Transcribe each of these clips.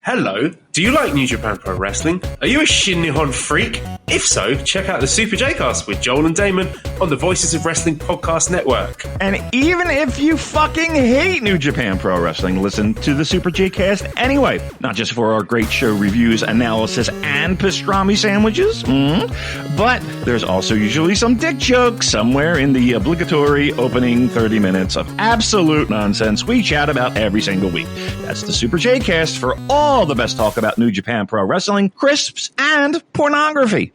Hello, do you like New Japan Pro Wrestling? Are you a Shin Nihon freak? If so, check out the Super J-Cast with Joel and Damon on the Voices of Wrestling podcast network. And even if you fucking hate New Japan Pro Wrestling, listen to the Super J-Cast anyway. Not just for our great show reviews, analysis, and pastrami sandwiches, but there's also usually some dick jokes somewhere in the obligatory opening 30 minutes of absolute nonsense we chat about every single week. That's the Super J-Cast for all the best talk about New Japan Pro Wrestling, crisps, and pornography.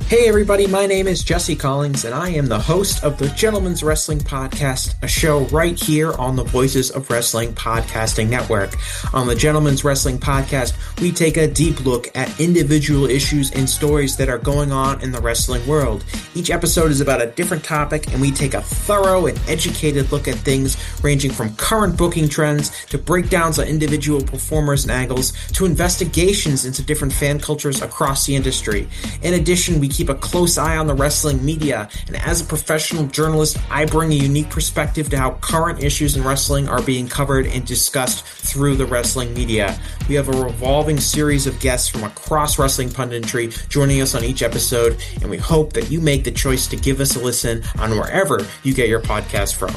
Hey everybody, my name is Jesse Collins, and I am the host of the Gentleman's Wrestling Podcast, a show right here on the Voices of Wrestling Podcasting Network. On the Gentleman's Wrestling Podcast, we take a deep look at individual issues and stories that are going on in the wrestling world. Each episode is about a different topic, and we take a thorough and educated look at things ranging from current booking trends to breakdowns on individual performers and angles to investigations into different fan cultures across the industry. In addition, we keep a close eye on the wrestling media, and as a professional journalist, I bring a unique perspective to how current issues in wrestling are being covered and discussed through the wrestling media. We have a revolving series of guests from across wrestling punditry joining us on each episode, and we hope that you make the choice to give us a listen on wherever you get your podcast from.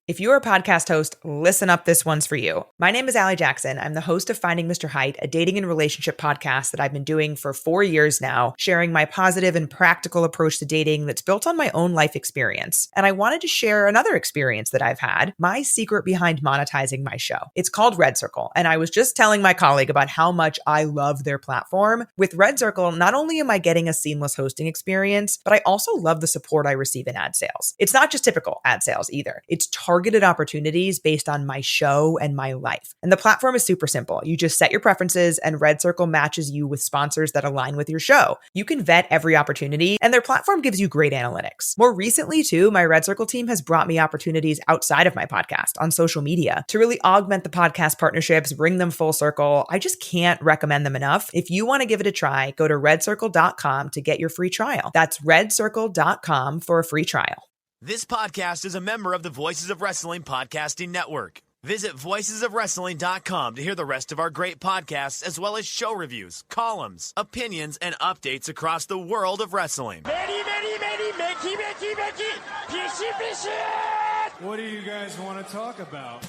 If you're a podcast host, listen up, this one's for you. My name is Allie Jackson. I'm the host of Finding Mr. Height, a dating and relationship podcast that I've been doing for 4 years now, sharing my positive and practical approach to dating that's built on my own life experience. And I wanted to share another experience that I've had, my secret behind monetizing my show. It's called Red Circle, and I was just telling my colleague about how much I love their platform. With Red Circle, not only am I getting a seamless hosting experience, but I also love the support I receive in ad sales. It's not just typical ad sales either. It's targeted opportunities based on my show and my life. And the platform is super simple. You just set your preferences and Red Circle matches you with sponsors that align with your show. You can vet every opportunity and their platform gives you great analytics. More recently too, my Red Circle team has brought me opportunities outside of my podcast on social media to really augment the podcast partnerships, bring them full circle. I just can't recommend them enough. If you want to give it a try, go to redcircle.com to get your free trial. That's redcircle.com for a free trial. This podcast is a member of the Voices of Wrestling Podcasting Network. Visit voicesofwrestling.com to hear the rest of our great podcasts, as well as show reviews, columns, opinions, and updates across the world of wrestling. What do you guys want to talk about?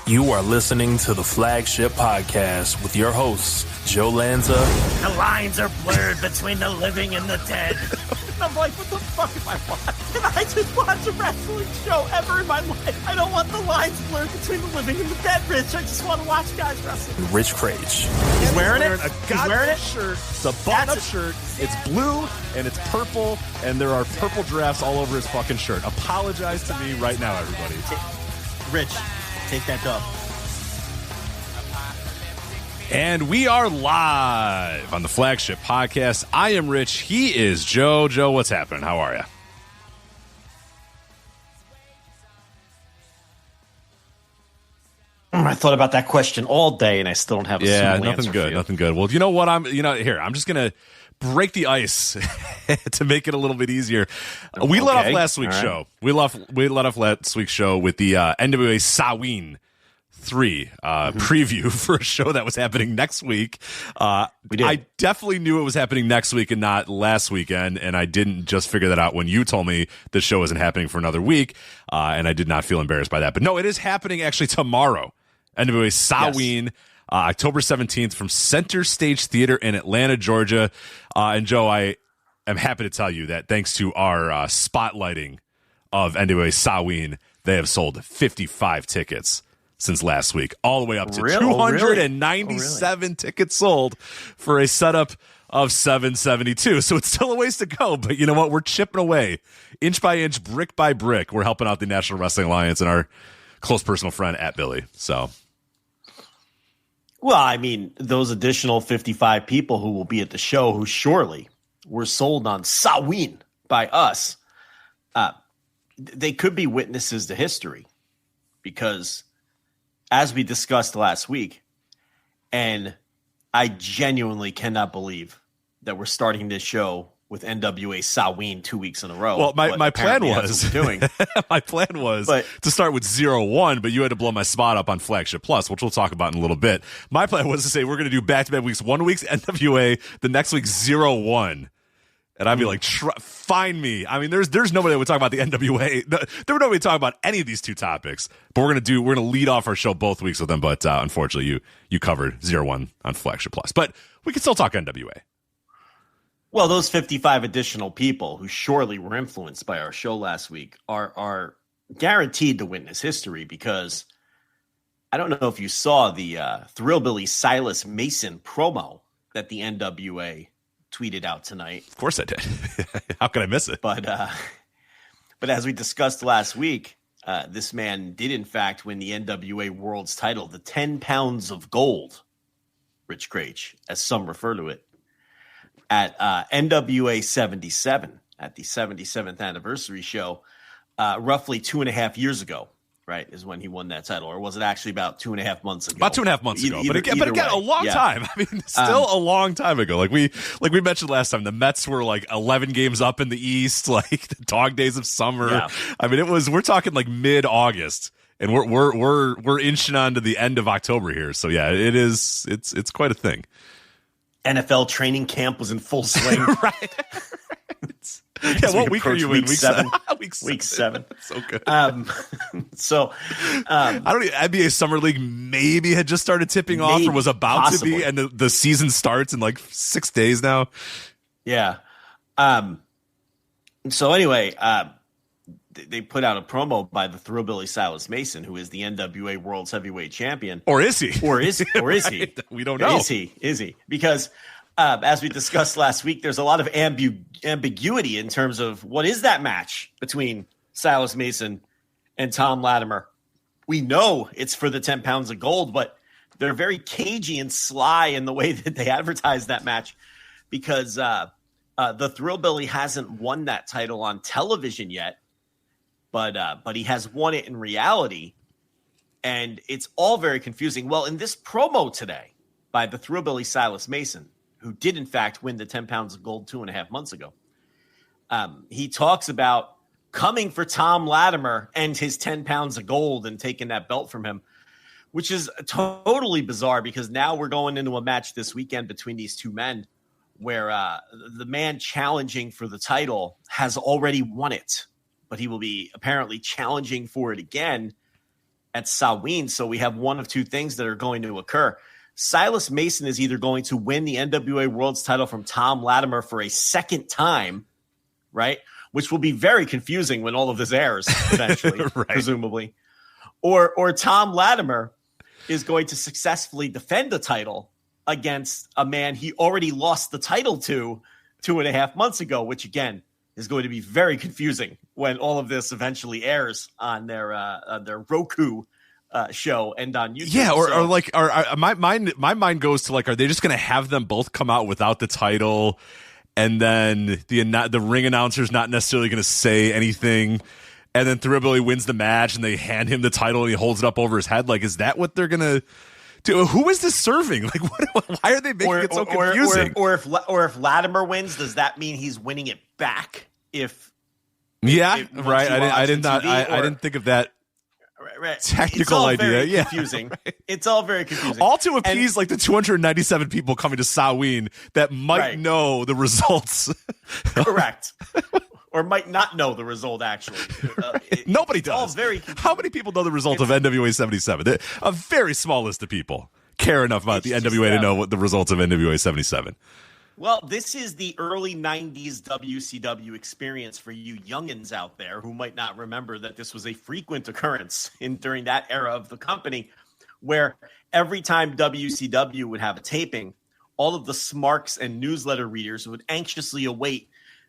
You are listening to the Flagship Podcast with your hosts, Joe Lanza. The lines are blurred between the living and the dead. I'm like, what the fuck am I watching? Can I just watch a wrestling show ever in my life? I don't want the lines blurred between the living and the dead, Rich. I just want to watch guys wrestle. Rich Craich. He's wearing it. He's wearing it. Shirt. It's a button-up shirt. It's blue and it's purple, and there are purple drafts all over his fucking shirt. Apologize to me right now, everybody. Rich, take that dub. And we are live on the Flagship Podcast. I am Rich. He is Joe. Joe, what's happening? How are you? I thought about that question all day, and I still don't have a single answer for you. Nothing good. Well, you know what? I'm just going to break the ice to make it a little bit easier. We let off last week's show. We let off last week's show with the NWA Samhain 3 preview for a show that was happening next week. I definitely knew it was happening next week and not last weekend, and I didn't just figure that out when you told me the show isn't happening for another week, and I did not feel embarrassed by that. But no, it is happening actually tomorrow. NWA Samhain, October 17th from Center Stage Theater in Atlanta, Georgia. And Joe, I am happy to tell you that thanks to our spotlighting of NWA Samhain, they have sold 55 tickets since last week, all the way up to 297 tickets sold for a setup of 772. So it's still a ways to go, but you know what? We're chipping away inch by inch, brick by brick. We're helping out the National Wrestling Alliance and our close personal friend at Billy. So, well, I mean, those additional 55 people who will be at the show who surely were sold on Samhain by us, they could be witnesses to history, because as we discussed last week, and I genuinely cannot believe that we're starting this show with NWA Samhain 2 weeks in a row. Well, my plan was doing. My plan was to start with 0-1, but you had to blow my spot up on Flagship Plus, which we'll talk about in a little bit. My plan was to say we're going to do back-to-back weeks. 1 week's NWA, the next week 0-1. And I'd be like, find me. I mean, there's nobody that would talk about the NWA. There would nobody talk about any of these two topics. But we're gonna lead off our show both weeks with them. But unfortunately, you covered 0-1 on Flagship Plus. But we can still talk NWA. Well, those 55 additional people who surely were influenced by our show last week are guaranteed to witness history, because I don't know if you saw the Thrillbilly Silas Mason promo that the NWA tweeted out tonight. Of course I did. How could I miss it? But as we discussed last week, this man did in fact win the NWA World's title, the 10 pounds of gold, Rich Craich, as some refer to it, at NWA 77, at the 77th anniversary show, roughly 2.5 years ago. Right, is when he won that title, or was it actually about 2.5 months ago? About 2.5 months ago, but again, a long time. I mean, still a long time ago. Like we mentioned last time, the Mets were like 11 games up in the East, like the dog days of summer. Yeah. I mean, we're talking like mid-August, and we're inching on to the end of October here. So yeah, it's quite a thing. NFL training camp was in full swing. Right. Yeah, what week are you in? Week 7. Week 7. So good. I don't know. NBA Summer League maybe had just started tipping off, or was about to be, and the season starts in like 6 days now. Yeah. So anyway, they put out a promo by the Thrillbilly Silas Mason, who is the NWA World's Heavyweight Champion. Or is he? Or is he? We don't know. Is he? Because as we discussed last week, there's a lot of ambiguity in terms of what is that match between Silas Mason and Tom Latimer. We know it's for the 10 pounds of gold, but they're very cagey and sly in the way that they advertise that match, because the Thrillbilly hasn't won that title on television yet, but he has won it in reality, and it's all very confusing. Well, in this promo today by the Thrillbilly Silas Mason, who did in fact win the 10 pounds of gold 2.5 months ago, he talks about coming for Tom Latimer and his 10 pounds of gold and taking that belt from him, which is totally bizarre, because now we're going into a match this weekend between these two men where the man challenging for the title has already won it, but he will be apparently challenging for it again at Samhain. So we have one of two things that are going to occur. Silas Mason is either going to win the NWA World's title from Tom Latimer for a second time, right? Which will be very confusing when all of this airs eventually, right, presumably. Or Tom Latimer is going to successfully defend the title against a man he already lost the title to 2.5 months ago, which again is going to be very confusing when all of this eventually airs on their Roku show and on YouTube. Yeah, or my mind goes to like, are they just going to have them both come out without the title, and then the ring announcer's not necessarily going to say anything, and then Thrillbilly wins the match and they hand him the title and he holds it up over his head? Like, is that what they're going to do? Who is this serving? Like, why are they making it so confusing? Or if Latimer wins, does that mean he's winning it back? I didn't think of that. Right. Technical idea. Yeah. Confusing. Right. It's all very confusing. All to appease like the 297 people coming to Samhain that might know the results. Correct. Or might not know the result, actually. Nobody does. How many people know the result of NWA 77? A very small list of people care enough about the NWA to know what the results of NWA 77. Well, this is the early 90s WCW experience for you youngins out there who might not remember that this was a frequent occurrence during that era of the company, where every time WCW would have a taping, all of the smarks and newsletter readers would anxiously await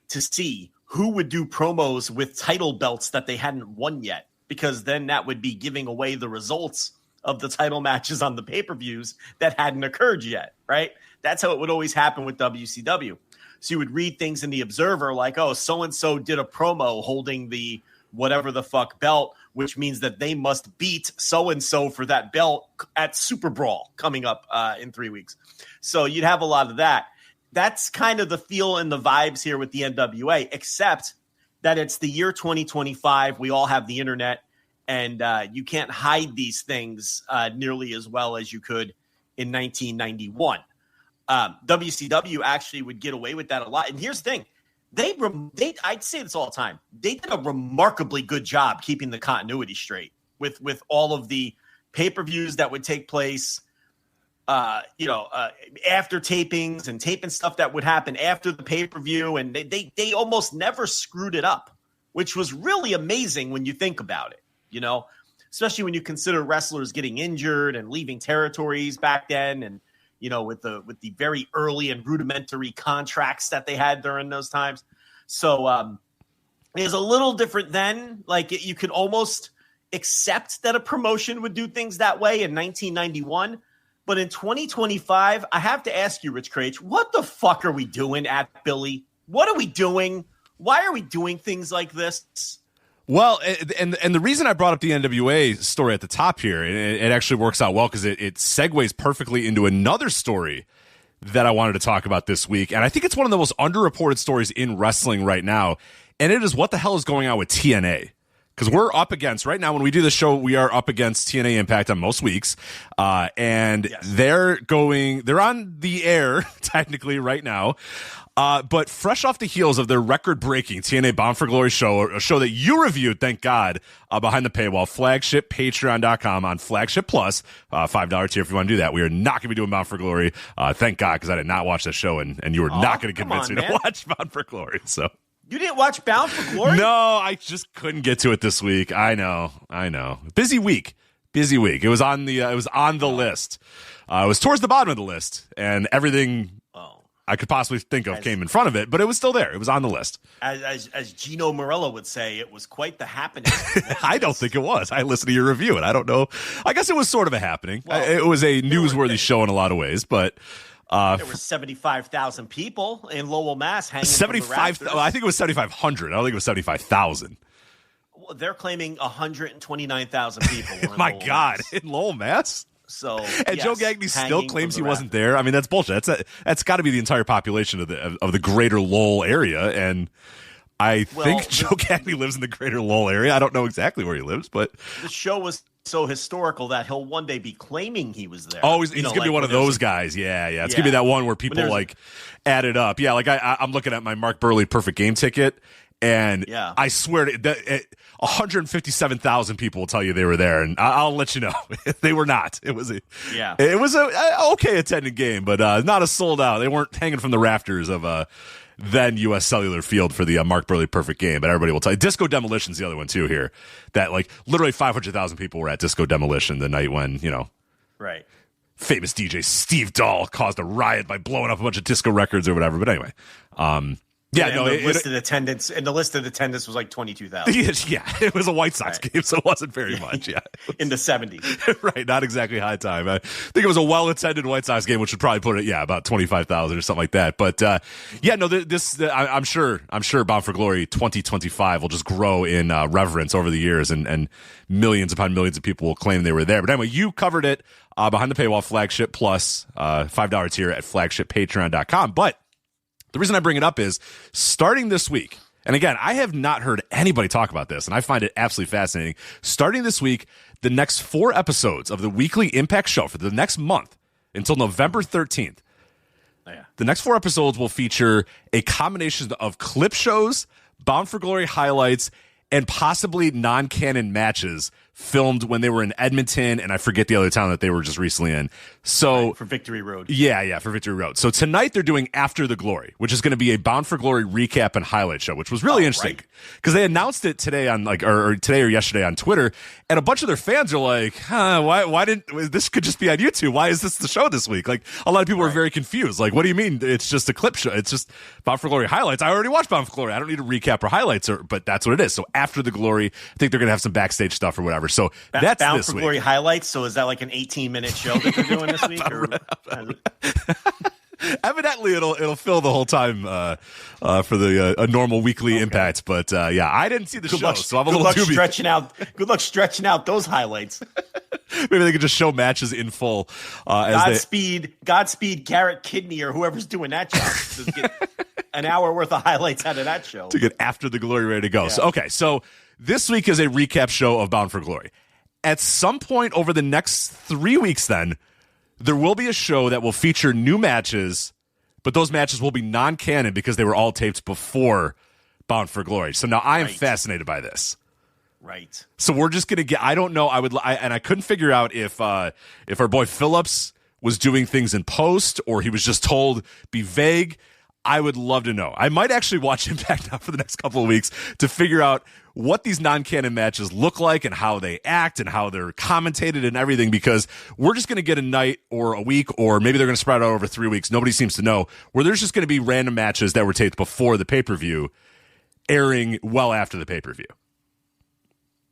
to see who would do promos with title belts that they hadn't won yet, because then that would be giving away the results of the title matches on the pay-per-views that hadn't occurred yet, right? That's how it would always happen with WCW. So you would read things in the Observer like, oh, so-and-so did a promo holding the whatever the fuck belt, which means that they must beat so-and-so for that belt at Super Brawl coming up in 3 weeks. So you'd have a lot of that. that's kind of the feel and the vibes here with the NWA, except that it's the year 2025. We all have the internet, and you can't hide these things nearly as well as you could in 1991. WCW actually would get away with that a lot. And here's the thing. I'd say this all the time. They did a remarkably good job keeping the continuity straight with all of the pay-per-views that would take place, after tapings and taping stuff that would happen after the pay-per-view. And they almost never screwed it up, which was really amazing when you think about it, especially when you consider wrestlers getting injured and leaving territories back then. And, with the very early and rudimentary contracts that they had during those times. So it was a little different then. Like you could almost accept that a promotion would do things that way in 1991. But in 2025, I have to ask you, Rich Craich, what the fuck are we doing at Billy? What are we doing? Why are we doing things like this? Well, and the reason I brought up the NWA story at the top here, and it actually works out well because it segues perfectly into another story that I wanted to talk about this week. And I think it's one of the most underreported stories in wrestling right now. And it is what the hell is going on with TNA. Because we're up against, right now when we do the show, we are up against TNA Impact on most weeks. And yes, they're on the air technically right now. But fresh off the heels of their record-breaking TNA Bound for Glory show, a show that you reviewed, thank God, behind the paywall, Flagship, Patreon.com on Flagship Plus, $5 tier if you want to do that. We are not going to be doing Bound for Glory, thank God, because I did not watch that show, and you were not going to convince me to watch Bound for Glory. So you didn't watch Bound for Glory? No, I just couldn't get to it this week. I know. Busy week. It was on the list. It was towards the bottom of the list, and everything I could possibly think of came in front of it, but it was still there. It was on the list. As Gino Morello would say, it was quite the happening. I don't think it was. I listened to your review, and I don't know. I guess it was sort of a happening. Well, it was a newsworthy show in a lot of ways, but there were 75,000 people in Lowell, Mass. hanging 75. I think it was 7,500. I don't think it was 75,000. Well, they're claiming 129,000 people. My God, in Lowell, Mass. So, and yes, Joe Gagne still claims he wasn't there. I mean, that's bullshit. That's got to be the entire population of the greater Lowell area. And I think Joe Gagne lives in the greater Lowell area. I don't know exactly where he lives, but the show was so historical that he'll one day be claiming he was there. Oh, he's going to be one of those guys. Yeah. It's going to be that one where people add it up. Yeah, like I'm looking at my Mark Burley Perfect Game ticket. And I swear that 157,000 people will tell you they were there, and I'll let you know they were not. It was a okay attended game, but not a sold out. They weren't hanging from the rafters of then U.S. Cellular Field for the Mark Burley Perfect Game. But everybody will tell you. Disco Demolition's the other one too here. That literally 500,000 people were at Disco Demolition the night when right. Famous DJ Steve Dahl caused a riot by blowing up a bunch of disco records or whatever. But anyway. The list of attendance was like 22,000. Yeah, it was a White Sox game, so it wasn't very much. Yeah, in the 70s, right? Not exactly high time. I think it was a well-attended White Sox game, which would probably put it, about 25,000 or something like that. But I'm sure Bound for Glory 2025 will just grow in reverence over the years, and millions upon millions of people will claim they were there. But anyway, you covered it behind the paywall, Flagship Plus, $5 tier at flagshippatreon.com. But the reason I bring it up is starting this week, and again, I have not heard anybody talk about this, and I find it absolutely fascinating. Starting this week, the next 4 episodes of the weekly Impact show for the next month until November 13th, the next 4 episodes will feature a combination of clip shows, Bound for Glory highlights, and possibly non-canon matches filmed when they were in Edmonton, and I forget the other town that they were just recently in. So for Victory Road. Yeah, for Victory Road. So tonight they're doing After the Glory, which is going to be a Bound for Glory recap and highlight show, which was really interesting because they announced it today on or today or yesterday on Twitter, and a bunch of their fans are like, why didn't this could just be on YouTube? Why is this the show this week? Like a lot of people are very confused. Like, what do you mean it's just a clip show? It's just Bound for Glory highlights. I already watched Bound for Glory. I don't need a recap or highlights, but that's what it is. So After the Glory, I think they're going to have some backstage stuff or whatever. So that's Bound this for week. Glory highlights. So is that like an 18-minute show that they're doing this week? Evidently, it'll fill the whole time for the a normal weekly Impact. But I didn't see the show, so I'm a little dubious. Good luck stretching out those highlights. Maybe they could just show matches in full. Godspeed Garrett Kidney or whoever's doing that job. Just get an hour worth of highlights out of that show. To get After the Glory ready to go. Yeah. So this week is a recap show of Bound for Glory. At some point over the next 3 weeks then, there will be a show that will feature new matches, but those matches will be non-canon because they were all taped before Bound for Glory. So now I am fascinated by this. Right. So we're just gonna get. I don't know. I couldn't figure out if our boy Phillips was doing things in post or he was just told be vague. I would love to know. I might actually watch Impact now for the next couple of weeks to figure out what these non-canon matches look like and how they act and how they're commentated and everything, because we're just going to get a night or a week, or maybe they're going to spread out over 3 weeks. Nobody seems to know, where there's just going to be random matches that were taped before the pay-per-view airing well after the pay-per-view.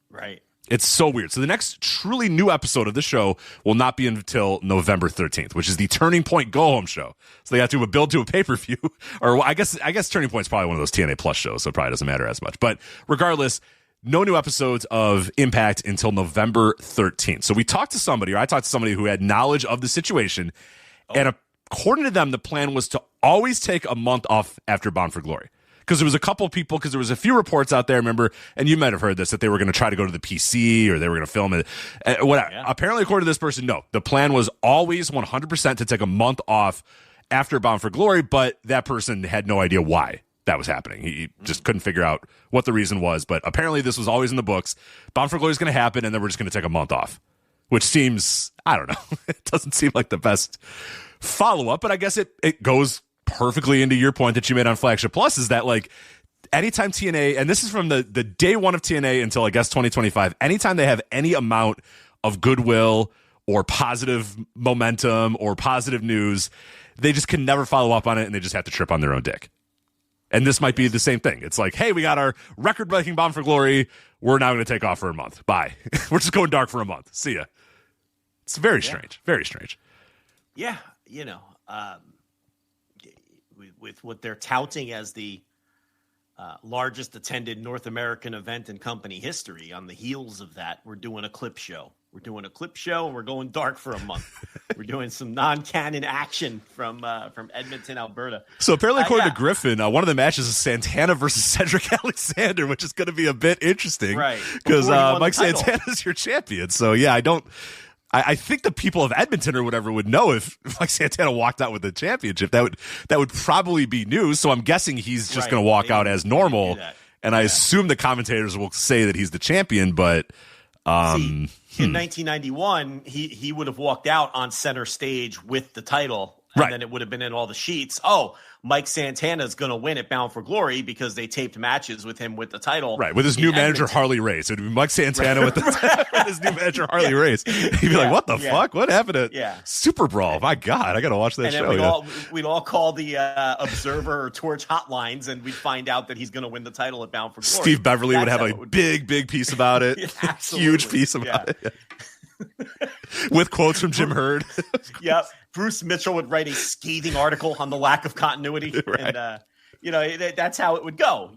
Right. It's so weird. So the next truly new episode of the show will not be until November 13th, which is the Turning Point Go-Home show. So they have to build to a pay-per-view. Or I guess Turning Point's probably one of those TNA Plus shows, so it probably doesn't matter as much. But regardless, no new episodes of Impact until November 13th. So I talked to somebody who had knowledge of the situation, and according to them, the plan was to always take a month off after Bound for Glory. Because there was a couple of people, because there was a few reports out there, remember, and you might have heard this, that they were going to try to go to the PC or they were going to film it. Whatever. Yeah. Apparently, according to this person, no. The plan was always 100% to take a month off after Bound for Glory, but that person had no idea why that was happening. He just couldn't figure out what the reason was, but apparently this was always in the books. Bound for Glory is going to happen, and then we're just going to take a month off, which seems, I don't know, it doesn't seem like the best follow-up, but I guess it goes perfectly into your point that you made on Flagship Plus, is that like anytime TNA, and this is from the day one of TNA until I guess 2025, anytime they have any amount of goodwill or positive momentum or positive news, they just can never follow up on it, and they just have to trip on their own dick. And this might be the same thing. It's like, hey, we got our record-breaking Bound for Glory. We're now going to take off for a month. Bye. We're just going dark for a month. See ya. It's very strange. Very strange. Yeah, with what they're touting as the largest attended North American event in company history, on the heels of that, we're doing a clip show. And we're going dark for a month. We're doing some non-canon action from Edmonton, Alberta. So apparently, according to Griffin, one of the matches is Santana versus Cedric Alexander, which is going to be a bit interesting. Right. Because Mike Santana is your champion. So, yeah, I think the people of Edmonton or whatever would know if Mike Santana walked out with the championship. That would probably be news. So I'm guessing he's just going to walk out as normal. And I assume the commentators will say that he's the champion. But in 1991, he would have walked out on center stage with the title. And then it would have been in all the sheets. Oh, Mike Santana is going to win at Bound for Glory because they taped matches with him with the title. Right, with his new manager, Harley Race. It would be Mike Santana with his new manager, Harley Race. He'd be like, what the fuck? What happened at Super Brawl? My God, I got to watch that show. We'd all call the Observer or Torch hotlines, and we'd find out that he's going to win the title at Bound for Glory. Steve Beverly would have a big piece about it. Huge piece about it. With quotes from Jim Herd. Yep. Bruce Mitchell would write a scathing article on the lack of continuity. Right. And that's how it would go,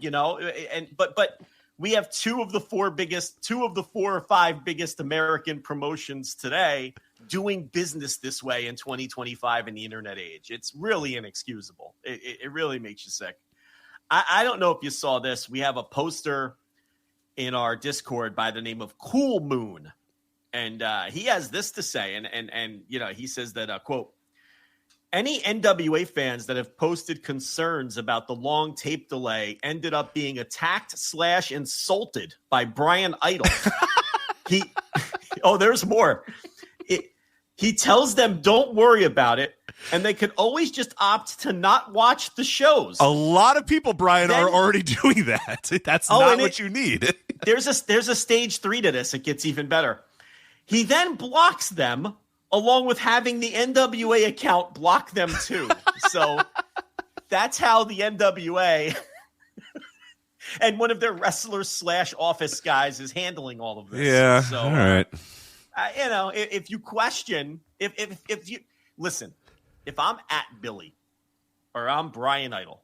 but we have two of the four or five biggest American promotions today doing business this way in 2025 in the internet age. It's really inexcusable. It really makes you sick. I don't know if you saw this. We have a poster in our Discord by the name of Cool Moon. And he has this to say, and he says that, quote, any NWA fans that have posted concerns about the long tape delay ended up being attacked / insulted by Brian Idol. There's more. He tells them don't worry about it, and they could always just opt to not watch the shows. A lot of people, Brian, are already doing that. That's not what you need. There's a stage 3 to this. It gets even better. He then blocks them, along with having the NWA account block them too. So that's how the NWA and one of their wrestlers / office guys is handling all of this. Yeah. So, all right. If you question, if you listen, if I'm at Billy, or I'm Brian Idol,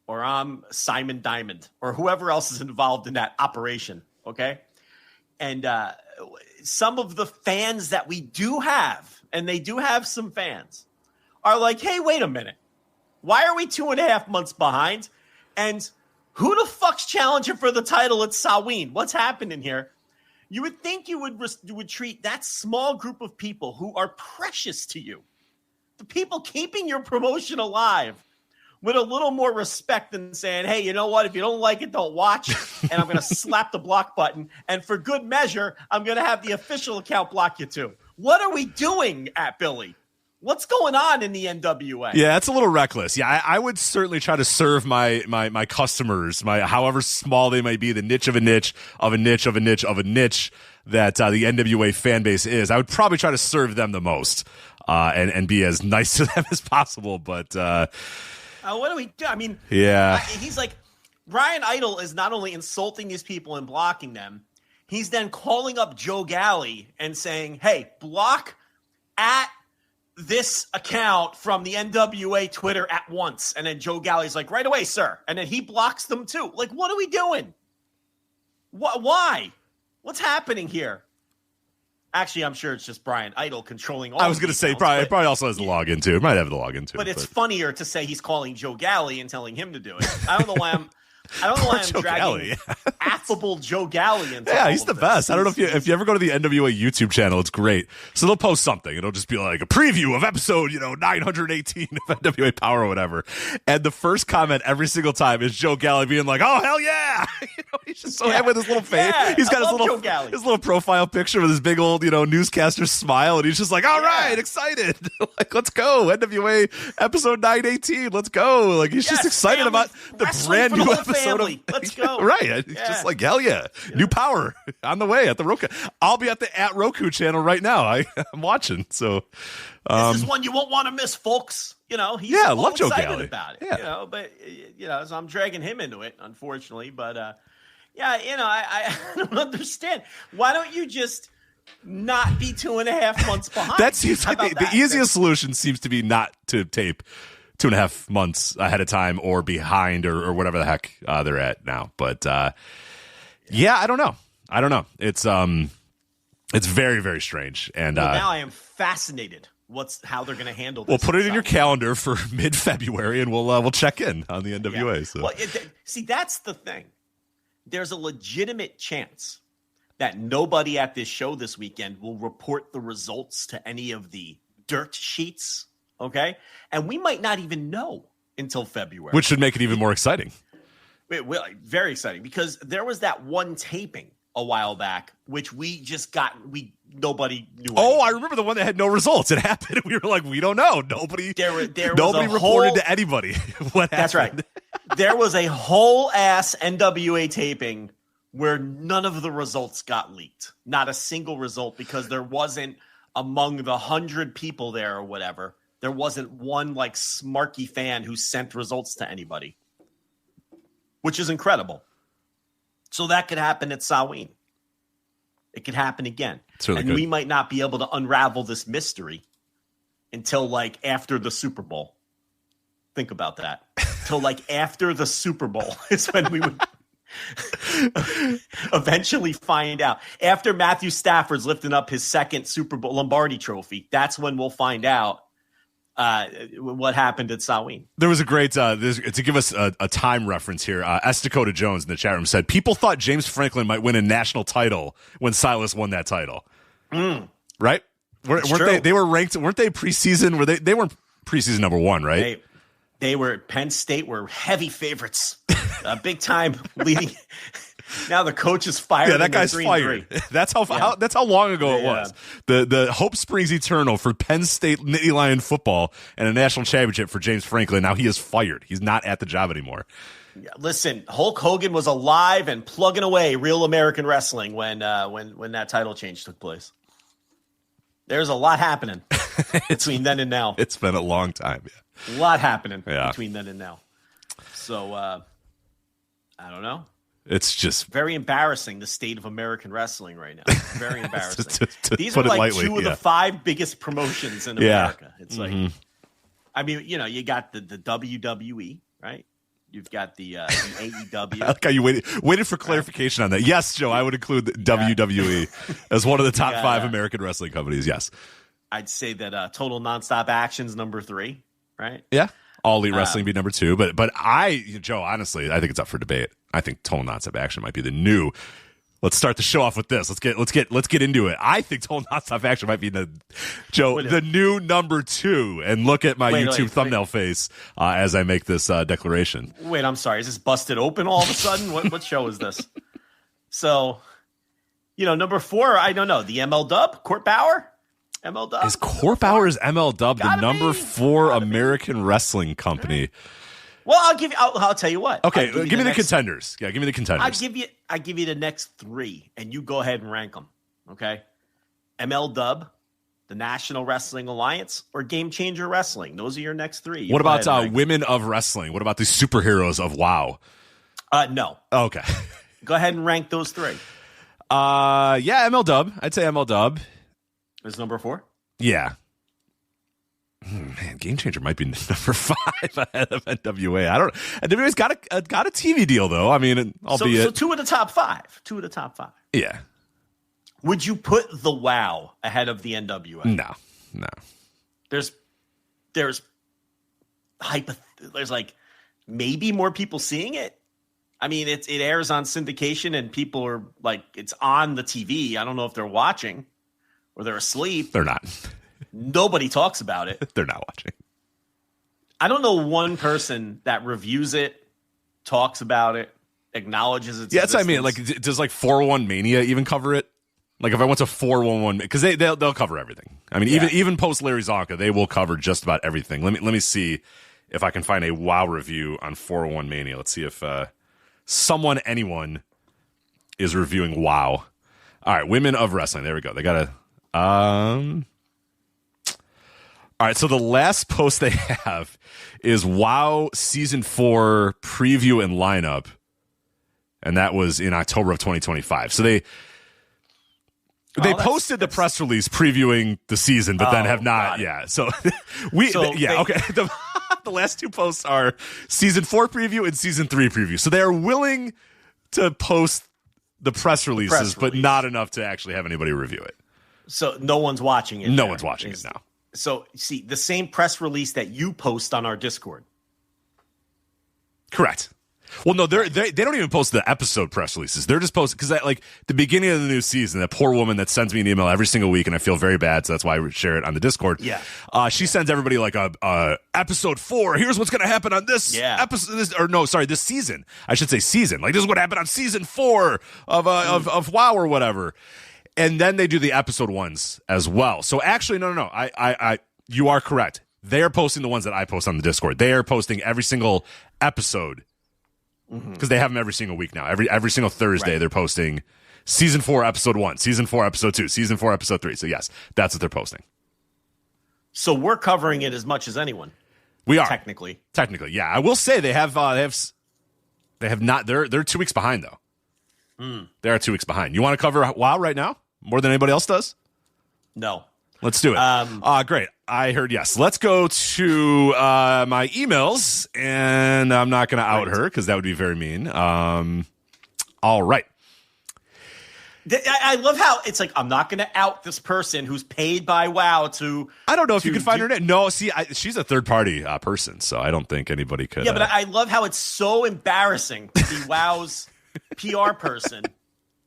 or I'm Simon Diamond, or whoever else is involved in that operation, okay? And some of the fans that we do have, and they do have some fans, are like, hey, wait a minute. Why are we 2.5 months behind? And who the fuck's challenging for the title at Samhain? What's happening here? You would think you would treat that small group of people who are precious to you, the people keeping your promotion alive, with a little more respect than saying, hey, you know what? If you don't like it, don't watch. And I'm going to slap the block button. And for good measure, I'm going to have the official account block you too. What are we doing at Billy? What's going on in the NWA? Yeah, it's a little reckless. Yeah, I would certainly try to serve my customers, however small they might be, the niche of a niche of a niche of a niche of a niche that the NWA fan base is. I would probably try to serve them the most and be as nice to them as possible. But what do we do? I mean, yeah, he's like, Ryan Idol is not only insulting these people and blocking them, he's then calling up Joe Galley and saying, hey, block at this account from the NWA Twitter at once. And then Joe Galley's like, right away, sir. And then he blocks them too. Like, what are we doing? Why? What's happening here? Actually, I'm sure it's just Brian Idol controlling all. I was going to say, probably also has the login too. It might have the login too. But it's funnier to say he's calling Joe Galley and telling him to do it. I don't know why I'm dragging Galley. affable Joe Galley into he's the best. I don't know if you ever go to the NWA YouTube channel, it's great. So they'll post something. It'll just be like a preview of episode, 918 of NWA Power or whatever. And the first comment every single time is Joe Galley being like, "Oh hell yeah!" He's just so happy with his little face. He's got his little profile picture with his big old newscaster smile, and he's just like, "All right, excited, like let's go NWA episode 918, let's go!" Like he's just excited about the brand new episode. Let's go. Right. It's just like, hell yeah. New power on the way at the Roku. I'll be at the Roku channel right now. I'm watching. So this is one you won't want to miss, folks. He's love Joe excited Galley about it. Yeah. But so I'm dragging him into it, unfortunately. But I don't understand. Why don't you just not be 2.5 months behind? That seems like the easiest solution seems to be not to tape 2.5 months ahead of time or behind or whatever the heck they're at now. But I don't know. It's very, very strange. And now I am fascinated how they're going to handle this. We'll put it in your calendar for mid-February and we'll check in on the NWA. Yeah. So. Well, see, that's the thing. There's a legitimate chance that nobody at this show this weekend will report the results to any of the dirt sheets. Okay. And we might not even know until February, which should make it even more exciting. Very exciting, because there was that one taping a while back, which nobody knew. Oh, I remember the one that had no results. It happened. We were like, we don't know. Nobody reported to anybody what happened. That's right. There was a whole ass NWA taping where none of the results got leaked. Not a single result, because there wasn't, among the 100 people there or whatever, there wasn't one like smarky fan who sent results to anybody, which is incredible. So that could happen at Samhain. It could happen again. Really and good. We might not be able to unravel this mystery until like after the Super Bowl. Think about that. Till like after the Super Bowl is when we would eventually find out. After Matthew Stafford's lifting up his second Super Bowl Lombardi trophy, that's when we'll find out what happened at Samhain. There was a great, to give us a time reference here, S. Dakota Jones in the chat room said, people thought James Franklin might win a national title when Silas won that title. Right? Weren't they were ranked, weren't they preseason? They weren't preseason number one, right? They were, Penn State were heavy favorites. Big time leading. Now the coach is fired. Yeah, that guy's fired. That's how long ago it was. The hope springs eternal for Penn State Nittany Lion football and a national championship for James Franklin. Now he is fired. He's not at the job anymore. Yeah, listen, Hulk Hogan was alive and plugging away Real American Wrestling when that title change took place. There's a lot happening between then and now. It's been a long time. Yeah. A lot happening between then and now. So I don't know. It's just very embarrassing, the state of American wrestling right now. Very embarrassing. These are like lightly, two of the 5 biggest promotions in America. It's like, I mean, you got the WWE, right? You've got the AEW. I like how you waited for clarification on that. Yes, Joe, I would include the WWE as one of the top 5 American wrestling companies. Yes. I'd say that Total Nonstop Action's number 3, right? Yeah. All Elite Wrestling be number 2, but Joe, honestly, I think it's up for debate. I think Total Nonstop Action might be the new. Let's start the show off with this. Let's get into it. I think Total Nonstop Action might be the new number 2. And look at my YouTube thumbnail face as I make this declaration. Wait, I'm sorry. Is this busted open all of a sudden? What show is this? So, number 4. I don't know. The ML Dub, Court Bauer. ML Dub is Court Bauer's ML Dub the number 4 American wrestling company. Well, I'll tell you what. Okay, give me the contenders. Yeah, give me the contenders. I give you the next 3, and you go ahead and rank them. Okay, ML Dub, the National Wrestling Alliance, or Game Changer Wrestling. Those are your next 3. What about Women of Wrestling? What about the superheroes of WoW? No. Okay. Go ahead and rank those 3. Yeah, ML Dub. I'd say ML Dub is number 4. Yeah. Man, Game Changer might be number 5 ahead of NWA. I don't know. NWA's got a TV deal though. I mean, albeit so 2 of the top 5. 2 of the top 5. Yeah. Would you put the WoW ahead of the NWA? No. There's like maybe more people seeing it. I mean, it airs on syndication and people are like, it's on the TV. I don't know if they're watching or they're asleep. They're not. Nobody talks about it. They're not watching. I don't know one person that reviews it, talks about it, acknowledges its existence. That's what I mean. Like, does 401 Mania even cover it? Like, if I went to 411, because they'll cover everything. I mean, even post Larry Zonka, they will cover just about everything. Let me see if I can find a WoW review on 401 Mania. Let's see if anyone is reviewing WoW. All right, Women of Wrestling. There we go. They got all right, so the last post they have is WoW Season 4 preview and lineup, and that was in October of 2025. So they posted the press release previewing the season, but then have not. Yeah, so okay. The last 2 posts are Season 4 preview and Season 3 preview. So they are willing to post the press releases, but not enough to actually have anybody review it. So no one's watching it. No one's watching it now. So, see, the same press release that you post on our Discord. Correct. Well, no, they don't even post the episode press releases. They're just posting because like the beginning of the new season, that poor woman that sends me an email every single week, and I feel very bad, so that's why I share it on the Discord. Yeah. She sends everybody like a episode 4. Here's what's going to happen on this episode. This season. I should say season. Like, this is what happened on Season 4 of WoW or whatever. And then they do the episode ones as well. So actually, no. You are correct. They are posting the ones that I post on the Discord. They are posting every single episode because they have them every single week now. Every single Thursday, They're posting Season 4, Episode 1, Season 4, Episode 2, Season 4, Episode 3. So yes, that's what they're posting. So we're covering it as much as anyone. We are technically, yeah. I will say they have not. They're 2 weeks behind though. They are 2 weeks behind. You want to cover WoW right now? More than anybody else does? No. Let's do it. Great. I heard yes. Let's go to my emails, and I'm not going to out her because that would be very mean. All right. I love how it's like, I'm not going to out this person who's paid by WoW to... I don't know if you can find her name. No, see, she's a third-party person, so I don't think anybody could... Yeah, but I love how it's so embarrassing to be WoW's PR person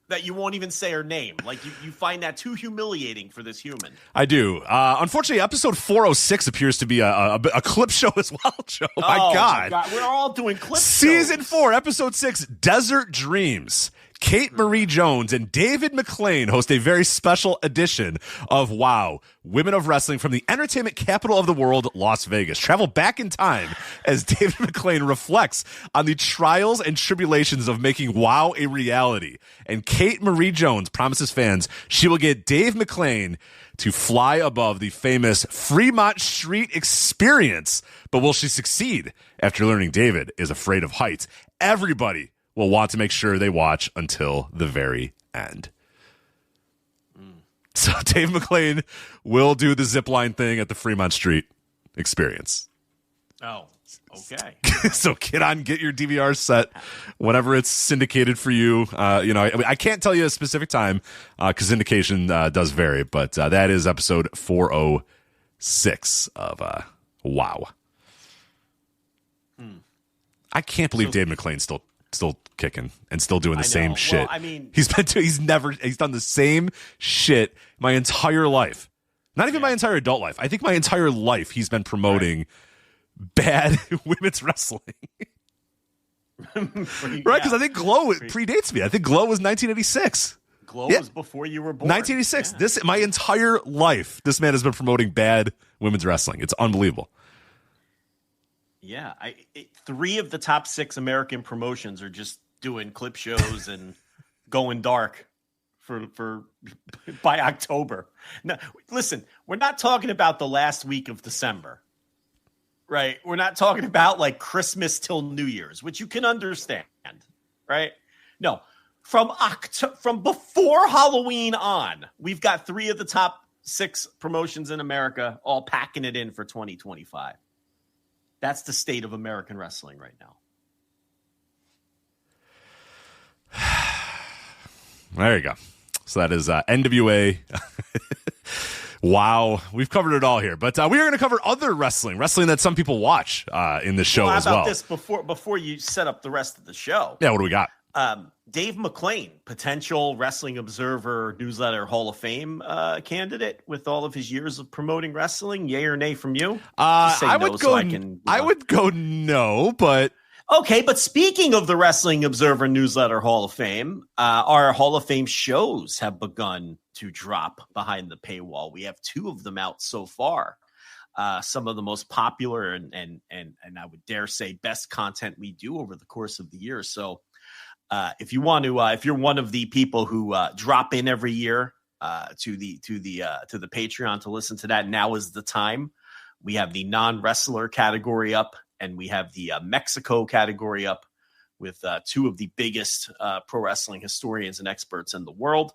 that you won't even say her name. Like, you find that too humiliating for this human. I do. Unfortunately, episode 406 appears to be a clip show as well, Joe. My God. We're all doing clip Season shows. 4, episode 6, Desert Dreams. Kate Marie Jones and David McLean host a very special edition of WoW, Women of Wrestling, from the entertainment capital of the world, Las Vegas. Travel back in time as David McLean reflects on the trials and tribulations of making WoW a reality. And Kate Marie Jones promises fans she will get Dave McLean to fly above the famous Fremont Street experience. But will she succeed after learning David is afraid of heights? Everybody will want to make sure they watch until the very end. So Dave McLean will do the zipline thing at the Fremont Street experience. Oh. Okay. So get your DVR set whenever it's syndicated for you. I can't tell you a specific time because syndication does vary, but that is episode 406 of WoW. I can't believe Dave McClain's still kicking and still doing the same shit. Well, I mean, he's done the same shit my entire life. Not even my entire adult life. I think my entire life he's been promoting bad women's wrestling. Right? Because I think Glow predates me. I think Glow was 1986. Glow was before you were born. 1986. Yeah. My entire life, this man has been promoting bad women's wrestling. It's unbelievable. Yeah, 3 of the top 6 American promotions are just doing clip shows and going dark for by October. Now, listen, we're not talking about the last week of December, right? We're not talking about like Christmas till New Year's, which you can understand, right? No, from before Halloween on, we've got 3 of the top 6 promotions in America all packing it in for 2025. That's the state of American wrestling right now. There you go. So that is NWA. Wow. We've covered it all here. But we are going to cover other wrestling that some people watch in the show as well. How about this before you set up the rest of the show? Yeah, what do we got? Dave McClain, potential Wrestling Observer Newsletter Hall of Fame candidate with all of his years of promoting wrestling. Yay or nay from you? I would go no, but... Okay, but speaking of the Wrestling Observer Newsletter Hall of Fame, our Hall of Fame shows have begun to drop behind the paywall. We have 2 of them out so far. Some of the most popular and I would dare say best content we do over the course of the year. So if you want to, if you're one of the people who drop in every year to the Patreon to listen to that, now is the time. We have the non-wrestler category up. And we have the Mexico category up with 2 of the biggest pro wrestling historians and experts in the world.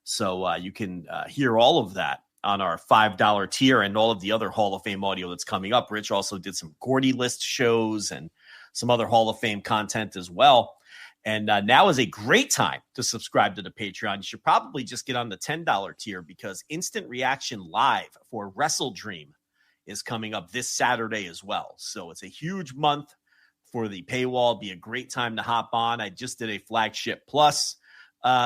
So you can hear all of that on our $5 tier and all of the other Hall of Fame audio that's coming up. Rich also did some Gordy List shows and some other Hall of Fame content as well. And now is a great time to subscribe to the Patreon. You should probably just get on the $10 tier because Instant Reaction Live for WrestleDream is coming up this Saturday as well. So it's a huge month for the paywall. It'd be a great time to hop on. I just did a Flagship Plus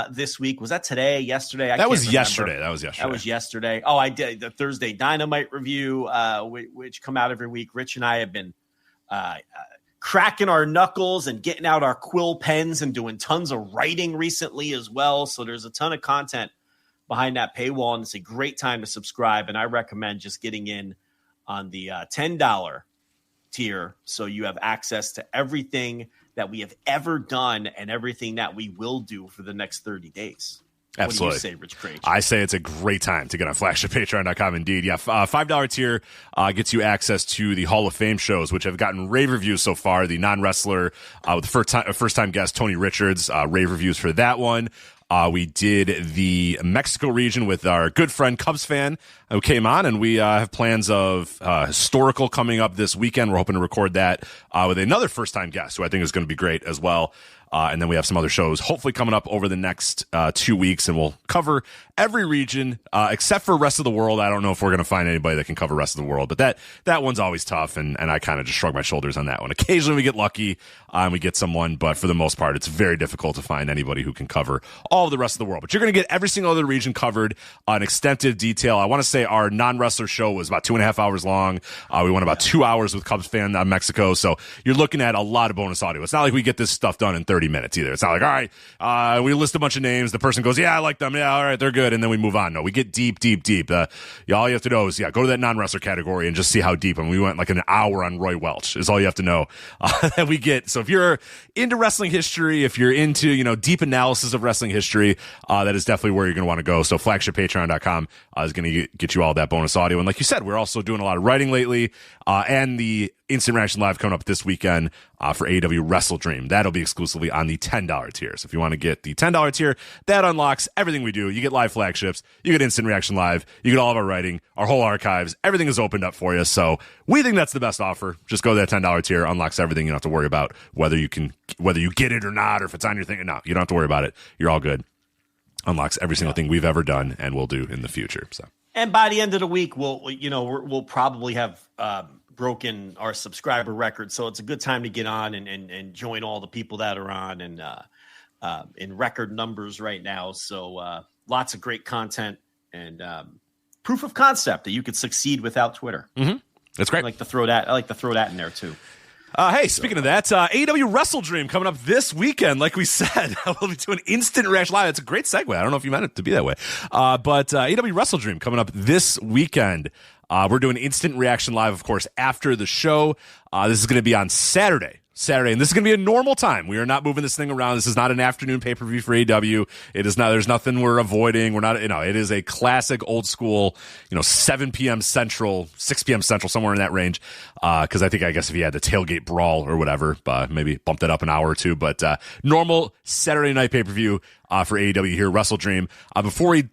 this week. Was that today, yesterday? That was yesterday. That was yesterday. Oh, I did the Thursday Dynamite review, which come out every week. Rich and I have been cracking our knuckles and getting out our quill pens and doing tons of writing recently as well. So there's a ton of content behind that paywall, and it's a great time to subscribe. And I recommend just getting in on the $10 tier so you have access to everything that we have ever done and everything that we will do for the next 30 days. Absolutely. What do you say, Rich Craig? I say it's a great time to get on FlagshipPatreon.com. Indeed. Yeah, $5 tier gets you access to the Hall of Fame shows, which have gotten rave reviews so far. The non-wrestler with the first-time guest, Tony Richards, rave reviews for that one. We did the Mexico region with our good friend Cubs fan who came on, and we have plans of historical coming up this weekend. We're hoping to record that with another first-time guest who I think is going to be great as well. And then we have some other shows hopefully coming up over the next 2 weeks, and we'll cover every region except for rest of the world. I don't know if we're going to find anybody that can cover rest of the world, but that one's always tough, and I kind of just shrug my shoulders on that one. Occasionally we get lucky and we get someone, but for the most part, it's very difficult to find anybody who can cover all of the rest of the world. But you're going to get every single other region covered in extensive detail. I want to say our non-wrestler show was about 2.5 hours long. We went about 2 hours with Cubs fan Mexico, so you're looking at a lot of bonus audio. It's not like we get this stuff done in 30 minutes either. It's not like, all right, we list a bunch of names. The person goes, yeah, I like them. Yeah, all right, they're good. And then we move on. No, we get deep. All you have to know is, go to that non-wrestler category and just see how deep. And we went like an hour on Roy Welch is all you have to know that we get. So if you're into wrestling history, if you're into, deep analysis of wrestling history, that is definitely where you're going to want to go. So FlagshipPatreon.com is going to get you all that bonus audio. And like you said, we're also doing a lot of writing lately. And the Instant Reaction Live coming up this weekend for AEW WrestleDream. That'll be exclusively on the $10 tier. So if you want to get the $10 tier, that unlocks everything we do. You get live flagships, you get Instant Reaction Live, you get all of our writing, our whole archives. Everything is opened up for you. So we think that's the best offer. Just go to that $10 tier, unlocks everything. You don't have to worry about whether you get it or not, or if it's on your thing. No, you don't have to worry about it. You're all good. Unlocks every single thing we've ever done and will do in the future. So, and by the end of the week, we'll probably have broken our subscriber record, so it's a good time to get on and join all the people that are on and in record numbers right now. So lots of great content and proof of concept that you could succeed without Twitter. Mm-hmm. That's great. I like to throw that in there too. Hey, speaking of that, AEW WrestleDream coming up this weekend. Like we said, we'll be doing Instant Reaction Live. It's a great segue. I don't know if you meant it to be that way. But AEW WrestleDream coming up this weekend. We're doing Instant Reaction Live, of course, after the show. This is going to be on Saturday, and this is going to be a normal time. We are not moving this thing around. This is not an afternoon pay-per-view for AEW. It is not. There's nothing we're avoiding. We're not. It is a classic, old school. 7 p.m. Central, 6 p.m. Central, somewhere in that range. Because I guess if you had the tailgate brawl or whatever, maybe bumped it up an hour or two. But normal Saturday night pay-per-view for AEW here, WrestleDream. Before we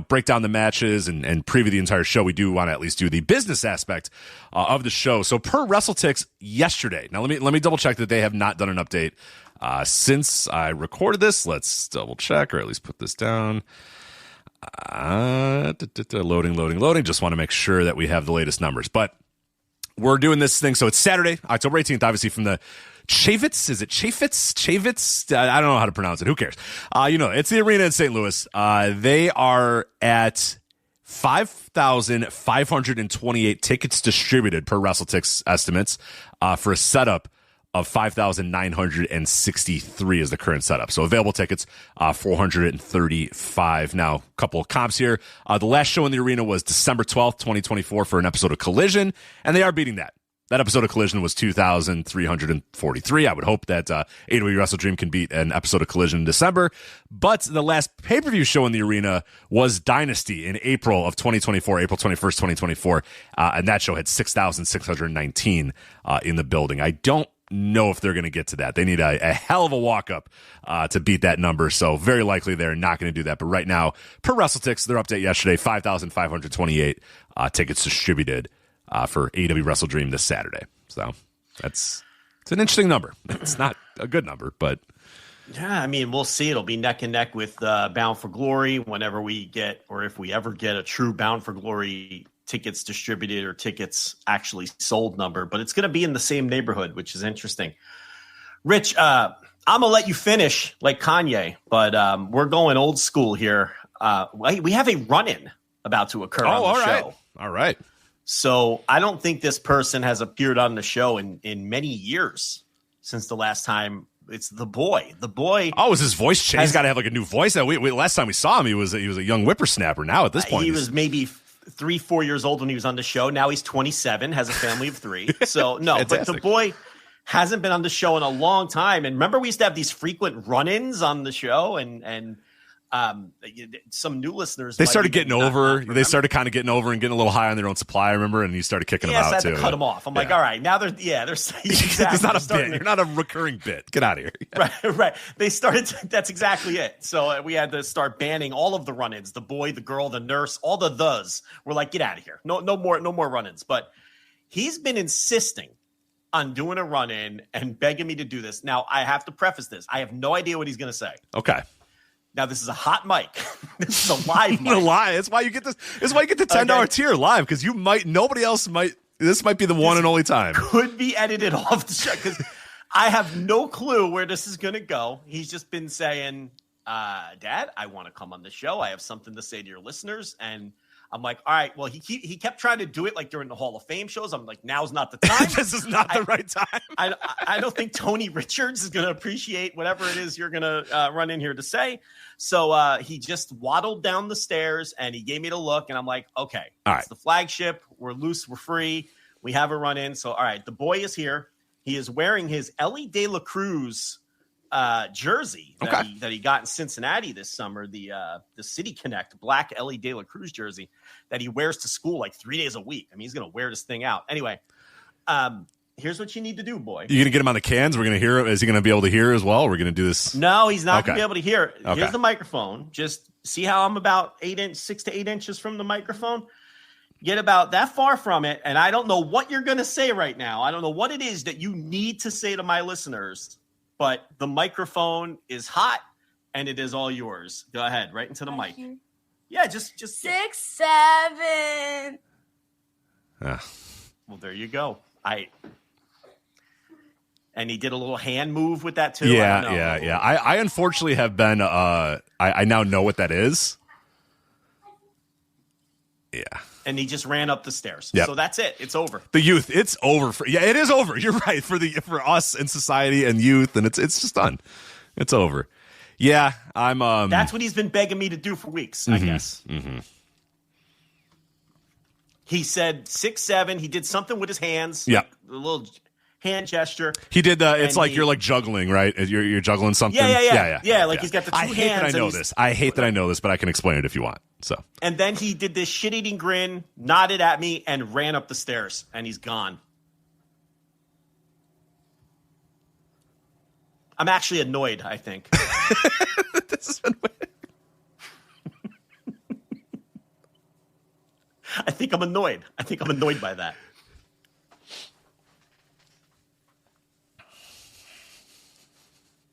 break down the matches and preview the entire show, we do want to at least do the business aspect of the show. So per WrestleTix yesterday, now let me double check that they have not done an update since I recorded this. Let's double check, or at least put this down. Loading. Just want to make sure that we have the latest numbers. But we're doing this thing. So it's Saturday, October 18th, obviously from the Chavitz? Is it Chavitz? I don't know how to pronounce it. Who cares? It's the arena in St. Louis. They are at 5,528 tickets distributed per WrestleTix estimates for a setup of 5,963 is the current setup. So available tickets, 435. Now, a couple of comps here. The last show in the arena was December 12th, 2024 for an episode of Collision, and they are beating that. That episode of Collision was 2,343. I would hope that AEW WrestleDream can beat an episode of Collision in December. But the last pay-per-view show in the arena was Dynasty in April of 2024, April 21st, 2024. And that show had 6,619 in the building. I don't know if they're going to get to that. They need a hell of a walk-up to beat that number. So very likely they're not going to do that. But right now, per WrestleTix, their update yesterday, 5,528 tickets distributed for AEW WrestleDream this Saturday. So it's an interesting number. It's not a good number, but yeah, I mean, we'll see. It'll be neck and neck with Bound for Glory whenever we get, or if we ever get, a true Bound for Glory tickets distributed or tickets actually sold number. But it's going to be in the same neighborhood, which is interesting. Rich, I'm going to let you finish like Kanye, but we're going old school here. We have a run-in about to occur on the show. All right. So I don't think this person has appeared on the show in many years since the last time. It's the boy. The boy. Oh, is his voice changed? He's got to have like a new voice. Last time we saw him, he was a young whippersnapper. Now at this point, he was maybe 3-4 years old when he was on the show. Now he's 27, has a family of 3. So no, but the boy hasn't been on the show in a long time. And remember, we used to have these frequent run-ins on the show, and some new listeners. They started getting over. They started kind of getting over and getting a little high on their own supply. I remember, and you started kicking them out I had too. to cut them off. I'm like, all right, now they're exactly. It's not a bit. You're not a recurring bit. Get out of here. Right. They started. That's exactly it. So we had to start banning all of the run-ins. The boy, the girl, the nurse, all the thes. We're like, get out of here. No more run-ins. But he's been insisting on doing a run-in and begging me to do this. Now I have to preface this. I have no idea what he's going to say. Okay. Now, this is a hot mic. This is a live mic. That's why you get this. That's why you get the $10 tier live, because nobody else might. This might be the one and only time. Could be edited off the show because I have no clue where this is going to go. He's just been saying, Dad, I want to come on the show. I have something to say to your listeners. And I'm like, all right, well, he kept trying to do it like during the Hall of Fame shows. I'm like, now's not the time. This is not the right time. I don't think Tony Richards is going to appreciate whatever it is you're going to run in here to say. So he just waddled down the stairs and he gave me the look. And I'm like, okay, it's the flagship. We're loose. We're free. We have a run in. So, all right, the boy is here. He is wearing his Ellie De La Cruz jersey that he got in Cincinnati this summer, the City Connect black Ellie De La Cruz jersey that he wears to school like 3 days a week. I mean, he's going to wear this thing out. Anyway, Here's what you need to do, boy. You gonna get him on the cans? We're gonna hear. Is he gonna be able to hear as well? We're gonna do this. No, he's not gonna be able to hear. Okay. Here's the microphone. Just see how I'm about 6 to 8 inches from the microphone. Get about that far from it, and I don't know what you're gonna say right now. I don't know what it is that you need to say to my listeners, but the microphone is hot, and it is all yours. Go ahead, right into the mic. Yeah, just 6, 7. Well, there you go. And he did a little hand move with that too. Yeah. I unfortunately have been. I now know what that is. Yeah. And he just ran up the stairs. Yep. So that's it. It's over. The youth. It's over. It is over. You're right. For us and society and youth, and it's just done. It's over. Yeah, I'm. That's what he's been begging me to do for weeks. I guess. Mm-hmm. He said 6, 7. He did something with his hands. Yeah. A little hand gesture. He did the. It's like you're like juggling, right? You're juggling something. Yeah. Like he's got the two hands. I hate that I know this. I hate that I know this, but I can explain it if you want. So. And then he did this shit-eating grin, nodded at me, and ran up the stairs, and he's gone. I'm actually annoyed, I think. This has been weird. I think I'm annoyed. By that.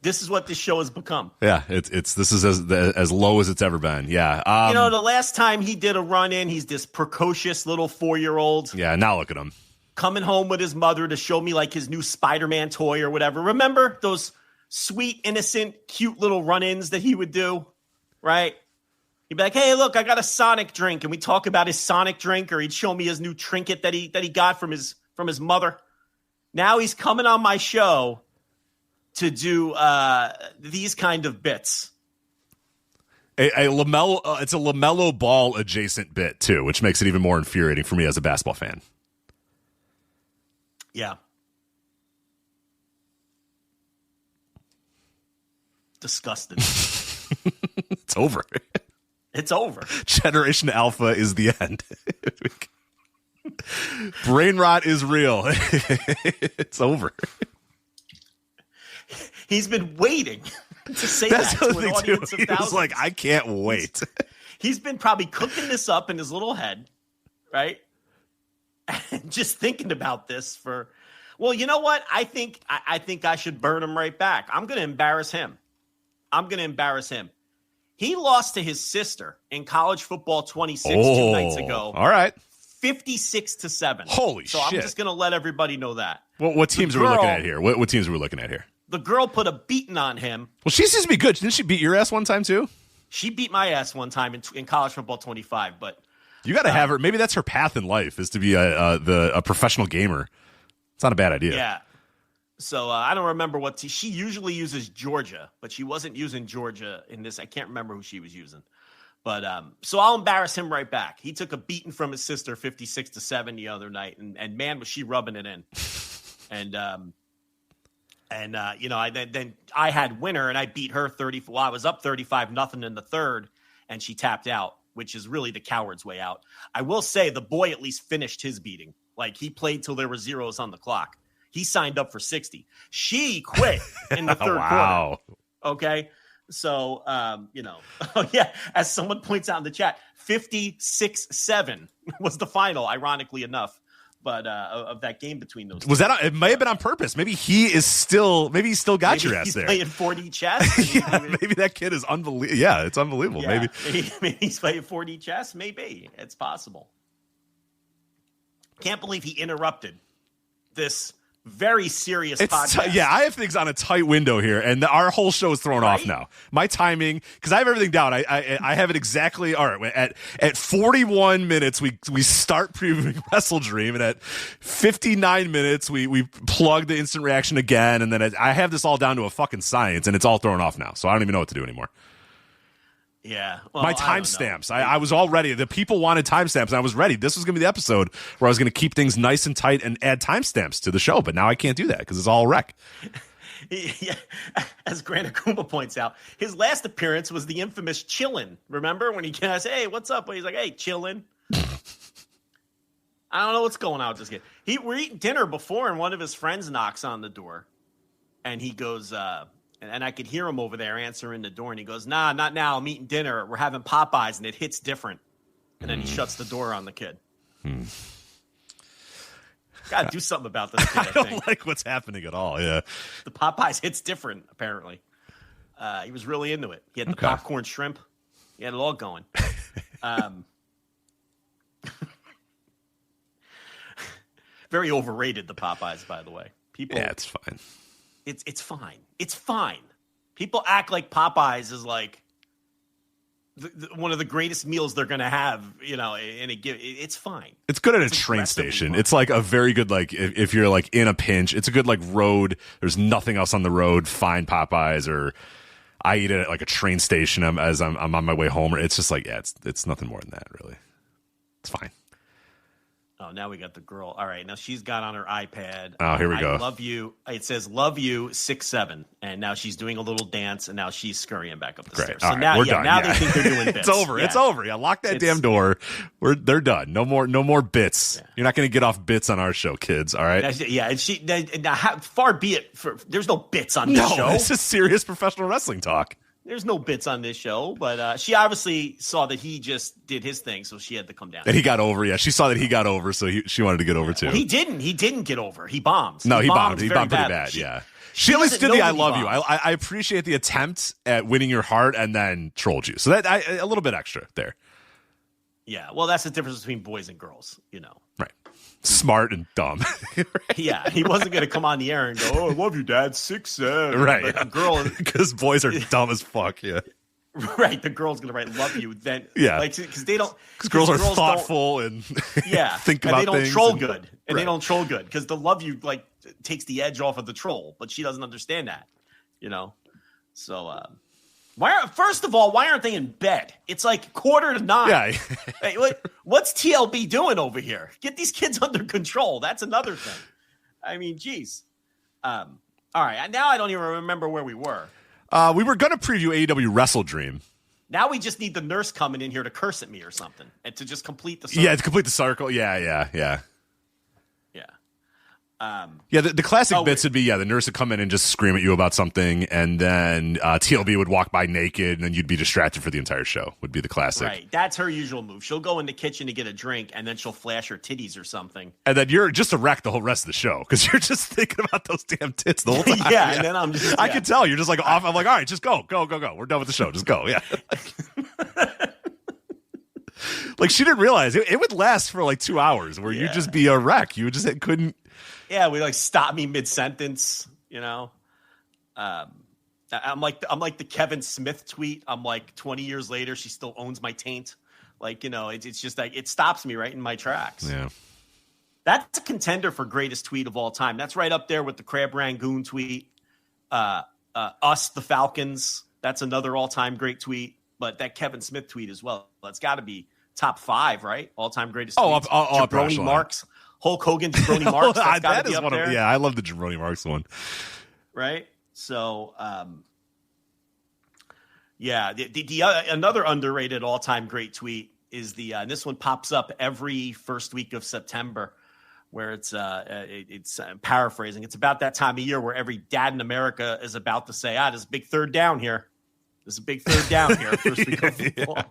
This is what this show has become. Yeah, this is as low as it's ever been. Yeah. The last time he did a run-in, he's this precocious little 4-year-old. Yeah, now look at him. Coming home with his mother to show me like his new Spider-Man toy or whatever. Remember those sweet, innocent, cute little run-ins that he would do, right? He'd be like, hey, look, I got a Sonic drink. And we talk about his Sonic drink, or he'd show me his new trinket that he got from his mother. Now he's coming on my show to do these kind of bits. It's a LaMelo Ball adjacent bit, too, which makes it even more infuriating for me as a basketball fan. Yeah. Disgusted. It's over. It's over. Generation Alpha is the end. Brain rot is real. It's over. He's been waiting to say that to an audience of thousands. He was like, I can't wait. He's been probably cooking this up in his little head, right? And just thinking about this for, well, you know what? I think I should burn him right back. I'm going to embarrass him. He lost to his sister in college football 26 2 nights ago. All right. 56-7. Holy shit. So I'm just going to let everybody know that. Well, what teams are we looking at here? What teams are we looking at here? The girl put a beating on him. Well, she seems to be good. Didn't she beat your ass one time, too? She beat my ass one time in college football 25, but... You got to have her. Maybe that's her path in life, is to be a professional gamer. It's not a bad idea. Yeah. So I don't remember what she usually uses Georgia, but she wasn't using Georgia in this. I can't remember who she was using. But so I'll embarrass him right back. He took a beating from his sister 56-7 the other night, and man, was she rubbing it in. Then I had winner, and I beat her 30. Well, I was up 35-0 in the third, and she tapped out, which is really the coward's way out. I will say the boy at least finished his beating. Like, he played till there were zeros on the clock. He signed up for 60. She quit in the third quarter. Okay. So, oh yeah, as someone points out in the chat, 56-7 was the final, ironically enough, but of that game between those. Was that? It may have been on purpose. Maybe he still got your ass there. Playing 4D chess. Maybe that kid is unbelievable. Yeah, it's unbelievable. Yeah, maybe he's playing 4D chess. Maybe it's possible. Can't believe he interrupted this very serious podcast. I have things on a tight window here, and our whole show is thrown off now. My timing, because I have everything down. I have it exactly. All right, at 41 minutes, we start previewing WrestleDream, and at 59 minutes, we plug the instant reaction again, and then I have this all down to a fucking science, and it's all thrown off now. So I don't even know what to do anymore. Yeah. Well, my timestamps. I was all ready. The people wanted timestamps, and I was ready. This was going to be the episode where I was going to keep things nice and tight and add timestamps to the show. But now I can't do that because it's all a wreck. Yeah. As Grant Akuma points out, his last appearance was the infamous chillin'. Remember when he asked, hey, what's up? He's like, hey, chillin'. I don't know what's going on with this kid. We're eating dinner before, and one of his friends knocks on the door, and he goes, and I could hear him over there answering the door, and he goes, "Nah, not now. I'm eating dinner. We're having Popeyes, and it hits different." And then he shuts the door on the kid. Got to do something about this kid, I don't like what's happening at all. Yeah, the Popeyes hits different. Apparently, he was really into it. He had the popcorn shrimp. He had it all going. Very overrated, the Popeyes, by the way. People, yeah, it's fine. It's fine. It's fine. People act like Popeyes is like one of the greatest meals they're going to have, you know, and it's fine. It's good at a train station. It's like a very good, like, if you're like in a pinch, it's a good like road. There's nothing else on the road. Find Popeyes, or I eat it at like a train station as I'm on my way home. It's just like, yeah, it's nothing more than that, really. It's fine. Oh, now we got the girl. All right, now she's got on her iPad. Oh, here we go. I love you. It says "love you" 6-7, and now she's doing a little dance, and now she's scurrying back up the stairs. All so right, now, we're done. Now they think they're doing bits. It's over. Yeah. It's over. Yeah, lock that damn door. They're done. No more bits. Yeah. You're not going to get off bits on our show, kids. All right. Yeah, and far be it. There's no bits on this show. This is serious professional wrestling talk. There's no bits on this show, but she obviously saw that he just did his thing, so she had to come down. And he got over. Yeah, she saw that he got over, so she wanted to get over too. Well, he didn't. He didn't get over. He bombed. No, he bombed. He bombed pretty badly. bad. Yeah. She at least did the "I love you." I appreciate the attempt at winning your heart, and then trolled you. So that a little bit extra there. Yeah. Well, that's the difference between boys and girls. You know. Right. Smart and dumb. Right. Yeah, he wasn't going to come on the air and go, "Oh, I love you, Dad, 6-7." Right, but the girl, because boys are dumb as fuck. Yeah, right. The girl's going to write "love you." Then, yeah, like because they don't. Because girls are thoughtful and yeah, think about and they don't things troll and, good, and they don't troll good because the "love you" like takes the edge off of the troll, but she doesn't understand that, you know. So, first of all, why aren't they in bed? It's like 8:45. Yeah. Hey, what's TLB doing over here? Get these kids under control. That's another thing. I mean, geez. All right. Now I don't even remember where we were. We were going to preview AEW WrestleDream. Now we just need the nurse coming in here to curse at me or something and to just complete the circle. Yeah, to complete the circle. Yeah. Yeah. The classic bits would be, the nurse would come in and just scream at you about something, and then TLB would walk by naked, and then you'd be distracted for the entire show, would be the classic. Right. That's her usual move. She'll go in the kitchen to get a drink, and then she'll flash her titties or something. And then you're just a wreck the whole rest of the show, because you're just thinking about those damn tits the whole time. Yeah, and then I'm just... I can tell. You're just like off. I'm like, all right, just go. We're done with the show. Just go, yeah. Like, she didn't realize it would last for like 2 hours, where you'd just be a wreck. You just couldn't... Yeah, we like stop me mid-sentence, you know. I'm like the Kevin Smith tweet. I'm like 20 years later, she still owns my taint. Like, you know, it's just like it stops me right in my tracks. Yeah, that's a contender for greatest tweet of all time. That's right up there with the Crab Rangoon tweet. Us the Falcons. That's another all-time great tweet. But that Kevin Smith tweet as well. That's got to be top 5, right? All-time greatest. Tweets. Jabroni Marks. Hulk Hogan, Jabroni Marks. That is one of, yeah, I love the Jabroni Marks one. Right? So, another underrated all-time great tweet is and this one pops up every first week of September, where it's paraphrasing. It's about that time of year where every dad in America is about to say, there's a big third down here. There's a big third down here. First week of football.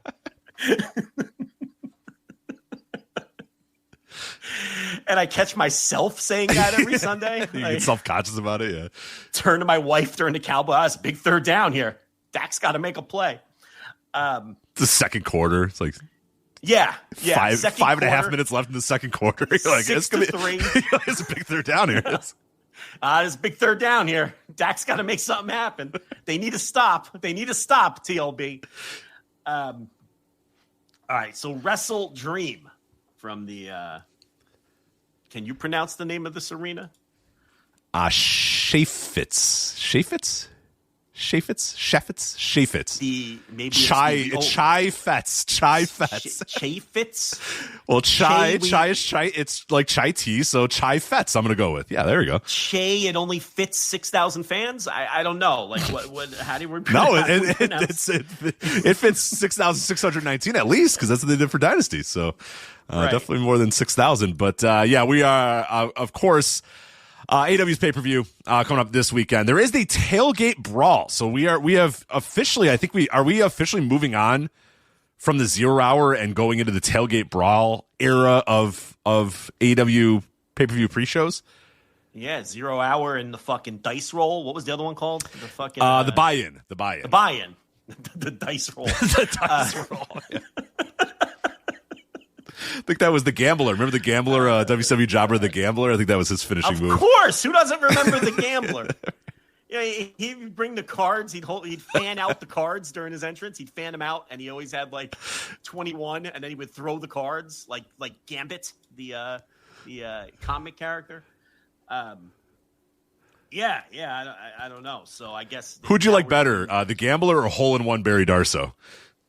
And I catch myself saying that every Sunday. You get self-conscious about it, yeah. Turn to my wife during the Cowboy. It's a big third down here. Dak's got to make a play. It's the second quarter. It's like five and a half minutes left in the second quarter. You're like, 6-3. It's a big third down here. There's a big third down here. Dak's got to make something happen. They need to stop. TLB. All right, so WrestleDream from the can you pronounce the name of this arena? Chaifetz. Chaffetz. Chai Fetz. Well, chai is chai. It's like chai tea, so Chai Fetz. I'm gonna go with. Yeah, there we go. Che, it only fits 6,000 fans. I don't know. Like what? How do we? No, it fits 6,619 at least because that's what they did for Dynasty. So definitely more than 6,000. But yeah, we are of course. AEW's pay-per-view coming up this weekend. There is the Tailgate Brawl. So we have officially, are we officially moving on from the 0 hour and going into the Tailgate Brawl era of AEW pay-per-view pre-shows? Yeah, 0 hour and the fucking dice roll. What was the other one called? The fucking the buy-in. The buy-in. The dice roll. The dice roll. Yeah. I think that was the Gambler. Remember the Gambler, WCW jobber, the Gambler? I think that was his finishing move. Of course. Who doesn't remember the Gambler? Yeah, he'd bring the cards. He'd fan out the cards during his entrance. He'd fan them out, and he always had like 21, and then he would throw the cards like Gambit, the comic character. I don't know. So I guess who'd you like better, the Gambler or Hole-in-One Barry Darsow?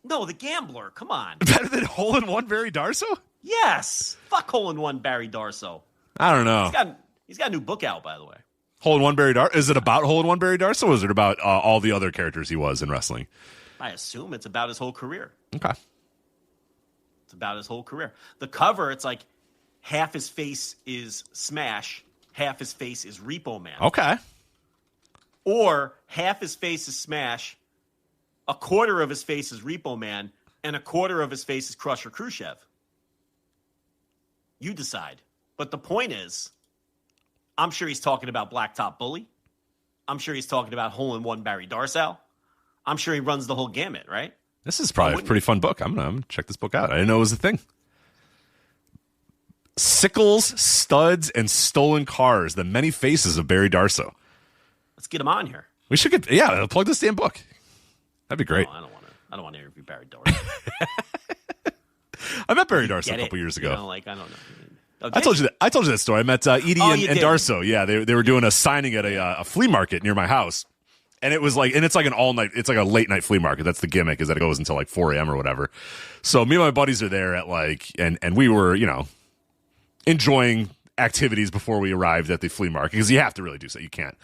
No, the Gambler. Come on. Better than Hole-in-One Barry Darsow? Yes. Fuck Hole-in-One Barry Darsow. I don't know. He's got a new book out, by the way. Hole-in-One Barry Darsow? Is it about Hole-in-One Barry Darsow, or is it about all the other characters he was in wrestling? I assume it's about his whole career. Okay. It's about his whole career. The cover, it's like half his face is Smash, half his face is Repo Man. Okay. Or half his face is Smash, a quarter of his face is Repo Man, and a quarter of his face is Crusher Khrushchev. You decide. But the point is, I'm sure he's talking about Blacktop Bully. I'm sure he's talking about Hole-in-One Barry Darsow. I'm sure he runs the whole gamut, right? This is probably a pretty fun book. I'm gonna check this book out. I didn't know it was a thing. Sickles, Studs, and Stolen Cars, the many faces of Barry Darsow. Let's get him on here. We should plug this damn book. That'd be great. No, I don't want to interview Barry Darsow. I met Barry Darsow a couple years ago. I don't know. I told you that story. I met Edie and Darsow. Yeah, they were doing a signing at a flea market near my house, and it was like, and it's like an all night, it's like a late night flea market. That's the gimmick, is that it goes until like 4 a.m. or whatever. So me and my buddies are there at like, and we were enjoying activities before we arrived at the flea market, because you have to really do so. You can't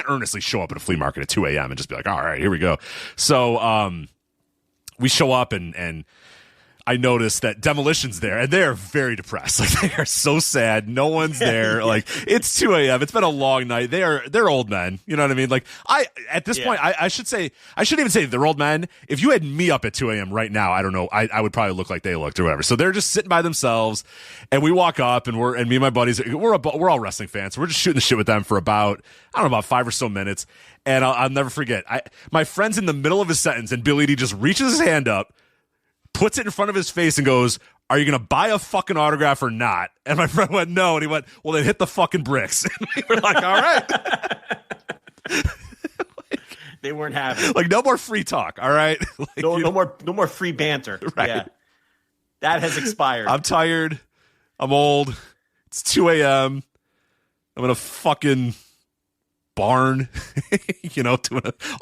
earnestly show up at a flea market at 2 a.m. and just be like, all right, here we go. So we show up and I noticed that Demolition's there, and they're very depressed. Like, they are so sad. No one's there. Like, it's 2 a.m. It's been a long night. They're old men. You know what I mean? Like, at this point, I shouldn't even say they're old men. If you had me up at 2 a.m. right now, I don't know, I would probably look like they looked or whatever. So they're just sitting by themselves, and we walk up, and me and my buddies, we're all wrestling fans. So we're just shooting the shit with them for about 5 or so minutes. And I'll never forget. My friend's in the middle of his sentence, and Billy D just reaches his hand up, puts it in front of his face, and goes, "Are you going to buy a fucking autograph or not?" And my friend went, "No." And he went, "Well, then hit the fucking bricks." And we were like, all right. They weren't having it. Like, no more free talk, all right? Like, no more free banter. Right. Yeah. That has expired. I'm tired. I'm old. It's 2 a.m. I'm in a fucking barn, doing an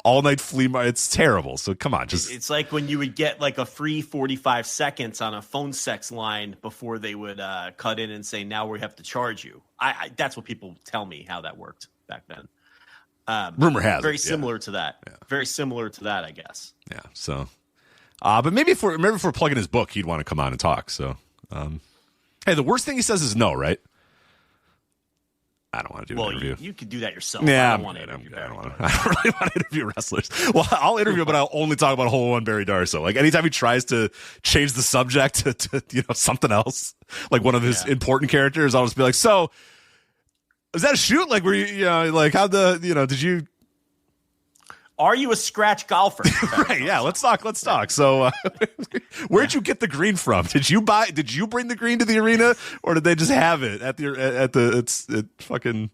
all-night flea market. It's terrible. So come on, it's like when you would get like a free 45 seconds on a phone sex line before they would cut in and say, now we have to charge you. That's what people tell me how that worked back then. Rumor has very similar to that. Yeah. Very similar to that, I guess. Yeah. So, but maybe if we're plugging his book, he'd want to come on and talk. So, hey, the worst thing he says is no, right? I don't want to do an interview. You could do that yourself. Yeah, I don't really want to interview wrestlers. Well, I'll interview, but I'll only talk about Hole-in-One Barry Darsow. Like, anytime he tries to change the subject to something else, like one of his important characters, I'll just be like, "So, is that a shoot? Like, were you like how did you?" Are you a scratch golfer? Right. Yeah. Let's talk. So, where'd you get the green from? Did you bring the green to the arena, or did they just have it at fucking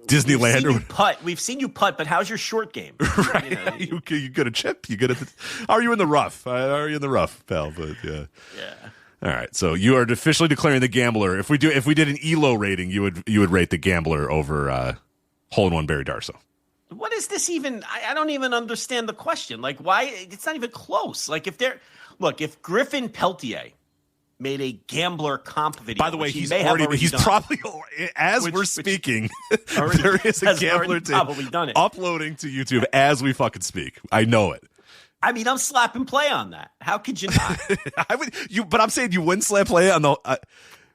Disneyland? We've seen you putt, but how's your short game? Right. You good at chip? You good at how are you in the rough? How are you in the rough, pal? But yeah. All right. So you are officially declaring the Gambler. If we did an ELO rating, you would rate the Gambler over Hole-in-One Barry Darsow. What is this even? I don't even understand the question. Like, why? It's not even close. Like, if Griffin Peltier made a gambler comp video. By the way, he's probably, as we're speaking, there is a gambler uploading to YouTube as we fucking speak. I know it. I mean, I'm slapping play on that. How could you not? But I'm saying you wouldn't slap play on the.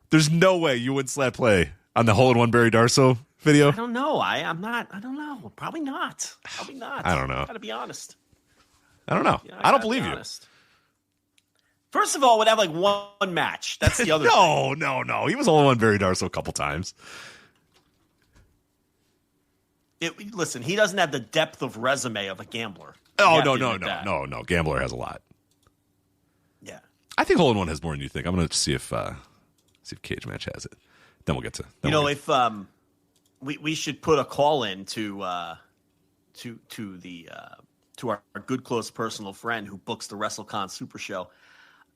There's no way you wouldn't slap play on the hole-in-one Barry Darsow video. I don't know. I'm not. I don't know. Probably not. I don't know. Gotta be honest. I don't know. Yeah, I don't believe you. First of all, would have like one match. That's the other. No. He was hole-in-one Barry Darsow a couple times. Listen, he doesn't have the depth of resume of a gambler. Oh, no. Gambler has a lot. Yeah. I think hole-in-one has more than you think. I'm going to see if Cage Match has it. Then we'll get to. If we should put a call in to our good close personal friend who books the WrestleCon Super Show.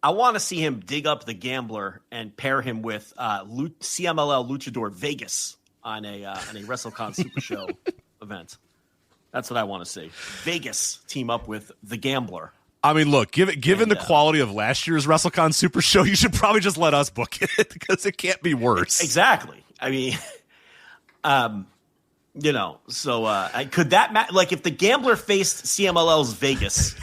I want to see him dig up the gambler and pair him with CMLL Luchador Vegas on a WrestleCon Super Show event. That's what I want to see. Vegas team up with the gambler. I mean, look, given the quality of last year's WrestleCon Super Show, you should probably just let us book it because it can't be worse. Exactly. I mean, could that like if the gambler faced CMLL's Vegas,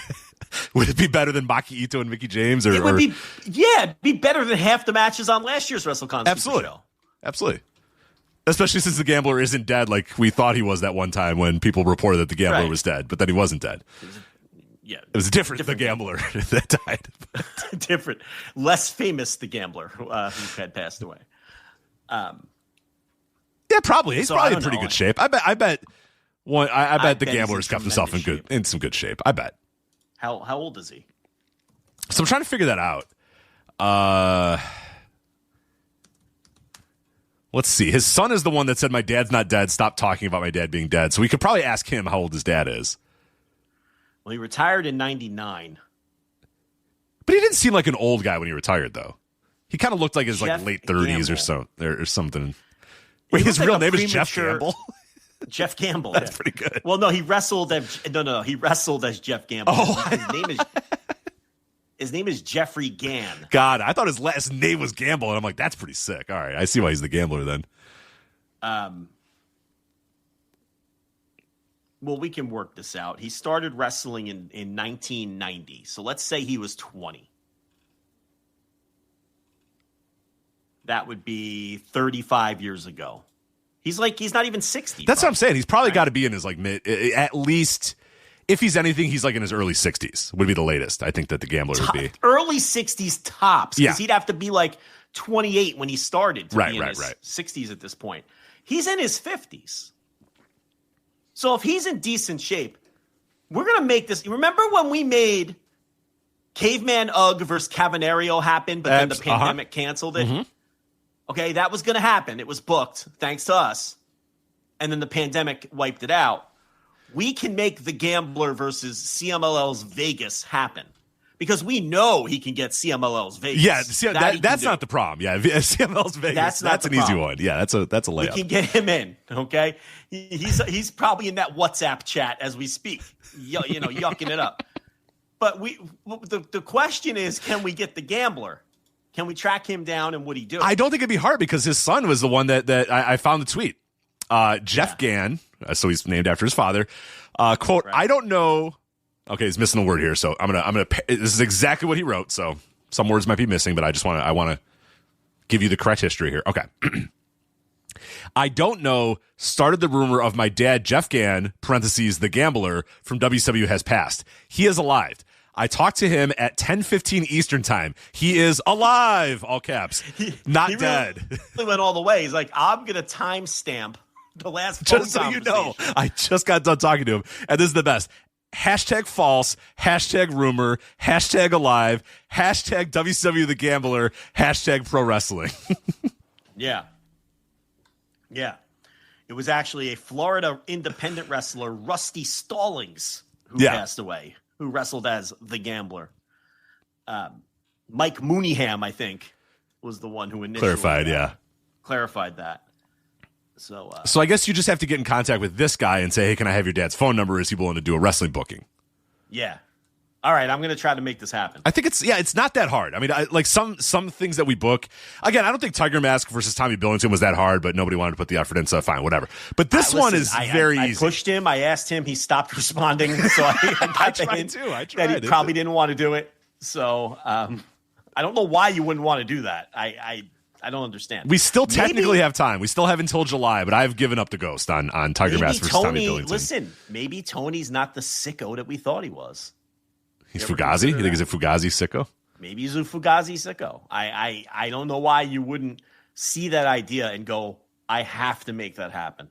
would it be better than Maki Ito and Mickie James? It would be, it'd be better than half the matches on last year's WrestleCon Super Show. Absolutely. Especially since the gambler isn't dead like we thought he was that one time when people reported that the gambler was dead, but then he wasn't dead. It was different the gambler that died. Different. Less famous the gambler who had passed away. Yeah, probably. He's probably in pretty good shape. I bet the gambler's kept himself in some good shape. I bet. How old is he? So I'm trying to figure that out. Let's see. His son is the one that said, "My dad's not dead. Stop talking about my dad being dead." So we could probably ask him how old his dad is. Well, he retired in 99. But he didn't seem like an old guy when he retired, though. He kind of looked like his late 30s or something. Wait, his real name is Jeff Gamble? Jeff Gamble. That's pretty good. Well, no, he wrestled as Jeff Gamble. Oh, his name is Jeffrey Gann. God, I thought his last name was Gamble, and I'm like, that's pretty sick. All right, I see why he's the gambler then. Well, we can work this out. He started wrestling in 1990, so let's say he was 20. That would be 35 years ago. He's not even 60. That's what I'm saying. He's probably got to be in his mid, at least. If he's anything, he's in his early 60s. Would be the latest. I think that the gambler would be early 60s tops. Because he'd have to be 28 when he started. To be in his 60s at this point. He's in his 50s. So if he's in decent shape, we're gonna make this. Remember when we made Caveman Ugg versus Cavanario happen, but then the pandemic canceled it? Mm-hmm. Okay, that was gonna happen. It was booked, thanks to us. And then the pandemic wiped it out. We can make the Gambler versus CMLL's Vegas happen. Because we know he can get CMLL's Vegas. Yeah, that's not the problem. Yeah, CMLL's Vegas. That's an easy one. Yeah, that's a layup. We can get him in. Okay, he's probably in that WhatsApp chat as we speak. Yucking it up. But the question is, can we get the Gambler? Can we track him down and would he do it? I don't think it'd be hard because his son was the one that I found the tweet. Jeff Gann, so he's named after his father. Quote: right. I don't know. Okay, he's missing a word here, so I'm gonna. This is exactly what he wrote. So some words might be missing, but I want to give you the correct history here. Okay. I don't know. Started the rumor of my dad, Jeff Gann, parentheses the Gambler from WCW has passed. He is alive. I talked to him at 10:15 Eastern time. He is alive, all caps, not dead. He went all the way. He's like, I'm gonna timestamp the last. Just so you know, I just got done talking to him, and this is the best. Hashtag false, hashtag rumor, hashtag alive, hashtag WCW the Gambler, hashtag pro wrestling. Yeah. It was actually a Florida independent wrestler, Rusty Stallings, who passed away, who wrestled as the Gambler. Mike Mooneyham, I think, was the one who initially clarified that. So I guess you just have to get in contact with this guy and say, hey, can I have your dad's phone number? Is he willing to do a wrestling booking? Yeah. All right, I'm going to try to make this happen. I think it's not that hard. I mean, like some things that we book. Again, I don't think Tiger Mask versus Tommy Billington was that hard, but nobody wanted to put the effort in, so fine, whatever. But this one is very easy. I pushed him. I asked him. He stopped responding. So I got the hint that he probably didn't want to do it. So I don't know why you wouldn't want to do that. I don't understand. We still technically have time. We still have until July, but I've given up the ghost on Tiger Mask versus Tommy Billington. Listen, maybe Tony's not the sicko that we thought he was. He's Fugazi? You think he's a Fugazi sicko? Maybe he's a Fugazi sicko. I don't know why you wouldn't see that idea and go, I have to make that happen.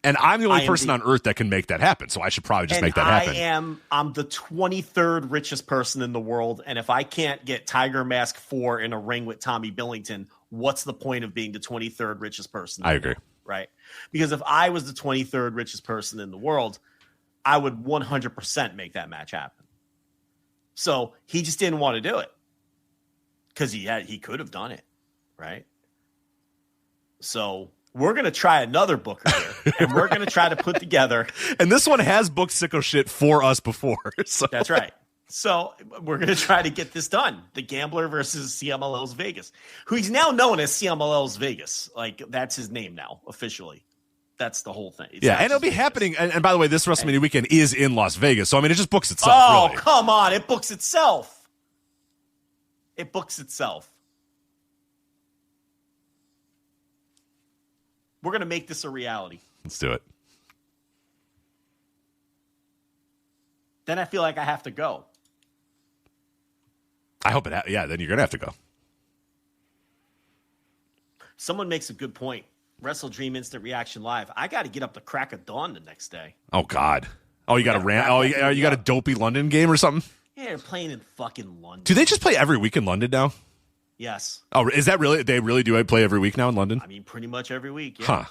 And I'm the only person on earth that can make that happen, so I should probably just make that happen. I'm the 23rd richest person in the world, and if I can't get Tiger Mask 4 in a ring with Tommy Billington, what's the point of being the 23rd richest person? I agree. Right? Because if I was the 23rd richest person in the world, I would 100% make that match happen. So he just didn't want to do it because he could have done it, right? So we're going to try another booker here, and we're going to try to put together. And this one has booked sicko shit for us before. So. That's right. So we're going to try to get this done. The Gambler versus CMLL's Vegas, who he's now known as CMLL's Vegas. Like, that's his name now, officially. That's the whole thing. And it'll be happening. And by the way, this WrestleMania weekend is in Las Vegas. So, I mean, it just books itself. Oh, really. Come on. It books itself. It books itself. We're going to make this a reality. Let's do it. Then I feel like I have to go. I hope it then you're going to have to go. Someone makes a good point. WrestleDream Instant Reaction Live. I got to get up the crack of dawn the next day. Oh, God. Oh, you got a rant? Oh, you got a dopey London game or something? Yeah, they're playing in fucking London. Do they just play every week in London now? Yes. Oh, is that really? They really do play every week now in London? I mean, pretty much every week. Yeah. Huh.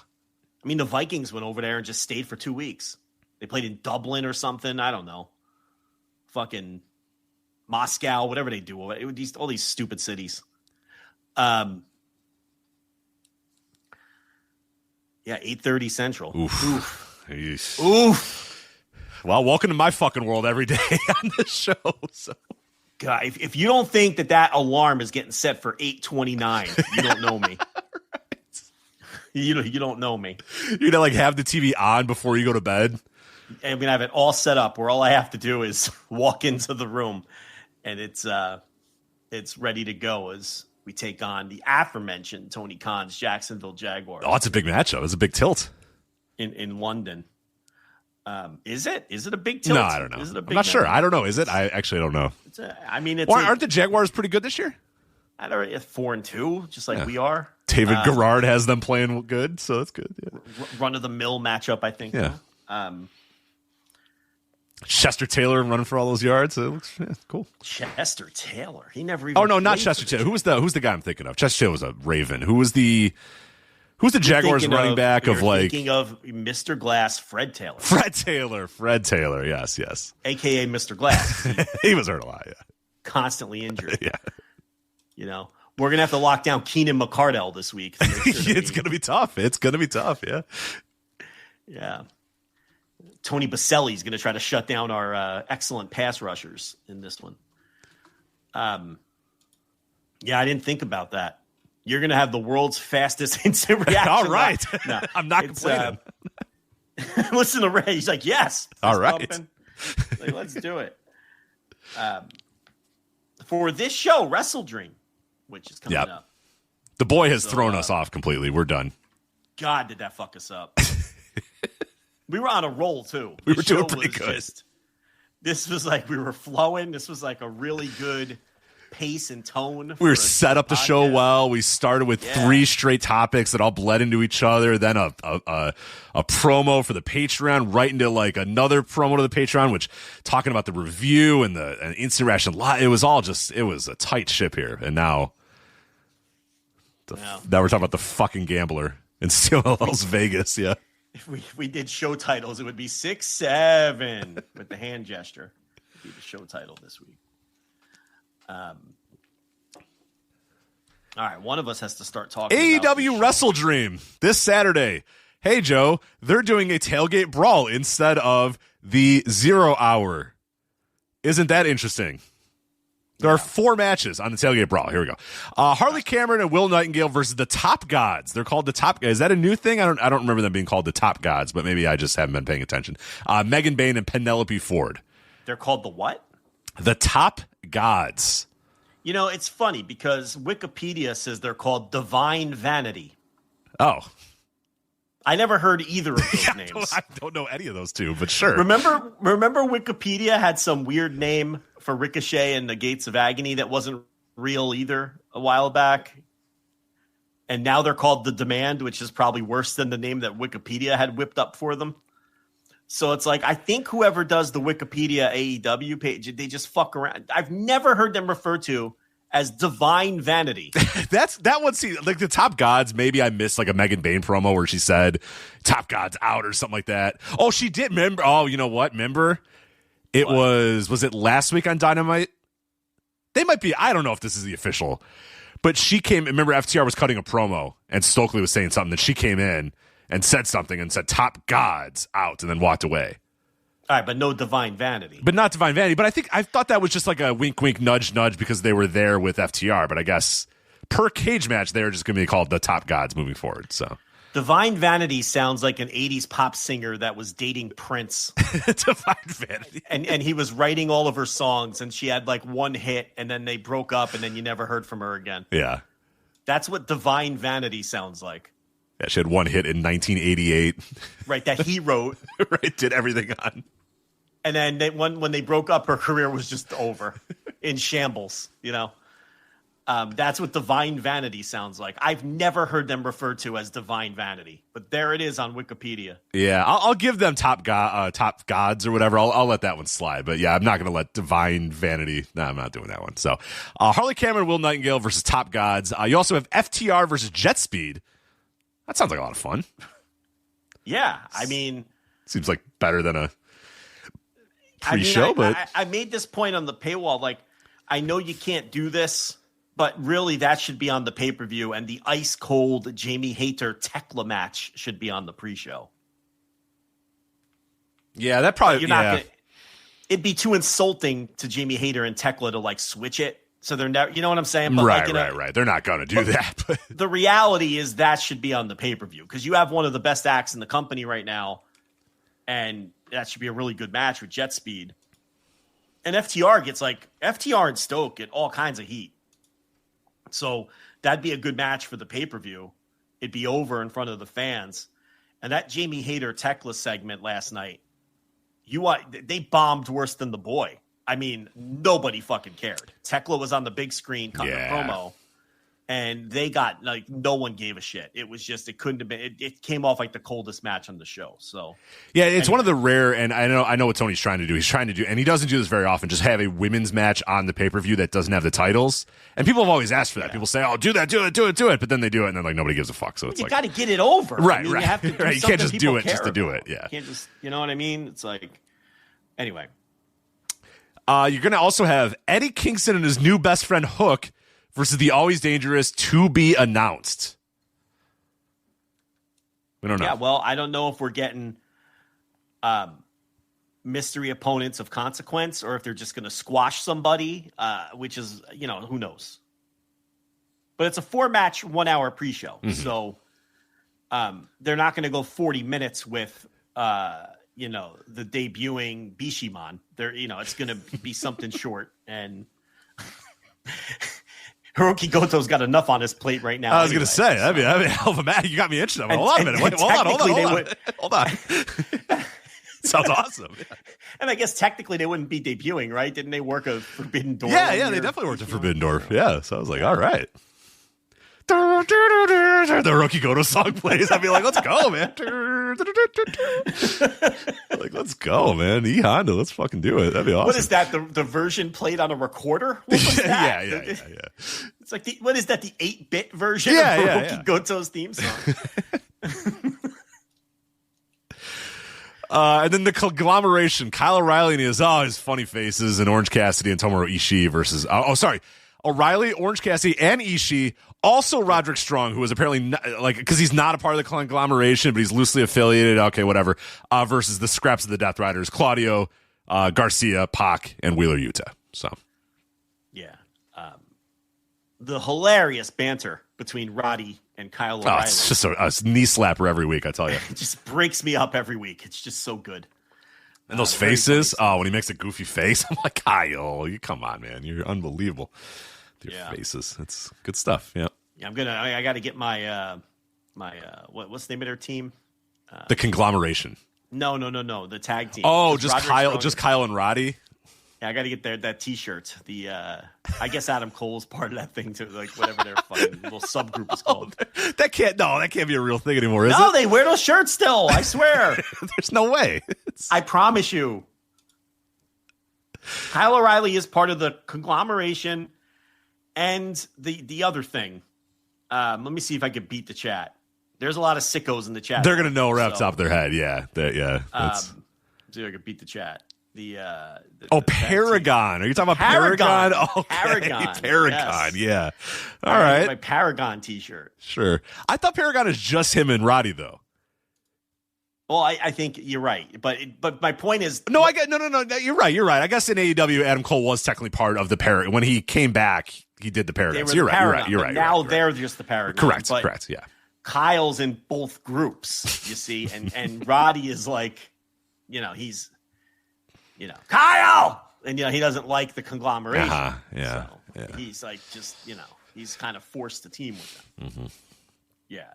I mean, the Vikings went over there and just stayed for 2 weeks. They played in Dublin or something. I don't know. Fucking Moscow, whatever they do. All these stupid cities. Yeah, 8:30 Central. Oof. Well, welcome to my fucking world every day on this show. So. God, if you don't think that alarm is getting set for 8:29, you don't know me. Right. You don't know me. You're going to like have the TV on before you go to bed? And I'm going to have it all set up where all I have to do is walk into the room and it's ready to go as we take on the aforementioned Tony Khan's Jacksonville Jaguars. Oh, it's a big matchup. It's a big tilt. In London. Is it? Is it a big tilt? No, I don't know. Is it a big I'm not sure. I don't know. Is it? I actually don't know. Aren't the Jaguars pretty good this year? I don't know. 4-2, just like we are. David Garrard has them playing good, so that's good. Yeah. Run of the mill matchup, I think. Yeah. Chester Taylor running for all those yards. It looks cool. Chester Taylor. He never even. Oh no, not Chester Taylor. Who's the guy I'm thinking of? Chester Taylor was a Raven. Who's the Jaguars running back of like? Thinking of Mr. Glass, Fred Taylor. Fred Taylor. Yes. AKA Mr. Glass. He was hurt a lot. Yeah. Constantly injured. Yeah. You know, we're gonna have to lock down Keenan McCardell this week. It's gonna be tough. Yeah. Yeah. Tony Baselli's going to try to shut down our excellent pass rushers in this one. Yeah, I didn't think about that. You're going to have the world's fastest instant reaction. All right. No, I'm not complaining. Listen to Ray. He's like, yes. All right. Like, let's do it. For this show, WrestleDream, which is coming up. The boy has thrown us off completely. We're done. God, did that fuck us up. We were on a roll, too. We were doing pretty good. This was like we were flowing. This was like a really good pace and tone. We were set up the show well. We started with 3 straight topics that all bled into each other. Then a promo for the Patreon, right into like another promo to the Patreon, which talking about the review and the instant reaction live. It was a tight ship here. And now we're talking about the fucking Gambler in CLL's Vegas. Yeah. If we did show titles, it would be 6-7 with the hand gesture. It'd be the show title this week. All right, one of us has to start talking. AEW WrestleDream this Saturday. Hey, Joe, they're doing a tailgate brawl instead of the 0 hour. Isn't that interesting? There are 4 matches on the tailgate brawl. Here we go. Harley Cameron and Will Nightingale versus the Top Gods. They're called the Top Gods. Is that a new thing? I don't remember them being called the Top Gods, but maybe I just haven't been paying attention. Megan Bain and Penelope Ford. They're called the what? The Top Gods. You know, it's funny because Wikipedia says they're called Divine Vanity. Oh. I never heard either of those names. I don't know any of those two, but sure. Remember Wikipedia had some weird name for Ricochet and the Gates of Agony that wasn't real either a while back. And now they're called The Demand, which is probably worse than the name that Wikipedia had whipped up for them. So it's like, I think whoever does the Wikipedia AEW page, they just fuck around. I've never heard them referred to as Divine Vanity. That one. See, like the Top Gods. Maybe I missed like a Megan Bain promo where she said Top Gods out or something like that. Oh, she did. Remember? Oh, you know what? Remember? It was it last week on Dynamite? They might be. I don't know if this is the official, but she came. Remember, FTR was cutting a promo and Stokely was saying something. Then she came in and said something and said Top Gods out and then walked away. All right, but no Divine Vanity. But not Divine Vanity. But I thought that was just like a wink, wink, nudge, nudge because they were there with FTR. But I guess per cage match, they're just going to be called the Top Gods moving forward. So Divine Vanity sounds like an 80s pop singer that was dating Prince. Divine Vanity. And he was writing all of her songs, and she had like one hit, and then they broke up, and then you never heard from her again. Yeah. That's what Divine Vanity sounds like. Yeah, she had one hit in 1988. Right, that he wrote. Right, did everything on. And then when they broke up, her career was just over, in shambles, you know? That's what Divine Vanity sounds like. I've never heard them referred to as Divine Vanity, but there it is on Wikipedia. Yeah, I'll give them Top Gods or whatever. I'll let that one slide. But yeah, I'm not going to let Divine Vanity. No, I'm not doing that one. So Harley Cameron, Will Nightingale versus Top Gods. You also have FTR versus Jet Speed. That sounds like a lot of fun. Yeah, I mean, seems like better than a pre-show. But I made this point on the paywall. Like, I know you can't do this, but really that should be on the pay-per-view, and the ice cold Jamie Hayter Tekla match should be on the pre-show. Yeah, that probably. You're not gonna, it'd be too insulting to Jamie Hayter and Tekla to like switch it. So they're never, you know what I'm saying? But right. They're not going to do that. But the reality is that should be on the pay-per-view because you have one of the best acts in the company right now, and that should be a really good match with Jet Speed. And FTR and Stoke get all kinds of heat. So that'd be a good match for the pay-per-view. It'd be over in front of the fans. And that Jamie Hayter Tekla segment last night, they bombed worse than The Boy. I mean, nobody fucking cared. Tekla was on the big screen cutting a promo, and they got like no one gave a shit. It was just it couldn't have been. It came off like the coldest match on the show. So yeah, it's one of the rare. And I know what Tony's trying to do. He's trying to do, and he doesn't do this very often. Just have a women's match on the pay-per-view that doesn't have the titles. And people have always asked for that. People say, "Oh, do that, do it," but then they do it, and then like nobody gives a fuck. So it's you got to get it over, right? I mean, right. You have to do right. You can't just do it just to do it. Yeah, you can't just, you know what I mean? It's like, anyway. You're going to also have Eddie Kingston and his new best friend Hook versus the Always Dangerous to be announced. We don't know. Yeah, well, I don't know if we're getting mystery opponents of consequence or if they're just going to squash somebody, which is, who knows. But it's a 4-match, 1-hour pre-show. Mm-hmm. So they're not going to go 40 minutes with... the debuting Bishiman. It's going to be something short. And Hiroki Goto's got enough on his plate right now. I was going to say, that'd be a hell of a match. You got me interested. Hold on a minute. Hold on. Sounds awesome. Yeah. And I guess technically they wouldn't be debuting, right? Didn't they work a Forbidden Door? Yeah, they definitely worked a Forbidden Door. Yeah, so I was like, all right. The Hiroki Goto song plays. I'd be like, let's go, man. Like, let's go, man. E-Honda, let's fucking do it. That'd be awesome. What is that? The version played on a recorder? What was that? Yeah. It's like, what is that? The 8-bit version of Hiroki Goto's theme song? And then the conglomeration, Kyle O'Reilly and his funny faces, and Orange Cassidy and Tomohiro Ishii versus... O'Reilly, Orange Cassidy, and Ishii. Also Roderick Strong, who is apparently not, because he's not a part of the conglomeration, but he's loosely affiliated. Okay, whatever. Versus the scraps of the Death Riders, Claudio, Garcia, Pac, and Wheeler Yuta. So, yeah, the hilarious banter between Roddy and Kyle O'Reilly. It's just a knee slapper every week, I tell you. It just breaks me up every week. It's just so good. And those faces, when he makes a goofy face, I'm like, Kyle, you come on, man, you're unbelievable. Your faces, it's good stuff. Yeah, I got to get my what's the name of their team? The conglomeration. No, the tag team. Oh, just Kyle and Roddy. Yeah, I got to get that T-shirt. The I guess Adam Cole's part of that thing too, like whatever their fucking little subgroup is called. That can't be a real thing anymore, is it? No, they wear those shirts still. I swear. There's no way. I promise you. Kyle O'Reilly is part of the conglomeration, and the other thing. Let me see if I can beat the chat. There's a lot of sickos in the chat. They're gonna know right off the top of their head. Yeah, see if I can beat the chat. Paragon. Are you talking about Paragon? Okay. Paragon. Yes. Yeah. All right. My Paragon T-shirt. Sure. I thought Paragon is just him and Roddy, though. Well, I think you're right, but my point is no. You're right. I guess in AEW, Adam Cole was technically part of the Paragon. When he came back, he did the Paragon. So you're right. Now they're just the Paragon. Correct. Yeah. Kyle's in both groups, you see, and Roddy is like, he's. Kyle! And, he doesn't like the conglomeration. Yeah. So he's like, just, he's kind of forced to team with them. Mm-hmm. Yeah.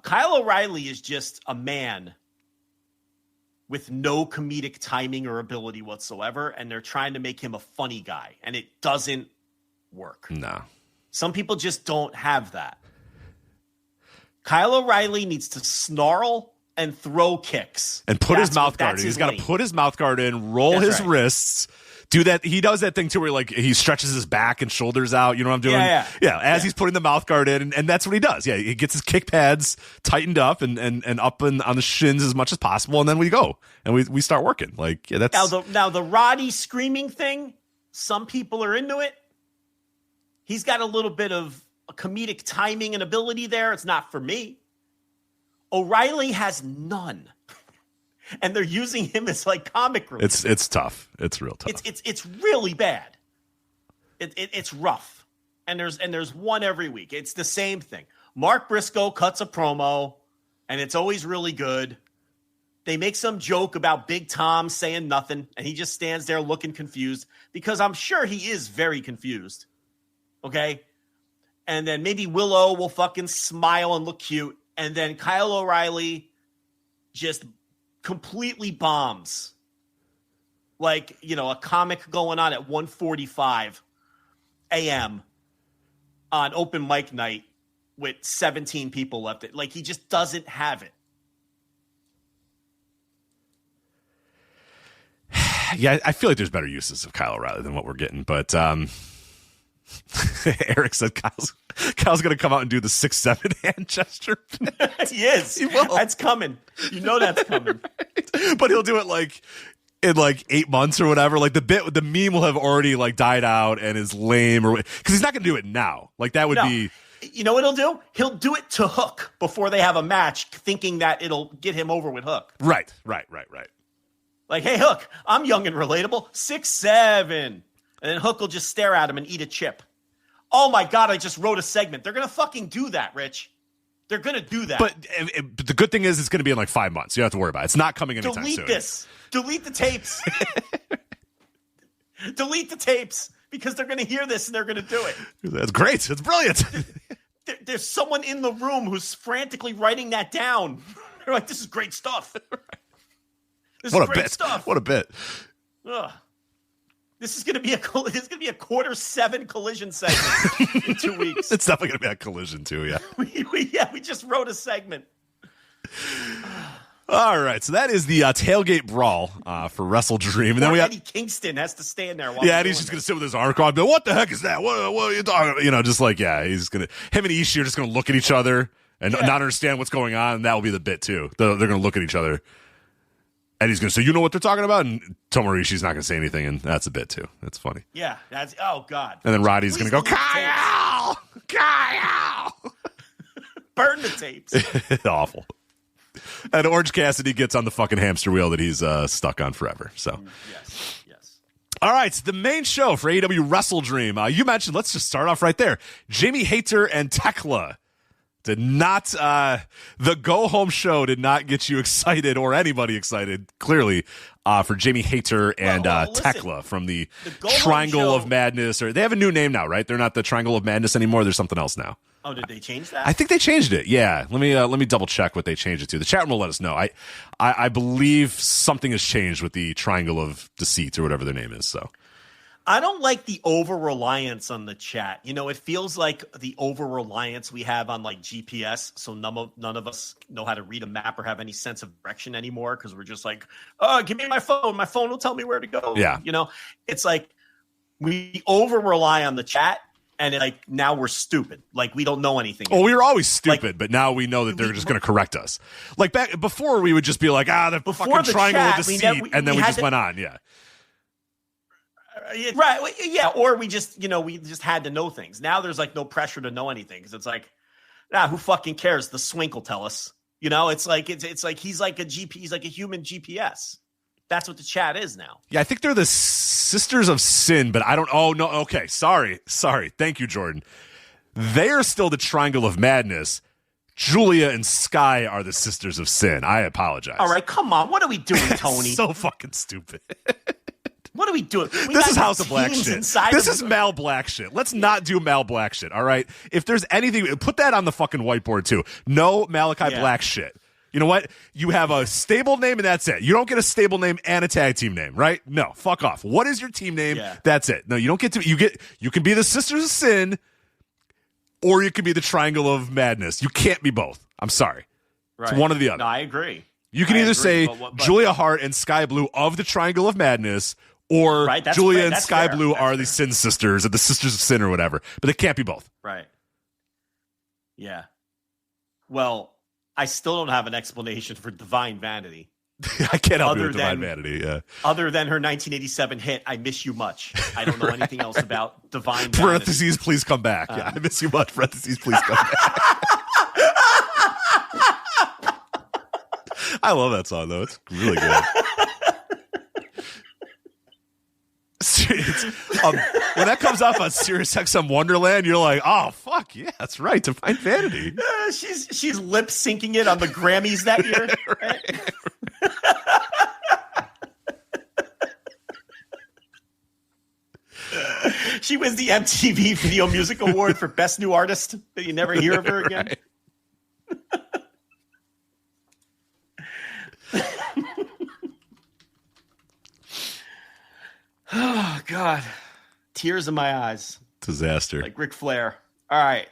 Kyle O'Reilly is just a man with no comedic timing or ability whatsoever. And they're trying to make him a funny guy. And it doesn't work. No. Some people just don't have that. Kyle O'Reilly needs to snarl and throw kicks and put his mouth guard in. He's got to put his mouth guard in, roll his wrists, do that. He does that thing too where he stretches his back and shoulders out. You know what I'm doing? Yeah. He's putting the mouth guard in, and that's what he does. Yeah, he gets his kick pads tightened up and up on the shins as much as possible, and then we go and we start working. That's now the Roddy screaming thing. Some people are into it. He's got a little bit of a comedic timing and ability there. It's not for me. O'Reilly has none, and they're using him as comic relief. It's tough. It's real tough. It's really bad. It's rough, and there's one every week. It's the same thing. Mark Briscoe cuts a promo, and it's always really good. They make some joke about Big Tom saying nothing, and he just stands there looking confused because I'm sure he is very confused. Okay, and then maybe Willow will fucking smile and look cute. And then Kyle O'Reilly just completely bombs. A comic going on at 1:45 a.m. on open mic night with 17 people left. He just doesn't have it. Yeah, I feel like there's better uses of Kyle O'Reilly than what we're getting, but Eric said Kyle's going to come out and do the 6-7 hand gesture. He is. He will. That's coming. That's coming. Right. But he'll do it in 8 months or whatever. The meme will have already died out and is lame because he's not going to do it now. That would be. You know what he'll do? He'll do it to Hook before they have a match, thinking that it'll get him over with Hook. Right. Hey, Hook, I'm young and relatable. 6'7". And then Hook will just stare at him and eat a chip. Oh, my God, I just wrote a segment. They're going to fucking do that, Rich. They're going to do that. But the good thing is it's going to be in 5 months. You don't have to worry about it. It's not coming anytime soon. Delete this. Delete the tapes. Delete the tapes because they're going to hear this and they're going to do it. That's great. It's brilliant. There's someone in the room who's frantically writing that down. They're like, this is great stuff. This is great stuff. What a bit. Ugh. This is going to be a 1/4-7 collision segment in 2 weeks. It's definitely going to be a collision too, yeah. We just wrote a segment. All right, so that is the tailgate brawl for WrestleDream, and then we Eddie Kingston has to stand there. Eddie's just going to sit with his arm crossed. But what the heck is that? What are you talking about? Just he's going to. Him and Ishii are just going to look at each other and not understand what's going on, and that will be the bit too. They're going to look at each other. And he's going to say, you know what they're talking about? And Tomorishi's not going to say anything, and that's a bit, too. That's funny. Yeah, that's, oh, God. And then Roddy's going to go, Kyle! Kyle! Burn the tapes. Awful. And Orange Cassidy gets on the fucking hamster wheel that he's stuck on forever. So, Yes. All right, the main show for AEW WrestleDream. You mentioned, let's just start off right there. Jamie Hayter and Tekla did not, the go-home show did not get you excited or anybody excited, clearly, for Jamie Hayter and Tekla from the Triangle of Madness. Or they have a new name now, right? They're not the Triangle of Madness anymore. There's something else now. Oh, did they change that? I think they changed it. Yeah. Let me double check what they changed it to. The chat room will let us know. I believe something has changed with the Triangle of Deceit or whatever their name is. So I don't like the over-reliance on the chat. You know, it feels like the over-reliance we have on like GPS. So none of us know how to read a map or have any sense of direction anymore because we're just like, oh, give me my phone. My phone will tell me where to go. Yeah. You know, it's like we over-rely on the chat. And like now we're stupid. Like we don't know anything. Well, we were always stupid, but now we know that they're just going to correct us. Like back before, we would just be like, the fucking Triangle of Deceit, and then we just went on. Yeah. Right. Yeah. Or we just had to know things. Now there's like no pressure to know anything because it's like, who fucking cares? The Swink will tell us. You know, it's like he's like a GP. He's like a human GPS. That's what the chat is now. Yeah, I think they're the Sisters of Sin, but I don't. Oh no. Okay, sorry. Thank you, Jordan. They are still the Triangle of Madness. Julia and Sky are the Sisters of Sin. I apologize. All right, come on. What are we doing, Tony? So fucking stupid. What are we doing? This is House of Black shit. This is Mal Black shit. Let's not do Mal Black shit. All right. If there's anything, put that on the fucking whiteboard too. No Malachi Black shit. You know what? You have a stable name and that's it. You don't get a stable name and a tag team name, right? No, fuck off. What is your team name? Yeah. That's it. No, you don't get to. You can be the Sisters of Sin, or you can be the Triangle of Madness. You can't be both. I'm sorry. Right. It's one or the other. No, I agree. You can either say Julia Hart and Sky Blue of the Triangle of Madness, or Julia and Sky Blue are the Sin Sisters or the Sisters of Sin or whatever. But it can't be both. Right. Yeah. Well, I still don't have an explanation for Divine Vanity. I can't help you with Divine Vanity, yeah. Other than her 1987 hit, I Miss You Much. I don't know anything else about Divine Vanity. Parentheses, please come back. Yeah, I miss you much. Parentheses, please come back. I love that song, though. It's really good. When that comes up on Sirius XM Wonderland, you're like, oh fuck yeah, that's right, Divine Vanity. She's lip syncing it on the Grammys that year. Right? She wins the MTV Video Music Award for Best New Artist, but you never hear of her again. Right. Oh, God. Tears in my eyes. Disaster. Like Ric Flair. All right.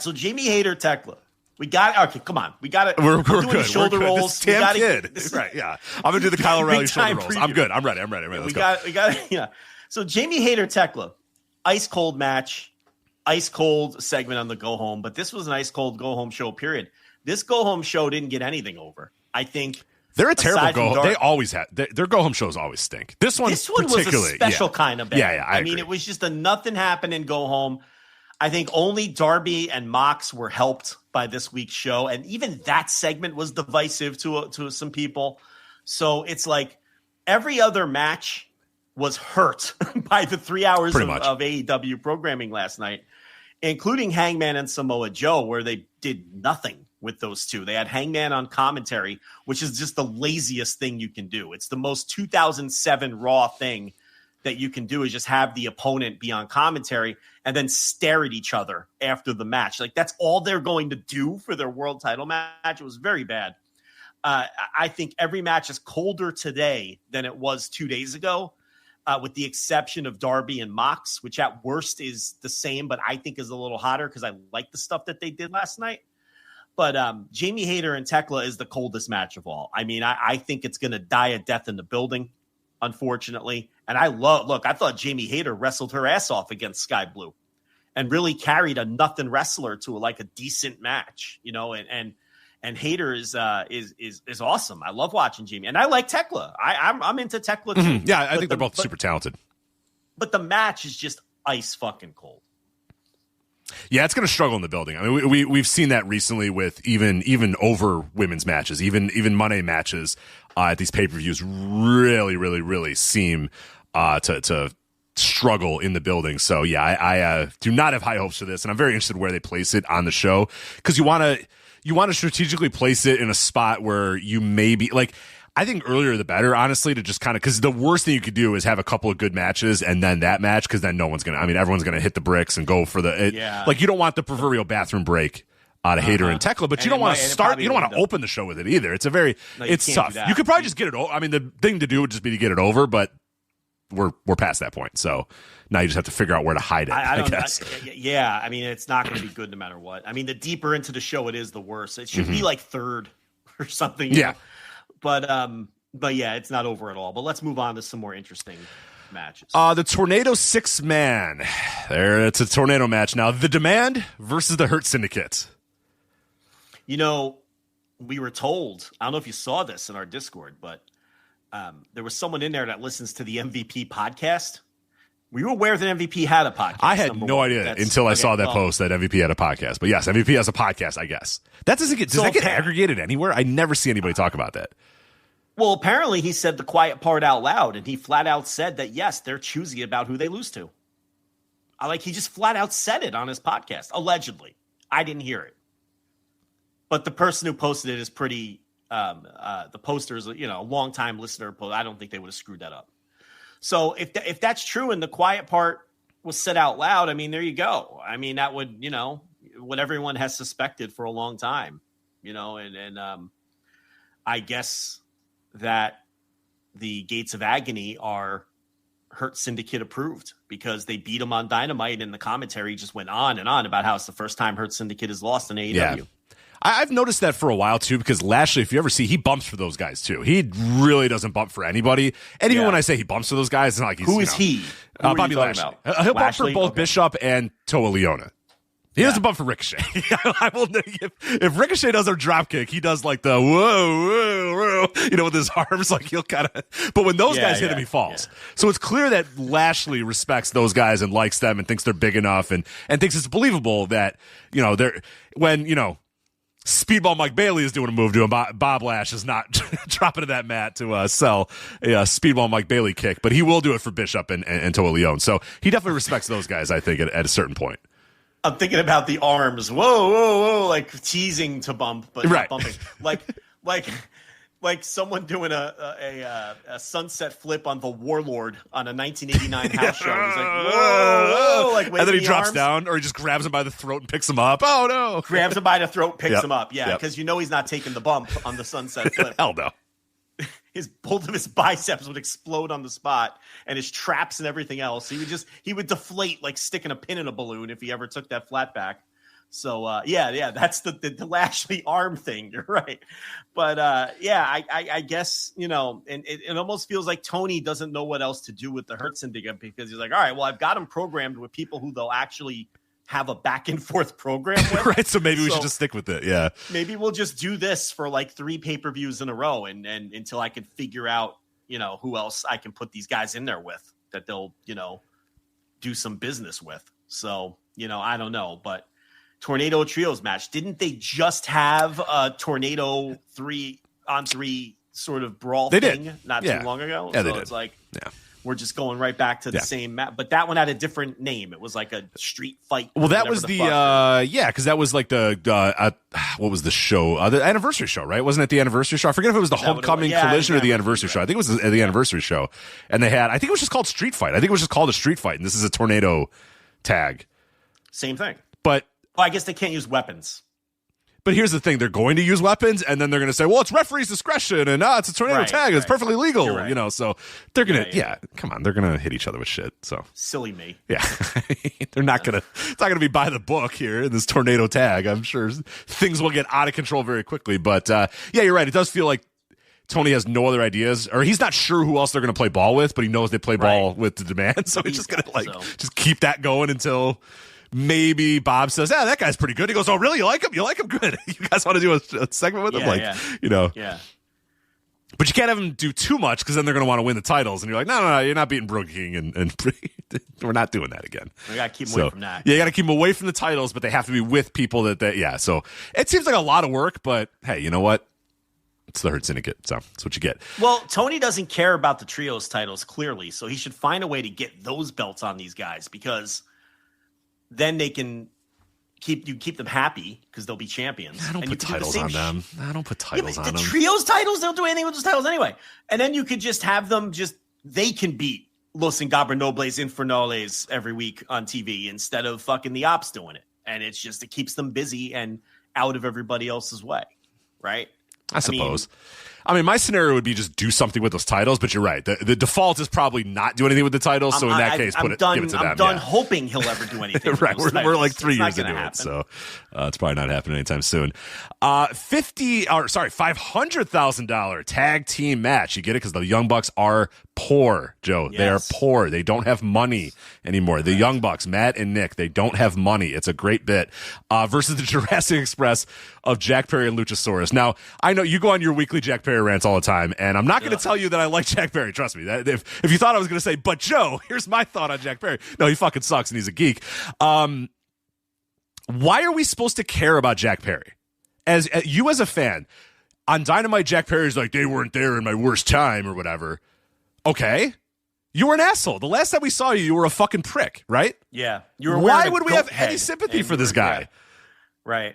So Jamie Hayter, Tekla. We got it. Okay, come on. We got it. We're doing good. Shoulder rolls. This damn kid. Right, yeah. I'm going to do the Kyle O'Reilly shoulder rolls. Preview. I'm good. I'm ready. Let's go. We got it. Yeah. So Jamie Hayter, Tekla. Ice cold match. Ice cold segment on the go home. But this was an ice cold go home show, period. This go home show didn't get anything over. I think. They're a terrible go-home. They always have their go-home shows always stink. This one was a special kind of bad. Yeah, I agree. mean, it was just a nothing happening go-home. I think only Darby and Mox were helped by this week's show, and even that segment was divisive to some people. So it's like every other match was hurt by the 3 hours of AEW programming last night, including Hangman and Samoa Joe, where they did nothing with those two. They had Hangman on commentary, which is just the laziest thing you can do. It's the most 2007 Raw thing that you can do, is just have the opponent be on commentary and then stare at each other after the match. Like that's all they're going to do for their world title match. It was very bad. I think every match is colder today than it was 2 days ago, with the exception of Darby and Mox, which at worst is the same, but I think is a little hotter because I like the stuff that they did last night. But Jamie Hayter and Tekla is the coldest match of all. I mean, I think it's going to die a death in the building, unfortunately. And I thought Jamie Hayter wrestled her ass off against Sky Blue and really carried a nothing wrestler to a decent match, you know, and And Hayter is awesome. I love watching Jamie, and I like Tekla. I'm into Tekla too. Mm-hmm. Yeah, I think they're both super talented. But the match is just ice fucking cold. Yeah, it's going to struggle in the building. I mean, we've seen that recently with even over women's matches, even Monday matches at these pay-per-views really seem to struggle in the building. So yeah, I do not have high hopes for this, and I'm very interested where they place it on the show, because you want to strategically place it in a spot where you may be like. I think earlier the better, honestly, to just kind of, because the worst thing you could do is have a couple of good matches and then that match, because then everyone's going to hit the bricks and go for like, you don't want the proverbial bathroom break out of Hayter and Tekla, but you don't want to open the show with it either. It's it's tough. You could probably just get it over. I mean, the thing to do would just be to get it over, but we're past that point. So now you just have to figure out where to hide it, I guess. Yeah, I mean, it's not going to be good no matter what. I mean, the deeper into the show it is, the worse. It should be like third or something. Yeah. But yeah, it's not over at all. But let's move on to some more interesting matches. The Tornado 6-man. It's a tornado match now. The Demand versus the Hurt Syndicate. You know, we were told, I don't know if you saw this in our Discord, but there was someone in there that listens to the MVP podcast. Were you aware that MVP had a podcast? I had no idea until I saw that post that MVP had a podcast. But yes, MVP has a podcast, I guess. Does that get aggregated anywhere? I never see anybody talk about that. Well, apparently he said the quiet part out loud, and he flat out said that, yes, they're choosy about who they lose to. He just flat out said it on his podcast, allegedly. I didn't hear it. But the person who posted it is pretty, the poster is, a long-time listener. I don't think they would have screwed that up. So if that's true and the quiet part was said out loud, I mean, there you go. I mean, that would, what everyone has suspected for a long time, and I guess that the Gates of Agony are Hurt Syndicate approved, because they beat him on Dynamite, and the commentary just went on and on about how it's the first time Hurt Syndicate has lost in AEW. Yeah. I've noticed that for a while too, because Lashley, if you ever see, he bumps for those guys too. He really doesn't bump for anybody. And even when I say he bumps for those guys, it's not like he's who is he? Bobby Lashley. He'll bump for both Bishop and Toa Leona. He doesn't bump for Ricochet. I will. If Ricochet does a drop kick, he does like the whoa, with his arms, like he'll kind of. But when those guys hit him, he falls. Yeah. So it's clear that Lashley respects those guys and likes them and thinks they're big enough and thinks it's believable that they're when Speedball Mike Bailey is doing a move to him. Bob Lash is not dropping to that mat to sell a Speedball Mike Bailey kick, but he will do it for Bishop and Toa Leone. So he definitely respects those guys, I think, at a certain point. I'm thinking about the arms. Whoa, like teasing to bump, but not bumping. Like someone doing a sunset flip on the Warlord on a 1989 house show. He's like, whoa, like, and then he drops down, or he just grabs him by the throat and picks him up. Oh no! Grabs him by the throat, picks him up. Yeah, because he's not taking the bump on the sunset flip. Hell no. Both of his biceps would explode on the spot, and his traps and everything else. He would deflate like sticking a pin in a balloon if he ever took that flat back. So that's the Lashley arm thing. You're right, but I guess and it almost feels like Tony doesn't know what else to do with the Hurt Syndicate, because he's like, all right, well, I've got him programmed with people who they'll actually have a back and forth program with. Right, so maybe we should just stick with it. Yeah, maybe we'll just do this for like 3 pay-per-views in a row, and until I can figure out who else I can put these guys in there with that they'll do some business with. So I don't know, but Tornado Trios match, didn't they just have a Tornado 3-on-3 sort of brawl thing not too long ago? Yeah, so they did. It's like we're just going right back to the same match, but that one had a different name. It was like a street fight. Well, that was because that was like the what was the show? The anniversary show, right? Wasn't it the anniversary show? I forget if it was the Homecoming Collision or the anniversary show. I think it was the anniversary show, and they had. I think it was just called Street Fight. I think it was just called a Street Fight, and this is a Tornado tag. Same thing, but I guess they can't use weapons. But here's the thing: they're going to use weapons, and then they're going to say, "Well, it's referee's discretion, and it's a tornado tag, and it's perfectly legal." So they're gonna, come on, they're gonna hit each other with shit. So silly me, they're not gonna. It's not gonna be by the book here in this tornado tag. I'm sure things will get out of control very quickly. But you're right. It does feel like Tony has no other ideas, or he's not sure who else they're gonna play ball with, but he knows they play ball with the Demand, so he's just gonna just keep that going until maybe Bob says, "Yeah, that guy's pretty good." He goes, "Oh, really? You like him? You like him? Good. You guys want to do a segment with him?" Yeah. But you can't have them do too much because then they're going to want to win the titles. And you're like, no, you're not beating Brooke King. And we're not doing that again. We got to keep them away from that. Yeah, you got to keep them away from the titles, but they have to be with people that. So it seems like a lot of work, but hey, you know what? It's the Hurt Syndicate, so that's what you get. Well, Tony doesn't care about the trios titles, clearly, so he should find a way to get those belts on these guys because then they can keep them happy because they'll be champions. I don't put titles on them. I don't put titles on them. The trios titles, they'll do anything with those titles anyway. And then you could just have them they can beat Los Ingobernables Infernales every week on TV instead of fucking the Ops doing it. And it keeps them busy and out of everybody else's way, right? I suppose. I mean, my scenario would be just do something with those titles, but you're right. The default is probably not do anything with the titles. So in that case, give it to them. I'm done hoping he'll ever do anything. Right. We're like 3 years into it. So it's probably not happening anytime soon. $500,000 tag team match. You get it? Because the Young Bucks are poor, Joe. Yes. They are poor. They don't have money anymore. The Young Bucks, Matt and Nick, they don't have money. It's a great bit. Versus the Jurassic Express of Jack Perry and Luchasaurus. Now, I know you go on your weekly Jack Perry rants all the time, and I'm not going to tell you that I like Jack Perry. Trust me. If you thought I was going to say, but Joe, here's my thought on Jack Perry. No, he fucking sucks, and he's a geek. Why are we supposed to care about Jack Perry? As you as a fan, on Dynamite, Jack Perry's like, they weren't there in my worst time or whatever. Okay. You were an asshole. The last time we saw you, you were a fucking prick, right? Yeah. Why would we have any sympathy for this guy? Yeah. Right.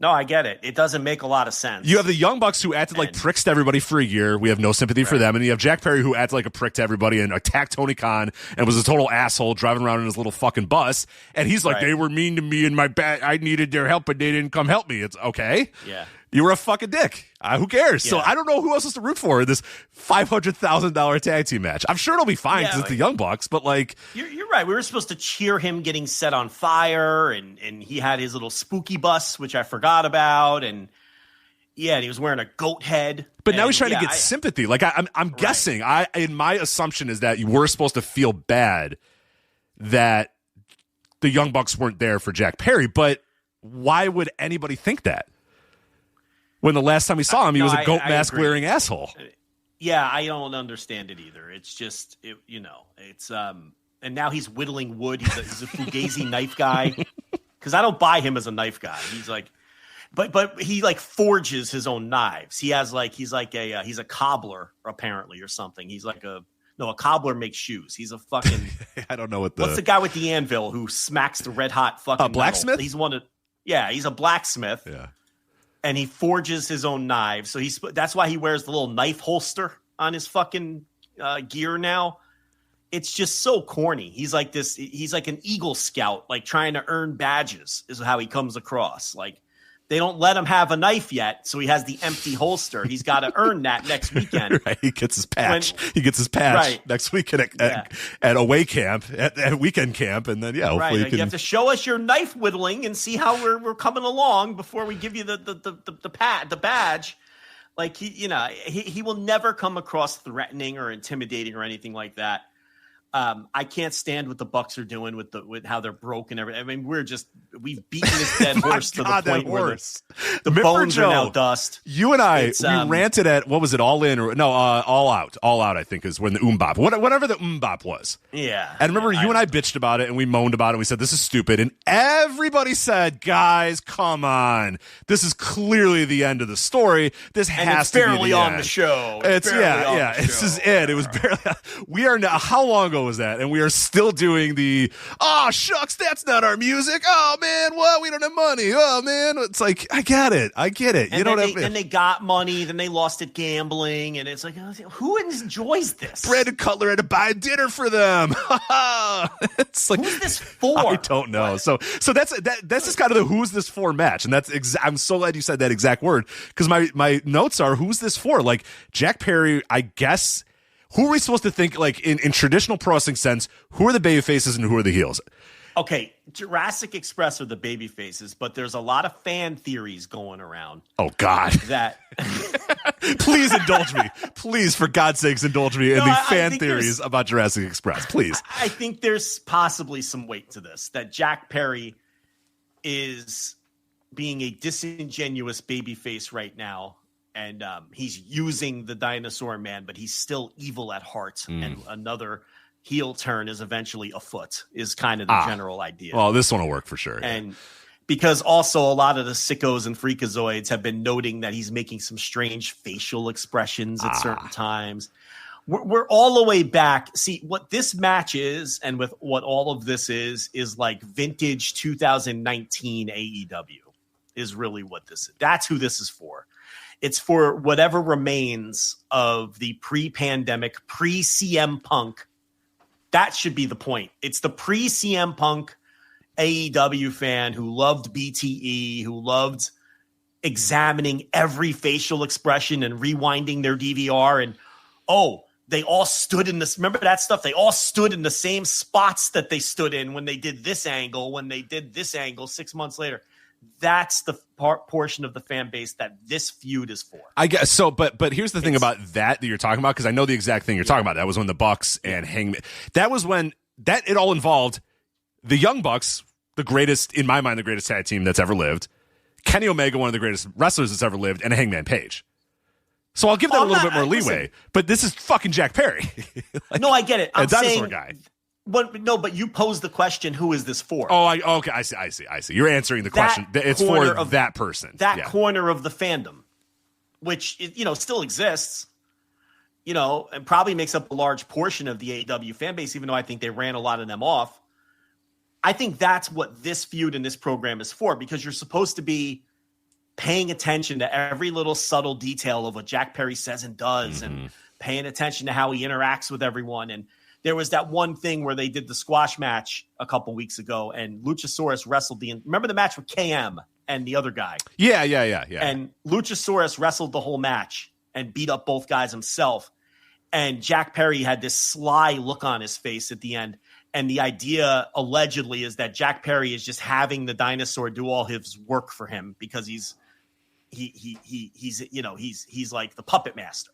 No, I get it. It doesn't make a lot of sense. You have the Young Bucks who acted like pricks to everybody for a year. We have no sympathy for them. And you have Jack Perry who acted like a prick to everybody and attacked Tony Khan and was a total asshole driving around in his little fucking bus. And he's like, they were mean to me and I needed their help, but they didn't come help me. It's okay. Yeah. You were a fucking dick. Who cares? Yeah. So I don't know who else is to root for in this $500,000 tag team match. I'm sure it'll be fine because it's the Young Bucks, but like... You're right. We were supposed to cheer him getting set on fire, and he had his little spooky bus, which I forgot about, and he was wearing a goat head. But now he's trying to get sympathy. Like I'm guessing. My assumption is that you were supposed to feel bad that the Young Bucks weren't there for Jack Perry, but why would anybody think that? When the last time we saw him, he was a goat mask wearing asshole. Yeah, I don't understand it either. It's just, it's and now he's whittling wood. He's a fugazi knife guy because I don't buy him as a knife guy. He's like, but he like forges his own knives. He's a cobbler apparently or something. He's like a cobbler makes shoes. He's a fucking I don't know what's the guy with the anvil who smacks the red hot fucking blacksmith. Metal? He's a blacksmith. Yeah. And he forges his own knives. So that's why he wears the little knife holster on his fucking gear now. It's just so corny. He's like this. He's like an Eagle Scout, like trying to earn badges is how he comes across. Like they don't let him have a knife yet. So he has the empty holster. He's got to earn that next weekend. Right. He gets his patch. Next weekend at away camp, at weekend camp. And then, hopefully you have to show us your knife whittling and see how we're coming along before we give you the badge. Like he will never come across threatening or intimidating or anything like that. I can't stand what the Bucks are doing with how they're broke and everything. I mean, we've beaten this dead horse to the point where the bones are now dust. You and I, we ranted at, what was it, All In? Or no, All Out. All Out, I think, is when the Bop. Whatever the Bop was. Yeah. And remember, you and I bitched about it, and we moaned about it, and we said, this is stupid. And everybody said, guys, come on. This is clearly the end of the story. This has to be barely the on end. the show. This is it. It was barely. We are now, how long ago was that? And we are still doing the, shucks, that's not our music. Oh, man, what? We don't have money. Oh, man. It's like, I get it. And they got money, then they lost at gambling, and it's like, who enjoys this? Brandon Cutler had to buy dinner for them. It's like, who's this for? I don't know. So that's just kind of the who's this for match, and that's I'm so glad you said that exact word because my notes are who's this for? Like Jack Perry, I guess. Who are we supposed to think, like, in traditional pro wrestling sense, who are the baby faces and who are the heels? Okay, Jurassic Express are the baby faces, but there's a lot of fan theories going around. Oh, God. That Please indulge me. Please, for God's sakes, indulge me in the fan theories about Jurassic Express. Please. I think there's possibly some weight to this, that Jack Perry is being a disingenuous babyface right now, and he's using the Dinosaur Man, but he's still evil at heart, and another heel turn is eventually afoot, is kind of the general idea. Well, this one will work for sure. Yeah. And because also a lot of the sickos and freakazoids have been noting that he's making some strange facial expressions at certain times. We're all the way back. See, what this match is, and with what all of this is like vintage 2019 AEW is really what this is. That's who this is for. It's for whatever remains of the pre-pandemic, pre-CM Punk. That should be the point. It's the pre-CM Punk AEW fan who loved BTE, who loved examining every facial expression and rewinding their DVR. And, they all stood in this. Remember that stuff? They all stood in the same spots that they stood in when they did this angle, 6 months later. That's the portion of the fan base that this feud is for. I guess so, but here's the thing about that you're talking about, because I know the exact thing you're talking about. That was when the Bucks and Hangman. That was when it all involved the Young Bucks, the greatest, in my mind, the greatest tag team that's ever lived. Kenny Omega, one of the greatest wrestlers that's ever lived, and a Hangman Page. So I'll give that a little bit more leeway. But this is fucking Jack Perry. No, I get it. I'm a dinosaur saying, guy. But you posed the question, who is this for? Okay. I see. You're answering the question. It's for that person. That corner of the fandom, which, still exists, and probably makes up a large portion of the AEW fan base, even though I think they ran a lot of them off. I think that's what this feud and this program is for, because you're supposed to be paying attention to every little subtle detail of what Jack Perry says and does, and paying attention to how he interacts with everyone. And there was that one thing where they did the squash match a couple weeks ago, and Luchasaurus wrestled remember the match with KM and the other guy? Yeah. And Luchasaurus wrestled the whole match and beat up both guys himself. And Jack Perry had this sly look on his face at the end. And the idea allegedly is that Jack Perry is just having the dinosaur do all his work for him, because he's like the puppet master,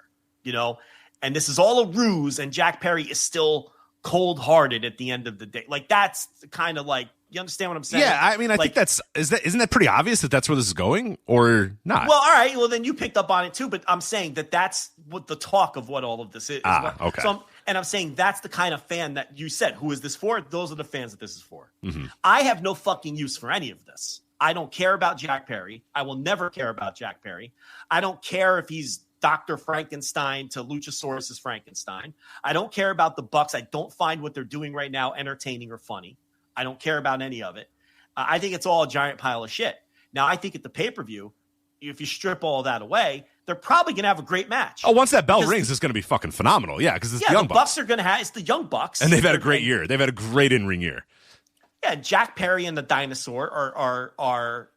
and this is all a ruse, and Jack Perry is still cold-hearted at the end of the day. Like, that's kind of like, you understand what I'm saying? Yeah, I mean, I think isn't that pretty obvious that that's where this is going, or not? Well, all right, well, then you picked up on it too, but I'm saying that's what the talk of what all of this is. Okay. So I'm saying that's the kind of fan that you said, who is this for? Those are the fans that this is for. Mm-hmm. I have no fucking use for any of this. I don't care about Jack Perry. I will never care about Jack Perry. I don't care if he's Dr. Frankenstein to Luchasaurus's Frankenstein. I don't care about the Bucks. I don't find what they're doing right now entertaining or funny. I don't care about any of it. I think it's all a giant pile of shit. Now, I think at the pay-per-view, if you strip all that away, they're probably going to have a great match. Oh, once that bell rings, it's going to be fucking phenomenal. Yeah, because it's the Young Bucks. Are going to have, it's the Young Bucks. And they've had a great year. They've had a great in-ring year. Yeah, Jack Perry and the Dinosaur are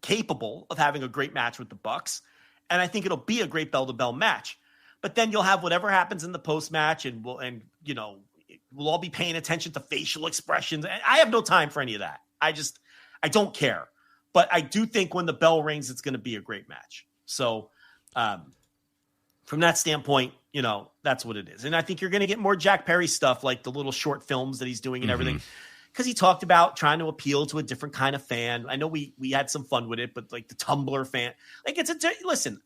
capable of having a great match with the Bucks, and I think it'll be a great bell-to-bell match. But then you'll have whatever happens in the post-match, and we'll all be paying attention to facial expressions. And I have no time for any of that. I don't care. But I do think when the bell rings, it's going to be a great match. So from that standpoint, that's what it is. And I think you're going to get more Jack Perry stuff, like the little short films that he's doing and everything. Because he talked about trying to appeal to a different kind of fan. I know we had some fun with it, but like the Tumblr fan, like listen,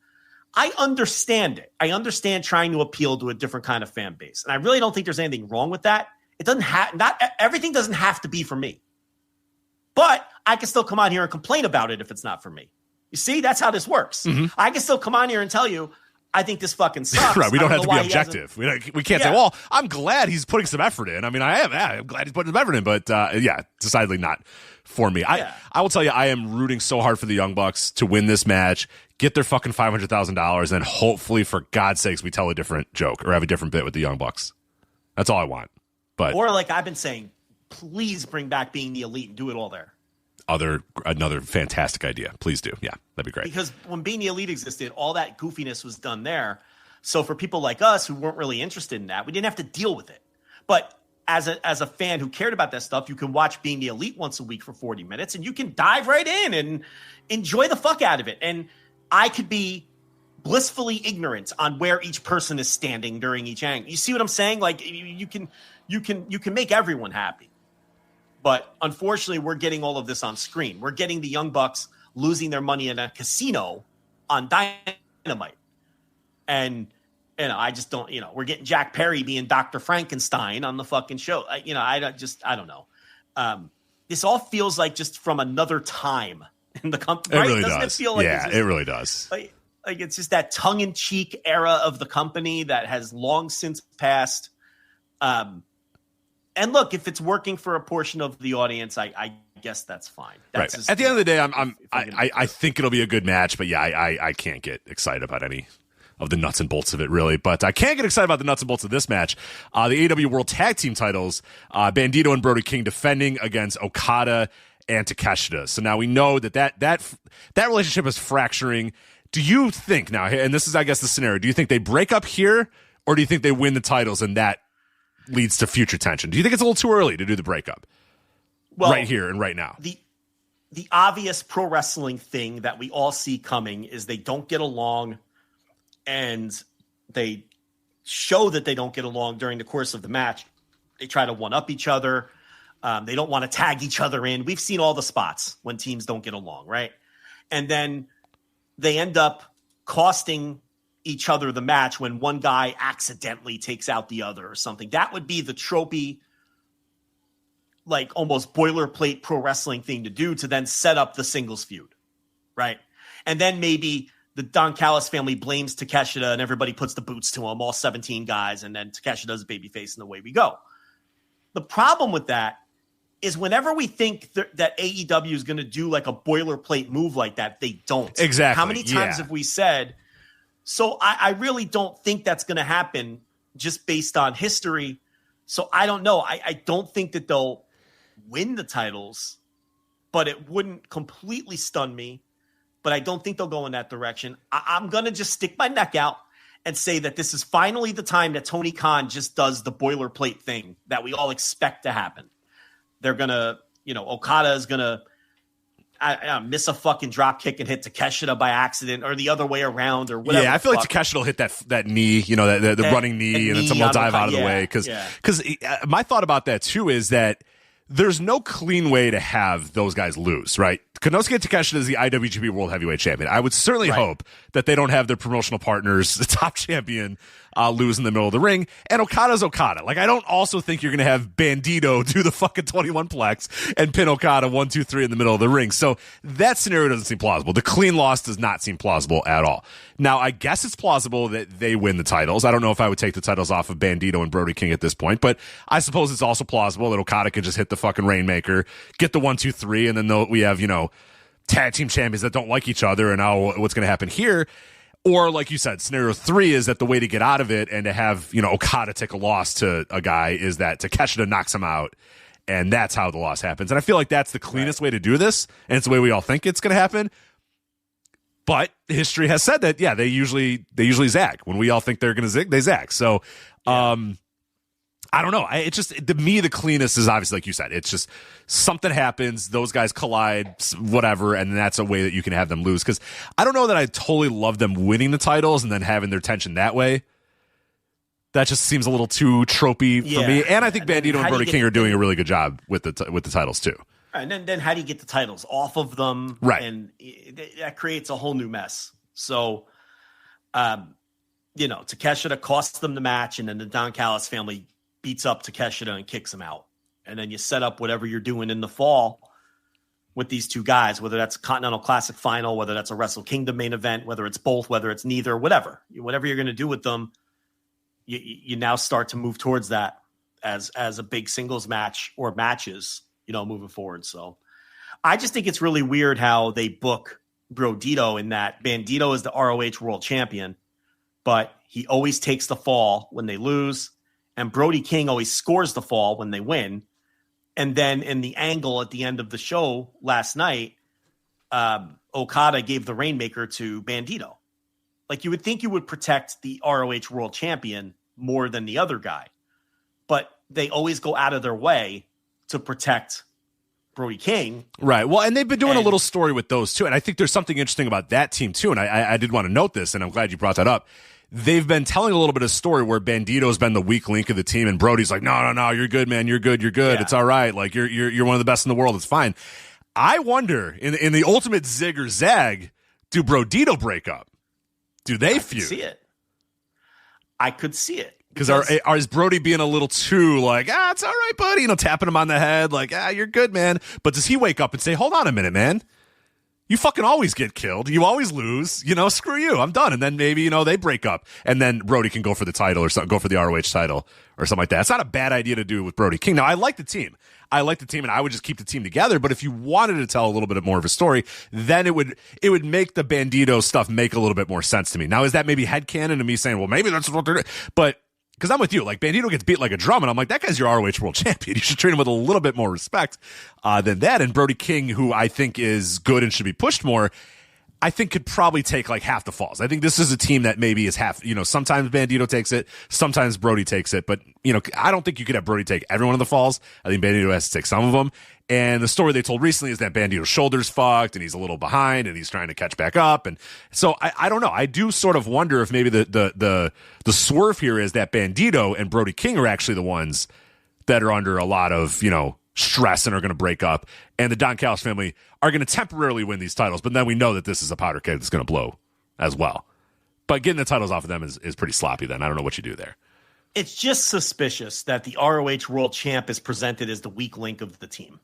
I understand it. I understand trying to appeal to a different kind of fan base. And I really don't think there's anything wrong with that. It doesn't not everything doesn't have to be for me. But I can still come on here and complain about it if it's not for me. You see, that's how this works. I can still come on here and tell you, I think this fucking sucks. Right, we don't have to be objective. We can't say, well, I'm glad he's putting some effort in. I mean, I'm glad he's putting some effort in, but decidedly not for me. I will tell you, I am rooting so hard for the Young Bucks to win this match, get their fucking $500,000, and hopefully, for God's sakes, we tell a different joke or have a different bit with the Young Bucks. That's all I want. Or like I've been saying, please bring back Being the Elite and do it all there. Another fantastic idea. Please do. Yeah, that'd be great. Because when Being the Elite existed, all that goofiness was done there. So for people like us who weren't really interested in that, we didn't have to deal with it. But as a fan who cared about that stuff, you can watch Being the Elite once a week for 40 minutes and you can dive right in and enjoy the fuck out of it. And I could be blissfully ignorant on where each person is standing during each angle. You see what I'm saying? Like you can make everyone happy. But unfortunately, we're getting all of this on screen. We're getting the Young Bucks losing their money in a casino on Dynamite. And I just don't, we're getting Jack Perry being Dr. Frankenstein on the fucking show. I don't know. This all feels like just from another time in the company. It right? really Doesn't does. It feel like it really does. Like it's just that tongue-in-cheek era of the company that has long since passed. And look, if it's working for a portion of the audience, I guess that's fine. That's right. At the end of the day, I think it'll be a good match, but yeah, I can't get excited about any of the nuts and bolts of it, really. But I can get excited about the nuts and bolts of this match. The AEW World Tag Team titles, Bandito and Brody King defending against Okada and Takeshita. So now we know that relationship is fracturing. Do you think now, and this is, I guess, the scenario, do you think they break up here, or do you think they win the titles and that leads to future tension? Do you think it's a little too early to do the breakup? Well, right here and right now. The obvious pro wrestling thing that we all see coming is they don't get along, and they show that they don't get along during the course of the match. They try to one-up each other. They don't want to tag each other in. We've seen all the spots when teams don't get along, right? And then they end up costing each other the match when one guy accidentally takes out the other or something. That would be the tropey, like almost boilerplate pro wrestling thing to do to then set up the singles feud, right? And then maybe the Don Callis family blames Takeshita and everybody puts the boots to him, all 17 guys, and then Takeshita's babyface and away we go. The problem with that is whenever we think that AEW is going to do like a boilerplate move like that, they don't. Exactly. How many times have we said? So I really don't think that's going to happen just based on history. So I don't know. I don't think that they'll win the titles, but it wouldn't completely stun me. But I don't think they'll go in that direction. I'm going to just stick my neck out and say that this is finally the time that Tony Khan just does the boilerplate thing that we all expect to happen. They're going to, Okada is going to miss a fucking drop kick and hit Takeshita by accident, or the other way around, or whatever. Yeah, I feel like Takeshita will hit that knee, the running knee, and then someone will dive out of the way. Because my thought about that too is that there's no clean way to have those guys lose, right? Konosuke Takeshita is the IWGP World Heavyweight Champion. I would certainly hope that they don't have their promotional partners, the top champion, lose in the middle of the ring. And Okada's Okada. Like, I don't also think you're going to have Bandito do the fucking 21 plex and pin Okada 1, 2, 3 in the middle of the ring. So that scenario doesn't seem plausible. The clean loss does not seem plausible at all. Now, I guess it's plausible that they win the titles. I don't know if I would take the titles off of Bandito and Brody King at this point, but I suppose it's also plausible that Okada can just hit the fucking Rainmaker, get the 1, 2, 3, and then we have, tag team champions that don't like each other, and now what's going to happen here? Or, like you said, scenario 3 is that the way to get out of it and to have, Okada take a loss to a guy is that Takeshita knocks him out, and that's how the loss happens. And I feel like that's the cleanest way to do this, and it's the way we all think it's going to happen. But history has said that, they usually zag. When we all think they're going to zig, they zag. So, I don't know. It's just, to me, the cleanest is obviously, like you said, it's just something happens, those guys collide, whatever, and that's a way that you can have them lose. Because I don't know that I totally love them winning the titles and then having their tension that way. That just seems a little too tropey for me. And I think Bandito and Brody King are doing a really good job with the titles too. And then how do you get the titles off of them? Right. And that creates a whole new mess. So, Takeshita costs them the match, and then the Don Callis family beats up Takeshita and kicks him out. And then you set up whatever you're doing in the fall with these two guys, whether that's a Continental Classic final, whether that's a Wrestle Kingdom main event, whether it's both, whether it's neither, whatever you're going to do with them, you now start to move towards that as a big singles match or matches, moving forward. So I just think it's really weird how they book Brodito in that Bandito is the ROH world champion, but he always takes the fall when they lose. And Brody King always scores the fall when they win. And then in the angle at the end of the show last night, Okada gave the Rainmaker to Bandito. Like, you would think you would protect the ROH world champion more than the other guy. But they always go out of their way to protect Brody King. Right. Well, and they've been doing a little story with those too. And I think there's something interesting about that team too. And I did want to note this, and I'm glad you brought that up. They've been telling a little bit of story where Bandito's been the weak link of the team, and Brody's like, no, you're good, man. You're good. Yeah. It's all right. Like you're one of the best in the world. It's fine. I wonder in the ultimate zig or zag, do Brodito break up? Do they feud? I could see it. Because is Brody being a little too like, it's all right, buddy, tapping him on the head, like, you're good, man. But does he wake up and say, hold on a minute, man? You fucking always get killed. You always lose. Screw you. I'm done. And then maybe, they break up. And then Brody can go for the title or something, go for the ROH title or something like that. It's not a bad idea to do with Brody King. Now, I like the team. And I would just keep the team together. But if you wanted to tell a little bit more of a story, then it would make the Bandito stuff make a little bit more sense to me. Now, is that maybe headcanon to me saying, well, maybe that's what they're doing? But because I'm with you, like Bandito gets beat like a drum, and I'm like, that guy's your ROH world champion. You should treat him with a little bit more respect than that. And Brody King, who I think is good and should be pushed more, I think could probably take like half the falls. I think this is a team that maybe is half, sometimes Bandito takes it, sometimes Brody takes it, but I don't think you could have Brody take every one of the falls. I think Bandito has to take some of them. And the story they told recently is that Bandito's shoulder's fucked and he's a little behind and he's trying to catch back up. And so I don't know. I do sort of wonder if maybe the swerve here is that Bandito and Brody King are actually the ones that are under a lot of, stress and are going to break up. And the Don Callis family are going to temporarily win these titles. But then we know that this is a powder keg that's going to blow as well. But getting the titles off of them is pretty sloppy then. I don't know what you do there. It's just suspicious that the ROH World Champ is presented as the weak link of the team.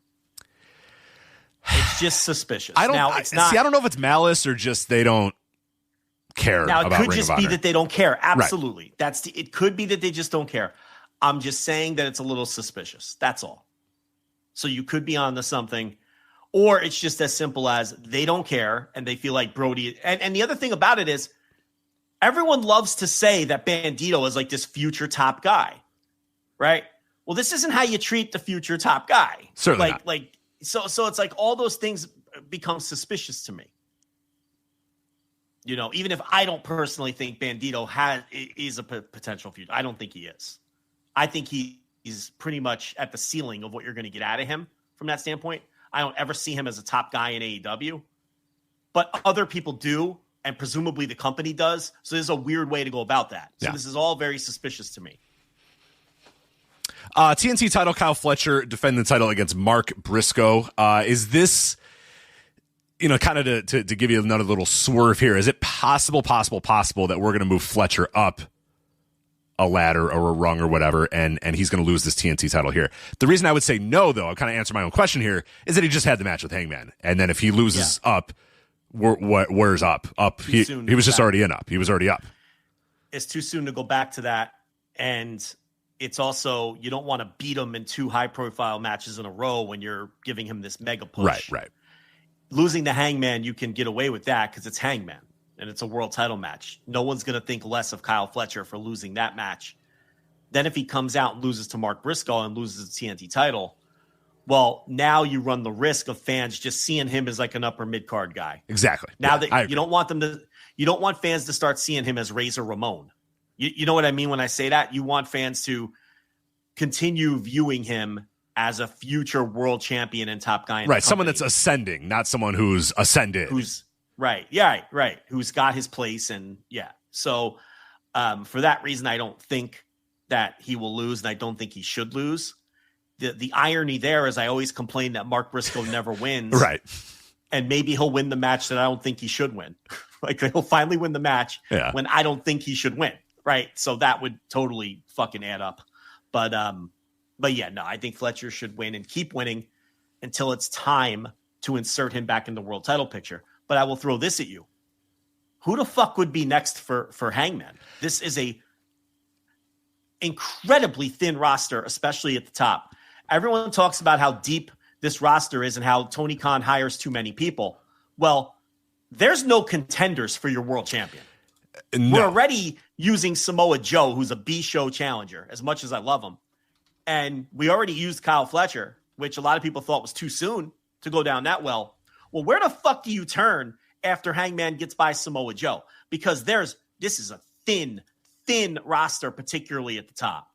It's just suspicious. I don't know if it's malice or just they don't care. Now, about it could just be that they don't care. Absolutely. Right. It could be that they just don't care. I'm just saying that it's a little suspicious. That's all. So you could be onto something, or it's just as simple as they don't care and they feel like Brody. And the other thing about it is everyone loves to say that Bandito is like this future top guy, right? Well, this isn't how you treat the future top guy. Certainly not. So it's like all those things become suspicious to me. Even if I don't personally think Bandito is a potential future, I don't think he is. I think he's pretty much at the ceiling of what you're going to get out of him from that standpoint. I don't ever see him as a top guy in AEW, but other people do, and presumably the company does. So there's a weird way to go about that. So This is all very suspicious to me. TNT title, Kyle Fletcher defending the title against Mark Briscoe. Is this, kind of to give you another little swerve here, is it possible that we're going to move Fletcher up a ladder or a rung or whatever, and he's going to lose this TNT title here? The reason I would say no, though, I'll kind of answer my own question here, is that he just had the match with Hangman. And then if he loses up, where's up? Up. He was just already in up. He was already up. It's too soon to go back to that. And it's also, you don't want to beat him in 2 high-profile matches in a row when you're giving him this mega push. Right. Losing to Hangman, you can get away with that because it's Hangman, and it's a world title match. No one's going to think less of Kyle Fletcher for losing that match. Then if he comes out and loses to Mark Briscoe and loses the TNT title, well, now you run the risk of fans just seeing him as like an upper mid-card guy. Exactly. Now that you don't want fans to start seeing him as Razor Ramon. You know what I mean when I say that? You want fans to continue viewing him as a future world champion and top guy. Right. Someone that's ascending, not someone who's ascended. Right. Yeah. Right. Who's got his place. And so for that reason, I don't think that he will lose, and I don't think he should lose. The irony there is I always complain that Mark Briscoe never wins. Right. And maybe he'll win the match that I don't think he should win. Like he'll finally win the match when I don't think he should win. Right. So that would totally fucking add up. But I think Fletcher should win and keep winning until it's time to insert him back in the world title picture. But I will throw this at you. Who the fuck would be next for Hangman? This is a incredibly thin roster, especially at the top. Everyone talks about how deep this roster is and how Tony Khan hires too many people. Well, there's no contenders for your world champion. No. We're already using Samoa Joe, who's a B-show challenger, as much as I love him. And we already used Kyle Fletcher, which a lot of people thought was too soon to go down that well. Well, where the fuck do you turn after Hangman gets by Samoa Joe? Because this is a thin roster, particularly at the top.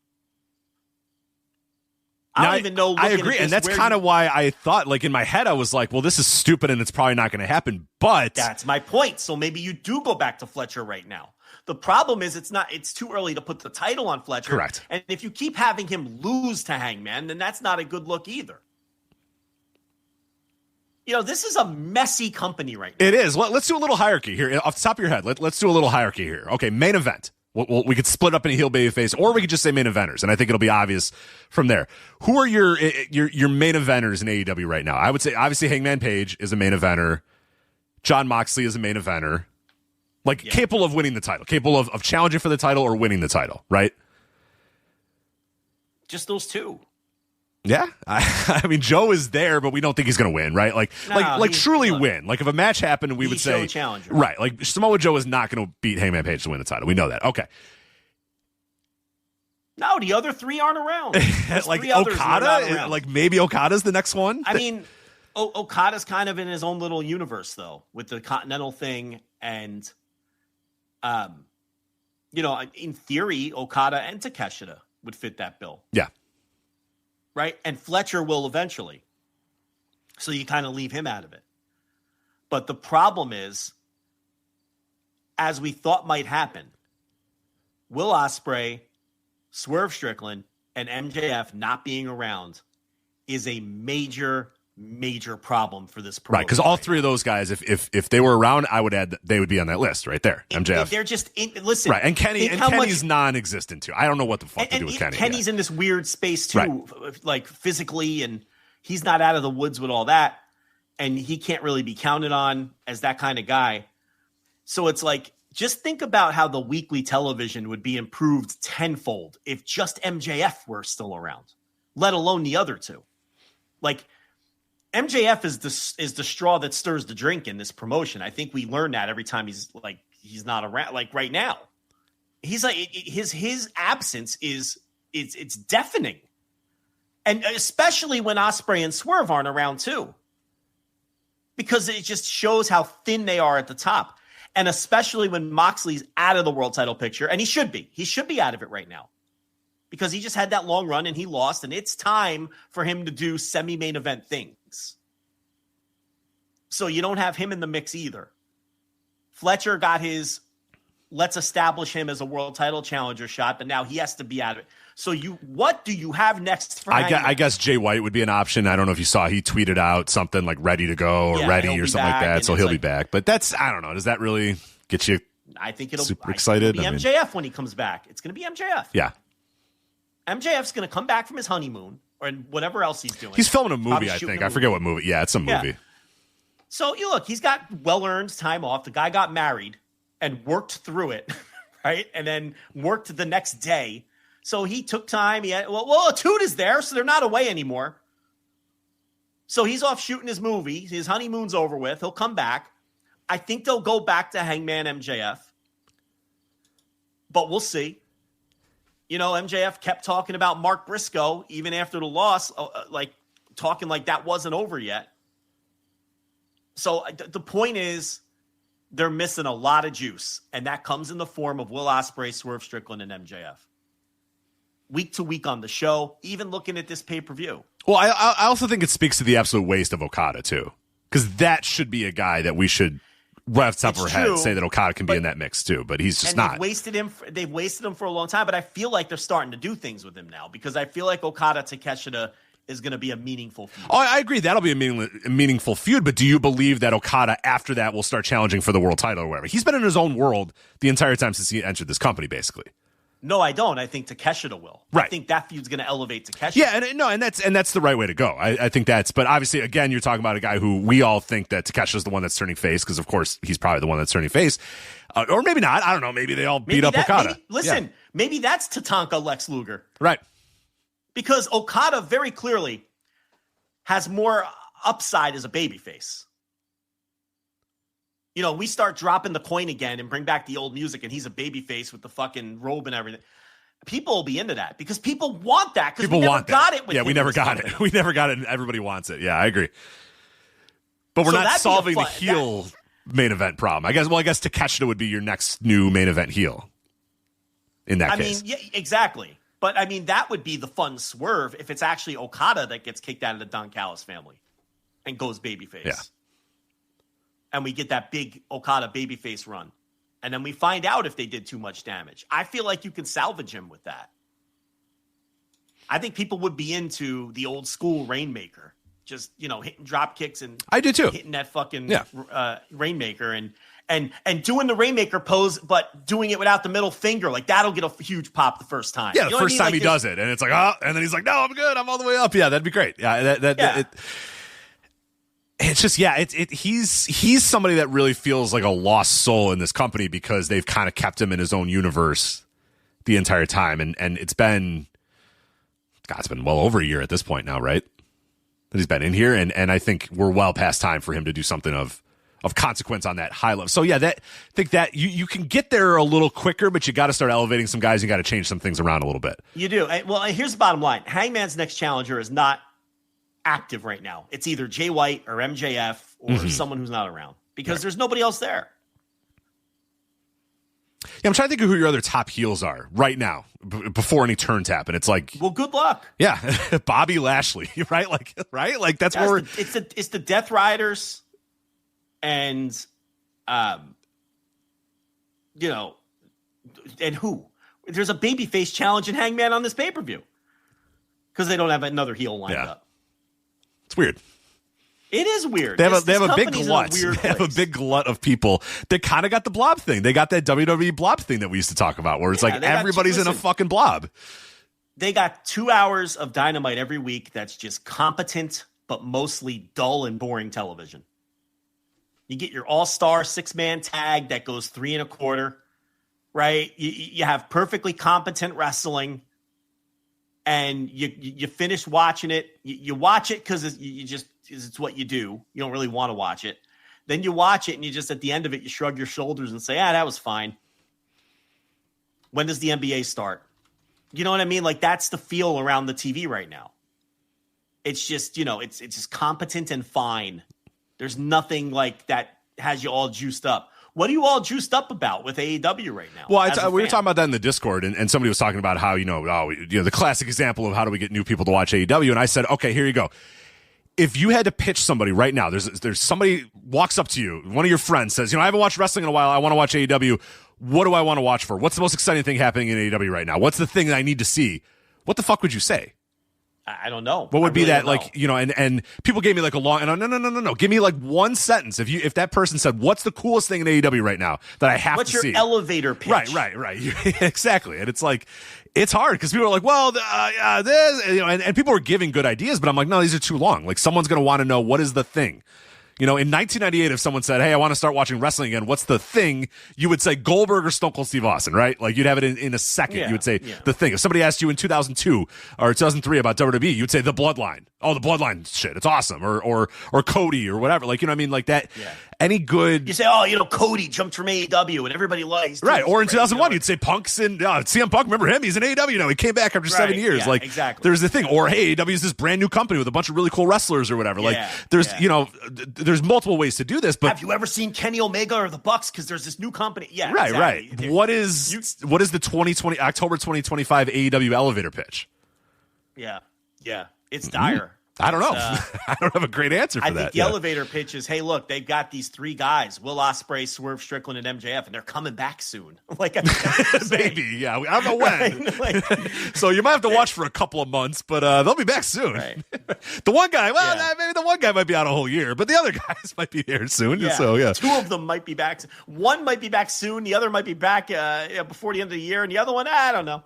I don't even know. I agree, and that's kind of why I thought, like in my head, I was like, "Well, this is stupid, and it's probably not going to happen." But that's my point. So maybe you do go back to Fletcher right now. The problem is it's too early to put the title on Fletcher. Correct. And if you keep having him lose to Hangman, then that's not a good look either. This is a messy company right now. It is. Let's do a little hierarchy here. Off the top of your head, let's do a little hierarchy here. Okay, main event. We could split up in a heel baby face, or we could just say main eventers, and I think it'll be obvious from there. Who are your main eventers in AEW right now? I would say, obviously, Hangman Page is a main eventer. Jon Moxley is a main eventer. Capable of winning the title, capable of challenging for the title or winning the title, right? Just those two. Yeah. I mean, Joe is there, but we don't think he's going to win, right? Truly win. Like, if a match happened and we would say... challenger. Right. Like, Samoa Joe is not going to beat Hangman Page to win the title. We know that. Okay. No, the other three aren't around. Okada? Maybe Okada's the next one? I mean, Okada's kind of in his own little universe, though, with the Continental thing and... in theory, Okada and Takeshita would fit that bill. Yeah. Right? And Fletcher will eventually. So you kind of leave him out of it. But the problem is, as we thought might happen, Will Ospreay, Swerve Strickland, and MJF not being around is a major problem for this program. Right, because all three of those guys, if they were around, I would add that they would be on that list right there. MJF. They're just listen. Right, and Kenny's non-existent too. I don't know what the fuck to do with Kenny. Kenny's in this weird space too, like physically, and he's not out of the woods with all that, and he can't really be counted on as that kind of guy. So it's like, just think about how the weekly television would be improved tenfold if just MJF were still around, let alone the other two. Like, MJF is the straw that stirs the drink in this promotion. I think we learn that every time he's not around. Like right now, he's like his absence it's deafening, and especially when Ospreay and Swerve aren't around too, because it just shows how thin they are at the top, and especially when Moxley's out of the world title picture, and he should be out of it right now, because he just had that long run and he lost, and it's time for him to do semi-main event things. So you don't have him in the mix either. Fletcher got his let's establish him as a world title challenger shot, but now he has to be out of it. So what do you have next for I guess Jay White would be an option. I don't know if you saw, he tweeted out something like ready to go or ready or something like that. So he'll be back. But I don't know. Does that really get you I think it'll super excited? It'll be MJF when he comes back. It's going to be MJF. Yeah. MJF's going to come back from his honeymoon or whatever else he's doing. He's filming a movie, I think. I forget what movie. Yeah, it's a movie. Yeah. So he's got well-earned time off. The guy got married and worked through it, right? And then worked the next day. So he took time. A toot is there, so they're not away anymore. So he's off shooting his movie. His honeymoon's over with. He'll come back. I think they'll go back to Hangman MJF. But we'll see. MJF kept talking about Mark Briscoe even after the loss, talking like that wasn't over yet. So the point is, they're missing a lot of juice, and that comes in the form of Will Ospreay, Swerve Strickland, and MJF. Week to week on the show, even looking at this pay-per-view. Well, I also think it speaks to the absolute waste of Okada, too. Because that should be a guy that we should, right off the top of our head, say that Okada can be in that mix, too. But he's just not. They've wasted him for a long time, but I feel like they're starting to do things with him now. Because I feel like Okada Takeshita is going to be a meaningful feud. Oh, I agree. That'll be a meaningful feud. But do you believe that Okada, after that, will start challenging for the world title or whatever? He's been in his own world the entire time since he entered this company, basically. No, I don't. I think Takeshita will. Right. I think that feud's going to elevate Takeshita. Yeah, and that's the right way to go. I think that's. But obviously, again, you're talking about a guy who we all think that Takeshi's the one that's turning face, because of course he's probably the one that's turning face, or maybe not. I don't know. Maybe they all beat up Okada. Maybe that's Tatanka Lex Luger. Right. Because Okada very clearly has more upside as a babyface. We start dropping the coin again and bring back the old music, and he's a babyface with the fucking robe and everything. People will be into that because people want that. Because we never got it. Yeah, we never got it. We never got it, and everybody wants it. Yeah, I agree. But we're not solving the heel main event problem. I guess Takeshita would be your next new main event heel. In that case, yeah, exactly. But, I mean, that would be the fun swerve if it's actually Okada that gets kicked out of the Don Callis family and goes babyface. Yeah. And we get that big Okada babyface run. And then we find out if they did too much damage. I feel like you can salvage him with that. I think people would be into the old school Rainmaker. Just, hitting drop kicks and I do too. Hitting that fucking Rainmaker and doing the Rainmaker pose, but doing it without the middle finger. Like, that'll get a huge pop the first time. Yeah, the first time he does it. And it's like, and then he's like, no, I'm good. I'm all the way up. Yeah, that'd be great. Yeah, it's just, he's somebody that really feels like a lost soul in this company because they've kind of kept him in his own universe the entire time. And it's been well over a year at this point now, right? That he's been in here. And I think we're well past time for him to do something of consequence on that high level. So I think that you can get there a little quicker, but you got to start elevating some guys. You got to change some things around a little bit. You do. Well, here's the bottom line. Hangman's next challenger is not active right now. It's either Jay White or MJF or someone who's not around because there's nobody else there. Yeah, I'm trying to think of who your other top heels are right now before any turns happen. It's like, well, good luck. Yeah, Bobby Lashley, right? Like that's where it's the Death Riders, and and who? There's a babyface challenge in Hangman on this pay-per-view because they don't have another heel lined up. It's weird. It is weird. They have a big glut. They have a big glut of people that kind of got the blob thing. They got that WWE blob thing that we used to talk about, where it's like everybody's in a fucking blob. They got 2 hours of Dynamite every week. That's just competent, but mostly dull and boring television. You get your all-star 6-man tag that goes 3 1/4, right? You have perfectly competent wrestling, and you finish watching it. You watch it because it's what you do. You don't really want to watch it. Then you watch it, and you just at the end of it, you shrug your shoulders and say, that was fine. When does the NBA start? You know what I mean? Like, that's the feel around the TV right now. It's just, it's just competent and fine. There's nothing like that has you all juiced up. What are you all juiced up about with AEW right now? Well, we were talking about that in the Discord, and somebody was talking about how, the classic example of how do we get new people to watch AEW, and I said, okay, here you go. If you had to pitch somebody right now, there's somebody walks up to you, one of your friends says, I haven't watched wrestling in a while, I want to watch AEW. What do I want to watch for? What's the most exciting thing happening in AEW right now? What's the thing that I need to see? What the fuck would you say? I don't know. What would be that, and people gave me like a long, no. Give me like one sentence. If that person said, what's the coolest thing in AEW right now that I have to see? What's your elevator pitch? Right. Exactly. And it's like, it's hard because people are like, well, this, and people are giving good ideas, but I'm like, no, these are too long. Like, someone's going to want to know what is the thing. In 1998, if someone said, hey, I want to start watching wrestling again, what's the thing? You would say Goldberg or Stone Cold Steve Austin, right? Like, you'd have it in a second. You would say the thing. If somebody asked you in 2002 or 2003 about WWE, you'd say the Bloodline. Oh, the Bloodline shit. It's awesome. Or Cody or whatever. Like, you know what I mean? Like that. Yeah. Any good. You say, Cody jumped from AEW and everybody likes. Right. Or in 2001, you'd say Punk's in CM Punk. Remember him? He's in AEW now. He came back after 7 years. Yeah, like, exactly. There's the thing. Or, hey, AEW is this brand new company with a bunch of really cool wrestlers or whatever. Like, there's, there's multiple ways to do this. But have you ever seen Kenny Omega or the Bucks? Because there's this new company. Yeah. Right. Exactly. What is the 2020 October 2025 AEW elevator pitch? Yeah. It's dire. I don't know. I don't have a great answer for that. I think the elevator pitch is, hey, look, they've got these 3 guys, Will Ospreay, Swerve Strickland, and MJF, and they're coming back soon. Like, maybe, yeah. I don't know when. So you might have to watch for a couple of months, but they'll be back soon. Right. The one guy, maybe the one guy might be out a whole year, but the other guys might be here soon. Yeah. So, yeah. 2 of them might be back. One might be back soon. The other might be back before the end of the year, and the other one, I don't know.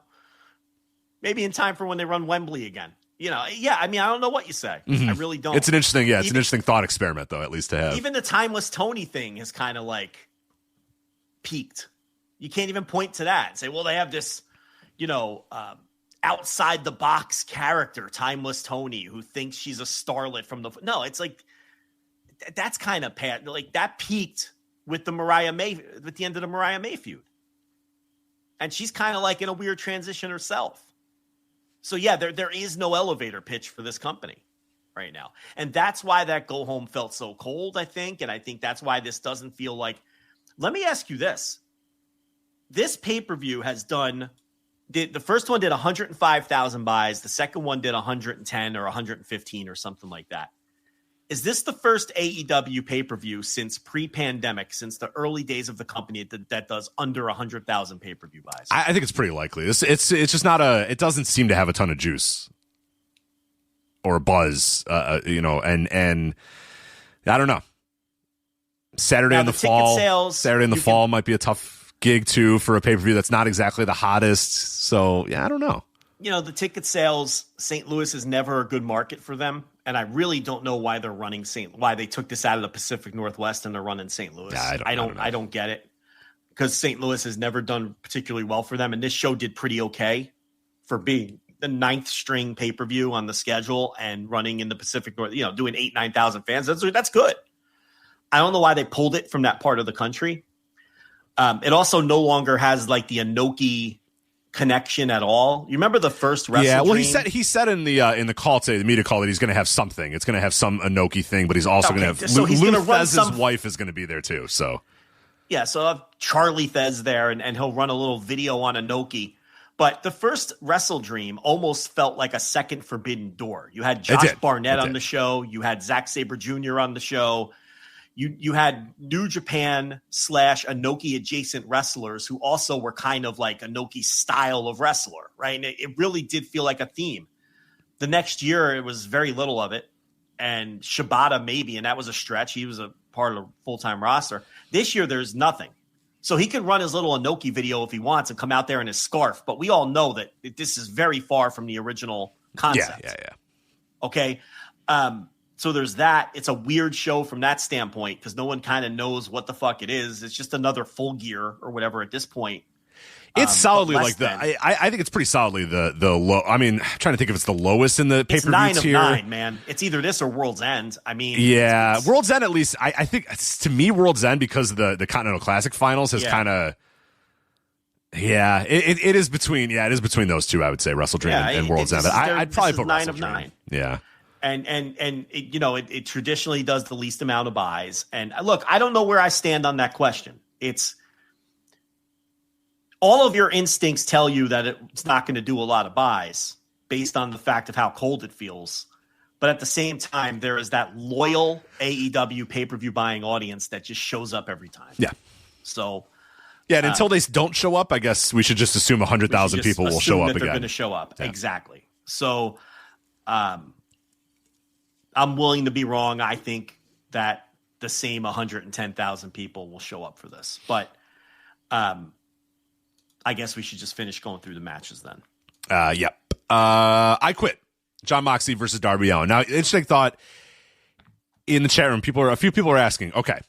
Maybe in time for when they run Wembley again. I don't know what you say. I really don't. It's an interesting thought experiment, though, at least to have. Even the Timeless Tony thing has kind of like peaked. You can't even point to that and say, well, they have this, outside the box character, Timeless Tony, who thinks she's a starlet from the. No, it's like that's kind of like that peaked with the end of the Mariah May feud, and she's kind of like in a weird transition herself. So, yeah, there is no elevator pitch for this company right now. And that's why that go home felt so cold, I think. And I think that's why this doesn't feel like – let me ask you this. This pay-per-view has done The first one did 105,000 buys. The second one did 110 or 115 or something like that. Is this the first AEW pay-per-view since pre-pandemic, since the early days of the company that does under 100,000 pay-per-view buys? I think it's pretty likely. It's just not it doesn't seem to have a ton of juice or buzz, and I don't know. Saturday in the fall. Saturday in the fall might be a tough gig too for a pay-per-view that's not exactly the hottest. So yeah, I don't know. The ticket sales, St. Louis is never a good market for them. And I really don't know why they're running why they took this out of the Pacific Northwest and they're running St. Louis. Yeah, I don't get it, because St. Louis has never done particularly well for them. And this show did pretty okay for being the 9th string pay-per-view on the schedule and running in the Pacific North, doing 9,000 fans. That's good. I don't know why they pulled it from that part of the country. It also no longer has like the Inoki connection at all. You remember the first WrestleDream? Yeah, well, he said in the call today, the media call, that he's going to have something. It's going to have some Inoki thing, but he's also going to have so he's Lou gonna run Thesz's wife is going to be there too. So yeah, so I'll have Charlie Thez there, and he'll run a little video on Inoki. But the first WrestleDream almost felt like a second Forbidden Door. You had Josh Barnett on the show. You had Zack Sabre Jr. on the show. You had New Japan / Inoki adjacent wrestlers who also were kind of like Inoki's style of wrestler, right? And it really did feel like a theme. The next year, it was very little of it. And Shibata maybe, and that was a stretch. He was a part of the full-time roster. This year, there's nothing. So he could run his little Inoki video if he wants and come out there in his scarf. But we all know that this is very far from the original concept. Yeah. Okay? So there's that. It's a weird show from that standpoint because no one kind of knows what the fuck it is. It's just another Full Gear or whatever at this point. It's solidly like I think it's pretty solidly the low. I mean, I'm trying to think if it's the lowest in the pay-per-view tier. 9 of 9, man. It's either this or World's End. I mean, yeah, it's World's End at least. I think to me, World's End, because the Continental Classic Finals has kind of. Yeah, it is between. Yeah, it is between those two. I would say WrestleDream and World's End. But I'd probably put 9 WrestleDream. of 9. Yeah. And it traditionally does the least amount of buys. And look, I don't know where I stand on that question. It's all of your instincts tell you that it's not going to do a lot of buys based on the fact of how cold it feels. But at the same time, there is that loyal AEW pay-per-view buying audience that just shows up every time. Yeah. So yeah, and until they don't show up, I guess we should just assume 100,000 people will show up again. They're going to show up. Yeah. Exactly. So I'm willing to be wrong. I think that the same 110,000 people will show up for this. But I guess we should just finish going through the matches then. Yep. I quit. Jon Moxley versus Darby Allin. Now, interesting thought in the chat room. A few people are asking, okay,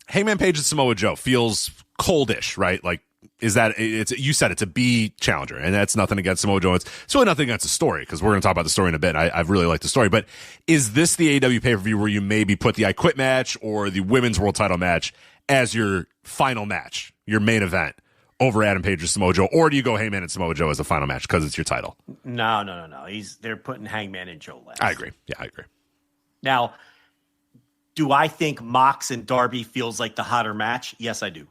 Hangman Page and Samoa Joe feels coldish, right? Like, is that you said it's a B challenger, and that's nothing against Samoa Joe. It's really nothing against the story, because we're going to talk about the story in a bit. I've really liked the story, but is this the AEW pay-per-view where you maybe put the I Quit match or the women's world title match as your final match, your main event over Adam Page or Samoa Joe, or do you go Hangman and Samoa Joe as the final match because it's your title? No. They're putting Hangman and Joe last. I agree. Yeah, I agree. Now, do I think Mox and Darby feels like the hotter match? Yes, I do.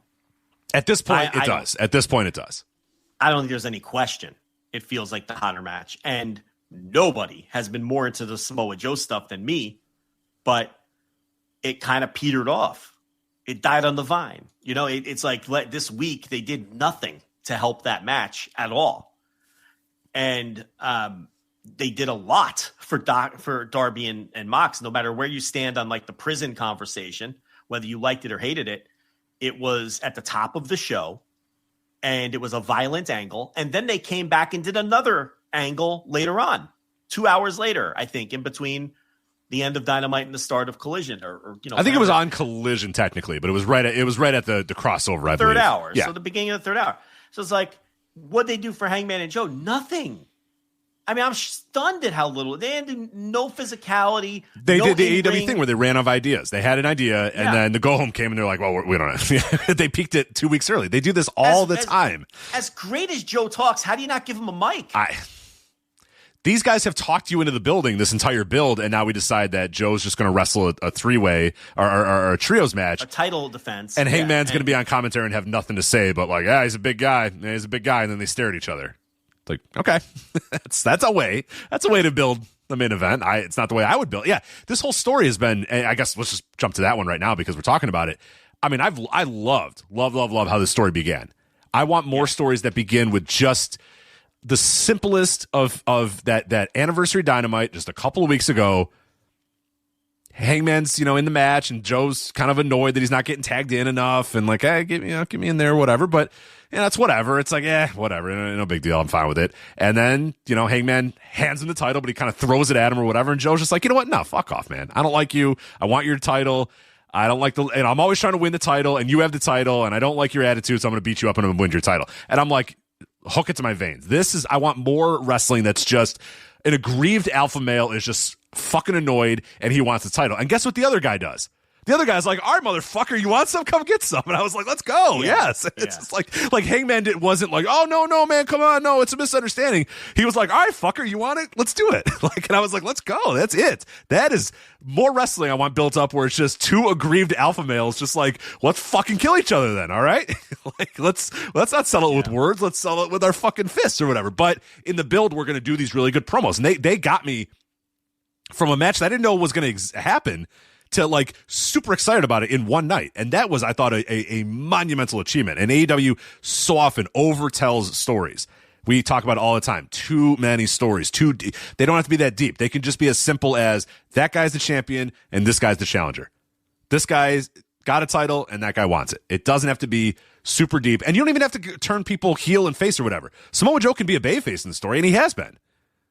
At this point, it does. At this point, it does. I don't think there's any question. It feels like the hotter match. And nobody has been more into the Samoa Joe stuff than me, but it kind of petered off. It died on the vine. It's like this week they did nothing to help that match at all. And they did a lot for Darby and Mox, no matter where you stand on like the prison conversation, whether you liked it or hated it. It was at the top of the show, and it was a violent angle. And then they came back and did another angle later on, 2 hours later, I think, in between the end of Dynamite and the start of Collision. I think it was on Collision technically, but it was right at the crossover. I believe. Third hour, yeah. So the beginning of the third hour. So it's like, what'd they do for Hangman and Joe? Nothing. I mean, I'm stunned at how little. They had no physicality. They did the AEW thing where they ran out of ideas. They had an idea, and then the go-home came, and they're like, well, we don't know. They peaked it 2 weeks early. They do this all the time. As great as Joe talks, how do you not give him a mic? These guys have talked you into the building this entire build, and now we decide that Joe's just going to wrestle a three-way or a trios match. A title defense. And Hangman's going to be on commentary and have nothing to say, but like, yeah, he's a big guy. Yeah, he's a big guy. And then they stare at each other. It's like, okay, that's a way. That's a way to build the main event. It's not the way I would build. Yeah, this whole story has been, I guess let's just jump to that one right now because we're talking about it. I mean, I love how this story began. I want more stories that begin with just the simplest of that anniversary Dynamite just a couple of weeks ago. Hangman's, in the match, and Joe's kind of annoyed that he's not getting tagged in enough, and like, hey, get me in there, whatever. But it's whatever. It's like, whatever, no big deal. I'm fine with it. And then Hangman hands him the title, but he kind of throws it at him or whatever. And Joe's just like, you know what? No, fuck off, man. I don't like you. I want your title. I don't like and I'm always trying to win the title, and you have the title, and I don't like your attitude, so I'm going to beat you up and I'm going to win your title. And I'm like, hook it to my veins. I want more wrestling that's just an aggrieved alpha male is just fucking annoyed and he wants the title. And guess what the other guy does? The other guy's like, all right, motherfucker, you want some? Come get some. And I was like, let's go. Yeah. Yes. It's just like Hangman wasn't like, oh, no, man, come on. No, it's a misunderstanding. He was like, all right, fucker, you want it? Let's do it. And I was like, let's go. That's it. That is more wrestling I want built up where it's just two aggrieved alpha males just like, let's fucking kill each other then, all right? Let's not settle it with words. Let's settle it with our fucking fists or whatever. But in the build, we're going to do these really good promos. And they got me from a match that I didn't know was going to happen to like super excited about it in one night. And that was, I thought, a monumental achievement. And AEW so often overtells stories. We talk about it all the time. Too many stories. They don't have to be that deep. They can just be as simple as that guy's the champion and this guy's the challenger. This guy's got a title and that guy wants it. It doesn't have to be super deep. And you don't even have to turn people heel and face or whatever. Samoa Joe can be a babyface in the story, and he has been.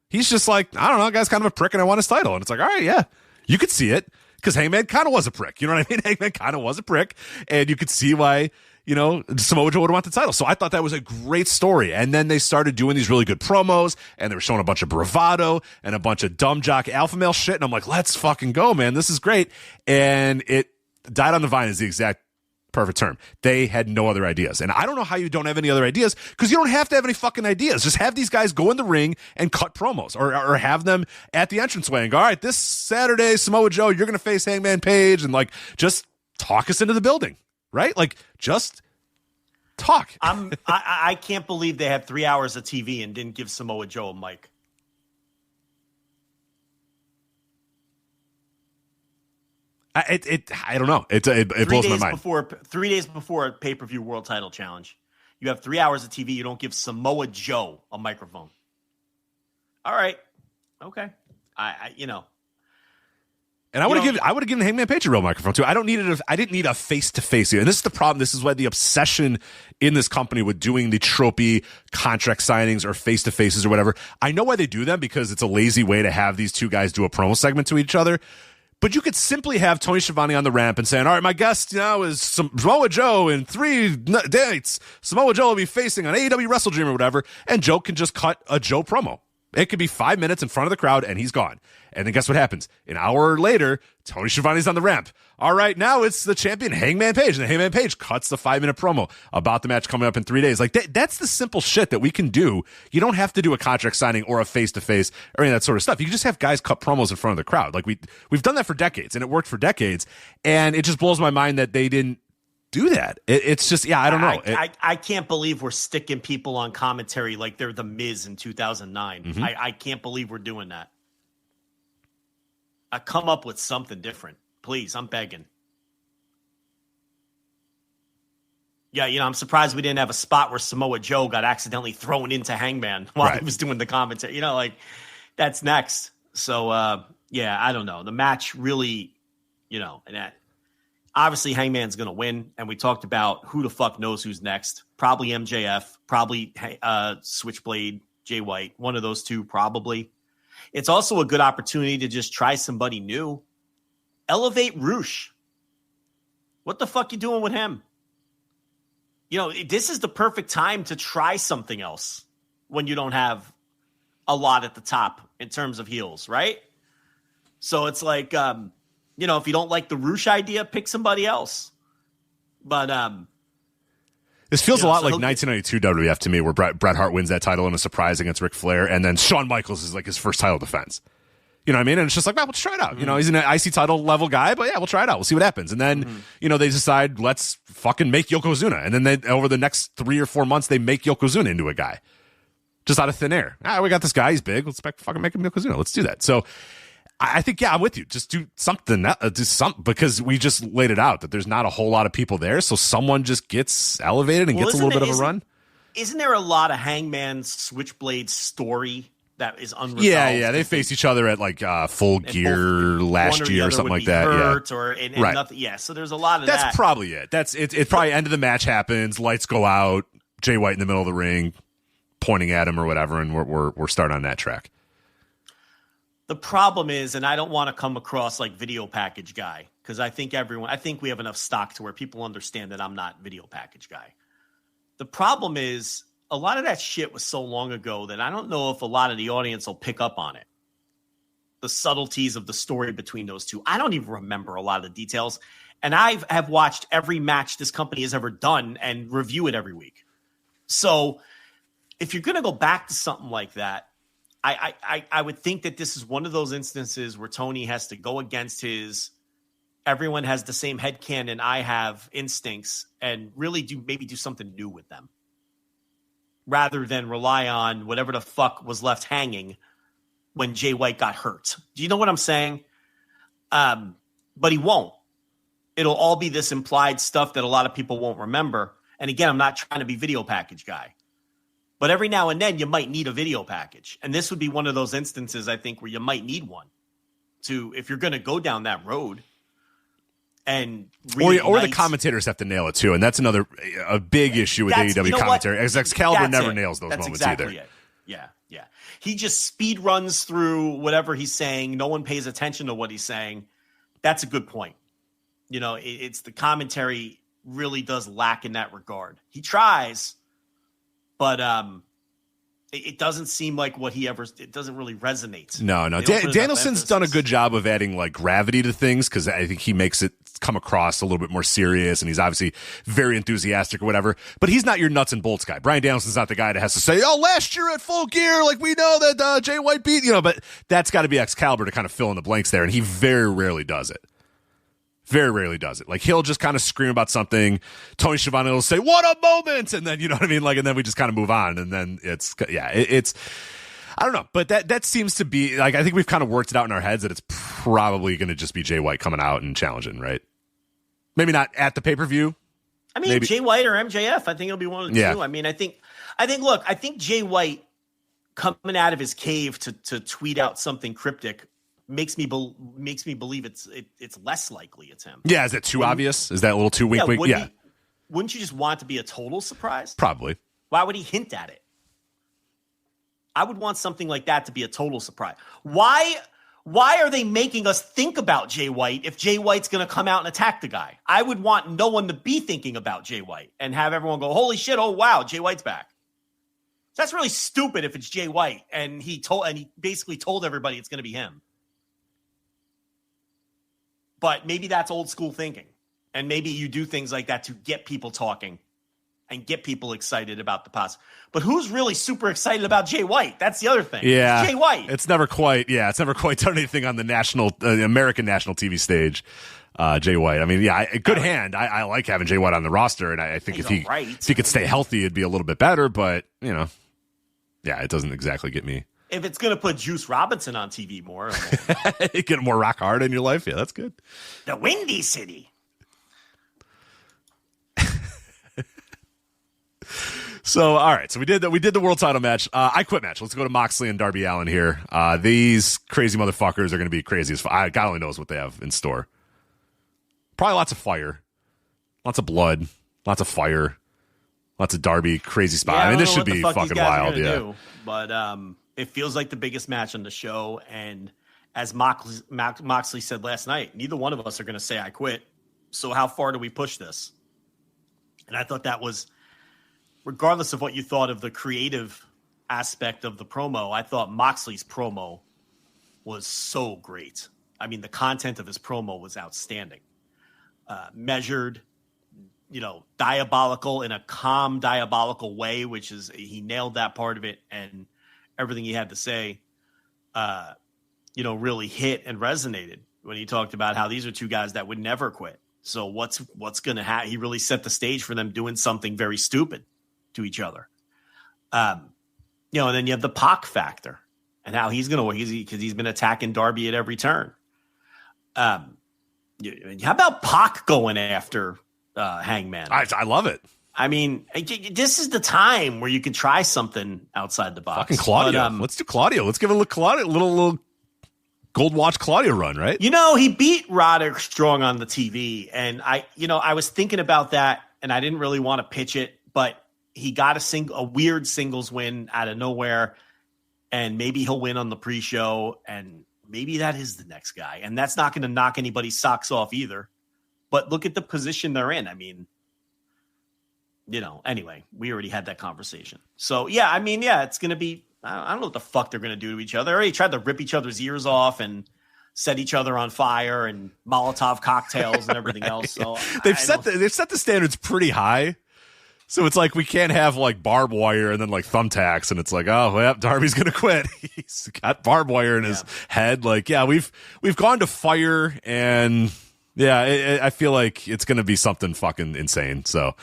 He's just like, I don't know, guy's kind of a prick and I want his title. And it's like, all right, yeah, you could see it. Because Hangman kind of was a prick. You know what I mean? Hangman kind of was a prick. And you could see why, Samoa Joe would want the title. So I thought that was a great story. And then they started doing these really good promos, and they were showing a bunch of bravado and a bunch of dumb jock alpha male shit. And I'm like, let's fucking go, man. This is great. And it died on the vine is the exact perfect term. They had no other ideas. And I don't know how you don't have any other ideas, because you don't have to have any fucking ideas. Just have these guys go in the ring and cut promos, or have them at the entranceway and go, all right, this Saturday, Samoa Joe, you're going to face Hangman Page, and like, just talk us into the building, right? Like, just talk. I can't believe they had 3 hours of TV and didn't give Samoa Joe a mic. I don't know. It blows my mind. 3 days before a pay-per-view world title challenge, you have 3 hours of TV. You don't give Samoa Joe a microphone. All right, okay. And I would have given Hangman Page a real microphone too. I didn't need a face-to-face here. And this is the problem. This is why the obsession in this company with doing the tropey contract signings or face-to-faces or whatever. I know why they do them, because it's a lazy way to have these two guys do a promo segment to each other. But you could simply have Tony Schiavone on the ramp and saying, all right, my guest now is Samoa Joe in 3 dates. Samoa Joe will be facing on AEW WrestleDream or whatever. And Joe can just cut a Joe promo. It could be 5 minutes in front of the crowd and he's gone. And then guess what happens? An hour later, Tony Schiavone's on the ramp. All right, now it's the champion Hangman Page. And Hangman Page cuts the 5-minute promo about the match coming up in 3 days. Like that's the simple shit that we can do. You don't have to do a contract signing or a face-to-face or any of that sort of stuff. You can just have guys cut promos in front of the crowd. Like we've done that for decades, and it worked for decades. And it just blows my mind that they didn't do that. It's just, I don't know. I can't believe we're sticking people on commentary like they're the Miz in 2009. Mm-hmm. I can't believe we're doing that. I come up with something different. Please, I'm begging. Yeah, I'm surprised we didn't have a spot where Samoa Joe got accidentally thrown into Hangman while he was doing the commentary. That's next. So, I don't know. The match really, and that. Obviously, Hangman's going to win, and we talked about who the fuck knows who's next. Probably MJF, probably Switchblade, Jay White, one of those two probably. It's also a good opportunity to just try somebody new. Elevate Roosh. What the fuck you doing with him? This is the perfect time to try something else when you don't have a lot at the top in terms of heels, right? So it's like... if you don't like the Roosh idea, pick somebody else. But This feels a lot like 1992 WWF to me, where Bret Hart wins that title in a surprise against Ric Flair, and then Shawn Michaels is like his first title defense. You know what I mean? And it's just like, well, let's try it out. You know, he's an IC title level guy, but yeah, we'll try it out. We'll see what happens. And then, you know, they decide, let's fucking make Yokozuna. And then over the next 3 or 4 months, they make Yokozuna into a guy. Just out of thin air. We got this guy. He's big. Let's fucking make him Yokozuna. Let's do that. So I think, yeah, I'm with you. Just do something, because we just laid it out that there's not a whole lot of people there. So someone just gets elevated and gets a little bit of a run. Isn't there a lot of Hangman Switchblade story that is unresolved? Yeah. They faced each other at like Full Gear last year or something like that. Right. Nothing. Yeah. So there's a lot of that. That's probably it. It's probably end of the match happens. Lights go out. Jay White in the middle of the ring, pointing at him or whatever, and we're starting on that track. The problem is, and I don't want to come across like video package guy, because I think we have enough stock to where people understand that I'm not video package guy. The problem is, a lot of that shit was so long ago that I don't know if a lot of the audience will pick up on it. The subtleties of the story between those two. I don't even remember a lot of the details. And I have watched every match this company has ever done and review it every week. So if you're going to go back to something like that, I would think that this is one of those instances where Tony has to go against his everyone has the same headcanon I have instincts and really do something new with them, rather than rely on whatever the fuck was left hanging when Jay White got hurt. Do you know what I'm saying? But he won't. It'll all be this implied stuff that a lot of people won't remember. And again, I'm not trying to be video package guy. But every now and then you might need a video package. And this would be one of those instances, I think, where you might need one if you're going to go down that road. And or the commentators have to nail it too. And that's a big issue with AEW commentary. As Excalibur never nails those moments either. It. Yeah. He just speed runs through whatever he's saying. No one pays attention to what he's saying. That's a good point. You know, it's the commentary really does lack in that regard. He tries, but it doesn't seem like it doesn't really resonate. No. Danielson's done a good job of adding like gravity to things, because I think he makes it come across a little bit more serious, and he's obviously very enthusiastic or whatever, but he's not your nuts and bolts guy. Bryan Danielson's not the guy that has to say, last year at Full Gear, like we know that Jay White beat, but that's got to be Excalibur to kind of fill in the blanks there, and he very rarely does it. Very rarely does it. Like, he'll just kind of scream about something. Tony Schiavone will say, "What a moment!" And then, you know what I mean? Like, and then we just kind of move on. And then it's I don't know. But that seems to be, like, I think we've kind of worked it out in our heads that it's probably going to just be Jay White coming out and challenging, right? Maybe not at the pay-per-view. I mean, maybe Jay White or MJF. I think it'll be one of the two. I mean, I think, I think Jay White coming out of his cave to tweet out something cryptic makes me believe it's less likely it's him. Yeah, is that too obvious? Is that a little too wink? Yeah. Wouldn't you just want it to be a total surprise? Probably. Why would he hint at it? I would want something like that to be a total surprise. Why are they making us think about Jay White if Jay White's going to come out and attack the guy? I would want no one to be thinking about Jay White and have everyone go, "Holy shit, oh wow, Jay White's back." That's really stupid if it's Jay White and he basically told everybody it's going to be him. But maybe that's old school thinking. And maybe you do things like that to get people talking and get people excited about the past. But who's really super excited about Jay White? That's the other thing. Yeah. It's Jay White. It's never quite done anything on the American national TV stage. Jay White. I mean, yeah, good hand. I like having Jay White on the roster. And I think if he could stay healthy, it'd be a little bit better. But, it doesn't exactly get me. If it's going to put Juice Robinson on TV more. Get more rock hard in your life. Yeah, that's good. The Windy City. So, all right. So we did the world title match. I quit match. Let's go to Moxley and Darby Allin here. These crazy motherfuckers are going to be crazy as fuck. God only knows what they have in store. Probably lots of fire. Lots of blood. Lots of fire. Lots of Darby crazy spot. Yeah, I mean, this should be fucking wild. Yeah. But it feels like the biggest match on the show. And as Moxley said last night, neither one of us are going to say I quit. So how far do we push this? And I thought that was, regardless of what you thought of the creative aspect of the promo, I thought Moxley's promo was so great. I mean, the content of his promo was outstanding. Measured, diabolical in a calm, diabolical way, which is he nailed that part of it, and everything he had to say, really hit and resonated when he talked about how these are two guys that would never quit. So what's going to happen? He really set the stage for them doing something very stupid to each other. And then you have the Pac factor and how he's going to, because he's been attacking Darby at every turn. How about Pac going after Hangman? I love it. I mean, this is the time where you can try something outside the box. Fucking Claudio. Let's do Claudio. Let's give a little Gold Watch Claudio run, right? He beat Roderick Strong on the TV, and I was thinking about that, and I didn't really want to pitch it, but he got a weird singles win out of nowhere, and maybe he'll win on the pre-show, and maybe that is the next guy, and that's not going to knock anybody's socks off either. But look at the position they're in. I mean, anyway, we already had that conversation. So, it's going to be, I don't know what the fuck they're going to do to each other. They already tried to rip each other's ears off and set each other on fire and Molotov cocktails and everything else. So they've set the standards pretty high. So it's like we can't have like barbed wire and then like thumbtacks, and it's like, oh, well, Darby's going to quit. He's got barbed wire in his head. Like, we've gone to fire, and I feel like it's going to be something fucking insane. So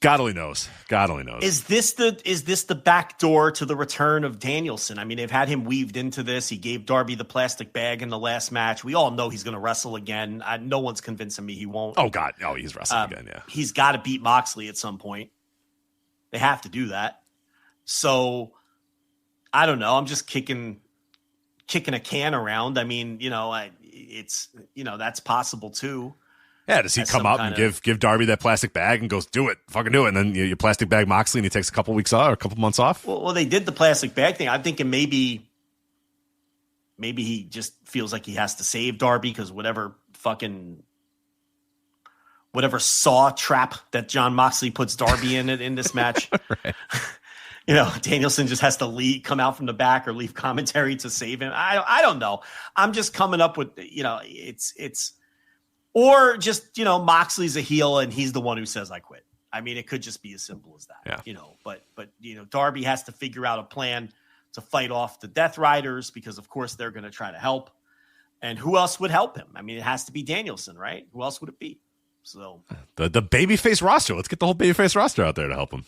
God only knows. Is this the back door to the return of Danielson? I mean, they've had him weaved into this. He gave Darby the plastic bag in the last match. We all know he's going to wrestle again. No one's convincing me he won't. Oh, God. No, he's wrestling again, yeah. He's got to beat Moxley at some point. They have to do that. So, I don't know. I'm just kicking a can around. I mean, it's that's possible too. Yeah, does he come out and give Darby that plastic bag and goes, do it, fucking do it, and then you plastic bag Moxley and he takes a couple weeks off or a couple months off? Well, they did the plastic bag thing. I'm thinking maybe he just feels like he has to save Darby because whatever saw trap that John Moxley puts Darby in this match, right. Danielson just has to come out from the back or leave commentary to save him. I don't know. I'm just coming up with it's. Or just, Moxley's a heel and he's the one who says I quit. I mean, it could just be as simple as that, but Darby has to figure out a plan to fight off the Death Riders because of course they're going to try to help. And who else would help him? I mean, it has to be Danielson, right? Who else would it be? So the babyface roster. Let's get the whole babyface roster out there to help him.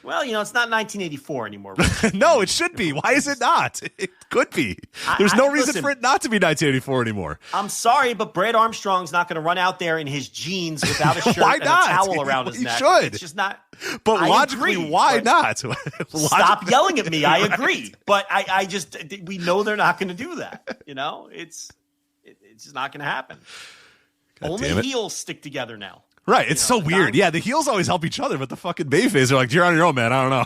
Well, it's not 1984 anymore. No, it should be. Why is it not? It could be. There's no reason for it not to be 1984 anymore. I'm sorry, but Brad Armstrong's not going to run out there in his jeans without a shirt and a towel around his neck. Should. It's just not. But logically, why not? Stop yelling at me. I agree. But I just, we know they're not going to do that. It's just not going to happen. God Only heels stick together now. Right, it's so weird. Yeah, the heels always help each other, but the fucking babyface are like, you're on your own, man. I don't know.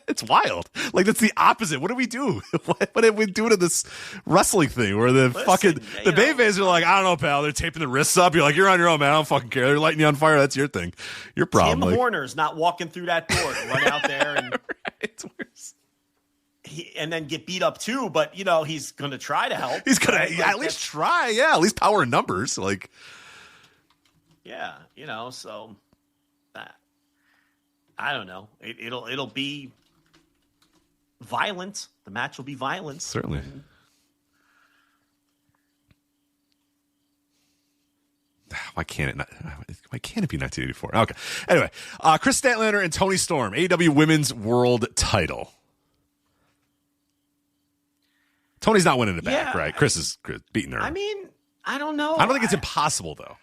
It's wild. Like, that's the opposite. What do we do? What did we do to this wrestling thing where the babyface are like, I don't know, pal. They're taping the wrists up. You're like, you're on your own, man. I don't fucking care. They're lighting you on fire. That's your thing. Your problem. Tim Horner's not walking through that door to run out there and it's worse. And then get beat up too, but he's going to try to help. He's going to at least try. Yeah, at least power in numbers. Like. Yeah, so I don't know. It'll be violent. The match will be violent. Certainly. Why can't it be 1984? Okay. Anyway, Chris Statlander and Toni Storm, AEW Women's World Title. Tony's not winning it back, right? Chris is beating her. I mean, I don't know. I don't think it's impossible though.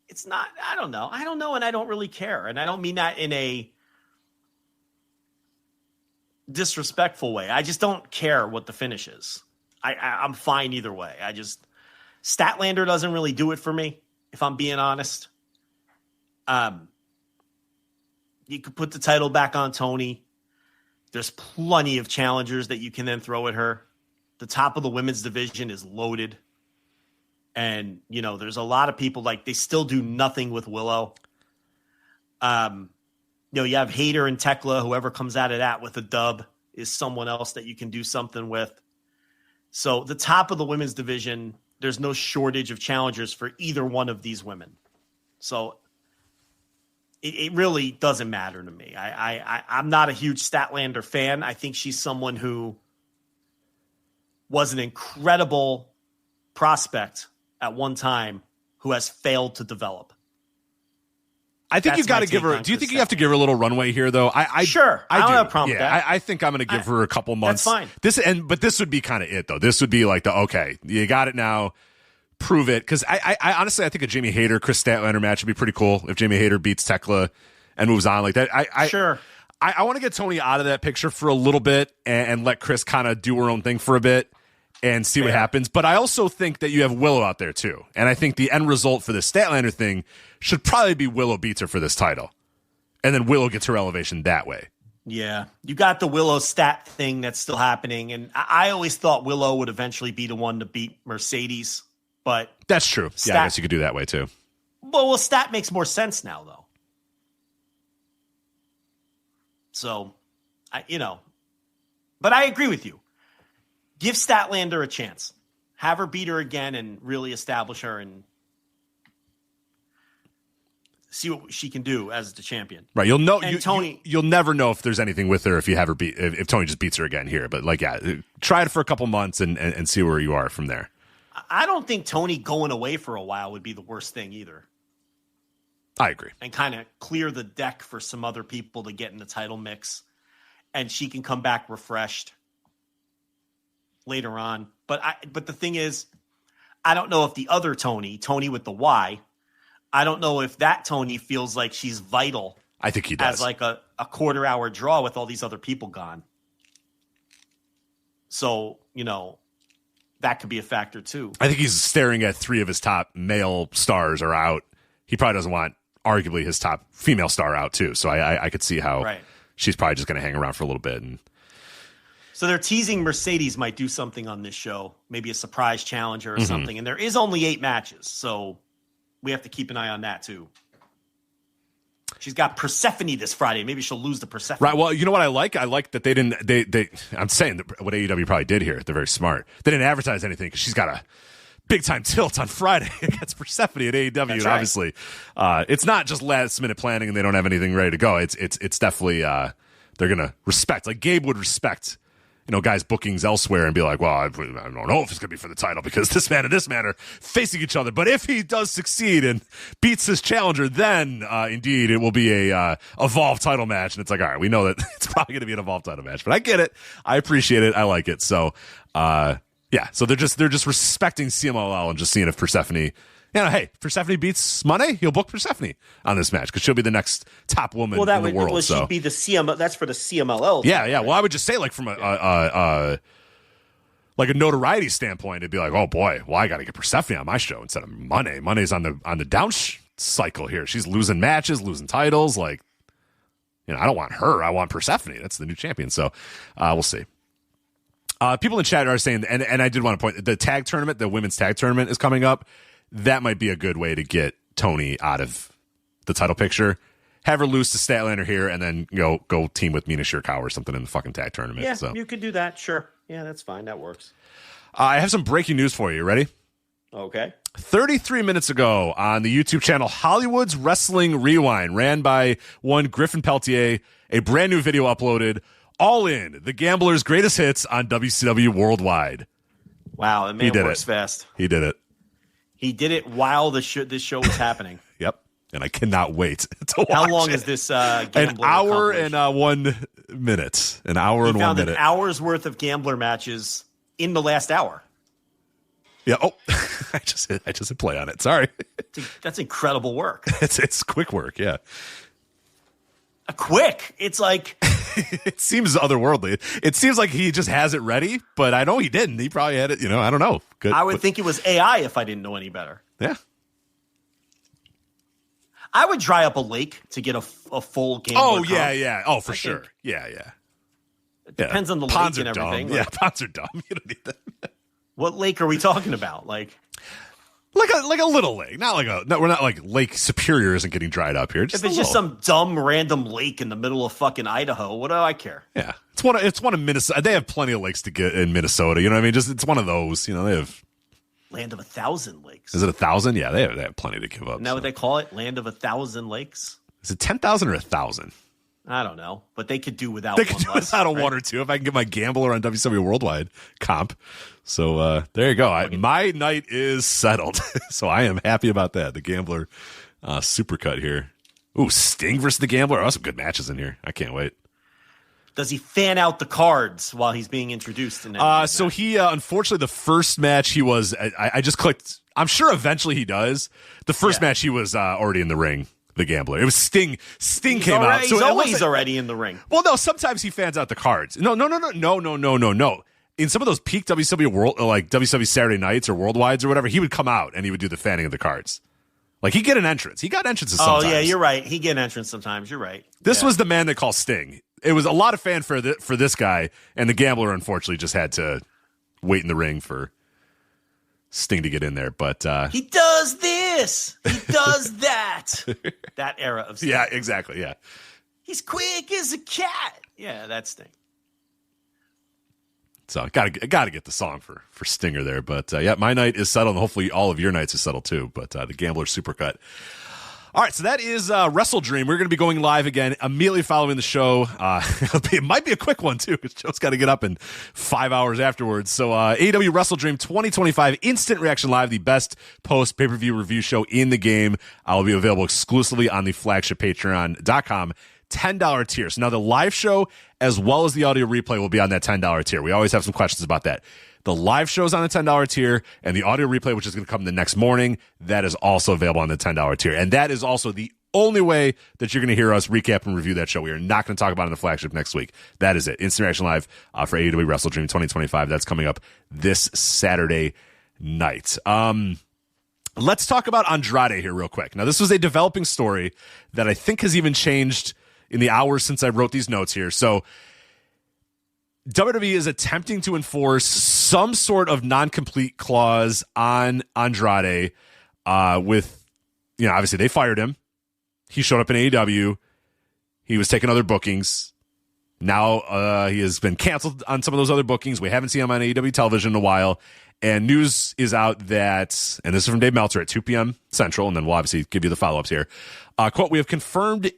It's not, I don't know, and I don't really care. And I don't mean that in a disrespectful way. I just don't care what the finish is. I'm fine either way. Statlander doesn't really do it for me, if I'm being honest. You could put the title back on Toni. There's plenty of challengers that you can then throw at her. The top of the women's division is loaded. And, there's a lot of people they still do nothing with Willow. You have Hayter and Tekla, whoever comes out of that with a dub is someone else that you can do something with. So the top of the women's division, there's no shortage of challengers for either one of these women. So it really doesn't matter to me. I'm not a huge Statlander fan. I think she's someone who was an incredible prospect at one time who has failed to develop. I think you've got to give her. Do you think you have to give her a little runway here, though? Sure. I don't have a problem with that. I think I'm going to give her a couple months. That's fine. But this would be kind of it, though. This would be like okay, you got it now. Prove it. Because I honestly, I think a Jamie Hayter, Chris Statlander match would be pretty cool if Jamie Hayter beats Tekla and moves on like that. Sure. I want to get Tony out of that picture for a little bit and let Chris kind of do her own thing for a bit and see what happens. But I also think that you have Willow out there, too. And I think the end result for the Statlander thing should probably be Willow beats her for this title. And then Willow gets her elevation that way. Yeah. You got the Willow stat thing that's still happening. And I always thought Willow would eventually be the one to beat Mercedes. But that's true. I guess you could do that way, too. Well, stat makes more sense now, though. So, but I agree with you. Give Statlander a chance. Have her beat her again and really establish her and see what she can do as the champion. Right. You'll know. You'll never know if there's anything with her if you have her beat. If Tony just beats her again here. But try it for a couple months and see where you are from there. I don't think Tony going away for a while would be the worst thing either. I agree. And kind of clear the deck for some other people to get in the title mix, and she can come back refreshed later on. But the thing is, I don't know if the other Tony with the Y, I don't know if that Tony feels like she's vital. I think he does. As like a quarter-hour draw with all these other people gone. So, that could be a factor too. I think he's staring at 3 of his top male stars are out. He probably doesn't want arguably his top female star out too. So I could see how she's probably just going to hang around for a little bit. And so they're teasing Mercedes might do something on this show, maybe a surprise challenger or something. And there is only 8 matches, so we have to keep an eye on that too. She's got Persephone this Friday. Maybe she'll lose to Persephone. Right. Well, you know what I like? I like that they didn't. I'm saying that what AEW probably did here. They're very smart. They didn't advertise anything because she's got a big time tilt on Friday against Persephone at AEW. That's and right. Obviously, it's not just last minute planning and they don't have anything ready to go. It's definitely they're gonna respect. Like Gabe would respect, guys' bookings elsewhere and be like, well, I don't know if it's gonna be for the title because this man and this man are facing each other. But if he does succeed and beats his challenger, then indeed it will be a Evolve title match. And it's like, all right, we know that it's probably gonna be an Evolve title match. But I get it. I appreciate it. I like it. So so they're just respecting CMLL and just seeing if Persephone, hey, Persephone beats Money, he'll book Persephone on this match because she'll be the next top woman in the world. Well, she'd be the CML. That's for the CMLL. Yeah. Well, I would just say from a notoriety standpoint, it'd be like, oh boy, well I got to get Persephone on my show instead of Money. Money's on the down cycle here. She's losing matches, losing titles. I don't want her. I want Persephone. That's the new champion. So we'll see. People in chat are saying, and I did want to point, the tag tournament, the women's tag tournament is coming up. That might be a good way to get Tony out of the title picture. Have her lose to Statlander here, and then go team with Mina Shirakawa or something in the fucking tag tournament. Yeah, so you could do that. Sure. Yeah, that's fine. That works. I have some breaking news for you. Ready? Okay. 33 minutes ago on the YouTube channel Hollywood's Wrestling Rewind, ran by one Griffin Peltier, a brand new video uploaded. All in, the Gambler's greatest hits on WCW Worldwide. Wow, the man works fast. He did it. He did it while this show was happening. Yep, and I cannot wait to watch How long is this Gambler? An hour and 1 minute. An hour and 1 minute. An hour's worth of Gambler matches in the last hour. Yeah. Oh, I just hit play on it. Sorry. That's incredible work. It's quick work. Yeah. Quick. It's like. It seems otherworldly. It seems like he just has it ready, but I know he didn't. He probably had it, I don't know. Good. I would think it was AI if I didn't know any better. Yeah. I would dry up a lake to get a full game. Oh, yeah. Oh, for sure. Yeah. It depends on the ponds lake and everything. Dumb. Yeah, ponds are dumb. You don't need that. What lake are we talking about? Like a little lake, we're not like Lake Superior isn't getting dried up here. If it's just some dumb random lake in the middle of fucking Idaho, what do I care? Yeah, it's one of Minnesota. They have plenty of lakes to get in Minnesota. You know what I mean? Just it's one of those. They have. Land of 1,000 lakes. Is it 1,000? Yeah, they have plenty to give up. Isn't that what they call it? Land of 1,000 lakes? Is it 10,000 or 1,000? I don't know, but they could do without. They could do without a one or two if I can get my gambler on WCW Worldwide comp. So there you go. My night is settled. So I am happy about that. The gambler supercut here. Ooh, Sting versus the gambler. Oh, some good matches in here. I can't wait. Does he fan out the cards while he's being introduced? So he, unfortunately, the first match he was, I just clicked. I'm sure eventually he does. The first match he was already in the ring. The gambler. It was Sting. Sting came out. So he's always already in the ring. Well, no. Sometimes he fans out the cards. No. In some of those peak WCW WCW Saturday nights or Worldwides or whatever, he would come out and he would do the fanning of the cards. Like he'd get an entrance. He got entrances sometimes. Oh yeah, you're right. He get an entrance sometimes. You're right. This was the man they call Sting. It was a lot of fanfare for this guy, and the gambler unfortunately just had to wait in the ring for Sting to get in there. But he does this. He does that. That era of Sting. Yeah, exactly. Yeah. He's quick as a cat. Yeah, that's Sting. So gotta get the song for Stinger there. But yeah, my night is settled, and hopefully all of your nights is settled too. But the gambler supercut. All right, so that is WrestleDream. We're going to be going live again immediately following the show. It might be a quick one, too, because Joe's got to get up in 5 hours afterwards. So AEW WrestleDream 2025 Instant Reaction Live, the best post-pay-per-view review show in the game. Will be available exclusively on the Flagship Patreon.com $10 tier. So now the live show as well as the audio replay will be on that $10 tier. We always have some questions about that. The live show's on the $10 tier, and the audio replay, which is going to come the next morning, that is also available on the $10 tier. And that is also the only way that you're going to hear us recap and review that show. We are not going to talk about it in the Flagship next week. That is it. Instant Reaction Live for AEW WrestleDream 2025. That's coming up this Saturday night. Let's talk about Andrade here real quick. Now, this was a developing story that I think has even changed in the hours since I wrote these notes here. So WWE is attempting to enforce some sort of non-complete clause on Andrade with, obviously they fired him. He showed up in AEW. He was taking other bookings. Now he has been canceled on some of those other bookings. We haven't seen him on AEW television in a while. And news is out that, and this is from Dave Meltzer at 2 p.m. Central, and then we'll obviously give you the follow-ups here. Quote, we have confirmed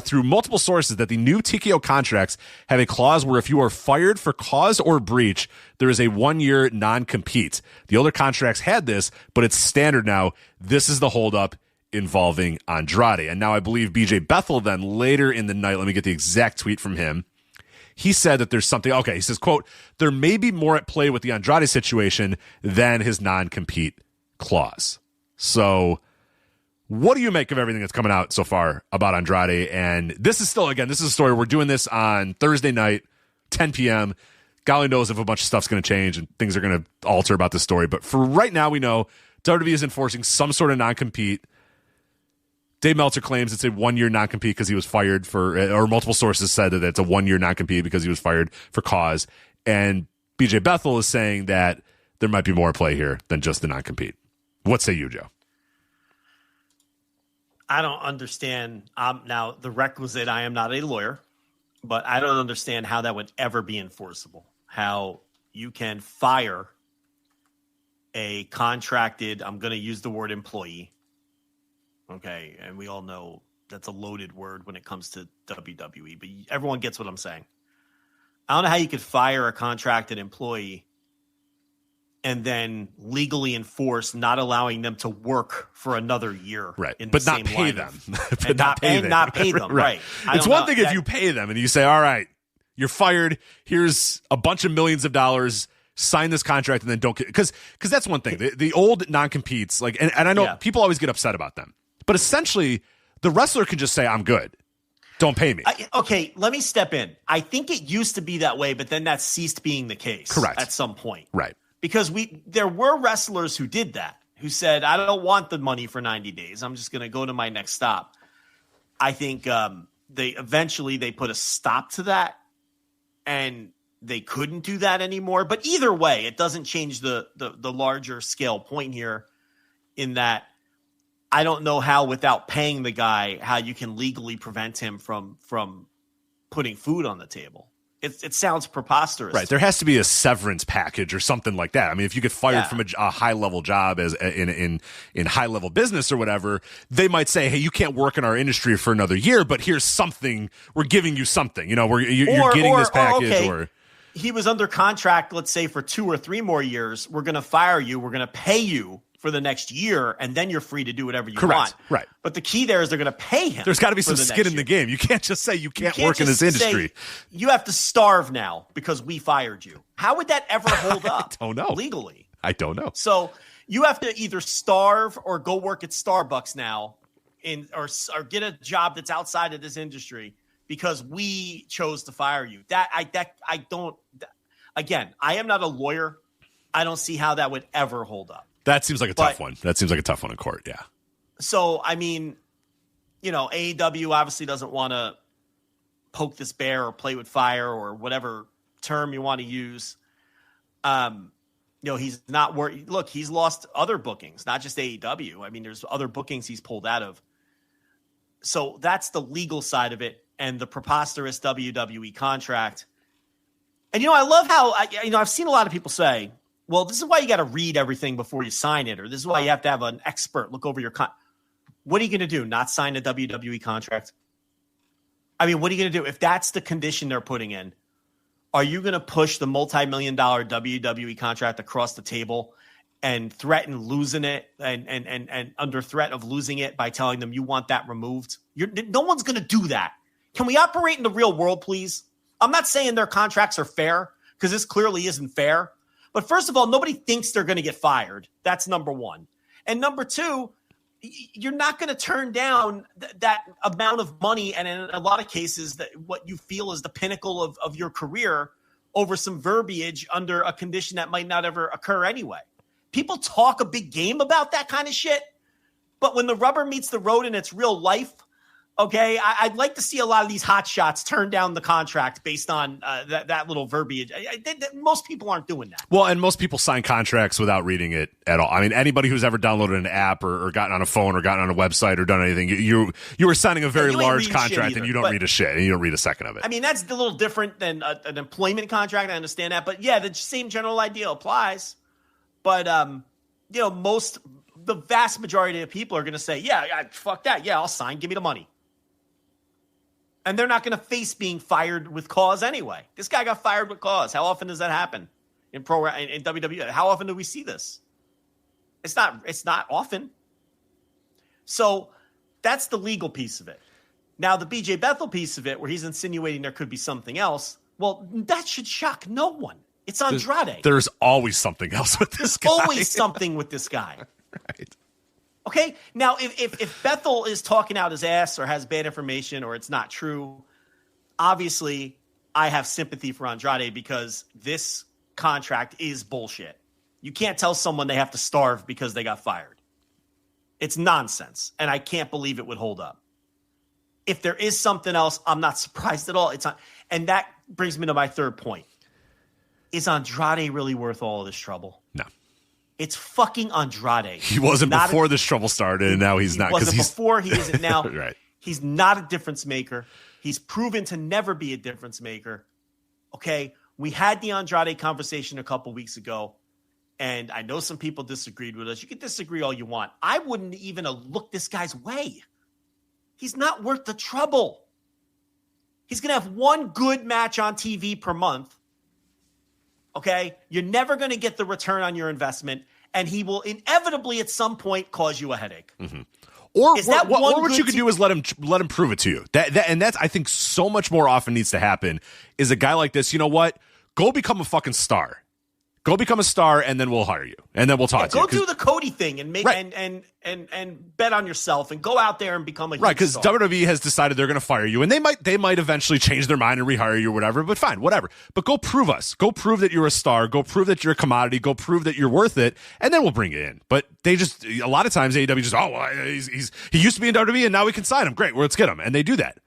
through multiple sources that the new TKO contracts have a clause where if you are fired for cause or breach, there is a 1-year non-compete. The older contracts had this, but it's standard now. This is the holdup involving Andrade. And now I believe BJ Bethel then later in the night, let me get the exact tweet from him. He said that there's something, okay, he says, quote, there may be more at play with the Andrade situation than his non-compete clause. So what do you make of everything that's coming out so far about Andrade? And this is still, again, this is a story. We're doing this on Thursday night, 10 p.m. Golly knows if a bunch of stuff's going to change and things are going to alter about this story. But for right now, we know WWE is enforcing some sort of non-compete. Dave Meltzer claims it's a 1-year non-compete because he was fired for, or multiple sources said that it's a 1-year non-compete because he was fired for cause. And BJ Bethel is saying that there might be more at play here than just the non-compete. What say you, Joe? I don't understand. Now, the requisite, I am not a lawyer, but I don't understand how that would ever be enforceable. How you can fire a contracted, I'm going to use the word employee. Okay, and we all know that's a loaded word when it comes to WWE, but everyone gets what I'm saying. I don't know how you could fire a contracted employee and then legally enforce not allowing them to work for another year. Right, in but the not same pay line them. And not pay them, right. It's one thing if you pay them and you say, all right, you're fired, here's a bunch of millions of dollars, sign this contract and then don't, because that's one thing. The old non-competes, like, and I know people always get upset about them. But essentially, the wrestler can just say, I'm good. Don't pay me. Okay, let me step in. I think it used to be that way, but then that ceased being the case. Correct. At some point. Right. Because there were wrestlers who did that, who said, I don't want the money for 90 days. I'm just going to go to my next stop. I think they eventually put a stop to that, and they couldn't do that anymore. But either way, it doesn't change the larger scale point here in that I don't know how, without paying the guy, how you can legally prevent him from putting food on the table. It sounds preposterous. Right. There has to be a severance package or something like that. I mean, if you get fired from a high-level job as in high-level business or whatever, they might say, hey, you can't work in our industry for another year, but here's something. We're giving you something. You know, you're getting this package. Or he was under contract, let's say, for 2 or 3 more years. We're going to fire you. We're going to pay you for the next year, and then you're free to do whatever you want. Right. But the key there is they're going to pay him. There's got to be some skin in the game. You can't just say you can't work in this industry. You have to starve now because we fired you. How would that ever hold up? I don't know. Legally. I don't know. So you have to either starve or go work at Starbucks now or get a job that's outside of this industry because we chose to fire you. Again, I am not a lawyer. I don't see how that would ever hold up. That seems like a tough one. That seems like a tough one in court, yeah. So, I mean, you know, AEW obviously doesn't want to poke this bear or play with fire or whatever term you want to use. You know, he's not worried. Look, he's lost other bookings, not just AEW. I mean, there's other bookings he's pulled out of. So that's the legal side of it and the preposterous WWE contract. And, you know, I love how, I've seen a lot of people say, well, this is why you got to read everything before you sign it, or this is why you have to have an expert look over your What are you going to do? Not sign a WWE contract? I mean, what are you going to do? If that's the condition they're putting in, are you going to push the multi-million-dollar WWE contract across the table and threaten losing it and under threat of losing it by telling them you want that removed? No one's going to do that. Can we operate in the real world, please? I'm not saying their contracts are fair because this clearly isn't fair. But first of all, nobody thinks they're going to get fired. That's number one. And number two, you're not going to turn down that amount of money. And in a lot of cases, that what you feel is the pinnacle of your career over some verbiage under a condition that might not ever occur anyway. People talk a big game about that kind of shit. But when the rubber meets the road and it's real life, okay, I'd like to see a lot of these hot shots turn down the contract based on that little verbiage. Most people aren't doing that. Well, and most people sign contracts without reading it at all. I mean, anybody who's ever downloaded an app or gotten on a phone or gotten on a website or done anything, you are signing a very large contract and you don't read a shit and you don't read a second of it. I mean, that's a little different than an employment contract. I understand that. But yeah, the same general idea applies. But, you know, the vast majority of people are going to say, yeah, fuck that. Yeah, I'll sign. Give me the money. And they're not going to face being fired with cause anyway. This guy got fired with cause. How often does that happen in WWE? How often do we see this? It's not often. So that's the legal piece of it. Now, the BJ Bethel piece of it, where he's insinuating there could be something else, well, that should shock no one. It's Andrade. There's always something else with this guy. Always something with this guy. Right. Okay, now if Bethel is talking out his ass or has bad information or it's not true, obviously I have sympathy for Andrade because this contract is bullshit. You can't tell someone they have to starve because they got fired. It's nonsense, and I can't believe it would hold up. If there is something else, I'm not surprised at all. And that brings me to my third point. Is Andrade really worth all of this trouble? No. It's fucking Andrade. He wasn't before this trouble started, and now he's not. He wasn't before, he isn't now. Right. He's not a difference maker. He's proven to never be a difference maker. Okay, we had the Andrade conversation a couple weeks ago, and I know some people disagreed with us. You can disagree all you want. I wouldn't even have looked this guy's way. He's not worth the trouble. He's going to have one good match on TV per month. Okay, you're never going to get the return on your investment, and he will inevitably at some point cause you a headache. Mm-hmm. Or what you could do is let him prove it to you. That's I think so much more often needs to happen is a guy like this. You know what? Go become a fucking star. Go become a star, and then we'll hire you, and then we'll talk to you. Go do the Cody thing and make and bet on yourself, and go out there and become a right. Because WWE has decided they're going to fire you, and they might eventually change their mind and rehire you or whatever. But fine, whatever. But go prove us. Go prove that you're a star. Go prove that you're a commodity. Go prove that you're worth it, and then we'll bring you in. But they just a lot of times AEW just he used to be in WWE and now we can sign him. Great, well, let's get him, and they do that.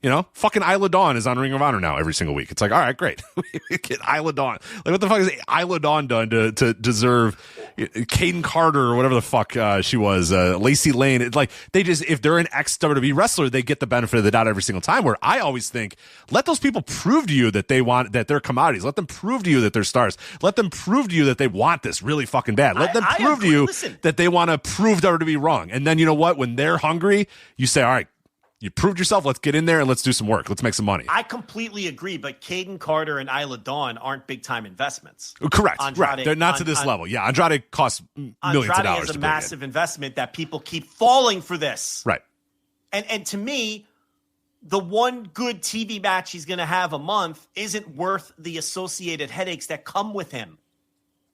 You know, fucking Isla Dawn is on Ring of Honor now every single week. It's like, all right, great. We get Isla Dawn. Like, what the fuck is Isla Dawn done to deserve Caden Carter or whatever the fuck she was, Lacey Lane? It's like, they just, if they're an ex-WWE wrestler, they get the benefit of the doubt every single time. Where I always think, let those people prove to you that they're commodities. Let them prove to you that they're stars. Let them prove to you that they want this really fucking bad. Let them prove to you that they want to prove WWE wrong. And then, you know what? When they're hungry, you say, all right, you proved yourself. Let's get in there and let's do some work. Let's make some money. I completely agree, but Caden Carter and Isla Dawn aren't big-time investments. Correct. Right. They're not to this level. Yeah, Andrade costs millions of dollars. Andrade is a massive investment that people keep falling for this. Right. And to me, the one good TV match he's going to have a month isn't worth the associated headaches that come with him.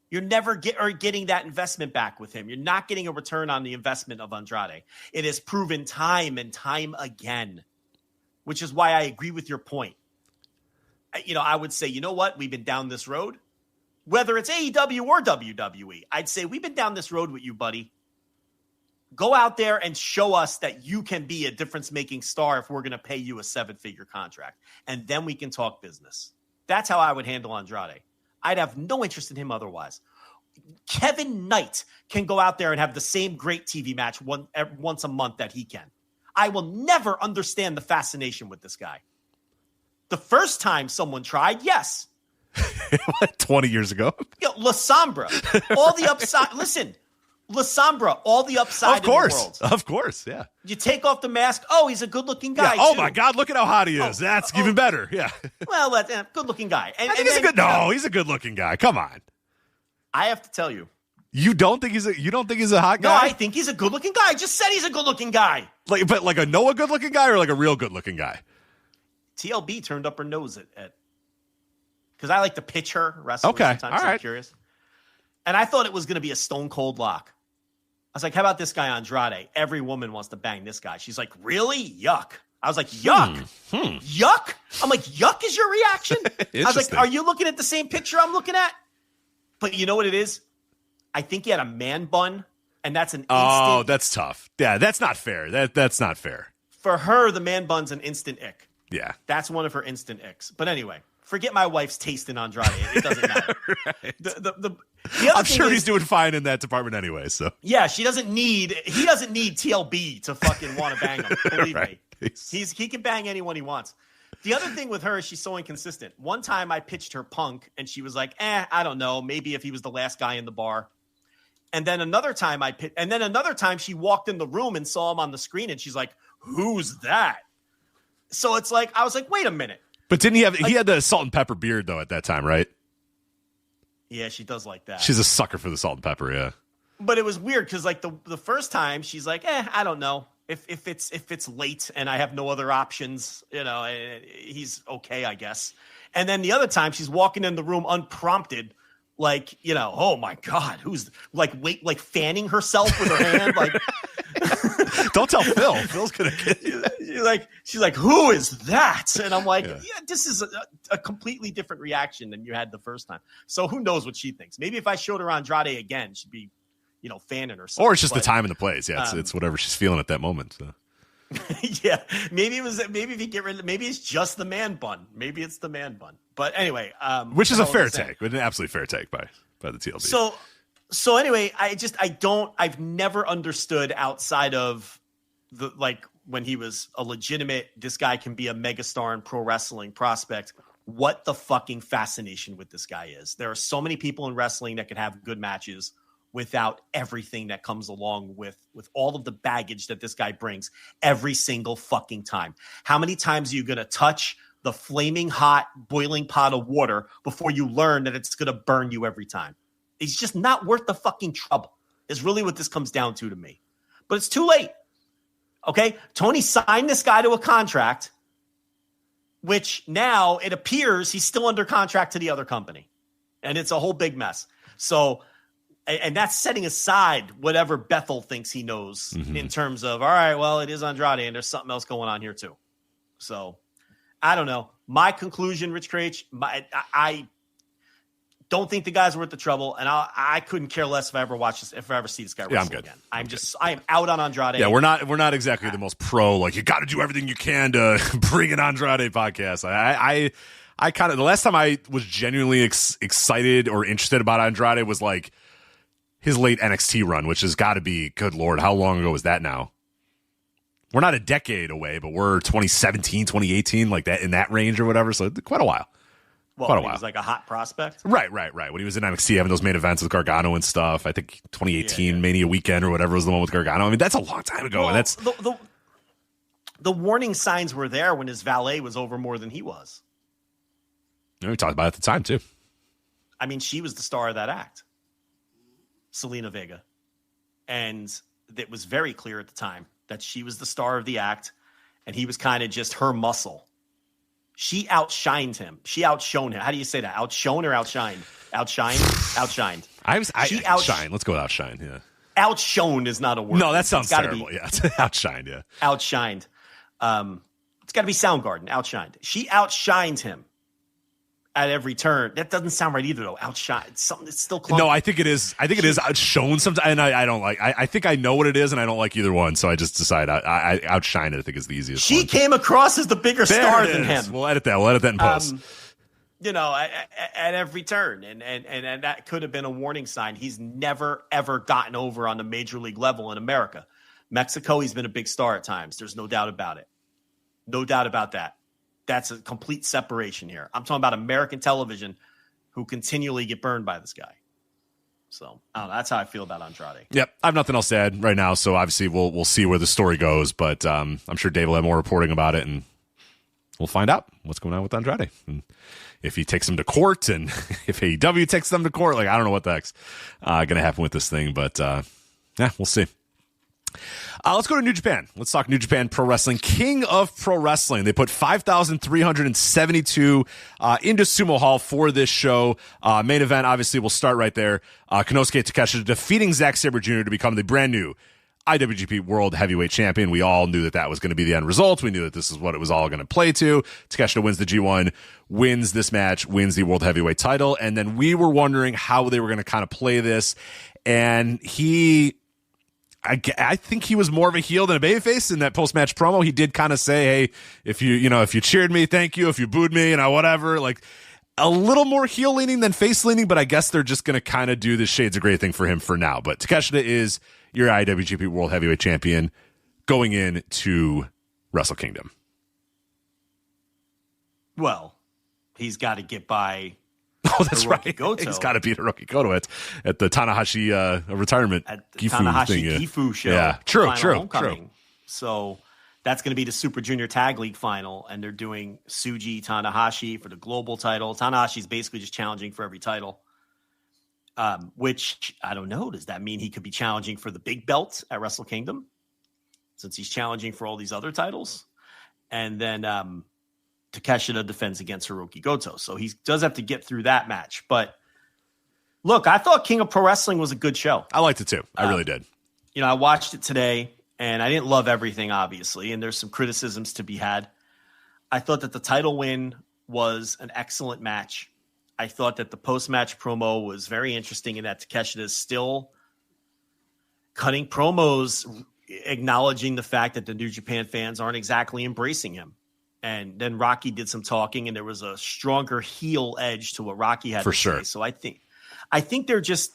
You're never getting that investment back with him. You're not getting a return on the investment of Andrade. It is proven time and time again, which is why I agree with your point. You know, I would say, you know what? We've been down this road. Whether it's AEW or WWE, I'd say we've been down this road with you, buddy. Go out there and show us that you can be a difference-making star if we're going to pay you a 7-figure contract. And then we can talk business. That's how I would handle Andrade. I'd have no interest in him otherwise. Kevin Knight can go out there and have the same great TV match once a month that he can. I will never understand the fascination with this guy. The first time someone tried, yes. 20 years ago. You know, La Sombra, all the upside. Listen, La Sombra, all the upside in the world. Of course, yeah. You take off the mask. Oh, he's a good-looking guy. Yeah. Oh, too. my God, look at how hot he is. That's even better. Yeah. Well, good-looking guy. I think he's a good. No, he's a good-looking guy. Come on. I have to tell you. You don't think he's a hot guy? No, I think he's a good-looking guy. I just said he's a good-looking guy. But like a Noah good-looking guy or like a real good-looking guy? TLB turned up her nose at because I like to pitch her wrestling. Okay, sometimes, all right. I'm curious. And I thought it was going to be a stone cold lock. I was like, how about this guy Andrade? Every woman wants to bang this guy. She's like, really? Yuck. I was like, yuck. Yuck? I'm like, yuck is your reaction? I was like, are you looking at the same picture I'm looking at? But you know what it is? I think he had a man bun, and that's an instant. Oh, that's tough. Yeah, that's not fair. That's not fair. For her, the man bun's an instant ick. Yeah. That's one of her instant icks. But anyway, forget my wife's taste in Andrade. It doesn't matter. Right. The other I'm sure he's doing fine in that department anyway. So yeah, he doesn't need TLB to fucking want to bang him. Believe right. me, he can bang anyone he wants. The other thing with her is she's so inconsistent. One time I pitched her Punk, and she was like, I don't know, maybe if he was the last guy in the bar. And then another time she walked in the room and saw him on the screen, and she's like, who's that? So it's like, I was like, wait a minute. But didn't he had the salt and pepper beard though at that time, right? Yeah, she does like that. She's a sucker for the salt and pepper, yeah. But it was weird because like the first time she's like, I don't know. If it's late and I have no other options, you know, he's okay, I guess. And then the other time she's walking in the room unprompted, like, you know, oh my God, who's like fanning herself with her hand, like. Don't tell Phil. Phil's gonna get you. She's like, who is that? And I'm like, yeah this is a completely different reaction than you had the first time. So who knows what she thinks? Maybe if I showed her Andrade again, she'd be, you know, fanning herself. Or it's just the time and the place. Yeah, it's whatever she's feeling at that moment. So. Yeah, maybe it's just the man bun. Maybe it's the man bun. But anyway, which is a fair take, but an absolutely fair take by the TLB. So anyway, I've never understood outside of the, like, when he was a legitimate, this guy can be a megastar in pro wrestling prospect, what the fucking fascination with this guy is. There are so many people in wrestling that can have good matches without everything that comes along with all of the baggage that this guy brings every single fucking time. How many times are you going to touch the flaming hot boiling pot of water before you learn that it's going to burn you every time? It's just not worth the fucking trouble, is really what this comes down to me. But it's too late. Okay? Tony signed this guy to a contract, which now it appears he's still under contract to the other company. And it's a whole big mess. So, and that's setting aside whatever Bethel thinks he knows in terms of, all right, well, it is Andrade and there's something else going on here too. So, I don't know. My conclusion, Rich Craich, Don't think the guy's worth the trouble, and I couldn't care less if I ever watch this, if I ever see this guy wrestle again. I am out on Andrade. Yeah, we're not exactly the most pro. Like, you got to do everything you can to bring an Andrade podcast. I kind of, the last time I was genuinely excited or interested about Andrade was like his late NXT run, which has got to be, good Lord, how long ago was that now? We're not a decade away, but we're 2017, 2018, like that, in that range or whatever. So quite a while. Well, quite a while. He was like a hot prospect? Right. When he was in NXT having those main events with Gargano and stuff. I think 2018 Mania Weekend or whatever was the one with Gargano. I mean, that's a long time ago. Well, and that's the warning signs were there when his valet was over more than he was. We talked about it at the time, too. I mean, she was the star of that act, Selena Vega. And it was very clear at the time that she was the star of the act, and he was kind of just her muscle. She outshined him. She outshone him. How do you say that? Outshone or outshined? Outshined? Outshined. Outshine. Let's go with outshine, yeah. Outshone is not a word. No, that sounds terrible. Yeah, outshined, yeah. Outshined. It's got to be Soundgarden. Outshined. She outshined him at every turn. That doesn't sound right either, though. Outshined. It's still clunky. No, I think it is. I think it is outshone sometimes, and I don't like. I think I know what it is, and I don't like either one. So I just decide I outshine it. I think is the easiest. She came across as the bigger star than him. We'll edit that. We'll edit that in post. At every turn, and that could have been a warning sign. He's never ever gotten over on the major league level in America. Mexico, he's been a big star at times. There's no doubt about it. No doubt about that. That's a complete separation here. I'm talking about American television, who continually get burned by this guy. So I don't know, that's how I feel about Andrade. Yep, I have nothing else to add right now. So obviously we'll see where the story goes, but I'm sure Dave will have more reporting about it, and we'll find out what's going on with Andrade. And if he takes him to court, and if AEW takes them to court, like, I don't know what the heck's going to happen with this thing, but yeah, we'll see. Let's go to New Japan. Let's talk New Japan Pro Wrestling. King of Pro Wrestling. They put 5,372 into Sumo Hall for this show. Main event, obviously, we'll start right there. Konosuke Takeshita defeating Zack Sabre Jr. to become the brand new IWGP World Heavyweight Champion. We all knew that was going to be the end result. We knew that this is what it was all going to play to. Takeshita wins the G1, wins this match, wins the World Heavyweight title. And then we were wondering how they were going to kind of play this. And I think he was more of a heel than a babyface in that post-match promo. He did kind of say, hey, if you cheered me, thank you. If you booed me, whatever. Like, a little more heel leaning than face leaning, but I guess they're just going to kind of do the Shades of Grey thing for him for now. But Takeshita is your IWGP World Heavyweight Champion going into Wrestle Kingdom. Well, he's got to get by. Oh, that's Hiroki right. Goto. He's got to beat Hiroki Goto at the Tanahashi retirement at the Gifu Tanahashi thing, Gifu show. Yeah, true. So that's going to be the Super Junior Tag League final, and they're doing Tsuji Tanahashi for the global title. Tanahashi's basically just challenging for every title, which I don't know. Does that mean he could be challenging for the big belt at Wrestle Kingdom, since he's challenging for all these other titles? And then Takeshita defends against Hiroki Goto. So he does have to get through that match. But look, I thought King of Pro Wrestling was a good show. I liked it too. I really did. I watched it today, and I didn't love everything, obviously, and there's some criticisms to be had. I thought that the title win was an excellent match. I thought that the post-match promo was very interesting in that Takeshita is still cutting promos, acknowledging the fact that the New Japan fans aren't exactly embracing him. And then Rocky did some talking, and there was a stronger heel edge to what Rocky had to say. So I think they're just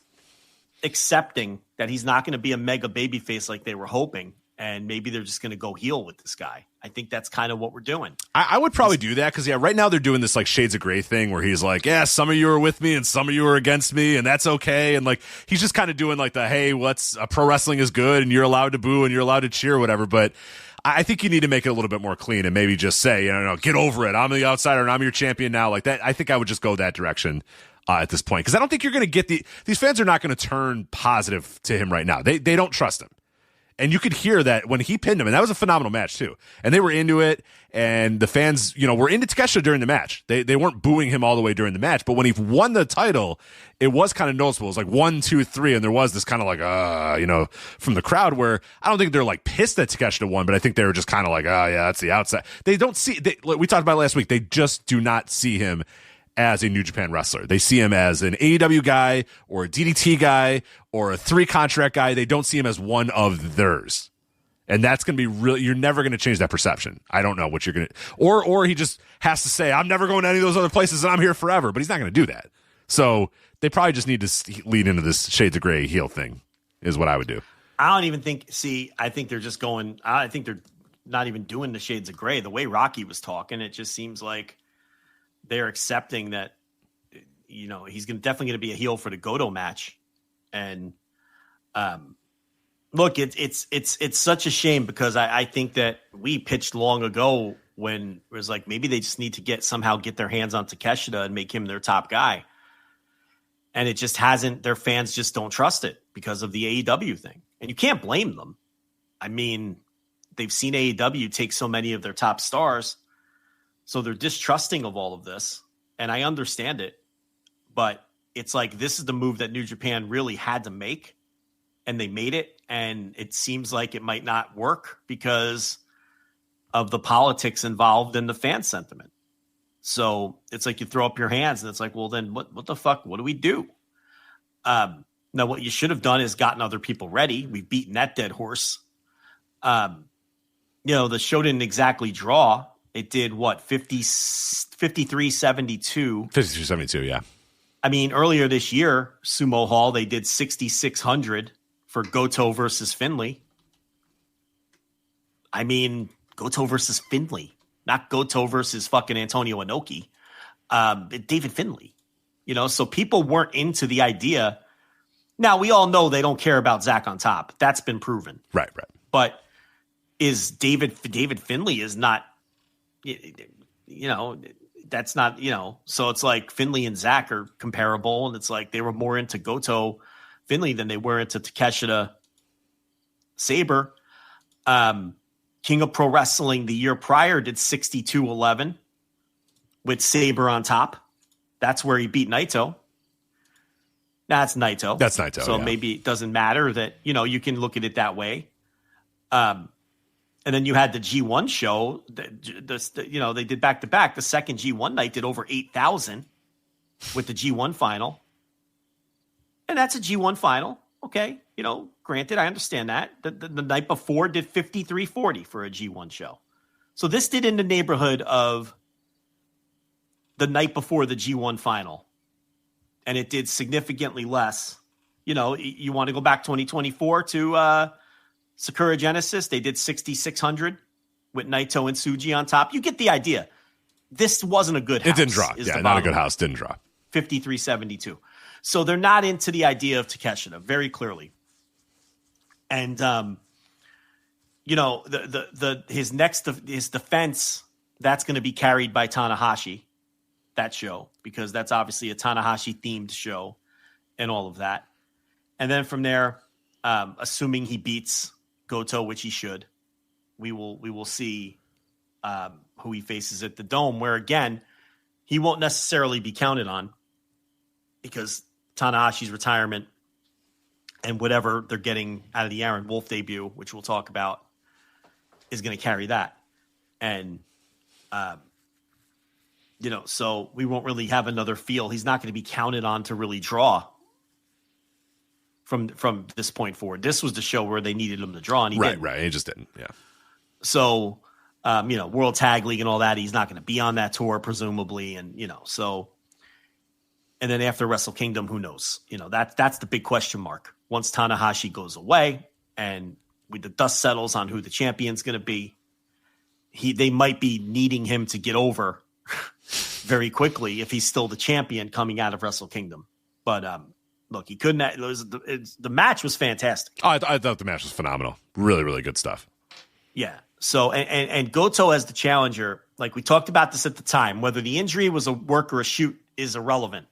accepting that he's not going to be a mega babyface like they were hoping, and maybe they're just going to go heel with this guy. I think that's kind of what we're doing. I would probably do that because, right now they're doing this like Shades of Grey thing where he's like, yeah, some of you are with me and some of you are against me, and that's okay. And like he's just kind of doing like the, hey, pro wrestling is good, and you're allowed to boo and you're allowed to cheer, whatever. But I think you need to make it a little bit more clean and maybe just say, get over it. I'm the outsider and I'm your champion now. Like that, I think I would just go that direction at this point, because I don't think you're going to get these fans are not going to turn positive to him right now. They don't trust him. And you could hear that when he pinned him, and that was a phenomenal match too. And they were into it, and the fans, were into Takeshita during the match. They weren't booing him all the way during the match, but when he won the title, it was kind of noticeable. It was like 1, 2, 3, and there was this kind of like, from the crowd where I don't think they're like pissed that Takeshita won, but I think they were just kind of like, oh yeah, that's the outside. They don't see. We talked about it last week. They just do not see him as a New Japan wrestler. They see him as an AEW guy or a DDT guy or a 3-contract guy. They don't see him as one of theirs. And that's going to be real. You're never going to change that perception. I don't know what you're going to, or he just has to say, I'm never going to any of those other places and I'm here forever, but he's not going to do that. So they probably just need to lead into this Shades of Grey heel thing is what I would do. I don't even think, I think they're just going, I think they're not even doing the Shades of Grey. The way Rocky was talking, it just seems like they're accepting that, he's definitely going to be a heel for the Goto match. And, look, it's such a shame because I think that we pitched long ago when it was like, maybe they just need to somehow get their hands on Takeshita and make him their top guy. And it just hasn't, their fans just don't trust it because of the AEW thing. And you can't blame them. I mean, they've seen AEW take so many of their top stars. So they're distrusting of all of this. And I understand it. But it's like, this is the move that New Japan really had to make. And they made it. And it seems like it might not work because of the politics involved in the fan sentiment. So it's like you throw up your hands and it's like, well, then what the fuck? What do we do? Now, what you should have done is gotten other people ready. We've beaten that dead horse. The show didn't exactly draw. It did what? 53-72. 53-72, yeah. I mean, earlier this year, Sumo Hall, they did 6,600 for Goto versus Finlay. I mean, Goto versus Finlay, not Goto versus fucking Antonio Inoki. David Finlay, so people weren't into the idea. Now, we all know they don't care about Zach on top. That's been proven. Right. But is David Finlay is not, that's not, so it's like Finlay and Zach are comparable. And it's like they were more into Goto Finlay than they were into Takeshita Sabre. King of Pro Wrestling the year prior did 62-11 with Sabre on top. That's where he beat Naito. That's Naito. That's Naito. So yeah. Maybe it doesn't matter that, you can look at it that way. And then you had the G1 show. They did back to back. The second G1 night did over 8,000 with the G1 final. And that's a G1 final. Okay. Granted, I understand that. The night before did 53-40 for a G1 show. So this did in the neighborhood of the night before the G1 final. And it did significantly less. You want to go back 2024 to Sakura Genesis. They did 6,600 with Naito and Tsuji on top. You get the idea. This wasn't a good house. It didn't draw. Yeah, not a good house. Didn't draw. 53-72. So they're not into the idea of Takeshita very clearly. And, his defense, that's going to be carried by Tanahashi, that show, because that's obviously a Tanahashi themed show and all of that. And then from there, assuming he beats Goto, which he should, we will see who he faces at the Dome, where again, he won't necessarily be counted on because Tanahashi's retirement and whatever they're getting out of the Aaron Wolf debut, which we'll talk about, is going to carry that. And, so we won't really have another feel. He's not going to be counted on to really draw from this point forward. This was the show where they needed him to draw, and he didn't. Right. He just didn't, yeah. So, World Tag League and all that, he's not going to be on that tour, presumably, and, so... And then after Wrestle Kingdom, who knows? That's the big question mark. Once Tanahashi goes away and the dust settles on who the champion's going to be, they might be needing him to get over very quickly if he's still the champion coming out of Wrestle Kingdom. But look, he couldn't. The match was fantastic. I thought the match was phenomenal. Really, really good stuff. Yeah. So and Goto as the challenger, like we talked about this at the time, whether the injury was a work or a shoot is irrelevant.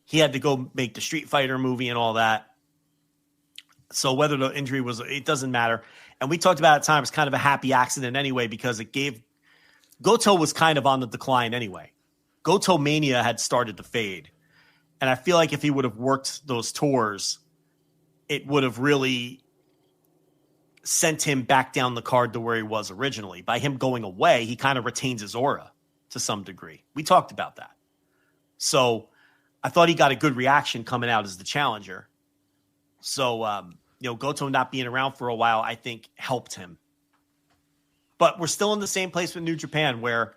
He had to go make the Street Fighter movie and all that. So whether the injury it doesn't matter. And we talked about at times kind of a happy accident anyway, because it gave Goto was kind of on the decline anyway. Goto Mania had started to fade. And I feel like if he would have worked those tours, it would have really sent him back down the card to where he was originally. By him going away, he kind of retains his aura to some degree. We talked about that. So I thought he got a good reaction coming out as the challenger. So, Goto not being around for a while, I think helped him. But we're still in the same place with New Japan, where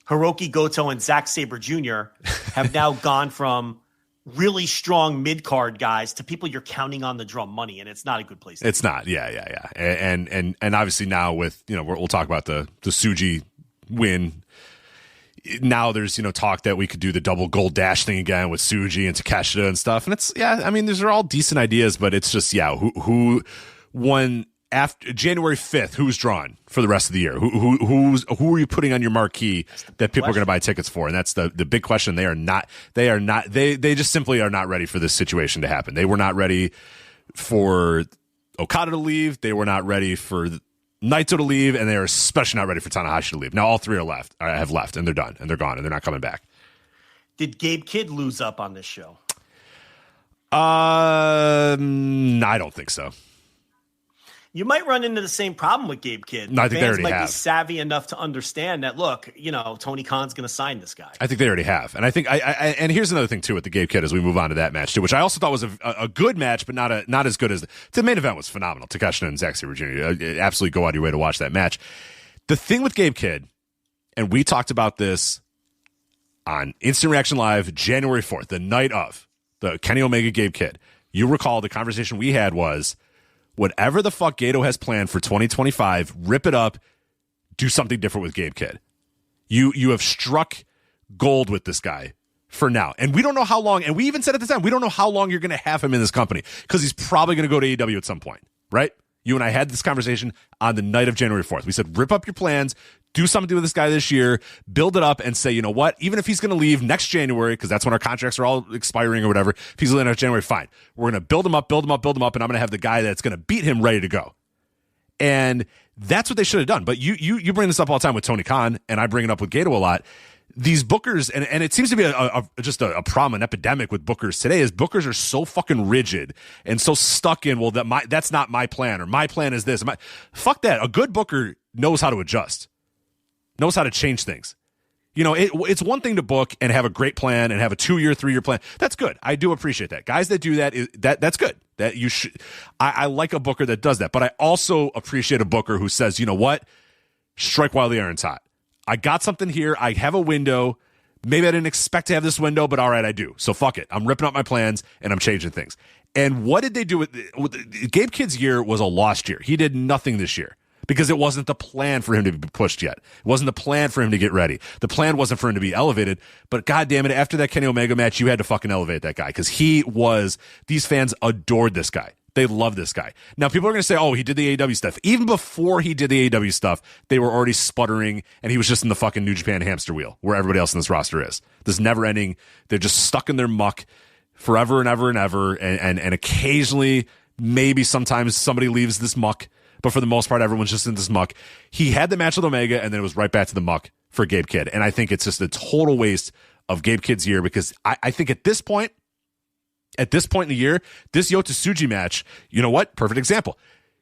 Hiroki Goto and Zack Sabre Jr. have now gone from really strong mid-card guys to people you're counting on the drum money, and it's not a good place. It's not. Yeah. And obviously now with, we'll talk about the Tsuji win. Now there's, talk that we could do the double gold dash thing again with Tsuji and Takeshita and stuff. And these are all decent ideas, but it's just, who won after January 5th, who's drawn for the rest of the year? Who are you putting on your marquee that people are going to buy tickets for? And that's the big question. They just simply are not ready for this situation to happen. They were not ready for Okada to leave. They were not ready for Naito to leave, and they're especially not ready for Tanahashi to leave. Now all three have left, and they're done, and they're gone, and they're not coming back. Did Gabe Kidd lose up on this show? I don't think so. You might run into the same problem with Gabe Kidd. No, I think they already might have. Be savvy enough to understand that, look, Tony Khan's going to sign this guy. I think they already have. And I think and here's another thing too with the Gabe Kidd as we move on to that match too, which I also thought was a good match, but not as good as the main event was phenomenal. Takeshita and Zack Sabre Jr. Absolutely go out of your way to watch that match. The thing with Gabe Kidd, and we talked about this on Instant Reaction Live January 4th, the night of the Kenny Omega Gabe Kidd. You recall the conversation we had was, whatever the fuck Gato has planned for 2025, rip it up, do something different with Gabe Kidd. You have struck gold with this guy for now. And we don't know how long, and we even said at the time, we don't know how long you're going to have him in this company, because he's probably going to go to AEW at some point, right? You and I had this conversation on the night of January 4th. We said, rip up your plans, do something with this guy this year, build it up, and say, you know what, even if he's going to leave next January, because that's when our contracts are all expiring or whatever, if he's leaving next January, fine. We're going to build him up, and I'm going to have the guy that's going to beat him ready to go. And that's what they should have done. But you bring this up all the time with Tony Khan, and I bring it up with Gato a lot. These bookers, and it seems to be just a problem, an epidemic with bookers today, is bookers are so fucking rigid and so stuck in, well, that's not my plan, or my plan is this. Fuck that. A good booker knows how to adjust, knows how to change things. It's one thing to book and have a great plan and have a 2-year, 3-year plan. That's good. I do appreciate that. Guys that do that's good. That you should. I like a booker that does that, but I also appreciate a booker who says, you know what, strike while the iron's hot. I got something here. I have a window. Maybe I didn't expect to have this window, but all right, I do. So fuck it. I'm ripping up my plans and I'm changing things. And what did they do with Gabe Kidd's year? Was a lost year. He did nothing this year because it wasn't the plan for him to be pushed yet. It wasn't the plan for him to get ready. The plan wasn't for him to be elevated. But God damn it, after that Kenny Omega match, you had to fucking elevate that guy, because these fans adored this guy. They love this guy. Now, people are going to say, oh, he did the AEW stuff. Even before he did the AEW stuff, they were already sputtering, and he was just in the fucking New Japan hamster wheel, where everybody else in this roster is. This never ending. They're just stuck in their muck forever and ever and ever. And occasionally, maybe sometimes somebody leaves this muck, but for the most part, everyone's just in this muck. He had the match with Omega, and then it was right back to the muck for Gabe Kidd. And I think it's just a total waste of Gabe Kidd's year, because I think at this point in the year, this Yota Tsuji match, you know what? Perfect example.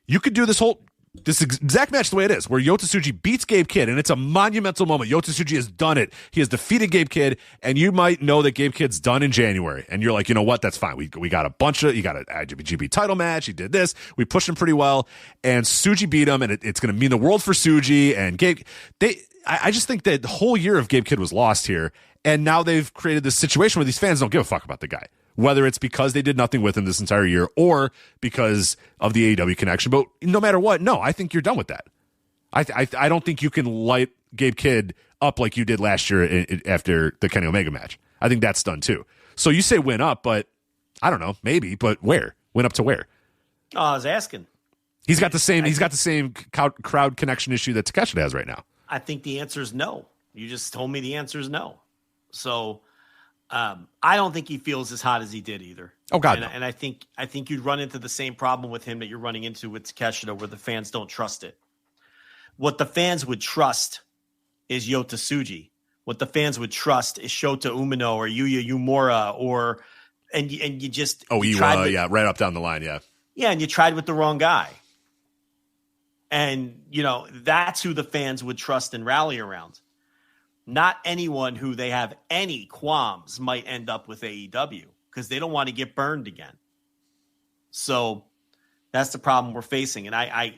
You could do this exact match the way it is, where Yota Tsuji beats Gabe Kidd, and it's a monumental moment. Yota Tsuji has done it. He has defeated Gabe Kidd, and you might know that Gabe Kidd's done in January, and you're like, you know what? That's fine. We got you got an IJPW title match. He did this. We pushed him pretty well, and Tsuji beat him, and it's going to mean the world for Tsuji and Gabe. I just think that the whole year of Gabe Kidd was lost here, and now they've created this situation where these fans don't give a fuck about the guy. Whether it's because they did nothing with him this entire year or because of the AEW connection. But no matter what, no, I think you're done with that. I don't think you can light Gabe Kidd up like you did last year after the Kenny Omega match. I think that's done too. So you say win up, but I don't know, maybe, but where? Win up to where? Oh, I was asking. He's got the same crowd connection issue that Takeshita has right now. I think the answer is no. You just told me the answer is no. So I don't think he feels as hot as he did either. Oh God, no. And I think you'd run into the same problem with him that you're running into with Takeshita, where the fans don't trust it. What the fans would trust is Yota Tsuji. What the fans would trust is Shota Umino or Yuya Uemura and you just Iwa, right up down the line, yeah, and you tried with the wrong guy. And that's who the fans would trust and rally around. not anyone who they have any qualms might end up with AEW because they don't want to get burned again. So that's the problem we're facing. And I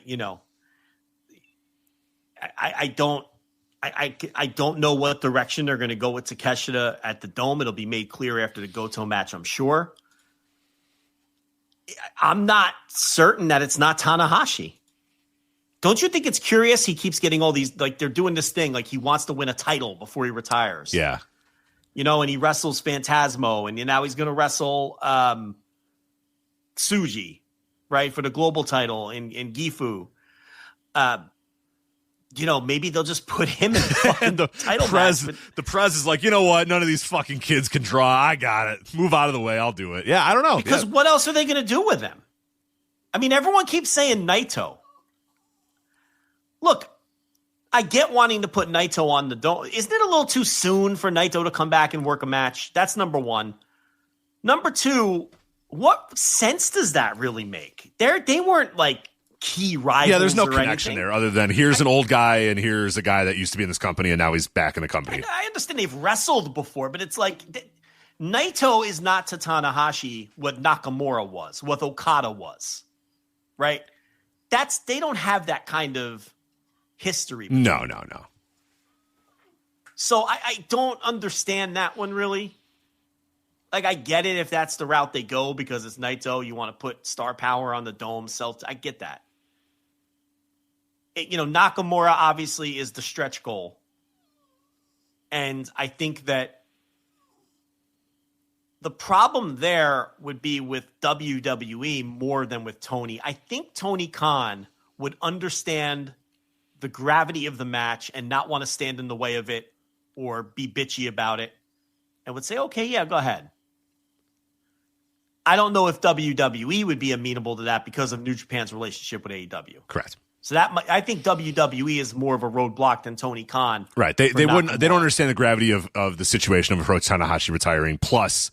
don't know what direction they're going to go with Takeshita at the Dome. It'll be made clear after the Goto match, I'm sure. I'm not certain that it's not Tanahashi. Don't you think it's curious? He keeps getting all these, like they're doing this thing, like he wants to win a title before he retires. Yeah. And he wrestles Phantasmo, and now he's going to wrestle Tsuji, right, for the global title in Gifu. Maybe they'll just put him in the title match. The Prez is like, you know what? None of these fucking kids can draw. I got it. Move out of the way. I'll do it. Yeah, I don't know. Because what else are they going to do with him? I mean, everyone keeps saying Naito. Look, I get wanting to put Naito on the Dome. Isn't it a little too soon for Naito to come back and work a match? That's number one. Number two, what sense does that really make? They weren't like key rivals. Yeah, there's no connection anything there other than here's an old guy and here's a guy that used to be in this company and now he's back in the company. I understand they've wrestled before, but it's like Naito is not to Tanahashi what Nakamura was, what Okada was, right? They don't have that kind of history. No. So I don't understand that one really. Like, I get it if that's the route they go because it's Naito. You want to put star power on the Dome. I get that. Nakamura obviously is the stretch goal. And I think that the problem there would be with WWE more than with Tony. I think Tony Khan would understand the gravity of the match and not want to stand in the way of it or be bitchy about it and would say, okay, yeah, go ahead. I don't know if WWE would be amenable to that because of New Japan's relationship with AEW. Correct. So I think WWE is more of a roadblock than Tony Khan. Right. They don't understand the gravity of the situation of Tanahashi retiring. Plus,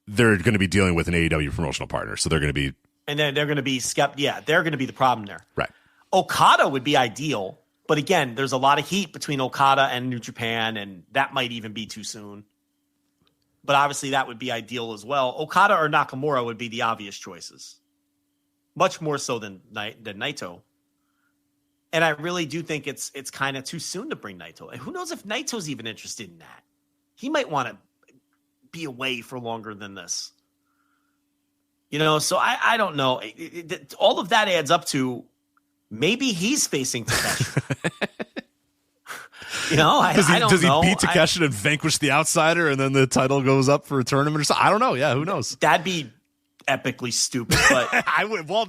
they're going to be dealing with an AEW promotional partner, so they're going to be. And then they're going to be skeptical. Yeah, they're going to be the problem there. Right. Okada would be ideal, but again, there's a lot of heat between Okada and New Japan, and that might even be too soon. But obviously, that would be ideal as well. Okada or Nakamura would be the obvious choices, much more so than Naito. And I really do think it's kind of too soon to bring Naito. And who knows if Naito's even interested in that? He might want to be away for longer than this. So I don't know. All of that adds up to maybe he's facing Takeshi. I don't know. Does he beat Takeshi and vanquish the outsider and then the title goes up for a tournament or something? I don't know. Yeah, who knows? That'd be epically stupid, but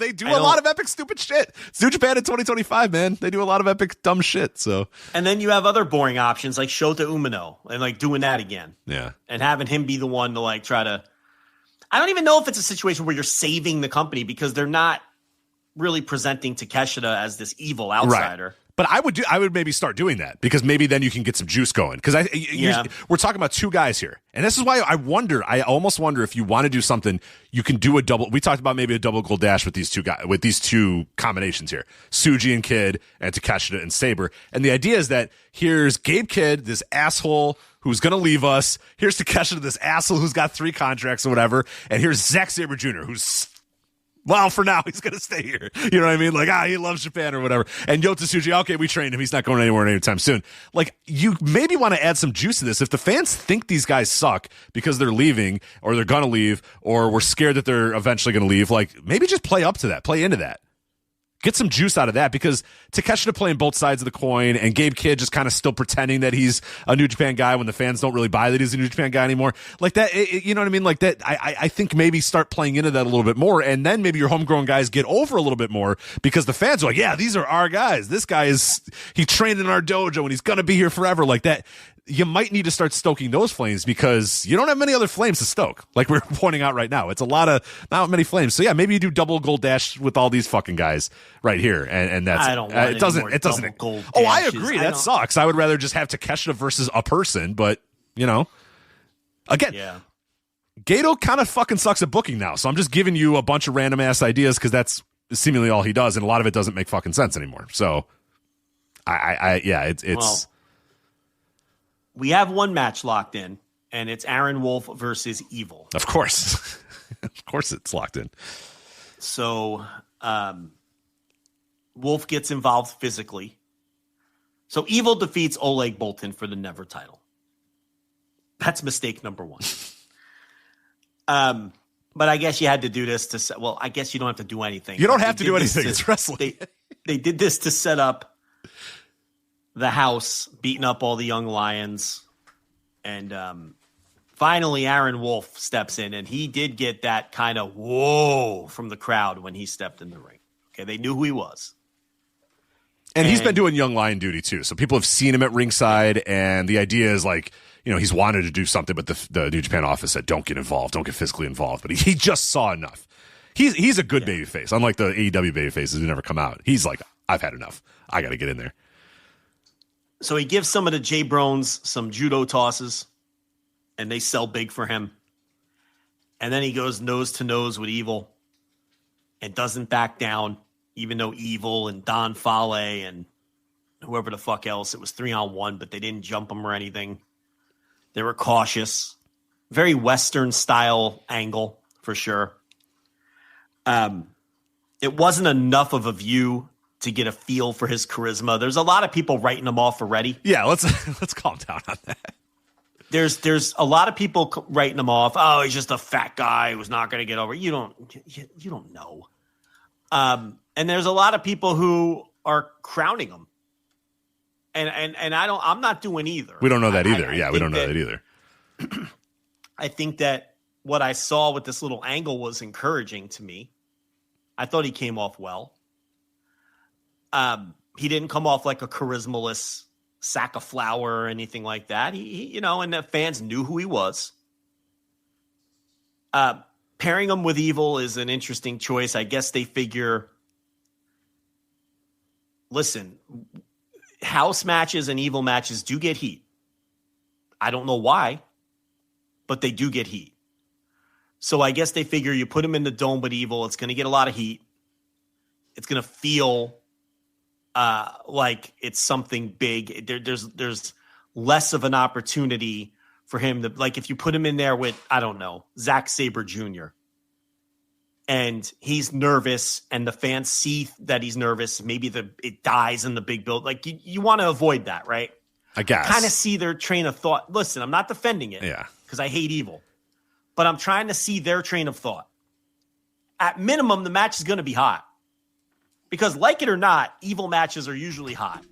they do a lot of epic stupid shit. It's New Japan in 2025, man. They do a lot of epic dumb shit. So, and then you have other boring options like Shota Umino and like doing that again. Yeah, and having him be the one to like try to. I don't even know if it's a situation where you're saving the company because they're not really presenting Takeshita as this evil outsider. Right. But I would maybe start doing that because maybe then you can get some juice going. Because we're talking about two guys here, and this is why I almost wonder if you want to do something, you can do a double. We talked about maybe a double gold dash with these two guys, with these two combinations here, Tsuji and Kid, and Takeshita and Sabre. And the idea is that here's Gabe Kidd, this asshole who's going to leave us. Here's Takeshita, this asshole who's got 3 contracts or whatever, and here's Zack Sabre Jr., who's. Well, for now, he's going to stay here. You know what I mean? Like, he loves Japan or whatever. And Yota Tsuji, okay, we trained him. He's not going anywhere anytime soon. Like, you maybe want to add some juice to this. If the fans think these guys suck because they're leaving or they're going to leave or we're scared that they're eventually going to leave, like, maybe just play up to that. Play into that. Get some juice out of that because Takeshita playing both sides of the coin and Gabe Kidd just kind of still pretending that he's a New Japan guy when the fans don't really buy that he's a New Japan guy anymore. Like that, you know what I mean? Like that, I think maybe start playing into that a little bit more and then maybe your homegrown guys get over a little bit more because the fans are like, yeah, these are our guys. This guy he trained in our dojo and he's going to be here forever. Like that. You might need to start stoking those flames because you don't have many other flames to stoke. Like we're pointing out right now, it's not many flames. So yeah, maybe you do double gold dash with all these fucking guys right here, and that's I don't want it. Doesn't. Gold oh, I agree. That sucks. I would rather just have Takeshita versus a person, but again, yeah. Gato kind of fucking sucks at booking now. So I'm just giving you a bunch of random ass ideas because that's seemingly all he does, and a lot of it doesn't make fucking sense anymore. So, it's. we have one match locked in, and it's Aaron Wolf versus Evil. Of course. Of course it's locked in. So Wolf gets involved physically. So Evil defeats Oleg Boltin for the Never title. That's mistake number one. But I guess you had to do this to... Well, I guess you don't have to do anything. You don't have to do anything. It's wrestling. They did this to set up the house, beating up all the young lions. And finally, Aaron Wolf steps in, and he did get that kind of whoa from the crowd when he stepped in the ring. Okay, they knew who he was. And he's been doing young lion duty, too. So people have seen him at ringside, and the idea is like, he's wanted to do something, but the New Japan office said, don't get involved, don't get physically involved. But he just saw enough. He's a good baby face, unlike the AEW baby faces who never come out. He's like, I've had enough. I got to get in there. So he gives some of the J Brones some judo tosses, and they sell big for him. And then he goes nose to nose with Evil and doesn't back down, even though Evil and Don Fale and whoever the fuck else, it was 3-on-1, but they didn't jump him or anything. They were cautious. Very Western style angle for sure. It wasn't enough of a view to get a feel for his charisma. There's a lot of people writing him off already. Yeah, let's calm down on that. There's a lot of people writing him off. Oh, he's just a fat guy who's not going to get over. You don't know. And there's a lot of people who are crowning him. And I'm not doing either. We don't know that either. We don't know that either. I think that what I saw with this little angle was encouraging to me. I thought he came off well. He didn't come off like a charismaless sack of flour or anything like that. He and the fans knew who he was. Pairing him with Evil is an interesting choice. I guess they figure, listen, house matches and Evil matches do get heat. I don't know why, but they do get heat. So I guess they figure you put him in the dome with Evil, it's going to get a lot of heat. It's going to feel like it's something big. There's less of an opportunity for him to, like, if you put him in there with, I don't know, Zack Sabre Jr. and he's nervous and the fans see that he's nervous, maybe it dies in the big build. Like, you want to avoid that, right? I guess. Kind of see their train of thought. Listen, I'm not defending it. Yeah. Because I hate Evil. But I'm trying to see their train of thought. At minimum, the match is going to be hot. Because like it or not, Evil matches are usually hot.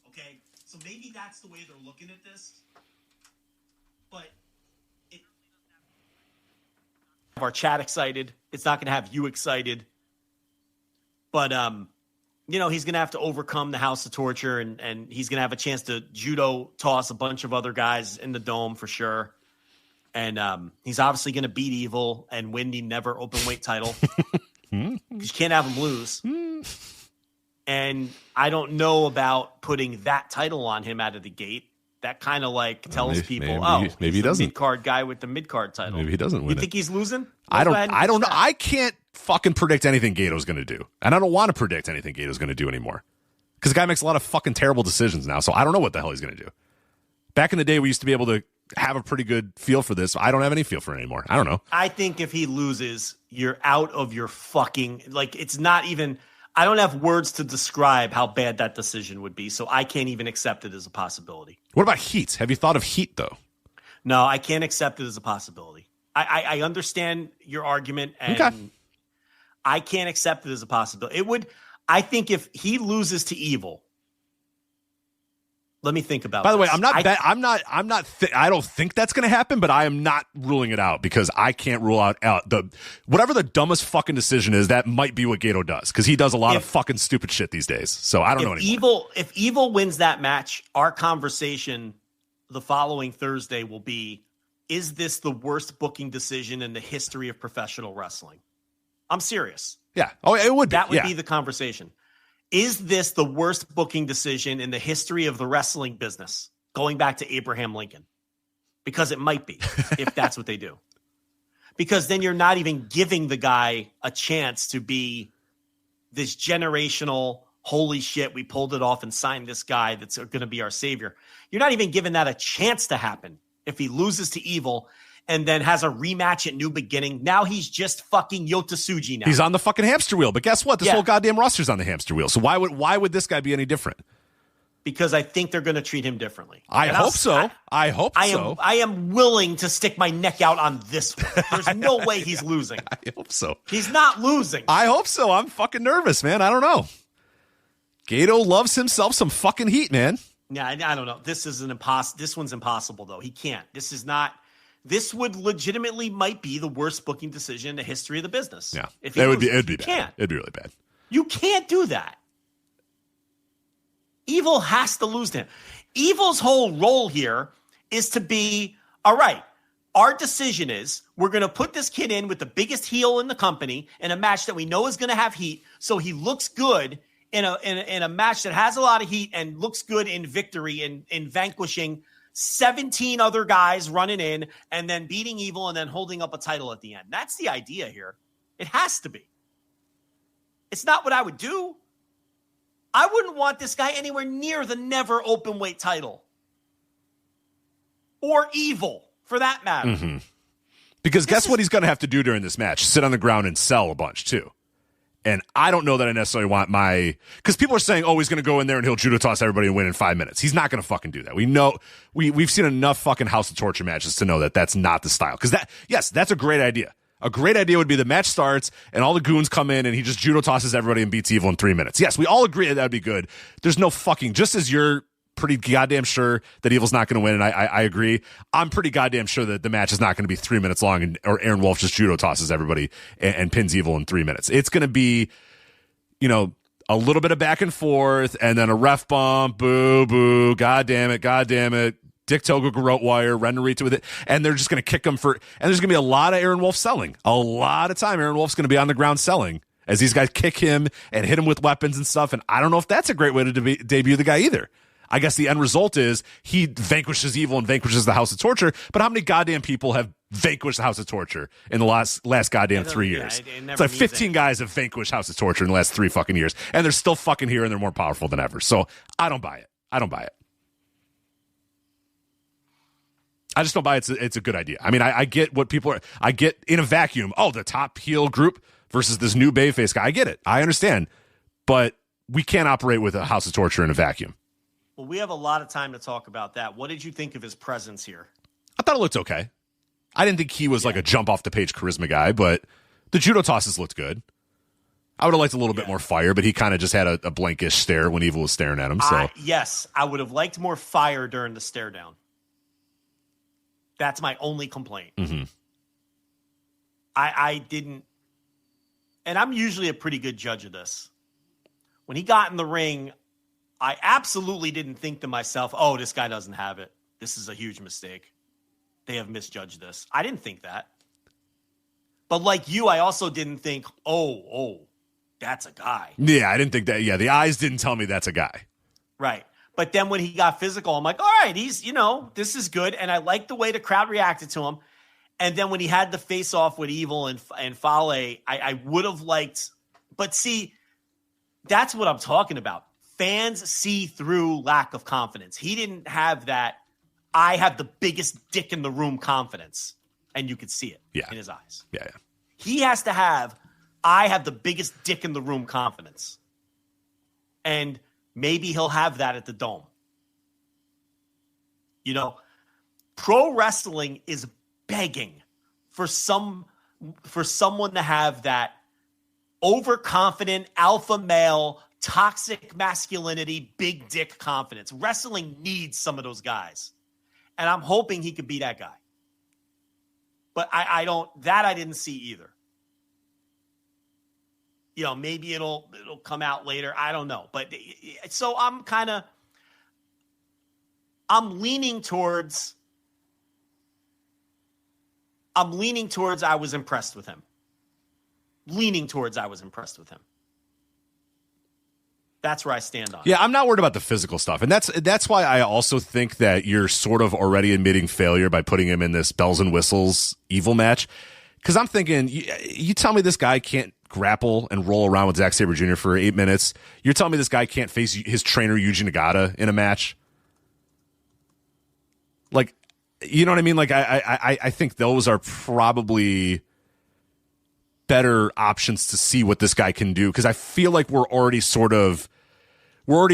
Okay? So maybe that's the way they're looking at this. But it have our chat excited. It's not going to have you excited. But, he's going to have to overcome the House of Torture, and he's going to have a chance to judo toss a bunch of other guys in the dome for sure. And he's obviously going to beat Evil and win the never open weight title. Because you can't have him lose. And I don't know about putting that title on him out of the gate. That kind of tells people, maybe he doesn't. Mid-card guy with the mid-card title. Maybe he doesn't win. You think he's losing? I don't know. I can't fucking predict anything Gato's going to do. And I don't want to predict anything Gato's going to do anymore. Because the guy makes a lot of fucking terrible decisions now. So I don't know what the hell he's going to do. Back in the day, we used to be able to have a pretty good feel for this. I don't have any feel for it anymore. I don't know. I think if he loses, you're out of your fucking... it's not even... I don't have words to describe how bad that decision would be, so I can't even accept it as a possibility. What about Heat? Have you thought of Heat, though? No, I can't accept it as a possibility. I understand your argument, and okay. I can't accept it as a possibility. I think if he loses to Evil... Let me think about. By the way, I don't think that's going to happen, but I am not ruling it out because I can't rule out whatever the dumbest fucking decision is. That might be what Gato does because he does a lot of fucking stupid shit these days. So I don't know anymore. If Evil wins that match, our conversation the following Thursday will be: is this the worst booking decision in the history of professional wrestling? I'm serious. Yeah. Oh, it would be. That would be the conversation. Is this the worst booking decision in the history of the wrestling business, going back to Abraham Lincoln? Because it might be, if that's what they do. Because then you're not even giving the guy a chance to be this generational holy shit, we pulled it off and signed this guy that's going to be our savior. You're not even giving that a chance to happen if he loses to Evil and then has a rematch at New Beginning. Now he's just fucking Yota Tsuji now. He's on the fucking hamster wheel. But guess what? This whole goddamn roster's on the hamster wheel. So why would this guy be any different? Because I think they're going to treat him differently. I hope so. I am willing to stick my neck out on this one. There's no way he's losing. I hope so. He's not losing. I hope so. I'm fucking nervous, man. I don't know. Gato loves himself some fucking heat, man. Yeah, I don't know. This one's impossible, though. He can't. This would legitimately might be the worst booking decision in the history of the business. Yeah, it'd be bad. It'd be really bad. You can't do that. Evil has to lose to him. Evil's whole role here is to be, all right, our decision is we're going to put this kid in with the biggest heel in the company in a match that we know is going to have heat, so he looks good in a match that has a lot of heat and looks good in victory in vanquishing 17 other guys running in and then beating Evil and then holding up a title at the end. That's the idea here. It has to be. It's not what I would do. I wouldn't want this guy anywhere near the never open weight title. Or Evil, for that matter. Mm-hmm. Because guess what he's going to have to do during this match? Sit on the ground and sell a bunch, too. And I don't know that I necessarily want because people are saying, oh, he's going to go in there and he'll judo toss everybody and win in 5 minutes. He's not going to fucking do that. We know, we've seen enough fucking House of Torture matches to know that that's not the style. Because that's a great idea. A great idea would be the match starts and all the goons come in and he just judo tosses everybody and beats Evil in 3 minutes. Yes, we all agree that would be good. There's no fucking, just as you're pretty goddamn sure that Evil's not going to win, and I agree, I'm pretty goddamn sure that the match is not going to be 3 minutes long or Aaron Wolf just judo tosses everybody and pins Evil in 3 minutes. It's going to be, a little bit of back and forth and then a ref bump, boo, boo, God damn it. Dick Togo garrote wire, Rennerita with it, and they're just going to kick him and there's going to be a lot of Aaron Wolf selling. A lot of time Aaron Wolf's going to be on the ground selling as these guys kick him and hit him with weapons and stuff, and I don't know if that's a great way to debut the guy either. I guess the end result is he vanquishes Evil and vanquishes the House of Torture, but how many goddamn people have vanquished the House of Torture in the last goddamn 3 years? It's like 15 guys have vanquished House of Torture in the last 3 fucking years, and they're still fucking here and they're more powerful than ever. So I don't buy it. I just don't buy it's a good idea. I mean, I get what people are. I get in a vacuum. Oh, the top heel group versus this new babyface guy. I get it. I understand, but we can't operate with a House of Torture in a vacuum. Well, we have a lot of time to talk about that. What did you think of his presence here? I thought it looked okay. I didn't think he was like a jump off the page charisma guy, but the judo tosses looked good. I would have liked a little bit more fire, but he kind of just had a blankish stare when Evil was staring at him. So yes, I would have liked more fire during the stare down. That's my only complaint. Mm-hmm. I didn't, and I'm usually a pretty good judge of this. When he got in the ring, I absolutely didn't think to myself, oh, this guy doesn't have it. This is a huge mistake. They have misjudged this. I didn't think that. But like you, I also didn't think, oh, that's a guy. Yeah, I didn't think that. Yeah, the eyes didn't tell me that's a guy. Right. But then when he got physical, I'm like, all right, he's, this is good. And I liked the way the crowd reacted to him. And then when he had the face off with Evil and Fale, I would have liked, but see, that's what I'm talking about. Fans see through lack of confidence. He didn't have that, I have the biggest dick in the room confidence. And you could see it in his eyes. Yeah. He has to have, I have the biggest dick in the room confidence. And maybe he'll have that at the Dome. Pro wrestling is begging for someone to have that overconfident alpha male, toxic masculinity, big dick confidence. Wrestling needs some of those guys. And I'm hoping he could be that guy. But I didn't see either. Maybe it'll come out later. I don't know. But so I'm leaning towards I was impressed with him. That's where I stand on it. Yeah, I'm not worried about the physical stuff. And that's why I also think that you're sort of already admitting failure by putting him in this bells and whistles Evil match. Because I'm thinking, you tell me this guy can't grapple and roll around with Zack Sabre Jr. for 8 minutes. You're telling me this guy can't face his trainer Yuji Nagata in a match? Like, you know what I mean? Like, I think those are probably better options to see what this guy can do, because I feel like we're already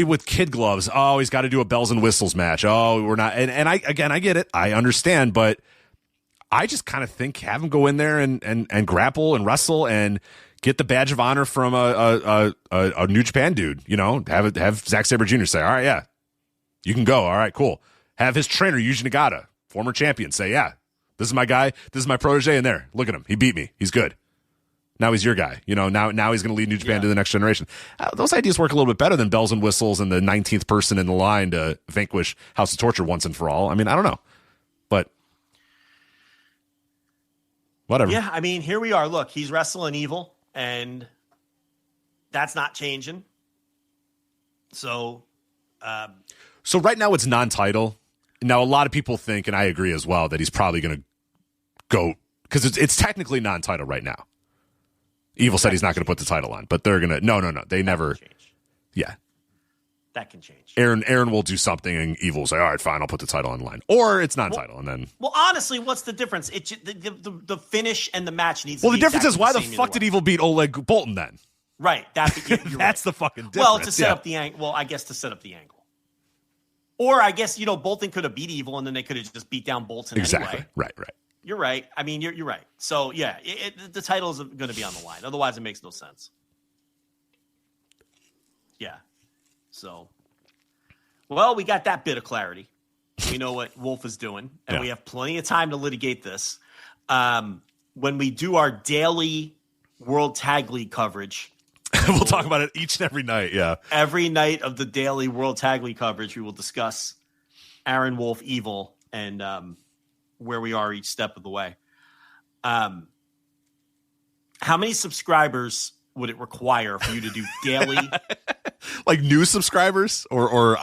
with kid gloves. Oh, he's got to do a bells and whistles match. Oh, we're not. And I get it. I understand, but I just kind of think have him go in there and grapple and wrestle and get the badge of honor from a New Japan dude. You know, have Zack Sabre Jr. say, all right, yeah, you can go. All right, cool. Have his trainer Yuji Nagata, former champion, say, yeah, this is my guy. This is my protege. And there, look at him. He beat me. He's good. Now he's your guy. You know, now he's going to lead New Japan to the next generation. Those ideas work a little bit better than bells and whistles and the 19th person in the line to vanquish House of Torture once and for all. I mean, I don't know, but whatever. Yeah, I mean, here we are. Look, he's wrestling Evil, and that's not changing. So right now it's non-title. Now, a lot of people think, and I agree as well, that he's probably going to go, because it's technically non-title right now. Evil said he's not going to put the title on, but they're going to, no. They never, yeah. That can change. Aaron will do something, and Evil will say, all right, fine, I'll put the title on the line. Or it's non-title, and then. Well, honestly, what's the difference? The finish and the match needs to be the difference is, why the same fuck did Evil beat Oleg Bolton then? Right. That's right. The fucking difference. Well, to set up the angle. Well, I guess to set up the angle. Or I guess, Bolton could have beat Evil, and then they could have just beat down Bolton exactly. Anyway. Right. You're right. I mean, you're right. So, yeah, the title is going to be on the line. Otherwise, it makes no sense. Yeah. So, well, we got that bit of clarity. We know what Wolf is doing, and we have plenty of time to litigate this. When we do our daily World Tag League coverage, we'll talk about it each and every night, yeah. Every night of the daily World Tag League coverage, we will discuss Aaron Wolf, Evil, and where we are each step of the way. How many subscribers would it require for you to do daily? Like new subscribers or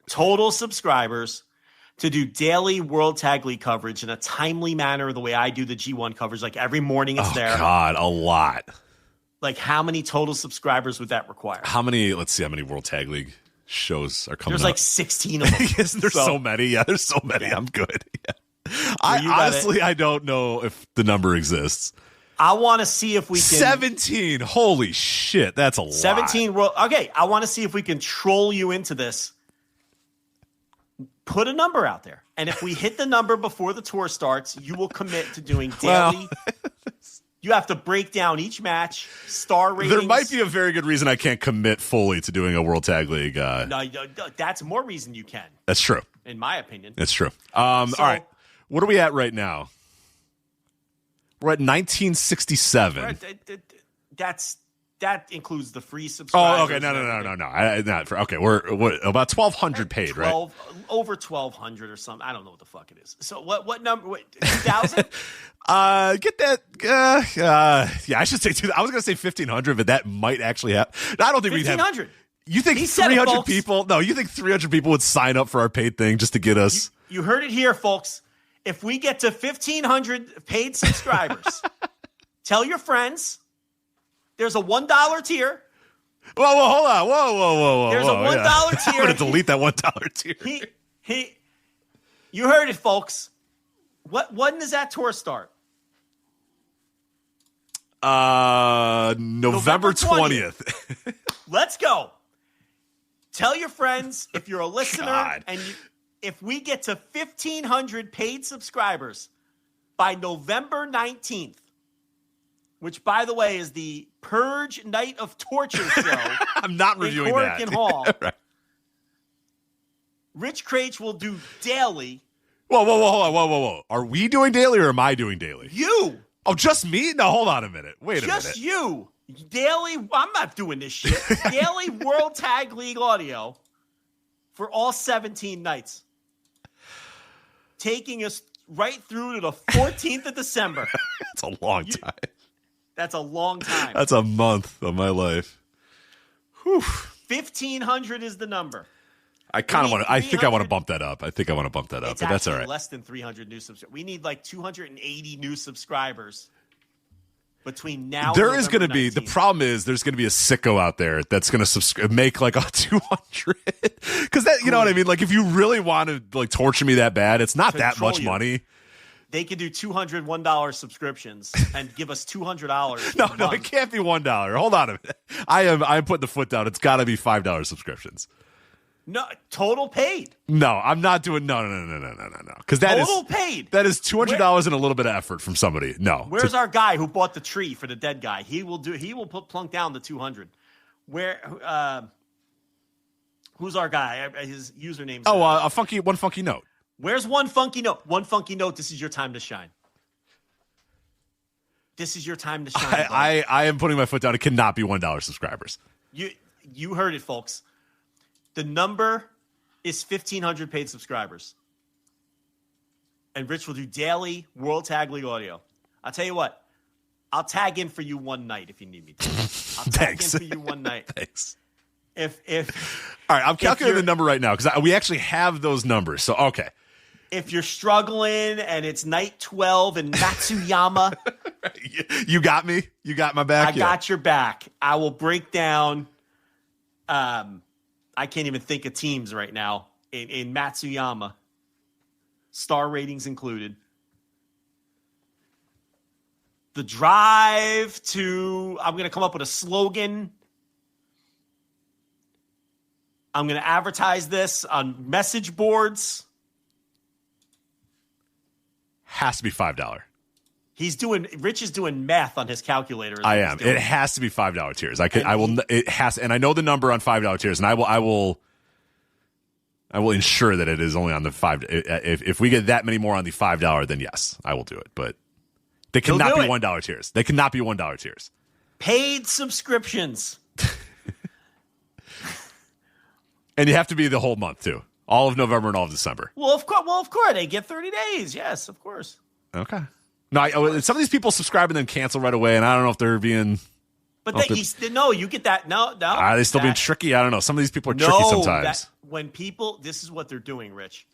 total subscribers to do daily World Tag League coverage in a timely manner, the way I do the G1 coverage, like every morning it's there. God, a lot. Like, how many total subscribers would that require? Let's see how many World Tag League shows are coming There's up. like 16 of them. Yes, there's so many. Yeah, there's so many. Yeah. I'm good. Yeah. I don't know if the number exists. I want to see if we can. 17. Holy shit. That's a lot. 17. Okay. I want to see if we can troll you into this. Put a number out there. And if we hit the number before the tour starts, you will commit to doing daily. You have to break down each match, star ratings. There might be a very good reason I can't commit fully to doing a World Tag League. No, that's more reason you can. That's true. In my opinion. That's true. All right. What are we at right now? We're at 1967. That includes the free subscribers. Oh, okay. No. Okay, we're about 1,200 paid, right? Over 1,200 or something. I don't know what the fuck it is. So what number? 2,000? Get that. Yeah, I should say 2,000. I was going to say 1,500, but that might actually happen. I don't think we'd have. 1,500. You think 300 people? No, you think 300 people would sign up for our paid thing just to get us? You heard it here, folks. If we get to 1,500 paid subscribers, tell your friends. There's a $1 tier. Whoa, hold on. Whoa. There's a $1 tier. I'm going to delete that $1 tier. You heard it, folks. When does that tour start? November 20th. Let's go. Tell your friends if you're a listener and if we get to 1,500 paid subscribers by November 19th, which, by the way, is the Purge Night of Torture show. I'm not reviewing that. In Hall. Right. Rich Craich will do daily. Whoa, hold on. Whoa. Are we doing daily or am I doing daily? You. Oh, just me? No, hold on a minute. Wait a minute. Just you. Daily. I'm not doing this shit. Daily World Tag League audio for all 17 nights. Taking us right through to the 14th of December. That's a long time. That's a long time. That's a month of my life. Whew. 1,500 is the number. I kind of want to. I think I want to bump that up. But that's all right. Less than 300 new subscribers. We need like 280 new subscribers between now there and is going to be, the problem is there's going to be a sicko out there that's going to make like a 200 because that, you know what I mean? Like if you really want to like torture me that bad, it's not that much money. They could do $201 subscriptions and give us $200. No, it can't be $1. Hold on a minute. I'm putting the foot down. It's got to be $5 subscriptions. No, total paid. No, I'm not doing no. Because that total paid. That is $200 and a little bit of effort from somebody. No. Where's our guy who bought the tree for the dead guy? He will plunk down the 200. Who's our guy? His username. One funky note. Where's one funky note? One funky note. This is your time to shine. This is your time to shine. I am putting my foot down. It cannot be $1 subscribers. You heard it, folks. The number is 1,500 paid subscribers. And Rich will do daily World Tag League audio. I'll tell you what. I'll tag in for you one night if you need me to. I'll tag in for you one night. Thanks. If all right, I'm calculating the number right now because we actually have those numbers. So, okay. If you're struggling and it's night 12 in Matsuyama. You got me? You got my back? I got your back. I will break down. I can't even think of teams right now in Matsuyama. Star ratings included. The drive to, I'm going to come up with a slogan. I'm going to advertise this on message boards. Has to be $5. Rich is doing math on his calculator. I am. It has to be $5 tiers. And I know the number on $5 tiers, and I will ensure that it is only on the $5. If we get that many more on the $5, then yes, I will do it. But they cannot be $1 tiers. They cannot be $1 tiers. Paid subscriptions. And you have to be the whole month too. All of November and all of December. Well, of course, they get 30 days. Yes, of course. Okay. No, some of these people subscribe and then cancel right away, and I don't know if they're being. But you get that. No. Are they still being tricky? I don't know. Some of these people are tricky sometimes. This is what they're doing, Rich.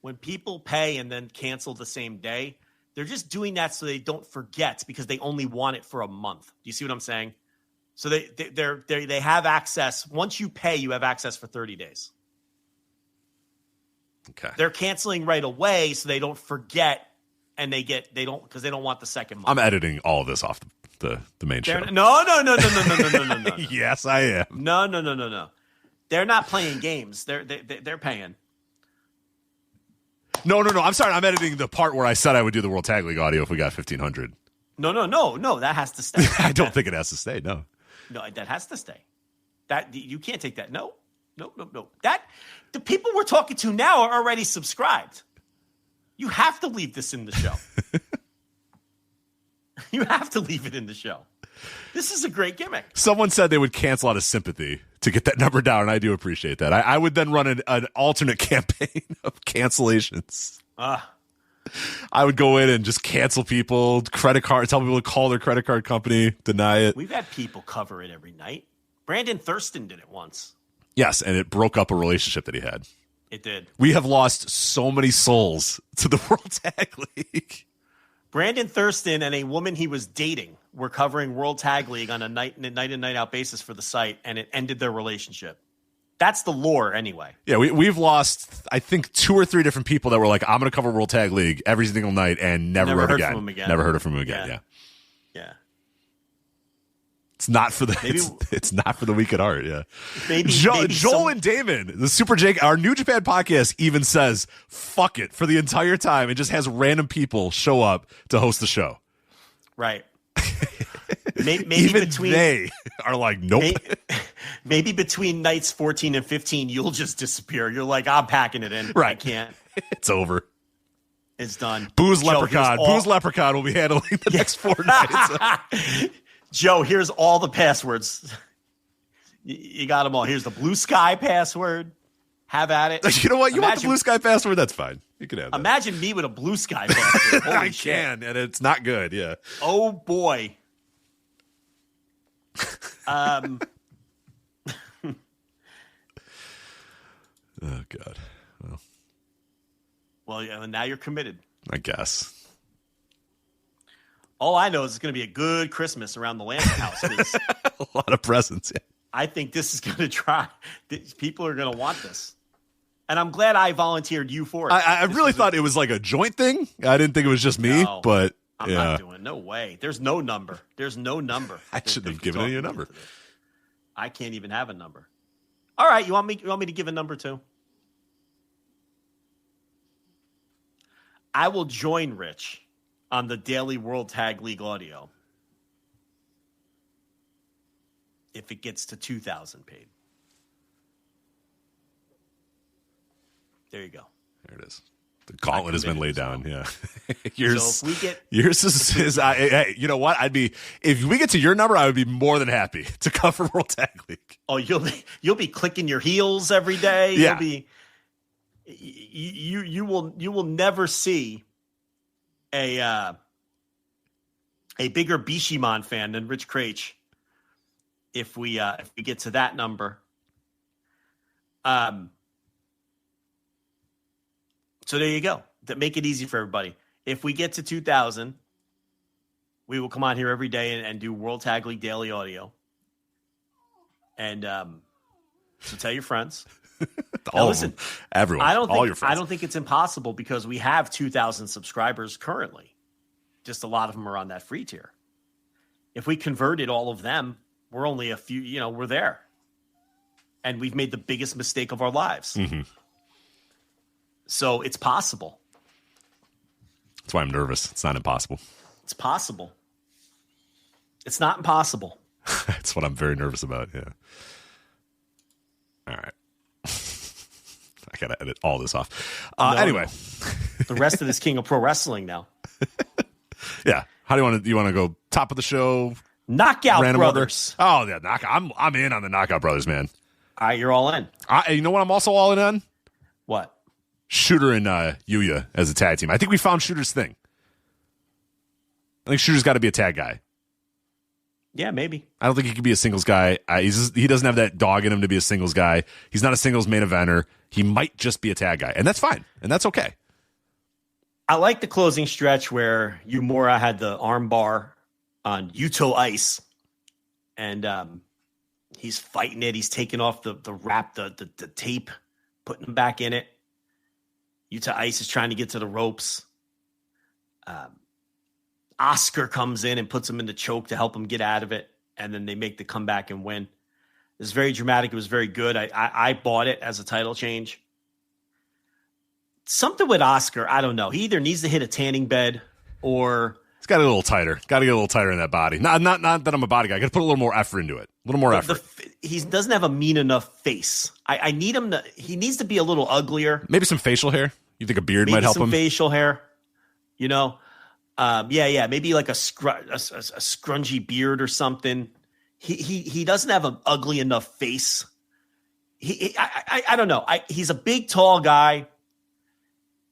When people pay and then cancel the same day, they're just doing that so they don't forget because they only want it for a month. Do you see what I'm saying? So they have access. Once you pay, you have access for 30 days. Okay. They're canceling right away so they don't forget, and they don't because they don't want the second month. I'm editing all of this off the main show. No. Yes, I am. No. They're not playing games. They're paying. No. I'm sorry. I'm editing the part where I said I would do the World Tag League audio if we got 1,500. No. That has to stay. I don't think it has to stay. No, that has to stay. That you can't take that. No. That the people we're talking to now are already subscribed. You have to leave this in the show. You have to leave it in the show. This is a great gimmick. Someone said they would cancel out of sympathy to get that number down, and I do appreciate that. I would then run an alternate campaign of cancellations. I would go in and just cancel people, credit card, tell people to call their credit card company, deny it. We've had people cover it every night. Brandon Thurston did it once. Yes, and it broke up a relationship that he had. It did. We have lost so many souls to the World Tag League. Brandon Thurston and a woman he was dating were covering World Tag League on a night in, night out basis for the site, and it ended their relationship. That's the lore anyway. Yeah, we've lost, I think, 2 or 3 different people that were like, I'm going to cover World Tag League every single night and never heard from him again. Never heard from him again, yeah. It's not for the it's not for the weak at heart, yeah. Maybe Joel and Damon, the Super Jake, our New Japan podcast even says fuck it for the entire time. It just has random people show up to host the show. Right. Maybe even they are like, nope. Maybe between nights 14 and 15, you'll just disappear. You're like, I'm packing it in. Right. I can't. It's over. It's done. Booze Leprechaun will be handling the next 4 nights. Joe, here's all the passwords. You got them all. Here's the Blue Sky password. Have at it. You know what? You want the Blue Sky password? That's fine. You can have that. Imagine me with a Blue Sky password. I can, and it's not good, yeah. Oh, boy. Oh, God. Well, yeah, now you're committed. I guess. All I know is it's going to be a good Christmas around the Lance house. A lot of presents. Yeah. I think this is going to try. People are going to want this. And I'm glad I volunteered you for it. I really thought it was like a joint thing. I didn't think it was just me, but I'm not doing. No way. There's no number. I shouldn't have given you a number. I can't even have a number. All right, you want me to give a number too? I will join Rich on the Daily World Tag League audio if it gets to 2,000 paid. There you go. There it is. The gauntlet has been laid down. Yeah. So if we get yours is hey, you know what? If we get to your number, I would be more than happy to cover World Tag League. Oh, you'll be clicking your heels every day. Yeah. You will never see a bigger Bishamon fan than Rich Craich if we get to that number. So there you go. To make it easy for everybody. If we get to 2,000, we will come on here every day and do World Tag League Daily Audio. And so tell your friends. Listen, everyone. All your friends. I don't think it's impossible because we have 2,000 subscribers currently. Just a lot of them are on that free tier. If we converted all of them, we're only a few, we're there. And we've made the biggest mistake of our lives. Mm-hmm. So it's possible. That's why I'm nervous. It's not impossible. It's possible. It's not impossible. That's what I'm very nervous about. Yeah. All right. I got to edit all this off. Anyway. The rest of this King of Pro Wrestling now. Yeah. How do you want to go top of the show? Knockout Brothers. Oh, yeah. I'm in on the Knockout Brothers, man. All right. You're all in. You know what I'm also all in on? What? Shooter and Yuya as a tag team. I think we found Shooter's thing. I think Shooter's got to be a tag guy. Yeah, maybe. I don't think he could be a singles guy. He doesn't have that dog in him to be a singles guy. He's not a singles main eventer. He might just be a tag guy, and that's fine, and that's okay. I like the closing stretch where Yumura had the arm bar on Yuto Ice, and he's fighting it. He's taking off the wrap, the tape, putting him back in it. Yuta Ice is trying to get to the ropes. Oscar comes in and puts him in the choke to help him get out of it. And then they make the comeback and win. It was very dramatic. It was very good. I bought it as a title change. Something with Oscar, I don't know. He either needs to hit a tanning bed or... He's got to get a little tighter. Got to get a little tighter in that body. Not that I'm a body guy. Got to put a little more effort into it. A little more effort. He doesn't have a mean enough face. I need him to... He needs to be a little uglier. Maybe some facial hair. You think a beard might help him? Maybe some facial hair. Yeah. Maybe like a scrungy beard or something. He doesn't have an ugly enough face. I don't know. He's a big, tall guy,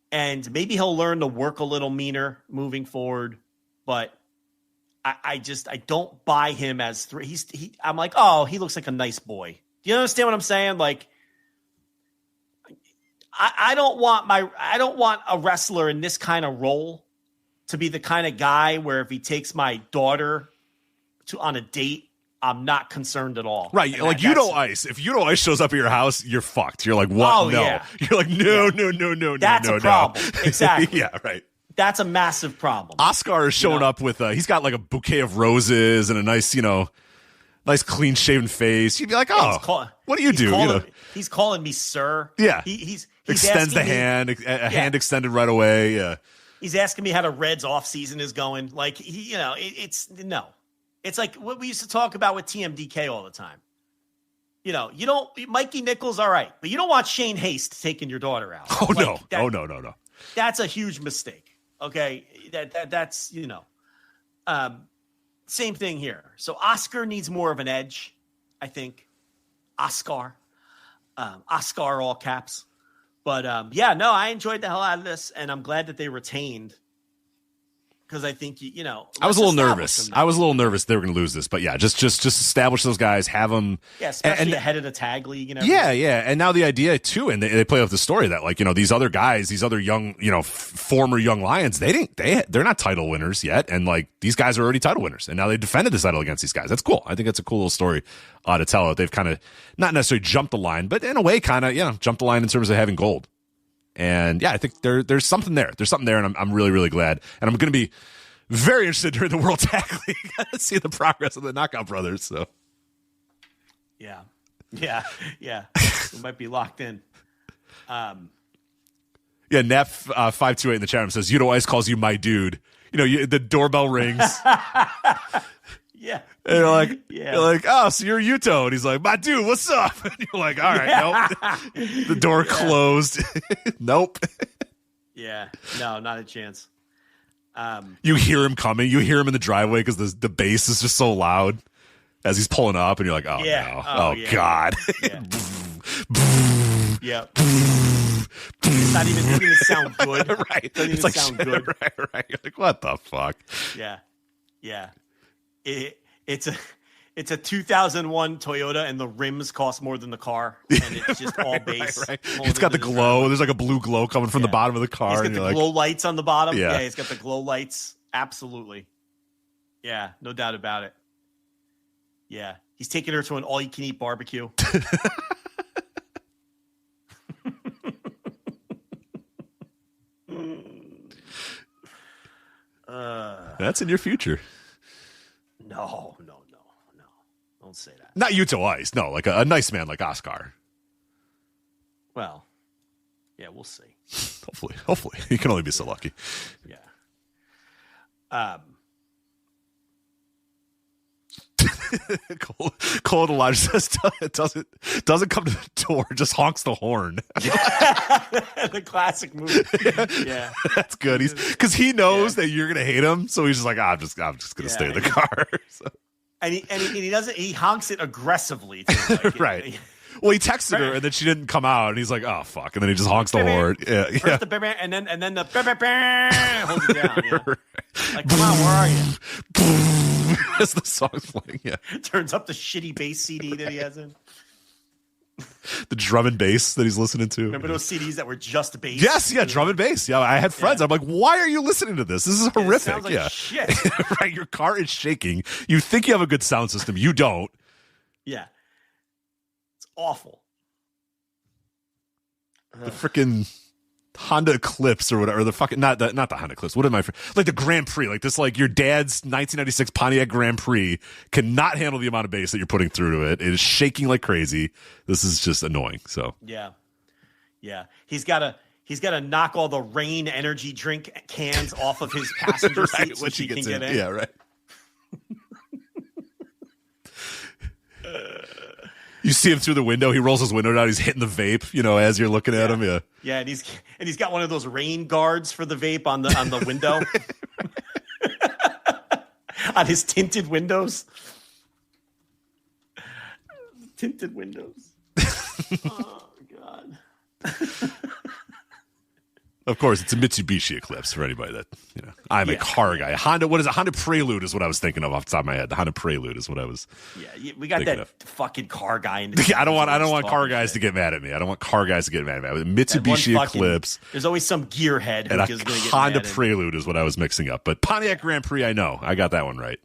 and maybe he'll learn to work a little meaner moving forward. But I don't buy him as I'm like, oh, he looks like a nice boy. Do you understand what I'm saying? Like, I don't want a wrestler in this kind of role to be the kind of guy where if he takes my daughter on a date, I'm not concerned at all. Right. And like Yuto Ice. If Yuto Ice shows up at your house, you're fucked. You're like, what? Oh, no. Yeah. You're like, no. That's a problem. Exactly. Yeah, right. That's a massive problem. Oscar is showing up with, he's got like a bouquet of roses and a nice, nice clean shaven face. You'd be like, oh, what do you do? He's calling me sir. Yeah. He's extends the hand, hand extended right away. Yeah. He's asking me how the Reds off season is going. Like it's like what we used to talk about with TMDK all the time. You don't Mikey Nichols, all right, but you don't want Shane Haste taking your daughter out. Oh no. That's a huge mistake. Okay, that's same thing here. So Oscar needs more of an edge, I think. Oscar, all caps. But I enjoyed the hell out of this, and I'm glad that they retained because I think you know. I was a little nervous. I was a little nervous they were going to lose this, but yeah, just establish those guys, have them. Yeah, especially ahead of the tag league and everything. Yeah, and now the idea too, and they play with the story that like these other guys, these other young former young lions, they're not title winners yet, and like these guys are already title winners, and now they defended the title against these guys. That's cool. I think that's a cool little story to tell. They've kind of not necessarily jumped the line, but in a way, kind of jumped the line in terms of having gold. And yeah, I think there's something there. There's something there, and I'm really, really glad. And I'm going to be very interested during the World Tag League to see the progress of the Knockout Brothers. So, yeah, we might be locked in. Yeah, Nap 528 in the chat room says Yuto Ice calls you my dude. The doorbell rings. Yeah. And you're like, oh, so you're Yuto. And he's like, my dude, what's up? And you're like, all right, nope. The door closed. Nope. Yeah. No, not a chance. You hear him coming. You hear him in the driveway because the bass is just so loud as he's pulling up. And you're like, oh, no. Oh God. Yeah. Yeah. It doesn't even sound good. Right. It doesn't even sound good. Right. You're like, what the fuck? Yeah. Yeah. It's a 2001 Toyota, and the rims cost more than the car, and it's just all bass. Right. It's got the glow. There's like a blue glow coming from the bottom of the car. He's got the glow lights on the bottom. Yeah, he's got the glow lights. Absolutely. Yeah, no doubt about it. Yeah, he's taking her to an all-you-can-eat barbecue. That's in your future. No. Don't say that. Not Yuto Ice. No, like a nice man like Oscar. Well, yeah, we'll see. Hopefully. You can only be so lucky. Yeah. Cole Elijah says doesn't come to the door, just honks the horn. The classic move. Yeah. That's good. Because he knows that you're gonna hate him, so he's just like, I'm just gonna stay in the car. So. And he doesn't. He honks it aggressivly, too, like, right? Well, he texted her and then she didn't come out, and he's like, "Oh fuck!" And then he just honks the horn. Yeah, First the and then the holds it down. Yeah. Like, come on, where are you? As the song's playing, turns up the shitty bass CD that he has in. The drum and bass that he's listening to. Remember those CDs that were just bass? Yes, drum and bass. Yeah, I had friends. I'm like, why are you listening to this? This is horrific. It sounds like shit. Right, your car is shaking. You think you have a good sound system. You don't. Yeah. It's awful. The freaking Honda Eclipse or whatever, or the fucking not the Honda Eclipse. What am I? Like the Grand Prix, like this, like your dad's 1996 Pontiac Grand Prix cannot handle the amount of bass that you're putting through to it. It is shaking like crazy. This is just annoying. So yeah. He's got to knock all the Rain energy drink cans off of his passenger right, seat so she can get in. Yeah, right. You see him through the window. He rolls his window down. He's hitting the vape, as you're looking at him. Yeah. Yeah, and he's got one of those rain guards for the vape on the window. On his tinted windows. Tinted windows. Oh God. Of course, it's a Mitsubishi Eclipse for anybody that, I'm a car guy. Honda, what is it? Honda Prelude is what I was thinking of off the top of my head. The Honda Prelude is what I was. Yeah, we got that fucking car guy. I don't want car guys to get mad at me. I don't want car guys to get mad at me. Mitsubishi Eclipse. There's always some gearhead and a Honda Prelude is what I was mixing up. But Pontiac Grand Prix, I know. I got that one right.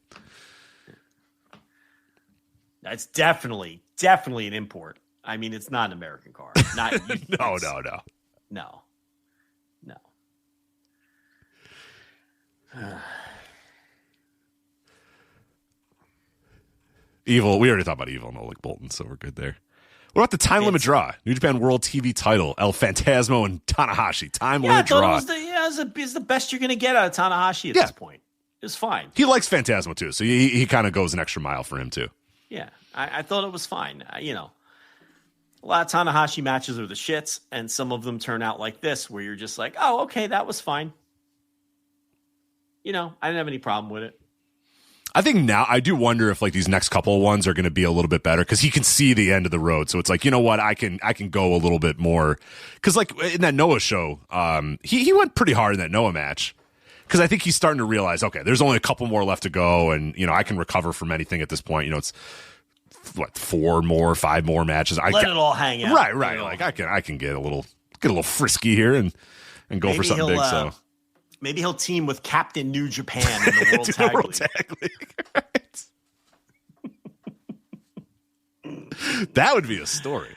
That's definitely an import. I mean, it's not an American car. Not No. Evil. We already talked about Evil and Oleg Bolton, so we're good there. What about the time limit draw? New Japan World TV title, El Phantasmo and Tanahashi. Time limit draw. It's the best you're going to get out of Tanahashi at this point. It's fine. He likes Phantasmo too, so he kind of goes an extra mile for him too. Yeah, I thought it was fine. A lot of Tanahashi matches are the shits, and some of them turn out like this, where you're just like, oh, okay, that was fine. I didn't have any problem with it. I think now I do wonder if like these next couple of ones are going to be a little bit better because he can see the end of the road. So it's like, you know what, I can go a little bit more because like in that Noah show, he went pretty hard in that Noah match, because I think he's starting to realize, okay, there's only a couple more left to go, and I can recover from anything at this point. It's what, 5 more matches. Let it all hang out. Right. Like I can get a little frisky here and go maybe for something big. So maybe he'll team with Captain New Japan in the World Tag League. Right. That would be a story.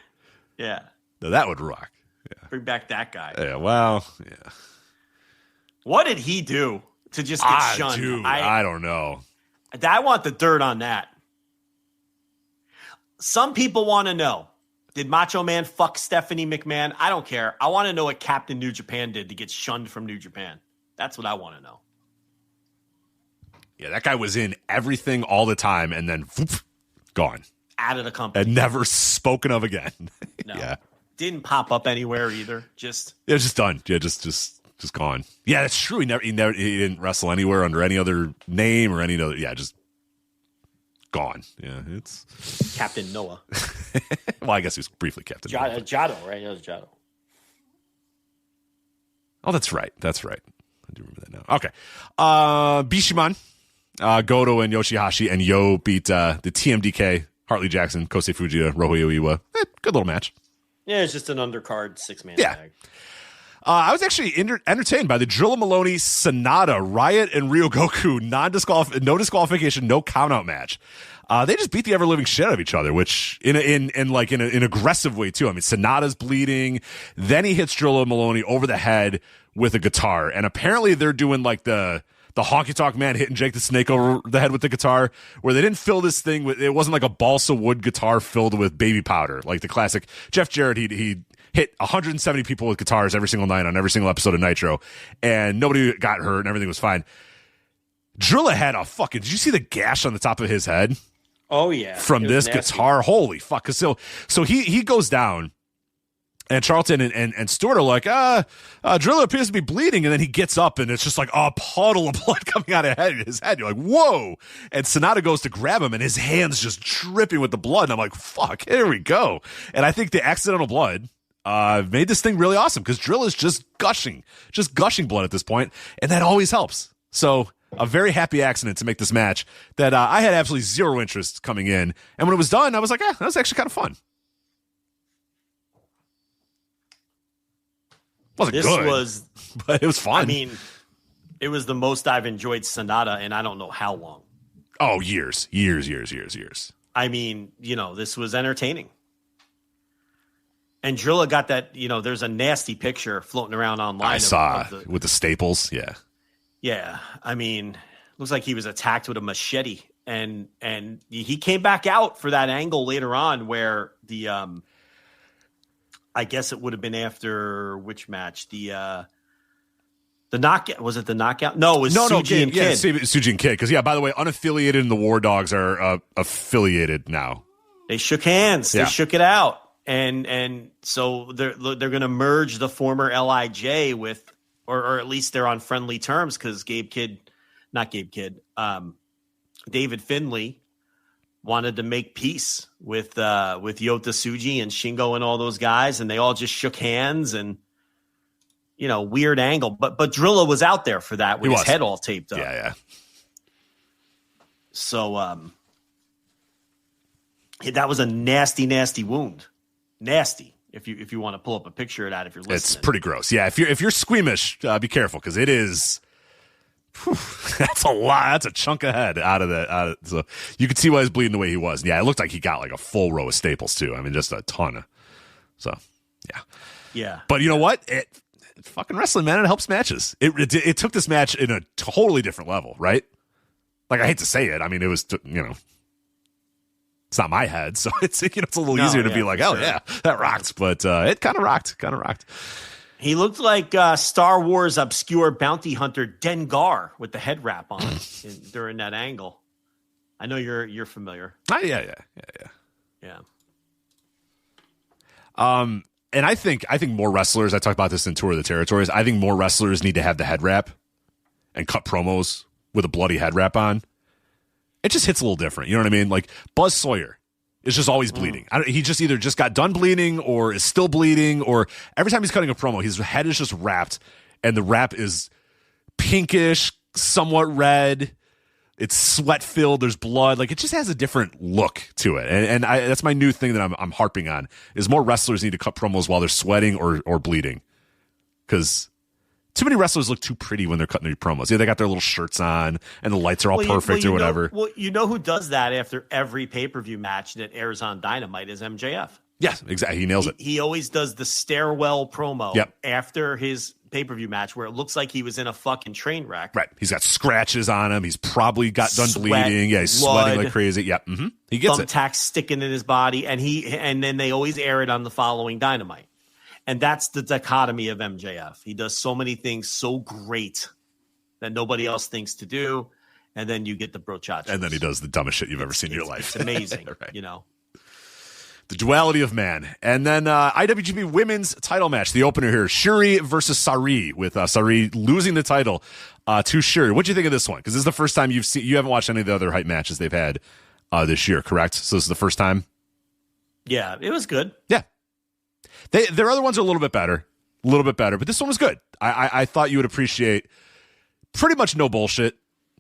Yeah. No, that would rock. Yeah. Bring back that guy. Yeah. Well. Yeah. What did he do to just get shunned? Dude, I don't know. I want the dirt on that. Some people want to know, did Macho Man fuck Stephanie McMahon? I don't care. I want to know what Captain New Japan did to get shunned from New Japan. That's what I want to know. Yeah, that guy was in everything all the time and then whoop, gone. Out of the company. And never spoken of again. No. Yeah. Didn't pop up anywhere either. It was just done. Yeah, just gone. Yeah, that's true. He didn't wrestle anywhere under any other name or any other. Yeah, just gone. Yeah, it's Captain Noah. Well, I guess he was briefly Captain Noah. Jado, right? That was Jado. Oh, that's right. I do remember that now. Okay. Bishiman, Goto, and Yoshihashi, and Yo beat the TMDK, Hartley Jackson, Kosei Fujita, Rohio Iwa. Good little match. Yeah, it's just an undercard 6-man tag. I was actually entertained by the Drilla Maloney, Sonata, Riot, and Ryogoku no disqualification, no countout match. They just beat the ever living shit out of each other, which in an aggressive way too. I mean, Sonata's bleeding, then he hits Drilla Maloney over the head with a guitar, and apparently they're doing like the honky tonk man hitting Jake the Snake over the head with the guitar, where they didn't fill this thing with. It wasn't like a balsa wood guitar filled with baby powder, like the classic Jeff Jarrett. He hit 170 people with guitars every single night on every single episode of Nitro, and nobody got hurt and everything was fine. Drilla had a fucking. Did you see the gash on the top of his head? Oh yeah, from this guitar. Holy fuck! So he goes down, and Charlton and Stewart are like, Drilla appears to be bleeding, and then he gets up, and it's just like a puddle of blood coming out of his head. You're like, whoa! And Sonata goes to grab him, and his hand's just dripping with the blood. And I'm like, fuck! Here we go. And I think the accidental blood made this thing really awesome because Drilla's just gushing blood at this point, and that always helps. So a very happy accident to make this match that I had absolutely zero interest coming in, and when it was done, I was like, that was actually kind of fun. Wasn't good, but it was fun. I mean, it was the most I've enjoyed Sonata, and I don't know how long. Oh, years. I mean, this was entertaining. And Drilla got that, there's a nasty picture floating around online. I saw with the staples. Yeah. Yeah. I mean, looks like he was attacked with a machete, and he came back out for that angle later on where the, I guess it would have been after which match? The knockout. Was it the knockout? No, it was Suji and Kid. Yeah, Suji and Kid. Because, by the way, Unaffiliated and the War Dogs are affiliated now. They shook hands. Yeah. They shook it out. And so they're going to merge the former LIJ with, or at least they're on friendly terms because David Finlay wanted to make peace with Yota Tsuji and Shingo and all those guys, and they all just shook hands and weird angle. But Drilla was out there for that with his head all taped up. Yeah. So that was a nasty, nasty wound. Nasty. If you want to pull up a picture of that, if you're listening, it's pretty gross. Yeah, if you're squeamish, be careful because it is. Whew, that's a lot. That's a chunk of head out of that. So you could see why he's bleeding the way he was. Yeah, it looked like he got like a full row of staples too. I mean, just a ton. So yeah. But you know what? Fucking wrestling, man. It helps matches. It took this match in a totally different level, right? Like I hate to say it. I mean, it was it's not my head, so it's a little easier to be like, oh, yeah, that rocked. But it kind of rocked. He looked like Star Wars obscure bounty hunter Dengar with the head wrap on during that angle. I know you're familiar. Yeah. And I think more wrestlers. I talked about this in Tour of the Territories. I think more wrestlers need to have the head wrap and cut promos with a bloody head wrap on. It just hits a little different. You know what I mean? Like Buzz Sawyer is just always bleeding. He just either just got done bleeding or is still bleeding, or every time he's cutting a promo, his head is just wrapped and the wrap is pinkish, somewhat red. It's sweat filled. There's blood. Like, it just has a different look to it. And that's my new thing that I'm harping on is more wrestlers need to cut promos while they're sweating or bleeding. Because too many wrestlers look too pretty when they're cutting their promos. Yeah, they got their little shirts on and the lights are all perfect or whatever. You know who does that after every pay-per-view match that airs on Dynamite is MJF. Yes, exactly. He nails it. He always does the stairwell promo after his pay-per-view match where it looks like he was in a fucking train wreck. Right. He's got scratches on him. He's probably got done bleeding. Yeah, he's blood, sweating like crazy. Yeah. Mm-hmm. He gets it. Thumbtacks sticking in his body, and then they always air it on the following Dynamite. And that's the dichotomy of MJF. He does so many things so great that nobody else thinks to do, and then you get the brochachos. And then he does the dumbest shit you've ever seen in your life. It's amazing, right. you know. The duality of man. And then IWGP women's title match. The opener here, Shuri versus Sari, with Sari losing the title to Shuri. What'd you think of this one? Because this is the first time you haven't watched any of the other hype matches they've had this year, correct? So this is the first time? Yeah, it was good. Yeah. Their other ones are a little bit better, but this one was good. I thought you would appreciate pretty much no bullshit.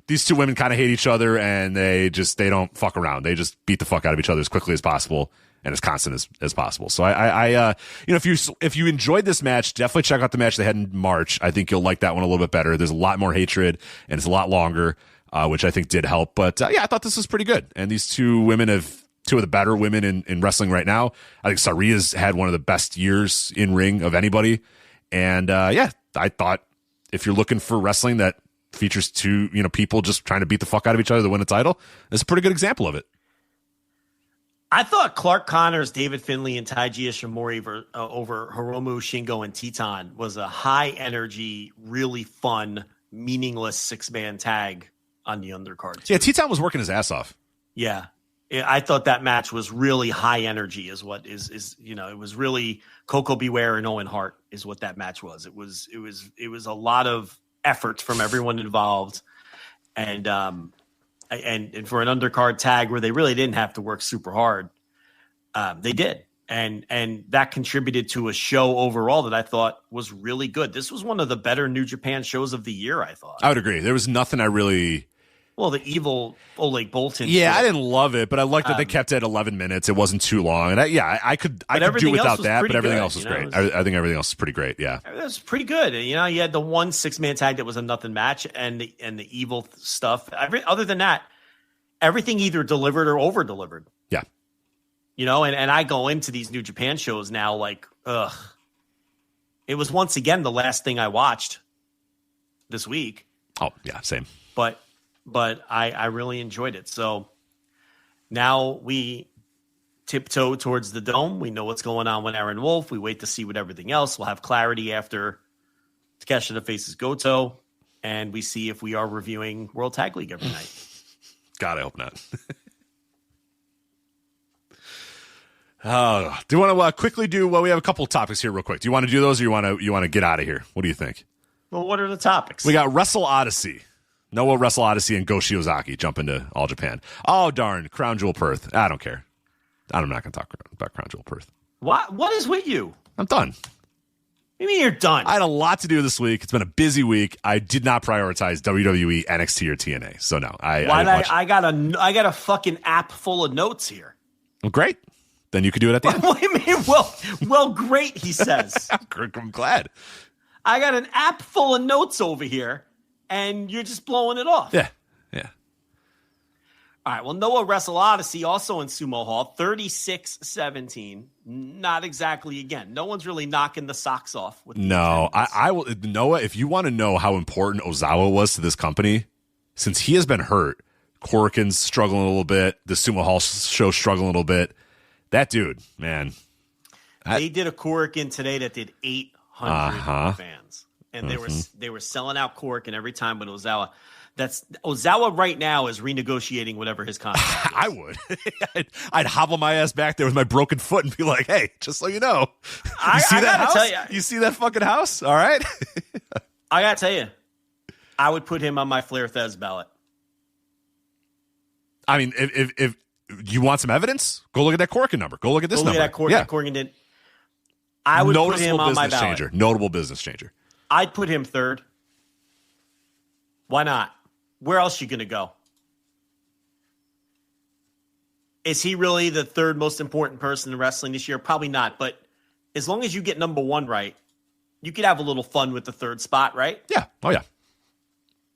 These two women kind of hate each other, and they don't fuck around. They just beat the fuck out of each other as quickly as possible and as constant as possible. So if you enjoyed this match, definitely check out the match they had in March. I think you'll like that one a little bit better. There's a lot more hatred, and it's a lot longer, which I think did help. But I thought this was pretty good. And these two women have two of the better women in wrestling right now. I think Sari has had one of the best years in ring of anybody. And I thought if you're looking for wrestling that features two, people just trying to beat the fuck out of each other to win a title, it's a pretty good example of it. I thought Clark Connors, David Finlay, and Taiji Ishimori over Hiromu, Shingo, and Teton was a high energy, really fun, meaningless 6-man tag on the undercard. Yeah, Teton was working his ass off. Yeah. I thought that match was really high energy is what is it was really Coco Beware and Owen Hart is what that match was. It was a lot of effort from everyone involved. And for an undercard tag where they really didn't have to work super hard, they did. And that contributed to a show overall that I thought was really good. This was one of the better New Japan shows of the year, I thought. I would agree. There was nothing I really... Well, the evil Oleg Boltin. Yeah, I didn't love it, but I liked that they kept it at 11 minutes. It wasn't too long. And I could do without that, but everything else was great. I think everything else is pretty great, yeah. It was pretty good. You had the one 6-man tag that was a nothing match and the evil stuff. Other than that, everything either delivered or over-delivered. Yeah. And I go into these New Japan shows now like, ugh. It was once again the last thing I watched this week. Oh, yeah, same. But I really enjoyed it. So now we tiptoe towards the Dome. We know what's going on with Aaron Wolf. We wait to see what everything else. We'll have clarity after Takeshita faces Goto, and we see if we are reviewing World Tag League every night. God, I hope not. Do you want to quickly do? Well, we have a couple of topics here, real quick. Do you want to do those, or you want to get out of here? What do you think? Well, what are the topics? We got Wrestle Odyssey. Noah Wrestle Odyssey and Go Shiozaki jump into All Japan. Oh, darn. Crown Jewel Perth. I don't care. I'm not going to talk about Crown Jewel Perth. What is with you? I'm done. What do you mean you're done? I had a lot to do this week. It's been a busy week. I did not prioritize WWE, NXT, or TNA. So no. I got a fucking app full of notes here. Well, great. Then you could do it at the end. What do you mean? Well, great, he says. I'm glad. I got an app full of notes over here. And you're just blowing it off. Yeah. All right. Well, Noah Wrestle Odyssey also in Sumo Hall, 36-17. Not exactly, again, no one's really knocking the socks off. No, I will. Noah, if you want to know how important Ozawa was to this company, since he has been hurt, Korakuen's struggling a little bit, the Sumo Hall show struggling a little bit. That dude, man. They did a Korakuen today that did 800 fans. And they were selling out Korakuen every time with Ozawa. Ozawa right now is renegotiating whatever his contract is. I would. I'd hobble my ass back there with my broken foot and be like, hey, just so you know. You see that house? Tell you see that fucking house? All right. I got to tell you, I would put him on my Flair Thez ballot. I mean, if you want some evidence, go look at that Korakuen number. Go look at this number. Look at that Korakuen did. I would put him on my ballot. Notable business changer. I'd put him third. Why not? Where else you going to go? Is he really the third most important person in wrestling this year? Probably not. But as long as you get number one right, you could have a little fun with the third spot, right? Yeah. Oh, yeah.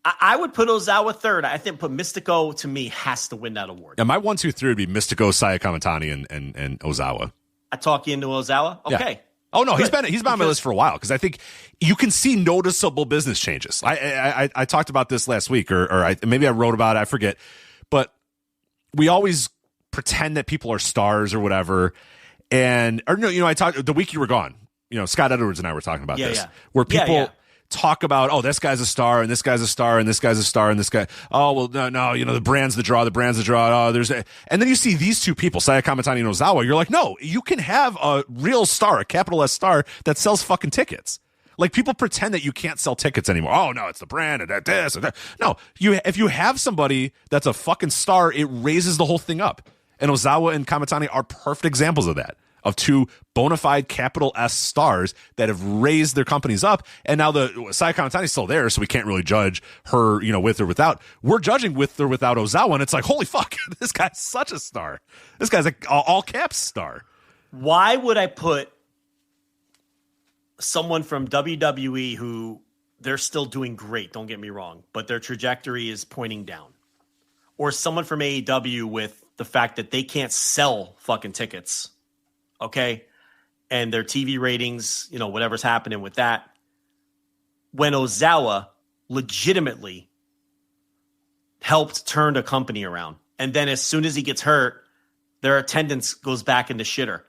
I would put Ozawa third. I think put Mystico, to me, has to win that award. Yeah, my 1, 2, 3 would be Mystico, Saya Kamitani, and Ozawa. I talk you into Ozawa? Okay. Yeah. Oh, no, Good. he's been on my list for a while because I think you can see noticeable business changes. I talked about this last week, or maybe I wrote about it, I forget. But we always pretend that people are stars or whatever. I talked the week you were gone. Scott Edwards and I were talking about this, where people talk about, oh, this guy's a star, and this guy's a star, and this guy's a star, and this guy, oh, well, no, the brand's the draw, oh, and then you see these two people, Saya Kamitani and Ozawa, you're like, no, you can have a real star, a capital S star, that sells fucking tickets. Like, people pretend that you can't sell tickets anymore. Oh, no, it's the brand, and this, and that. No, if you have somebody that's a fucking star, it raises the whole thing up. And Ozawa and Kamitani are perfect examples of that, of two bona fide capital S stars that have raised their companies up. And now the Saya Kamitani is still there, so we can't really judge her, with or without. We're judging with or without Ozawa, and it's like, holy fuck, this guy's such a star. This guy's an all caps star. Why would I put someone from WWE who they're still doing great, don't get me wrong, but their trajectory is pointing down? Or someone from AEW with the fact that they can't sell fucking tickets, okay? And their TV ratings, whatever's happening with that. When Ozawa legitimately helped turn a company around. And then as soon as he gets hurt, their attendance goes back into shitter.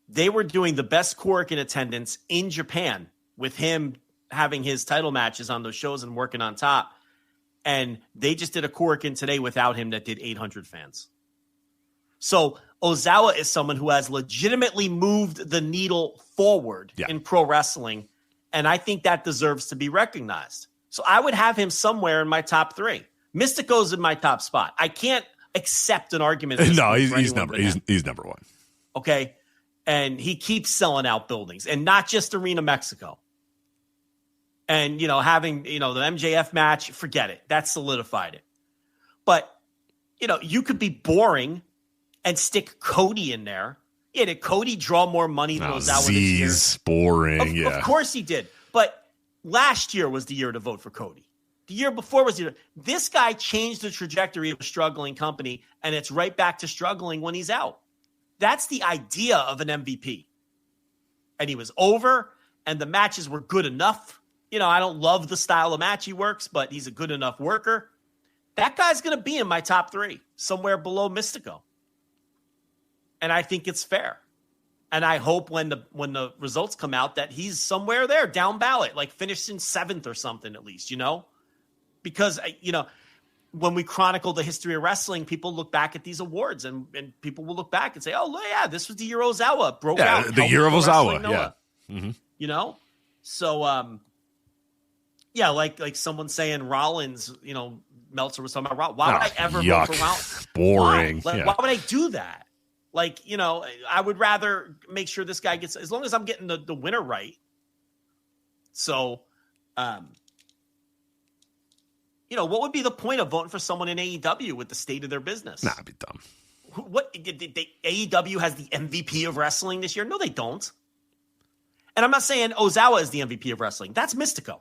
They were doing the best Korakuen attendance in Japan with him having his title matches on those shows and working on top. And they just did a Korakuen today without him that did 800 fans. So Ozawa is someone who has legitimately moved the needle forward in pro wrestling, and I think that deserves to be recognized. So I would have him somewhere in my top 3. Mystico's in my top spot. I can't accept an argument. No, he's number 1. Okay, and he keeps selling out buildings, and not just Arena Mexico. And having the MJF match, forget it. That solidified it. But you could be boring and stick Cody in there. Yeah, did Cody draw more money than Ozawa this year? Z's boring, Of course he did. But last year was the year to vote for Cody. The year before was the year. This guy changed the trajectory of a struggling company, and it's right back to struggling when he's out. That's the idea of an MVP. And he was over, and the matches were good enough. I don't love the style of match he works, but he's a good enough worker. That guy's going to be in my top 3, somewhere below Mystico. And I think it's fair. And I hope when the results come out that he's somewhere there, down ballot, like finished in 7th or something at least, Because, when we chronicle the history of wrestling, people look back at these awards and people will look back and say, oh, yeah, this was the year Ozawa broke out. The year of Ozawa, yeah. Mm-hmm. So, like someone saying Rollins, Meltzer was talking about Rollins. Why would I ever vote for Rollins? Boring. Why would I do that? I would rather make sure this guy gets, as long as I'm getting the winner right. So, what would be the point of voting for someone in AEW with the state of their business? Nah, it'd be dumb. What AEW has the MVP of wrestling this year? No, they don't. And I'm not saying Ozawa is the MVP of wrestling. That's Mystico.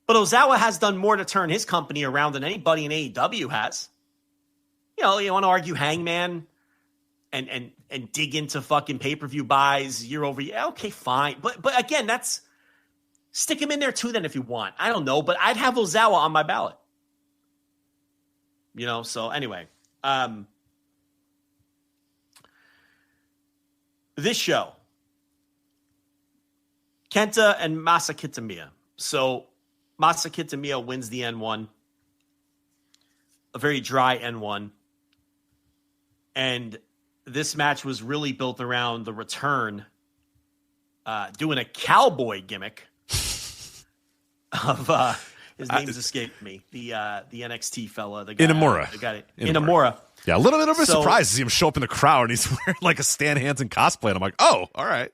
But Ozawa has done more to turn his company around than anybody in AEW has. You want to argue Hangman and dig into fucking pay-per-view buys year over year. Okay, fine. But again, that's stick him in there too then if you want. I don't know, but I'd have Ozawa on my ballot. So anyway. This show. Kenta and Masa Kitamiya. So Masa Kitamiya wins the N1. A very dry N1. And this match was really built around the return, doing a cowboy gimmick of his name's escaped me. The NXT fella, the guy, Inamura. The guy, Inamura. Yeah, a little bit of a surprise to see him show up in the crowd and he's wearing like a Stan Hansen cosplay. And I'm like, oh, all right.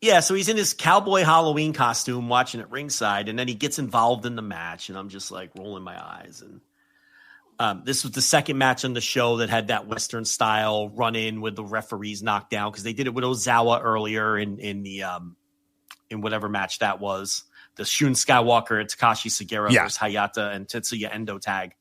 Yeah, so he's in his cowboy Halloween costume watching at ringside, and then he gets involved in the match, and I'm just like rolling my eyes. And this was the second match on the show that had that Western style run in with the referees knocked down, because they did it with Ozawa earlier in whatever match that was. The Shun Skywalker and Takashi Sugiura versus Hayata and Tetsuya Endo tag.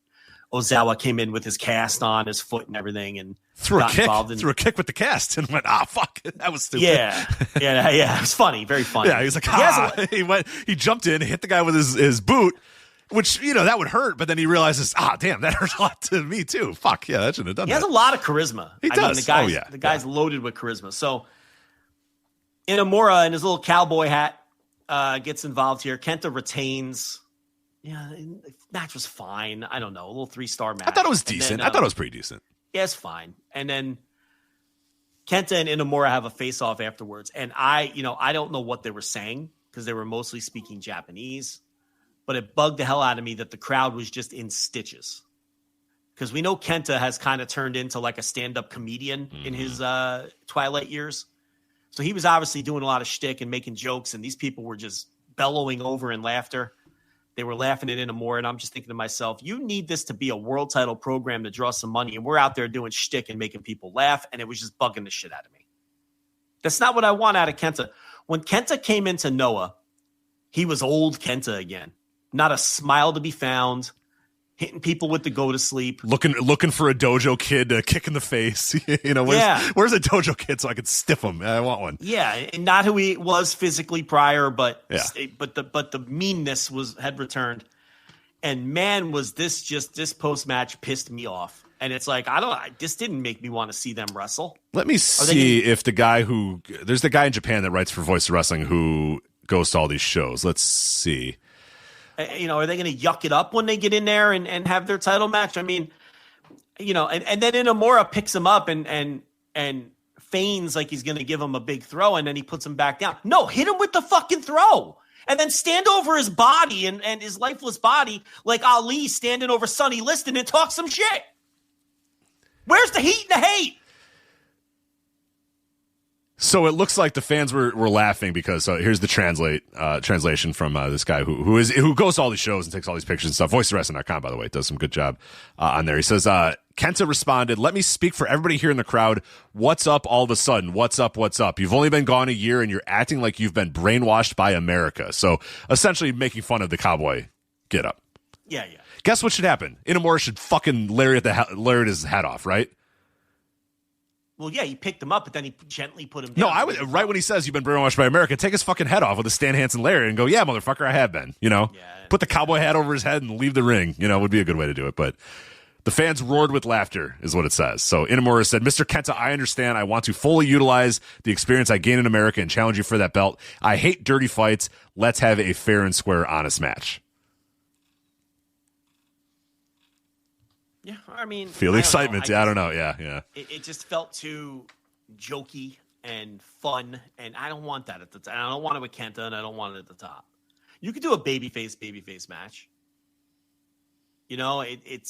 Ozawa came in with his cast on, his foot and everything, and threw a kick with the cast and went, fuck, that was stupid. Yeah. It was funny, very funny. Yeah, he's like, he jumped in, hit the guy with his boot, which, that would hurt, but then he realizes, damn, that hurt a lot to me too. Fuck, yeah, that shouldn't have done that. He has a lot of charisma. He does. The guy's loaded with charisma. So Inamura in his little cowboy hat gets involved here. Kenta retains. Yeah, the match was fine. I don't know, a little 3-star match. I thought it was decent. I thought it was pretty decent. Yeah, it's fine. And then Kenta and Inamura have a face-off afterwards. And I don't know what they were saying, because they were mostly speaking Japanese. But it bugged the hell out of me that the crowd was just in stitches. Because we know Kenta has kind of turned into like a stand-up comedian in his twilight years. So he was obviously doing a lot of shtick and making jokes, and these people were just bellowing over in laughter. They were laughing at Inamura, and I'm just thinking to myself, you need this to be a world title program to draw some money, and we're out there doing shtick and making people laugh, and it was just bugging the shit out of me. That's not what I want out of Kenta. When Kenta came into Noah, he was old Kenta again. Not a smile to be found, hitting people with the go to sleep. Looking for a dojo kid to kick in the face. Where's a dojo kid so I could stiff him? I want one. Yeah, and not who he was physically prior, but the meanness had returned. And man, was this post match pissed me off. And it's like, this didn't make me want to see them wrestle. Let me see if there's the guy in Japan that writes for Voice of Wrestling who goes to all these shows. Let's see. Are they going to yuck it up when they get in there and have their title match? I mean, and then Inamura picks him up and feigns like he's going to give him a big throw, and then he puts him back down. No, hit him with the fucking throw. And then stand over his body and his lifeless body like Ali standing over Sonny Liston and talk some shit. Where's the heat and the hate? So it looks like the fans were laughing because here's the translation from this guy who goes to all these shows and takes all these pictures and stuff. VoiceOfWrestling.com, by the way, does some good job on there. He says, Kenta responded, "Let me speak for everybody here in the crowd. What's up all of a sudden? What's up? What's up? You've only been gone a year and you're acting like you've been brainwashed by America." So essentially making fun of the cowboy get up. Yeah. Guess what should happen? Inamura should fucking lariat his head off, right? Well, yeah, he picked him up, but then he gently put him down. No, I would, right when he says you've been brainwashed by America, take his fucking head off with a Stan Hansen lariat and go, yeah, motherfucker, I have been. Put the cowboy hat over his head and leave the ring. Would be a good way to do it. But the fans roared with laughter, is what it says. So Inamura said, "Mr. Kenta, I understand. I want to fully utilize the experience I gained in America and challenge you for that belt. I hate dirty fights. Let's have a fair and square, honest match." Yeah, I mean, feel the excitement. I don't know. Yeah. It just felt too jokey and fun, and I don't want that at the top. I don't want it with Kenta, and I don't want it at the top. You could do a babyface match. It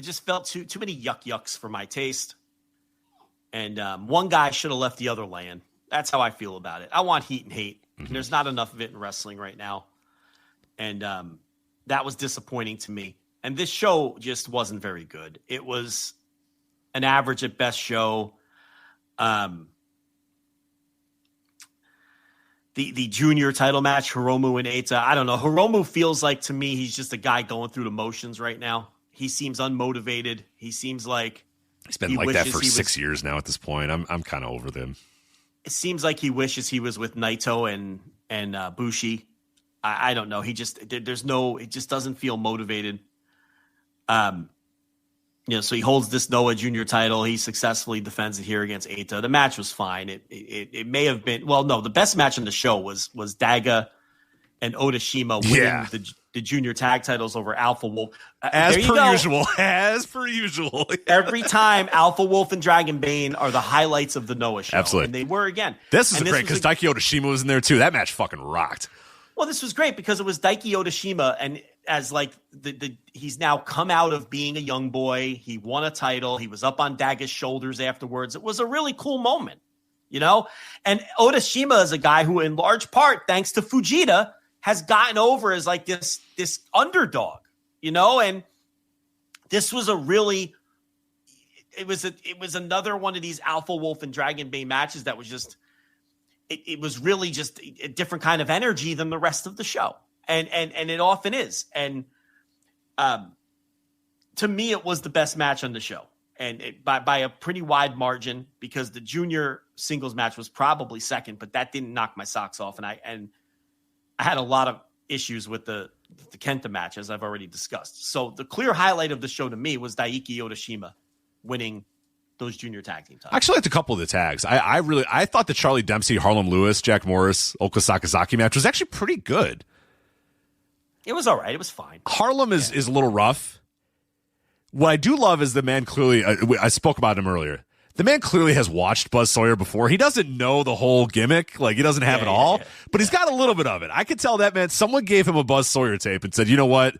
just felt too many yucks for my taste. And one guy should have left the other laying. That's how I feel about it. I want heat and hate. Mm-hmm. There's not enough of it in wrestling right now, and that was disappointing to me. And this show just wasn't very good. It was an average at best show. The junior title match, Hiromu and Eita. I don't know. Hiromu feels like, to me, he's just a guy going through the motions right now. He seems unmotivated. He seems like he's been like that for 6 years now at this point. I'm kind of over them. It seems like he wishes he was with Naito and Bushi. I don't know. It just doesn't feel motivated. So he holds this Noah Junior title. He successfully defends it here against Eita. The match was fine. It may have been, the best match on the show was Daga and Odashima winning the junior tag titles over Alpha Wolf. As per usual. Every time Alpha Wolf and Dragon Bane are the highlights of the Noah show. Absolutely. And they were again. This is great because Daiki Odashima was in there too. That match fucking rocked. Well, this was great because it was Daiki Odashima, and as like he's now come out of being a young boy. He won a title. He was up on Daga's shoulders afterwards. It was a really cool moment. you know? And Odashima is a guy who, in large part, thanks to Fujita, has gotten over as like this underdog, you know? And this was it was another one of these Alpha Wolf and Dragon Bane matches that was just, it was really just a different kind of energy than the rest of the show. And it often is. And to me, it was the best match on the show. And by a pretty wide margin, because the junior singles match was probably second, but that didn't knock my socks off. And I had a lot of issues with the Kenta match, as I've already discussed. So the clear highlight of the show to me was Daiki Odashima winning those junior tag team titles. I actually liked a couple of the tags. I thought the Charlie Dempsey, Harlem Lewis, Jack Morris, Oka Sakazaki match was actually pretty good. It was all right. It was fine. Harlem is a little rough. What I do love is the man clearly, I spoke about him earlier. The man clearly has watched Buzz Sawyer before. He doesn't know the whole gimmick. Like, he doesn't have it all, but he's got a little bit of it. I could tell that man, someone gave him a Buzz Sawyer tape and said, you know what?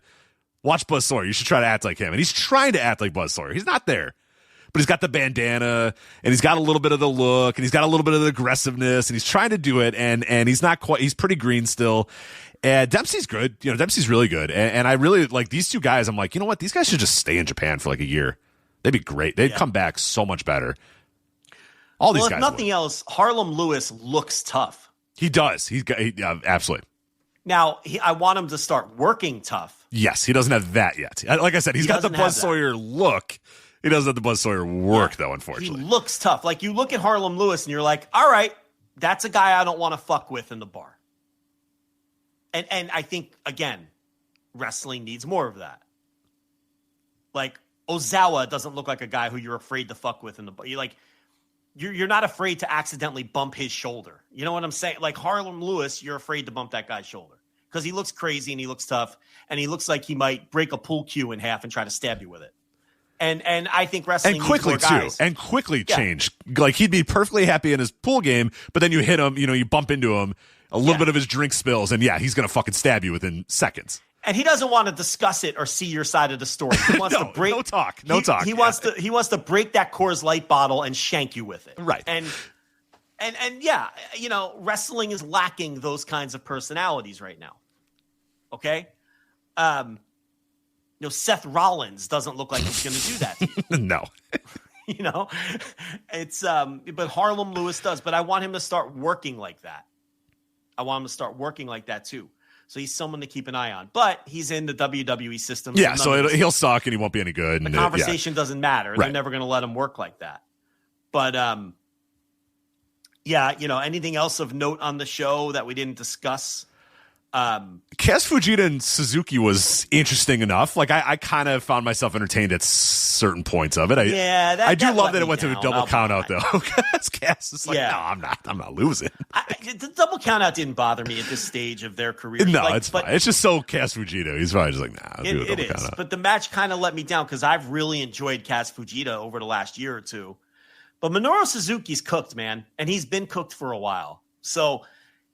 Watch Buzz Sawyer. You should try to act like him. And he's trying to act like Buzz Sawyer. He's not there. But he's got the bandana, and he's got a little bit of the look, and he's got a little bit of the aggressiveness, and he's trying to do it, and he's not quite, he's pretty green still. And Dempsey's good. You know, Dempsey's really good. And I really like these two guys. I'm like, you know what? These guys should just stay in Japan for like a year. They'd be great. They'd come back so much better. All these guys. If nothing else, Harlem Lewis looks tough. He does. Absolutely. Now, I want him to start working tough. Yes, he doesn't have that yet. Like I said, he's got the Buzz Sawyer look. He doesn't have the Buzz Sawyer work, though, unfortunately. He looks tough. Like, you look at Harlem Lewis, and you're like, all right, that's a guy I don't want to fuck with in the bar. And I think, again, wrestling needs more of that. Like, Ozawa doesn't look like a guy who you're afraid to fuck with in the bar. You're not afraid to accidentally bump his shoulder. You know what I'm saying? Like, Harlem Lewis, you're afraid to bump that guy's shoulder. Because he looks crazy, and he looks tough, and he looks like he might break a pool cue in half and try to stab you with it. And I think wrestling and quickly needs more guys. too, and quickly change. Like, he'd be perfectly happy in his pool game, but then you hit him, you bump into him, a little bit of his drink spills, and he's gonna fucking stab you within seconds. And he doesn't want to discuss it or see your side of the story. He wants to break. No talk. He wants to break that Coors Light bottle and shank you with it. Right. And wrestling is lacking those kinds of personalities right now. Okay. Seth Rollins doesn't look like he's going to do that to you. No. It's but Harlem Lewis does. But I want him to start working like that. I want him to start working like that too. So he's someone to keep an eye on. But he's in the WWE system. Yeah, so he'll suck and he won't be any good. The conversation doesn't matter. They're never going to let him work like that. But anything else of note on the show that we didn't discuss? Kaz Fujita and Suzuki was interesting enough. Like, I kind of found myself entertained at certain points of it. I do love that it went to a double count out though. Kaz is like, no, I'm not losing. The double count out didn't bother me at this stage of their career. No, it's fine. It's just so Kaz Fujita. He's probably just like, nah, I'll do a double count out. But the match kind of let me down because I've really enjoyed Kaz Fujita over the last year or two. But Minoru Suzuki's cooked, man, and he's been cooked for a while. So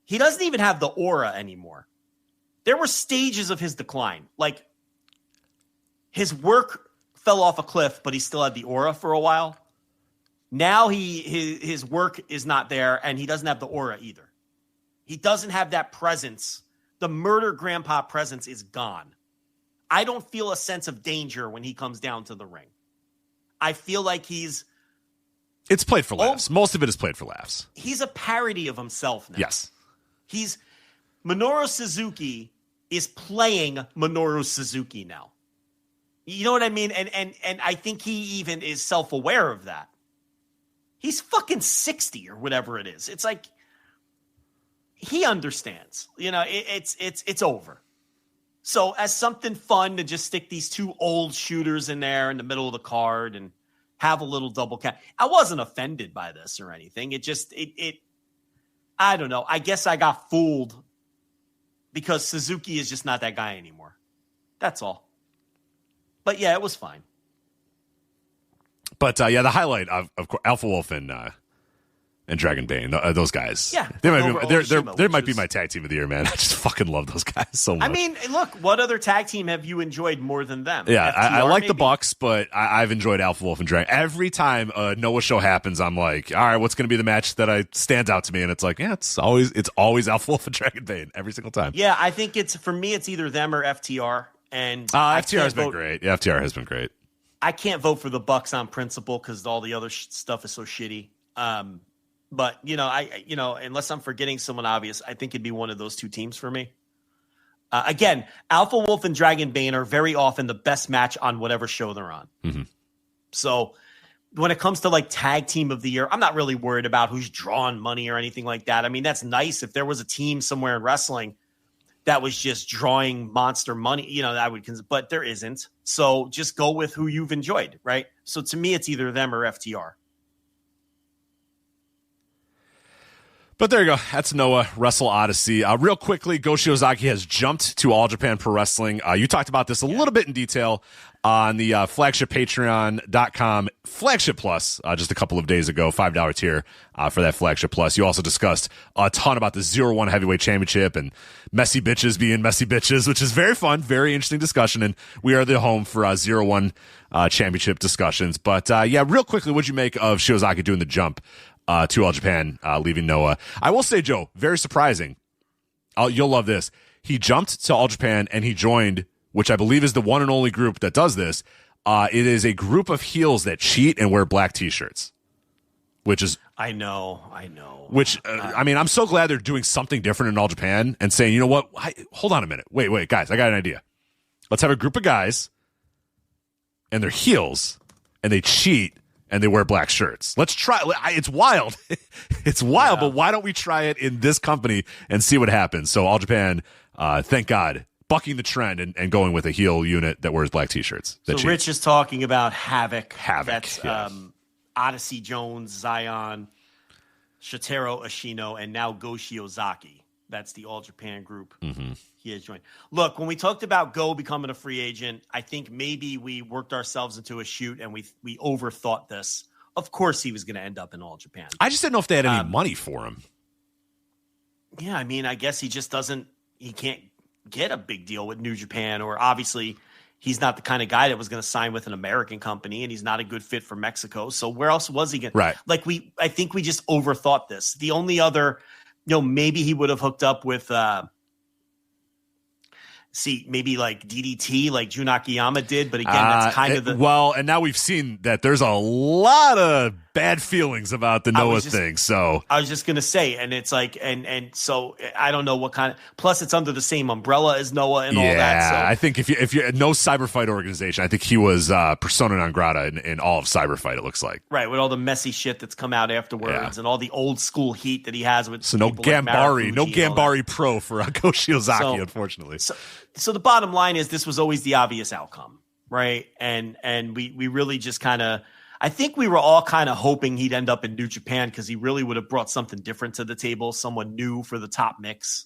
he doesn't even have the aura anymore. There were stages of his decline. Like, his work fell off a cliff, but he still had the aura for a while. Now his work is not there, and he doesn't have the aura either. He doesn't have that presence. The murder grandpa presence is gone. I don't feel a sense of danger when he comes down to the ring. I feel like it's played for laughs. Most of it is played for laughs. He's a parody of himself now. Yes. Minoru Suzuki is playing Minoru Suzuki now. You know what I mean? And I think he even is self-aware of that. He's fucking 60 or whatever it is. It's like, he understands. It's over. So as something fun to just stick these two old shooters in there in the middle of the card and have a little double count. I wasn't offended by this or anything. I don't know. I guess I got fooled because Suzuki is just not that guy anymore. That's all. But yeah, it was fine. But the highlight of course, Alpha Wolf and and Dragon Bane, those guys. Yeah, they might be my tag team of the year, man. I just fucking love those guys so much. I mean, look, what other tag team have you enjoyed more than them? Yeah, I like maybe? the Bucks, but I've enjoyed Alpha Wolf and Dragon. Every time a Noah show happens, I'm like, all right, what's going to be the match that stands out to me? And it's like, yeah, it's always Alpha Wolf and Dragon Bane every single time. Yeah, I think for me, it's either them or FTR. And FTR has been great. Yeah, FTR has been great. I can't vote for the Bucks on principle because all the other stuff is so shitty. But unless I'm forgetting someone obvious, I think it'd be one of those two teams for me. Again, Alpha Wolf and Dragon Bane are very often the best match on whatever show they're on. Mm-hmm. So when it comes to like tag team of the year, I'm not really worried about who's drawing money or anything like that. I mean, that's nice if there was a team somewhere in wrestling that was just drawing monster money, but there isn't. So just go with who you've enjoyed, right? So to me, it's either them or FTR. But there you go. That's Noah, Wrestle Odyssey. Real quickly, Go Shiozaki has jumped to All Japan Pro Wrestling. You talked about this a little bit in detail on the Flagship Patreon.com Flagship Plus just a couple of days ago, $5 tier for that Flagship Plus. You also discussed a ton about the 0-1 Heavyweight Championship and messy bitches being messy bitches, which is very fun, very interesting discussion. And we are the home for 0-1 championship discussions. But real quickly, what'd you make of Shiozaki doing the jump to All Japan, leaving Noah? I will say, Joe, very surprising. You'll love this. He jumped to All Japan and he joined, which I believe is the one and only group that does this. It is a group of heels that cheat and wear black T-shirts, which is... I know. Which, I'm so glad they're doing something different in All Japan and saying, you know what? Hold on a minute. Wait, guys, I got an idea. Let's have a group of guys and they're heels and they cheat and they wear black shirts. Let's try. It's wild. It's wild, but why don't we try it in this company and see what happens? So All Japan, thank God, bucking the trend and going with a heel unit that wears black T-shirts. So Rich is talking about Havoc. That's Odyssey Jones, Zion, Shotaro Ashino, and now Go Shiozaki. That's the All Japan group he has joined. Look, when we talked about Go becoming a free agent, I think maybe we worked ourselves into a shoot and we overthought this. Of course he was going to end up in All Japan. I just didn't know if they had any money for him. Yeah, I guess he just he can't get a big deal with New Japan, or obviously he's not the kind of guy that was going to sign with an American company, and he's not a good fit for Mexico. So where else was he going to? Right. I think we just overthought this. The only other, maybe he would have hooked up with, maybe like DDT, like Jun Akiyama did. But again, that's kind of the... Well, and now we've seen that there's a lot of bad feelings about the Noah thing. So I was just going to say, and it's like, and so I don't know what kind of, plus it's under the same umbrella as Noah and all that. So I think if you're no cyber fight organization, I think he was persona non grata in all of cyber fight, it looks like. Right. With all the messy shit that's come out afterwards and all the old school heat that he has with. So no Gambari, no Gambari pro for Go Shiozaki, unfortunately. So the bottom line is this was always the obvious outcome. Right. And we really just kind of, I think we were all kind of hoping he'd end up in New Japan because he really would have brought something different to the table, someone new for the top mix,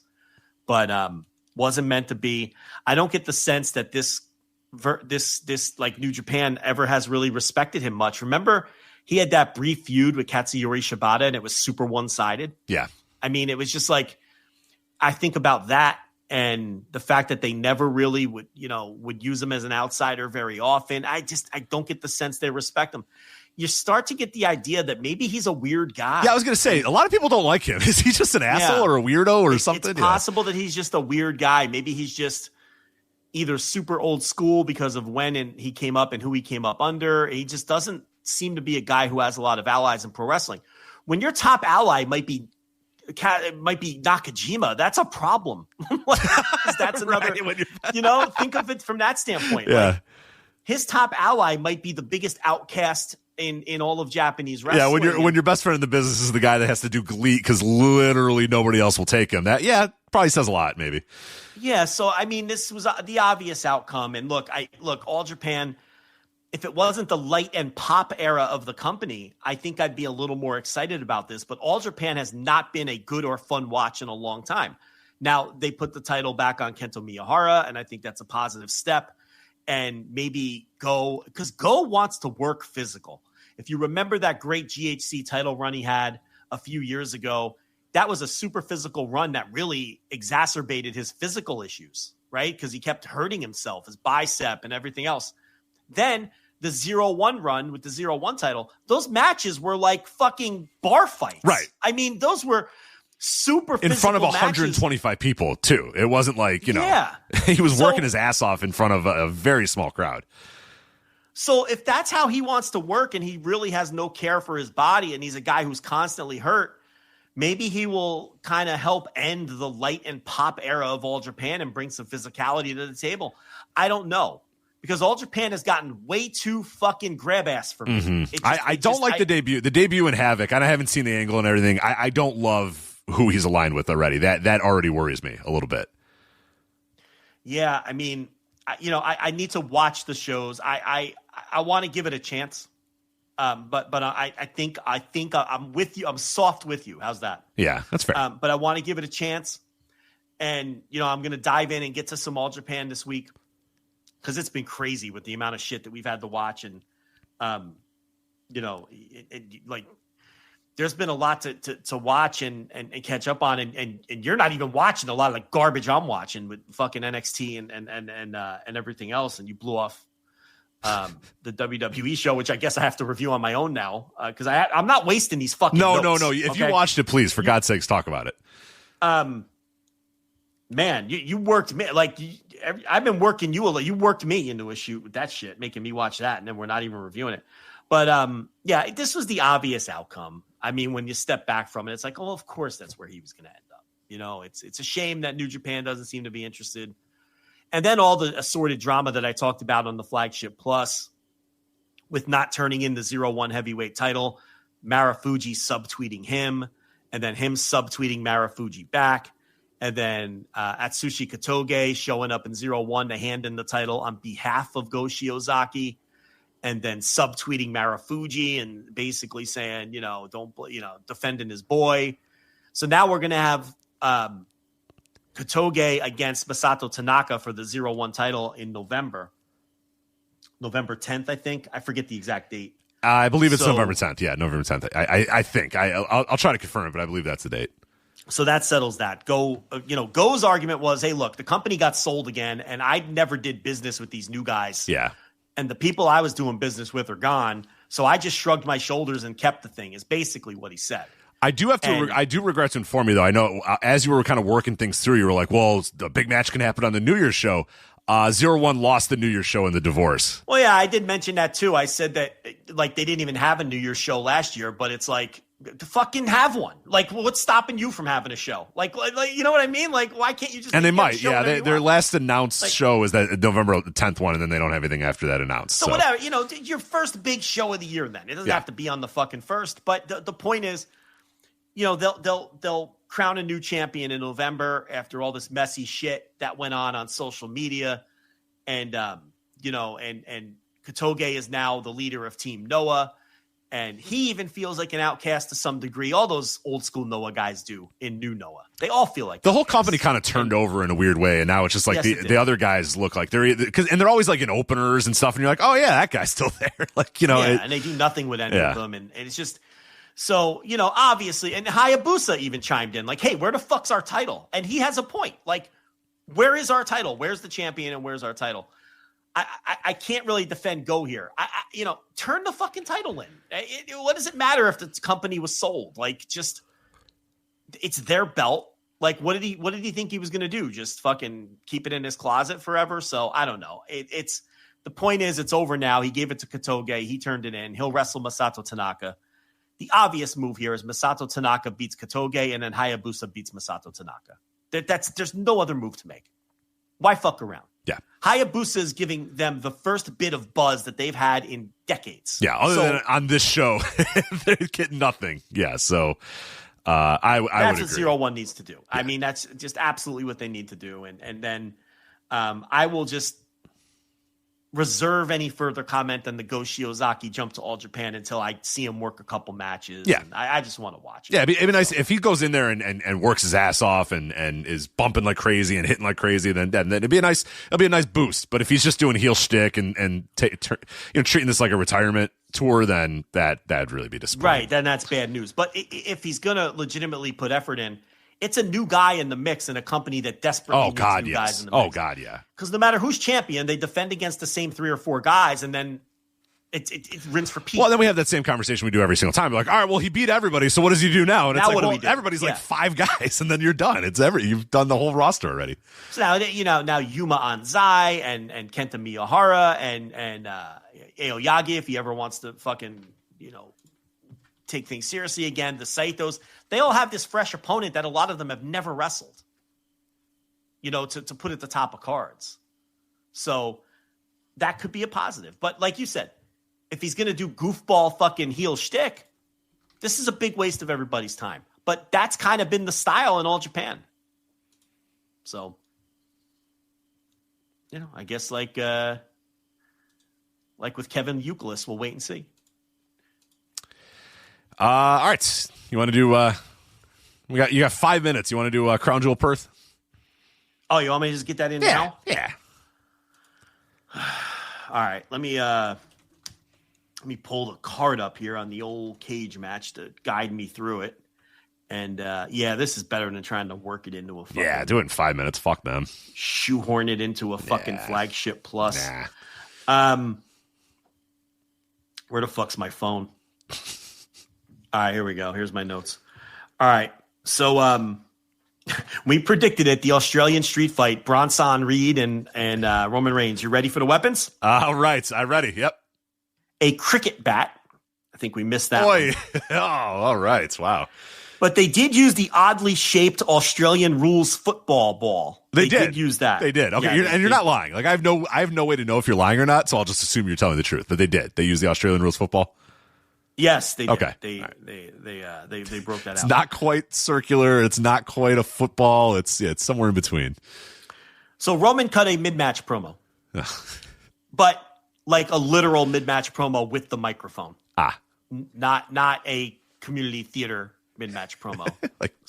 but wasn't meant to be. I don't get the sense that this like New Japan ever has really respected him much. Remember, he had that brief feud with Katsuyori Shibata and it was super one-sided. Yeah. It was just like, I think about that. And the fact that they never really would use him as an outsider very often. I don't get the sense they respect him. You start to get the idea that maybe he's a weird guy. Yeah, I was going to say, a lot of people don't like him. Is he just an asshole or a weirdo or something? It's possible that he's just a weird guy. Maybe he's just either super old school because of when he came up and who he came up under. He just doesn't seem to be a guy who has a lot of allies in pro wrestling. When your top ally might be Nakajima, that's a problem. That's another, think of it from that standpoint. Yeah. Like, his top ally might be the biggest outcast in all of Japanese wrestling. Yeah, when your best friend in the business is the guy that has to do GLEAT because literally nobody else will take him. That probably says a lot, maybe. Yeah, so this was the obvious outcome. And look, All Japan, if it wasn't the light and pop era of the company, I think I'd be a little more excited about this. But All Japan has not been a good or fun watch in a long time. Now, they put the title back on Kento Miyahara, and I think that's a positive step. And maybe Go, because Go wants to work physical. If you remember that great GHC title run he had a few years ago. That was a super physical run that really exacerbated his physical issues, right? Because he kept hurting himself, his bicep and everything else. Then the 0-1 run with the 0-1 title, those matches were like fucking bar fights. Right. I mean, those were super physical in front of 125 matches. People, too. It wasn't like, he was working his ass off in front of a very small crowd. So if that's how he wants to work and he really has no care for his body and he's a guy who's constantly hurt, maybe he will kind of help end the light and pop era of All Japan and bring some physicality to the table. I don't know, because All Japan has gotten way too fucking grab ass for me. Mm-hmm. I don't like the debut. The debut in Havoc, and I haven't seen the angle and everything. I don't love who he's aligned with already. That already worries me a little bit. Yeah, I mean, I need to watch the shows. I want to give it a chance. But I think I'm with you. I'm soft with you. How's that? Yeah, that's fair. But I want to give it a chance. And, I'm going to dive in and get to some All Japan this week, because it's been crazy with the amount of shit that we've had to watch. And, there's been a lot to watch and catch up on. And you're not even watching a lot of the garbage I'm watching with fucking NXT and everything else. And you blew off the WWE show, which I guess I have to review on my own now, because I'm not wasting these fucking notes. No. If you watched it, please, for God's sakes, talk about it. Man, you worked me I've been working you a lot. You worked me into a shoot with that shit, making me watch that, and then we're not even reviewing it. But yeah, this was the obvious outcome. I mean, when you step back from it, it's like, oh, of course that's where he was going to end up. It's a shame that New Japan doesn't seem to be interested. And then all the assorted drama that I talked about on the Flagship Plus with not turning in the 0-1 heavyweight title, Marufuji subtweeting him, and then him subtweeting Marufuji back, and then Atsushi Katoge showing up in 0-1 to hand in the title on behalf of Go Shiozaki, and then subtweeting Marufuji and basically saying, defending his boy. So now we're going to have Katoge against Masato Tanaka for the 0-1 title in November 10th, I think. I forget the exact date. I believe it's November 10th. Yeah, November 10th. I think. I'll try to confirm it, but I believe that's the date. So that settles that. Go's argument was, hey, look, the company got sold again, and I never did business with these new guys. Yeah. And the people I was doing business with are gone, so I just shrugged my shoulders and kept the thing, is basically what he said. I do regret to inform you, though. I know as you were kind of working things through, you were like, well, the big match can happen on the New Year's show. 0-1 lost the New Year's show in the divorce. Well, yeah, I did mention that, too. I said that, they didn't even have a New Year's show last year, but it's like, to fucking have one. What's stopping you from having a show? You know what I mean? Why can't you just? And they might, yeah. Their last announced show is that November 10th one, and then they don't have anything after that announced. So whatever, your first big show of the year. Then it doesn't have to be on the fucking first. But the point is, they'll crown a new champion in November after all this messy shit that went on social media, and and Katoge is now the leader of Team Noah. And he even feels like an outcast to some degree. All those old school Noah guys do in new Noah. They all feel like the whole company kind of turned over in a weird way. And now it's just like the other guys look like they're and they're always like in openers and stuff. And you're like, oh yeah, that guy's still there. And they do nothing with any of them. And it's just, so, obviously, and Hayabusa even chimed in like, hey, where the fuck's our title? And he has a point. Like, where is our title? Where's the champion and where's our title? I can't really defend Go here. Turn the fucking title in. What does it matter if the company was sold? It's their belt. What did he think he was going to do? Just fucking keep it in his closet forever? So I don't know. It's the point is it's over now. He gave it to Katoge. He turned it in. He'll wrestle Masato Tanaka. The obvious move here is Masato Tanaka beats Katoge, and then Hayabusa beats Masato Tanaka. There's no other move to make. Why fuck around? Yeah. Hayabusa is giving them the first bit of buzz that they've had in decades. Yeah, other than on this show, they get nothing. Yeah, so I would agree. That's what 0-1 needs to do. Yeah. I mean, that's just absolutely what they need to do. And then I will just reserve any further comment on the Go Shiozaki jump to All Japan until I see him work a couple matches. Yeah. And I just want to watch it. Yeah, it'd be nice if he goes in there and works his ass off and is bumping like crazy and hitting like crazy, then it'd be a nice boost. But if he's just doing heel shtick and treating this like a retirement tour, then that'd really be disappointing. Right, then that's bad news. But if he's going to legitimately put effort in, it's a new guy in the mix in a company that desperately needs new guys in the mix. Oh, God, yeah. Because no matter who's champion, they defend against the same 3 or 4 guys, and then it rinse repeat. Well, then we have that same conversation we do every single time. We're like, all right, well, he beat everybody, so what does he do now? And now it's like, what do well, we do? everybody's like 5 guys, and then you're done. You've done the whole roster already. So now Yuma Anzai and Kenta Miyahara and Aoyagi, if he ever wants to fucking, take things seriously again, the Saitos, they all have this fresh opponent that a lot of them have never wrestled, to put at the top of cards. So that could be a positive. But like you said, if he's going to do goofball fucking heel shtick, this is a big waste of everybody's time. But that's kind of been the style in All Japan. So, I guess like with Kevin Youkilis, we'll wait and see. All right. You want to do you got 5 minutes. You want to do Crown Jewel Perth? Oh, you want me to just get that in now? Yeah. All right. Let me pull the card up here on the old cage match to guide me through it. And this is better than trying to work it into a fucking... Yeah, do it in 5 minutes. Fuck them. Shoehorn it into a fucking Flagship Plus. Nah. Where the fuck's my phone? All right, here we go. Here's my notes. All right. So we predicted it, the Australian street fight, Bronson Reed and Roman Reigns. You ready for the weapons? All right. I'm ready. Yep. A cricket bat. I think we missed that one. Oh, all right. Wow. But they did use the oddly shaped Australian rules football ball. They did use that. They did. Okay, you're not lying. Like I have no way to know if you're lying or not, so I'll just assume you're telling the truth. But they did. They used the Australian rules football. Yes, they did. Okay. They broke that out. It's not quite circular. It's not quite a football. It's somewhere in between. So Roman cut a mid-match promo, but like a literal mid-match promo with the microphone. Not a community theater mid-match promo.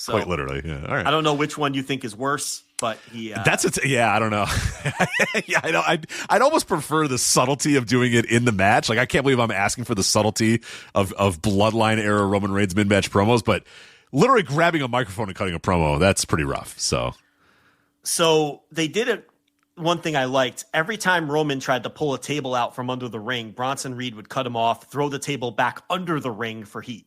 Quite literally. Yeah. All right. I don't know which one you think is worse, but he. That's it. Yeah, I don't know. I know. I'd almost prefer the subtlety of doing it in the match. Like I can't believe I'm asking for the subtlety of Bloodline era Roman Reigns mid-match promos, but literally grabbing a microphone and cutting a promo, that's pretty rough. So they did it. One thing I liked, every time Roman tried to pull a table out from under the ring, Bronson Reed would cut him off, throw the table back under the ring for heat.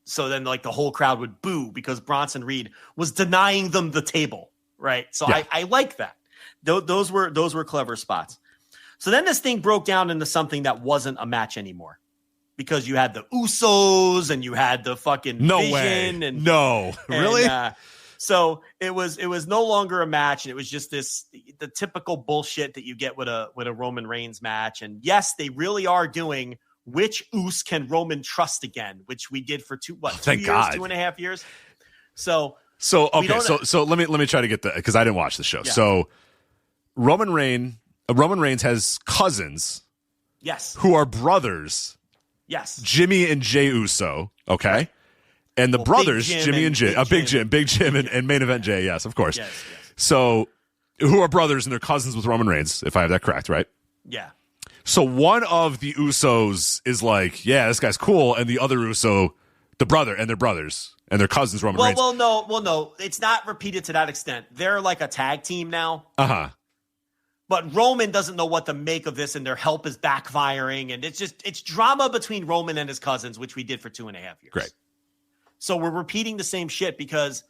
So then the whole crowd would boo because Bronson Reed was denying them the table. Right. So yeah. I like that. Those were clever spots. So then this thing broke down into something that wasn't a match anymore because you had the Usos and you had the fucking Vision. Really? So it was no longer a match, and it was just the typical bullshit that you get with a Roman Reigns match. And yes, they really are doing which Us can Roman trust again, which we did for 2 years, 2.5 years. So let me try to get that because I didn't watch the show. Yeah. So Roman Reigns has cousins, yes, who are brothers, yes, Jimmy and Jey Uso, okay, and the brothers Jimmy and Jay, Big Jim and Main Event Jay, yes, of course. Yes. So who are brothers and they're cousins with Roman Reigns, if I have that correct, right? Yeah. So one of the Usos is like, yeah, this guy's cool, and the other Uso, the brother, and they're brothers, and they're cousins, Roman Reigns. Well, no, it's not repeated to that extent. They're like a tag team now. Uh-huh. But Roman doesn't know what to make of this, and their help is backfiring, and it's drama between Roman and his cousins, which we did for 2.5 years. Great. So we're repeating the same shit because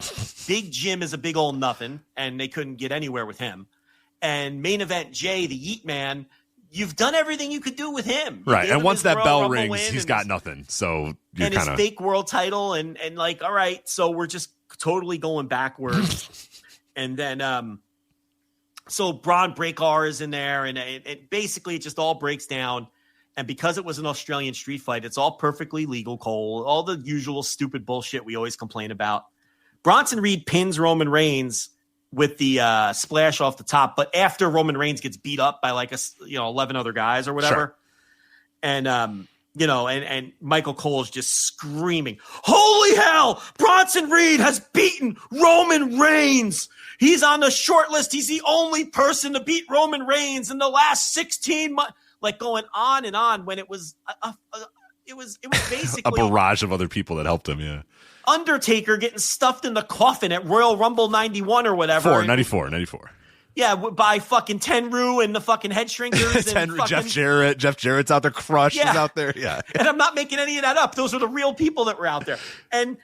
Big Jim is a big old nothing, and they couldn't get anywhere with him. And Main Event Jay, the Yeet Man, you've done everything you could do with him. Right. And once that bell rings, he's got nothing. So you're his fake world title and like, all right, so we're just totally going backwards. And then so Braun Breaker is in there, and it basically just all breaks down. And because it was an Australian street fight, it's all perfectly legal, Cole. All the usual stupid bullshit we always complain about. Bronson Reed pins Roman Reigns with the splash off the top, but after Roman Reigns gets beat up by 11 other guys or whatever. Sure. And and Michael Cole's just screaming, "Holy hell! Bronson Reed has beaten Roman Reigns. He's on the short list. He's the only person to beat Roman Reigns in the last 16 months." like going on and on when it was it was basically a barrage of other people that helped him. Yeah. Undertaker getting stuffed in the coffin at Royal Rumble 91 or whatever. 94. Yeah, by fucking Tenryu and the fucking head shrinkers. And fucking, Jeff Jarrett. Jeff Jarrett's out there. Crush is out there. Yeah. And I'm not making any of that up. Those are the real people that were out there. And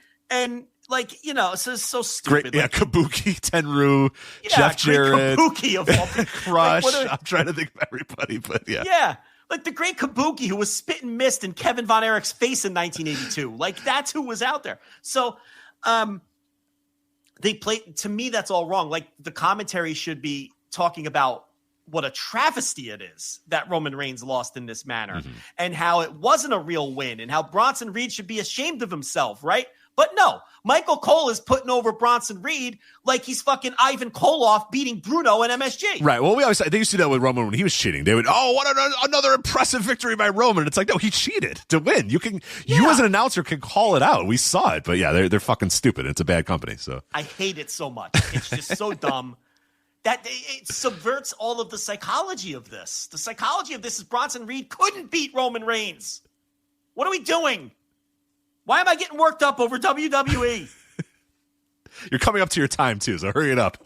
like, you know, it's just so stupid. Great, yeah, like, Kabuki, Tenryu, Jeff Jarrett. Kabuki of all people. Crush. Like, I'm trying to think of everybody, but yeah. Yeah. Like the great Kabuki who was spitting mist in Kevin Von Erich's face in 1982. Like that's who was out there. So they played, to me, that's all wrong. Like the commentary should be talking about what a travesty it is that Roman Reigns lost in this manner and how it wasn't a real win and how Bronson Reed should be ashamed of himself, right? But no, Michael Cole is putting over Bronson Reed like he's fucking Ivan Koloff beating Bruno and MSG. Right. Well, they used to do that with Roman when he was cheating. They would, another impressive victory by Roman. It's like, no, he cheated to win. You as an announcer can call it out. We saw it, but yeah, they're fucking stupid. It's a bad company. So I hate it so much. It's just so dumb that it subverts all of the psychology of this. The psychology of this is Bronson Reed couldn't beat Roman Reigns. What are we doing? Why am I getting worked up over WWE? You're coming up to your time, too, so hurry it up.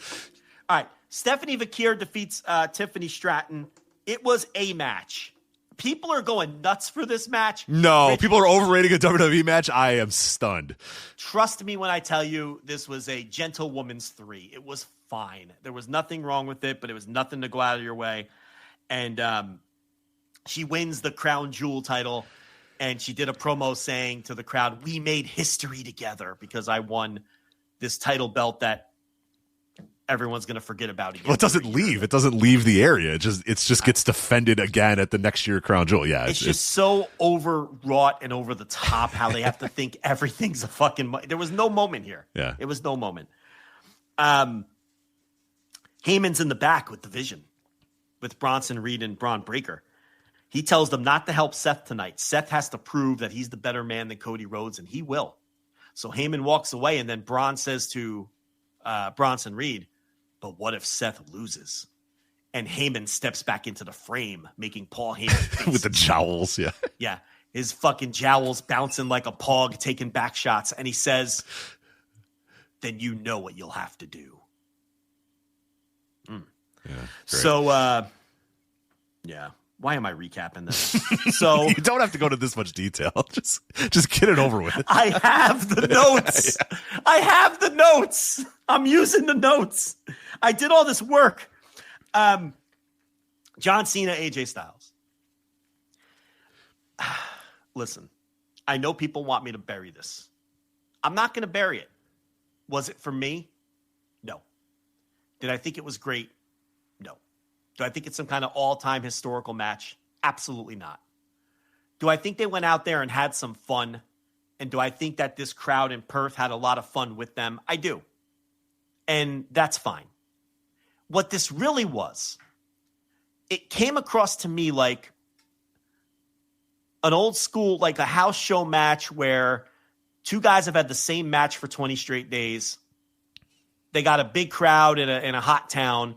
All right. Stephanie Vakir defeats Tiffany Stratton. It was a match. People are going nuts for this match. No, people are overrating a WWE match. I am stunned. Trust me when I tell you this was a gentlewoman's 3. It was fine. There was nothing wrong with it, but it was nothing to go out of your way. And she wins the Crown Jewel title. And she did a promo saying to the crowd, we made history together because I won this title belt that everyone's going to forget about again. Well, it doesn't leave. It doesn't leave the area. It just gets defended again at the next year Crown Jewel. Yeah. It's just so overwrought and over the top how they have to think everything's a fucking... There was no moment here. Yeah. It was no moment. Heyman's in the back with the Vision with Bronson Reed and Braun Breaker. He tells them not to help Seth tonight. Seth has to prove that he's the better man than Cody Rhodes, and he will. So Heyman walks away, and then Braun says to Bronson Reed, but what if Seth loses? And Heyman steps back into the frame, making Paul Heyman with the jowls, yeah. Yeah, his fucking jowls bouncing like a pog, taking back shots. And he says, then you know what you'll have to do. Yeah, so, yeah. Why am I recapping this? So you don't have to go to this much detail. Just get it over with. I have the notes. Yeah. I have the notes. I'm using the notes. I did all this work. John Cena, AJ Styles. Listen, I know people want me to bury this. I'm not going to bury it. Was it for me? No. Did I think it was great? No. Do I think it's some kind of all-time historical match? Absolutely not. Do I think they went out there and had some fun? And do I think that this crowd in Perth had a lot of fun with them? I do. And that's fine. What this really was, it came across to me like an old school, like a house show match where two guys have had the same match for 20 straight days. They got a big crowd in a hot town.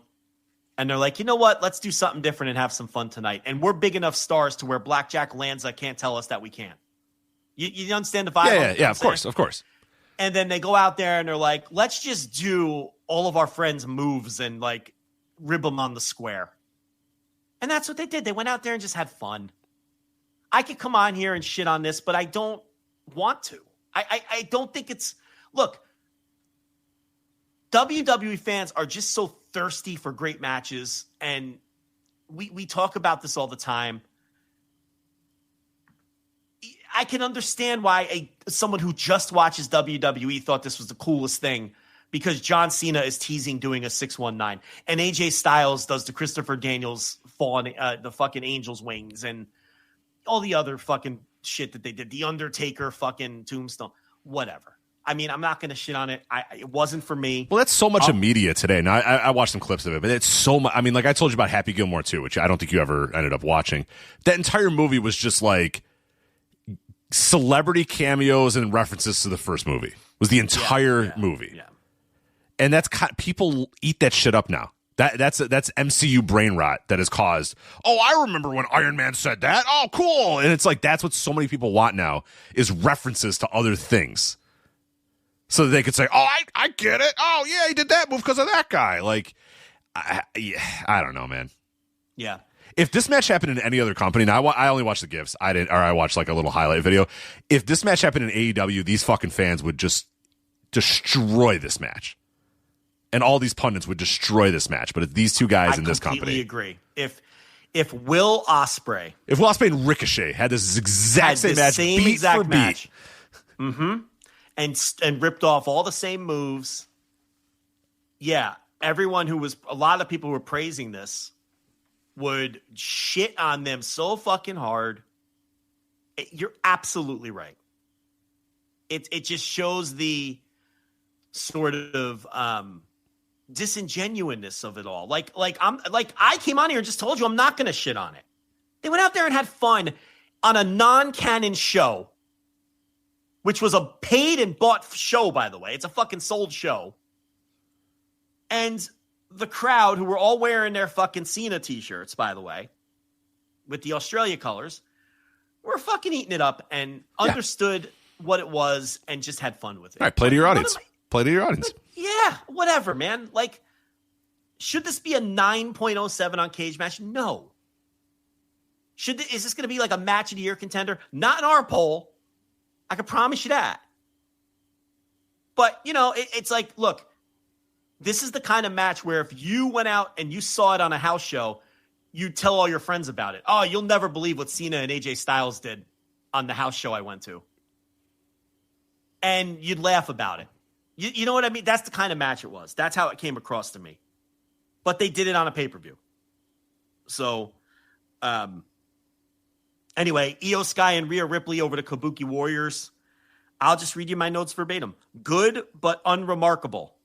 And they're like, you know what? Let's do something different and have some fun tonight. And we're big enough stars to where Blackjack Lanza can't tell us that we can't. You understand the vibe? Yeah, of course. And then they go out there and they're like, let's just do all of our friends' moves and like rib them on the square. And that's what they did. They went out there and just had fun. I could come on here and shit on this, but I don't want to. I don't think it's... Look, WWE fans are just so thirsty for great matches, and we talk about this all the time. I can understand why someone who just watches WWE thought this was the coolest thing, because John Cena is teasing doing a 619, and AJ Styles does the Christopher Daniels falling the fucking Angel's wings, and all the other fucking shit that they did. The Undertaker fucking tombstone, whatever. I mean, I'm not going to shit on it. It wasn't for me. Well, that's so much of media today. Now, I watched some clips of it, but it's so much. I mean, like I told you about Happy Gilmore 2, which I don't think you ever ended up watching. That entire movie was just like celebrity cameos and references to the first movie. Was the entire movie. Yeah. And that's people eat that shit up now. That's MCU brain rot that has caused, oh, I remember when Iron Man said that. Oh, cool. And it's like, that's what so many people want now is references to other things. So that they could say, oh, I get it. Oh, yeah, he did that move because of that guy. Like, I don't know, man. Yeah. If this match happened in any other company, now I only watched the GIFs. I watched like a little highlight video. If this match happened in AEW, these fucking fans would just destroy this match. And all these pundits would destroy this match, but it's these two guys in this company. I completely agree. If Will Ospreay, and Ricochet had this exact same match, beat for beat, and ripped off all the same moves, yeah, a lot of people who were praising this would shit on them so fucking hard. You're absolutely right. It just shows the sort of disingenuousness of it all. Like I came on here and just told you I'm not going to shit on it. They went out there and had fun on a non-canon show, which was a paid and bought show, by the way. It's a fucking sold show. And the crowd, who were all wearing their fucking Cena t-shirts, by the way, with the Australia colors, were fucking eating it up and understood what it was and just had fun with it. All right, play to your audience. Play to your audience. Yeah, whatever, man. Like, should this be a 9.07 on Cage Match? No. Is this going to be like a match of the year contender? Not in our poll. I can promise you that. But, it's like, look, this is the kind of match where if you went out and you saw it on a house show, you'd tell all your friends about it. Oh, you'll never believe what Cena and AJ Styles did on the house show I went to. And you'd laugh about it. You know what I mean? That's the kind of match it was. That's how it came across to me. But they did it on a pay-per-view. So, anyway, Io Sky and Rhea Ripley over to Kabuki Warriors. I'll just read you my notes verbatim. Good, but unremarkable.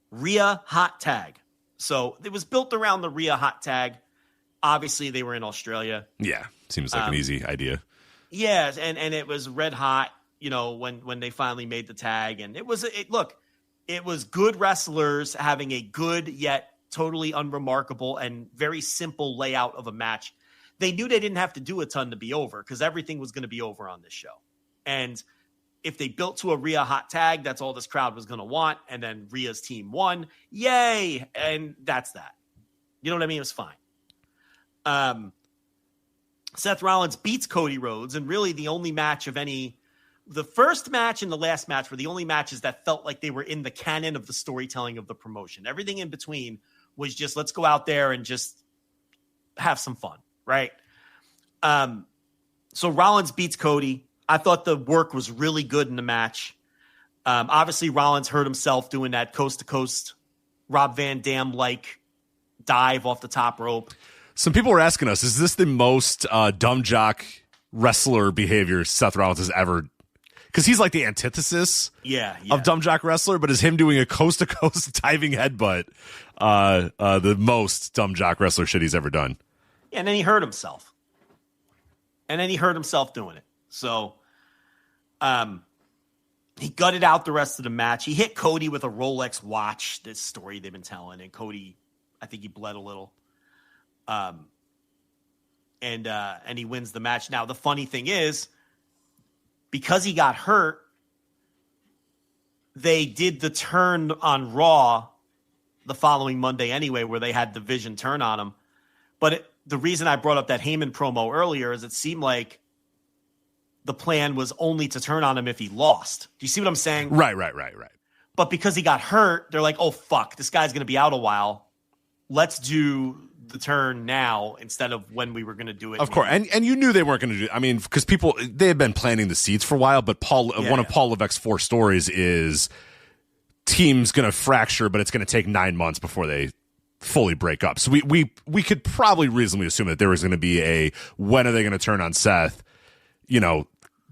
Rhea hot tag. So it was built around the Rhea hot tag. Obviously, they were in Australia. Yeah, seems like an easy idea. Yeah, and it was red hot, when they finally made the tag. And it was good wrestlers having a good yet totally unremarkable and very simple layout of a match. They knew they didn't have to do a ton to be over because everything was going to be over on this show. And if they built to a Rhea hot tag, that's all this crowd was going to want. And then Rhea's team won. Yay. And that's that. You know what I mean? It was fine. Seth Rollins beats Cody Rhodes. And really the only match of the first match and the last match were the only matches that felt like they were in the canon of the storytelling of the promotion. Everything in between was just, let's go out there and just have some fun. Right. So Rollins beats Cody. I thought the work was really good in the match. Obviously, Rollins hurt himself doing that coast-to-coast Rob Van Dam-like dive off the top rope. Some people were asking us, is this the most dumb jock wrestler behavior Seth Rollins has ever? Because he's like the antithesis of dumb jock wrestler, but is him doing a coast-to-coast diving headbutt the most dumb jock wrestler shit he's ever done? Yeah, and then he hurt himself. Doing it. So, he gutted out the rest of the match. He hit Cody with a Rolex watch. This story they've been telling, and Cody, I think he bled a little. And he wins the match. Now, the funny thing is, because he got hurt, they did the turn on Raw the following Monday anyway, where they had the Vision turn on him. But the reason I brought up that Heyman promo earlier is it seemed like the plan was only to turn on him if he lost. Do you see what I'm saying? Right. But because he got hurt, they're like, oh, fuck, this guy's going to be out a while. Let's do the turn now instead of when we were going to do it. Of course. And you knew they weren't going to do it. I mean, because they had been planting the seeds for a while, but one of Paul Levesque's 4 stories is team's going to fracture, but it's going to take 9 months before they fully break up. So we could probably reasonably assume that there was going to be when are they going to turn on Seth,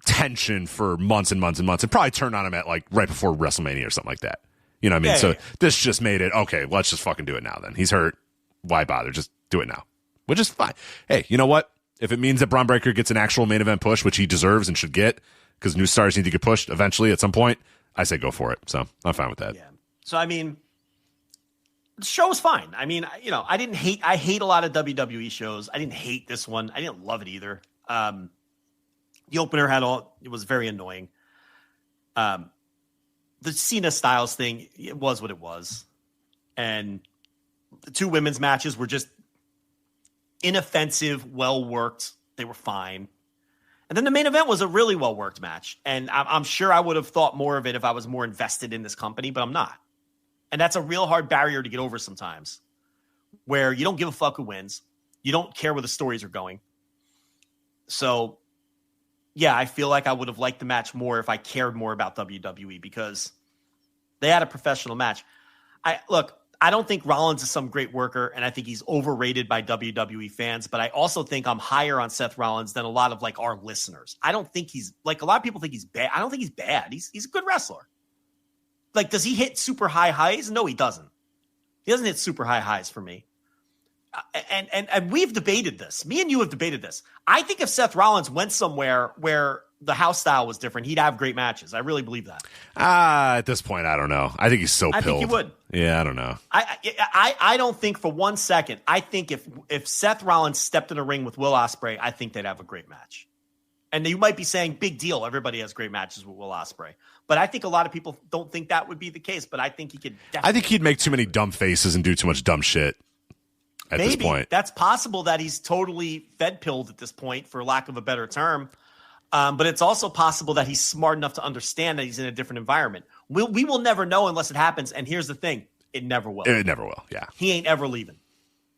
tension for months and months and months, and probably turn on him at like right before WrestleMania or something like that. You know what I mean? This just made it, okay, let's just fucking do it now then. He's hurt. Why bother? Just do it now. Which is fine. Hey, you know what? If it means that Braun Breaker gets an actual main event push, which he deserves and should get, because new stars need to get pushed eventually at some point, I say go for it. So I'm fine with that. Yeah. So, I mean, the show was fine. I mean, I hate a lot of WWE shows. I didn't hate this one. I didn't love it either. The opener it was very annoying. The Cena Styles thing, it was what it was. And the two women's matches were just inoffensive, well-worked. They were fine. And then the main event was a really well-worked match. And I'm sure I would have thought more of it if I was more invested in this company, but I'm not. And that's a real hard barrier to get over sometimes, where you don't give a fuck who wins. You don't care where the stories are going. So, yeah, I feel like I would have liked the match more if I cared more about WWE because they had a professional match. I don't think Rollins is some great worker, and I think he's overrated by WWE fans, but I also think I'm higher on Seth Rollins than a lot of, our listeners. I don't think he's – a lot of people think he's bad. I don't think he's bad. He's a good wrestler. Does he hit super high highs? No, he doesn't. He doesn't hit super high highs for me. And we've debated this. Me and you have debated this. I think if Seth Rollins went somewhere where the house style was different, he'd have great matches. I really believe that. At this point, I don't know. I think he's so pilled. I think he would. Yeah, I don't know. I don't think for 1 second. I think if Seth Rollins stepped in a ring with Will Ospreay, I think they'd have a great match. And you might be saying, big deal. Everybody has great matches with Will Ospreay. But I think a lot of people don't think that would be the case. But I think he could definitely. I think he'd make too many dumb faces and do too much dumb shit at this point. That's possible that he's totally fed-pilled at this point, for lack of a better term. But it's also possible that he's smart enough to understand that he's in a different environment. We will never know unless it happens. And here's the thing. It never will. It never will, yeah. He ain't ever leaving.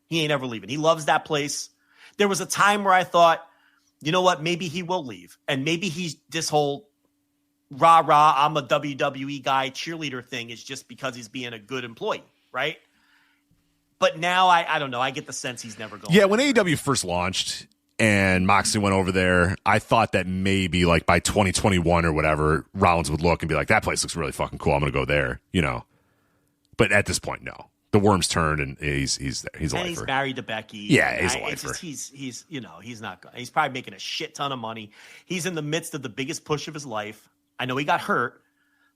He loves that place. There was a time where I thought, you know what? Maybe he will leave. And maybe he's this whole rah-rah, I'm a WWE guy cheerleader thing is just because he's being a good employee, right? But now I don't know. I get the sense he's never going. Yeah, when AEW first launched and Moxley went over there, I thought that maybe by 2021 or whatever, Rollins would look and be like, that place looks really fucking cool. I'm going to go there, But at this point, no. The worm's turned and he's there. He's a lifer. And he's married to Becky. Yeah, he's a lifer. He's not good. He's probably making a shit ton of money. He's in the midst of the biggest push of his life. I know he got hurt,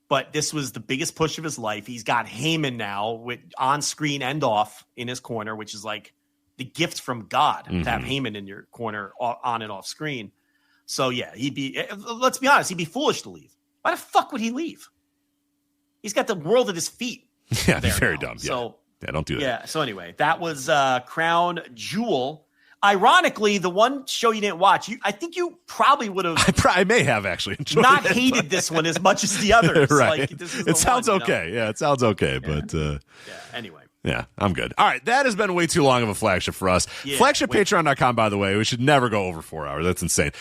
but this was the biggest push of his life. He's got Heyman now with on screen and off in his corner, which is like the gift from God to have Heyman in your corner on and off screen. So yeah, let's be honest, he'd be foolish to leave. Why the fuck would he leave? He's got the world at his feet. Yeah, very dumb. Yeah. So, yeah, don't do that. Yeah, so anyway, that was Crown Jewel. Ironically, the one show you didn't watch, I think you probably would have. I may have actually enjoyed not hated this one as much as the others. Right. It sounds okay. Yeah, it sounds okay. Yeah. But anyway. Yeah, I'm good. All right, that has been way too long of a flagship for us. Yeah, FlagshipPatreon.com, by the way. We should never go over 4 hours. That's insane.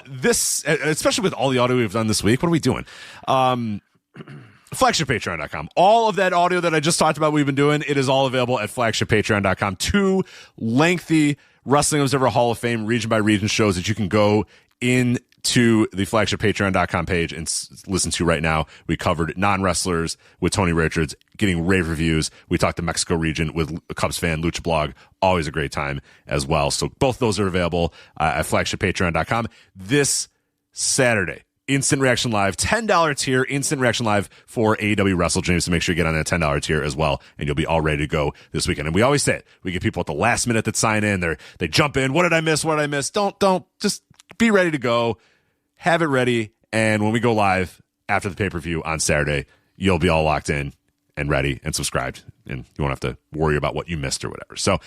This, especially with all the audio we've done this week, what are we doing? FlagshipPatreon.com. All of that audio that I just talked about we've been doing, it is all available at FlagshipPatreon.com. 2 lengthy Wrestling Observer Hall of Fame region by region shows that you can go into the FlagshipPatreon.com page and listen to right now. We covered non-wrestlers with Tony Richards, getting rave reviews. We talked the Mexico region with a Cubs fan, Lucha Blog. Always a great time as well. So both those are available at FlagshipPatreon.com. This Saturday, Instant Reaction Live, $10 tier, Instant Reaction Live for AEW WrestleDream. So make sure you get on that $10 tier as well, and you'll be all ready to go this weekend. And we always say it. We get people at the last minute that sign in. They jump in. What did I miss? What did I miss? Don't. Just be ready to go. Have it ready. And when we go live after the pay-per-view on Saturday, you'll be all locked in and ready and subscribed. And you won't have to worry about what you missed or whatever. So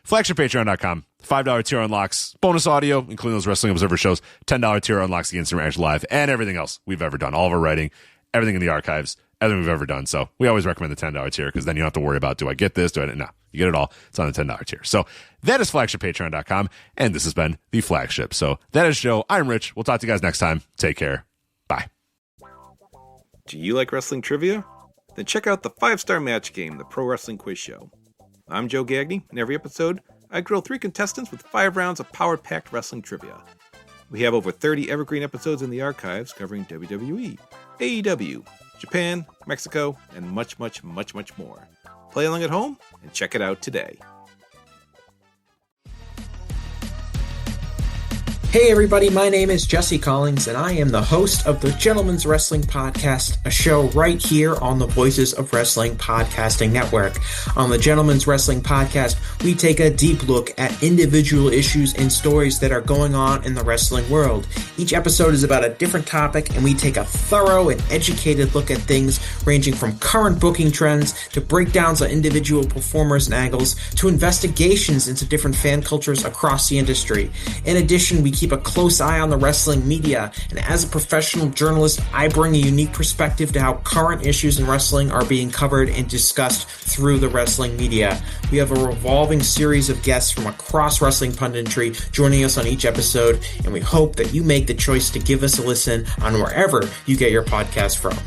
FlagshipPatreon.com. $5 tier unlocks bonus audio, including those Wrestling Observer shows. $10 tier unlocks the Instant Reaction Live and everything else we've ever done. All of our writing, everything in the archives, everything we've ever done. So we always recommend the $10 tier because then you don't have to worry about, do I get this? Do I? No, you get it all. It's on the $10 tier. So that is FlagshipPatreon.com. And this has been the Flagship. So that is Joe. I'm Rich. We'll talk to you guys next time. Take care. Bye. Do you like wrestling trivia? Then check out the 5-Star Match Game, the Pro Wrestling Quiz Show. I'm Joe Gagney. In every episode, I grill 3 contestants with 5 rounds of power-packed wrestling trivia. We have over 30 evergreen episodes in the archives covering WWE, AEW, Japan, Mexico, and much, much, much, much more. Play along at home and check it out today. Hey everybody, my name is Jesse Collins, and I am the host of the Gentleman's Wrestling Podcast, a show right here on the Voices of Wrestling Podcasting Network. On the Gentleman's Wrestling Podcast, we take a deep look at individual issues and stories that are going on in the wrestling world. Each episode is about a different topic, and we take a thorough and educated look at things ranging from current booking trends to breakdowns on individual performers and angles to investigations into different fan cultures across the industry. In addition, we keep a close eye on the wrestling media, and as a professional journalist, I bring a unique perspective to how current issues in wrestling are being covered and discussed through the wrestling media. We have a revolving series of guests from across wrestling punditry joining us on each episode, and we hope that you make the choice to give us a listen on wherever you get your podcast from.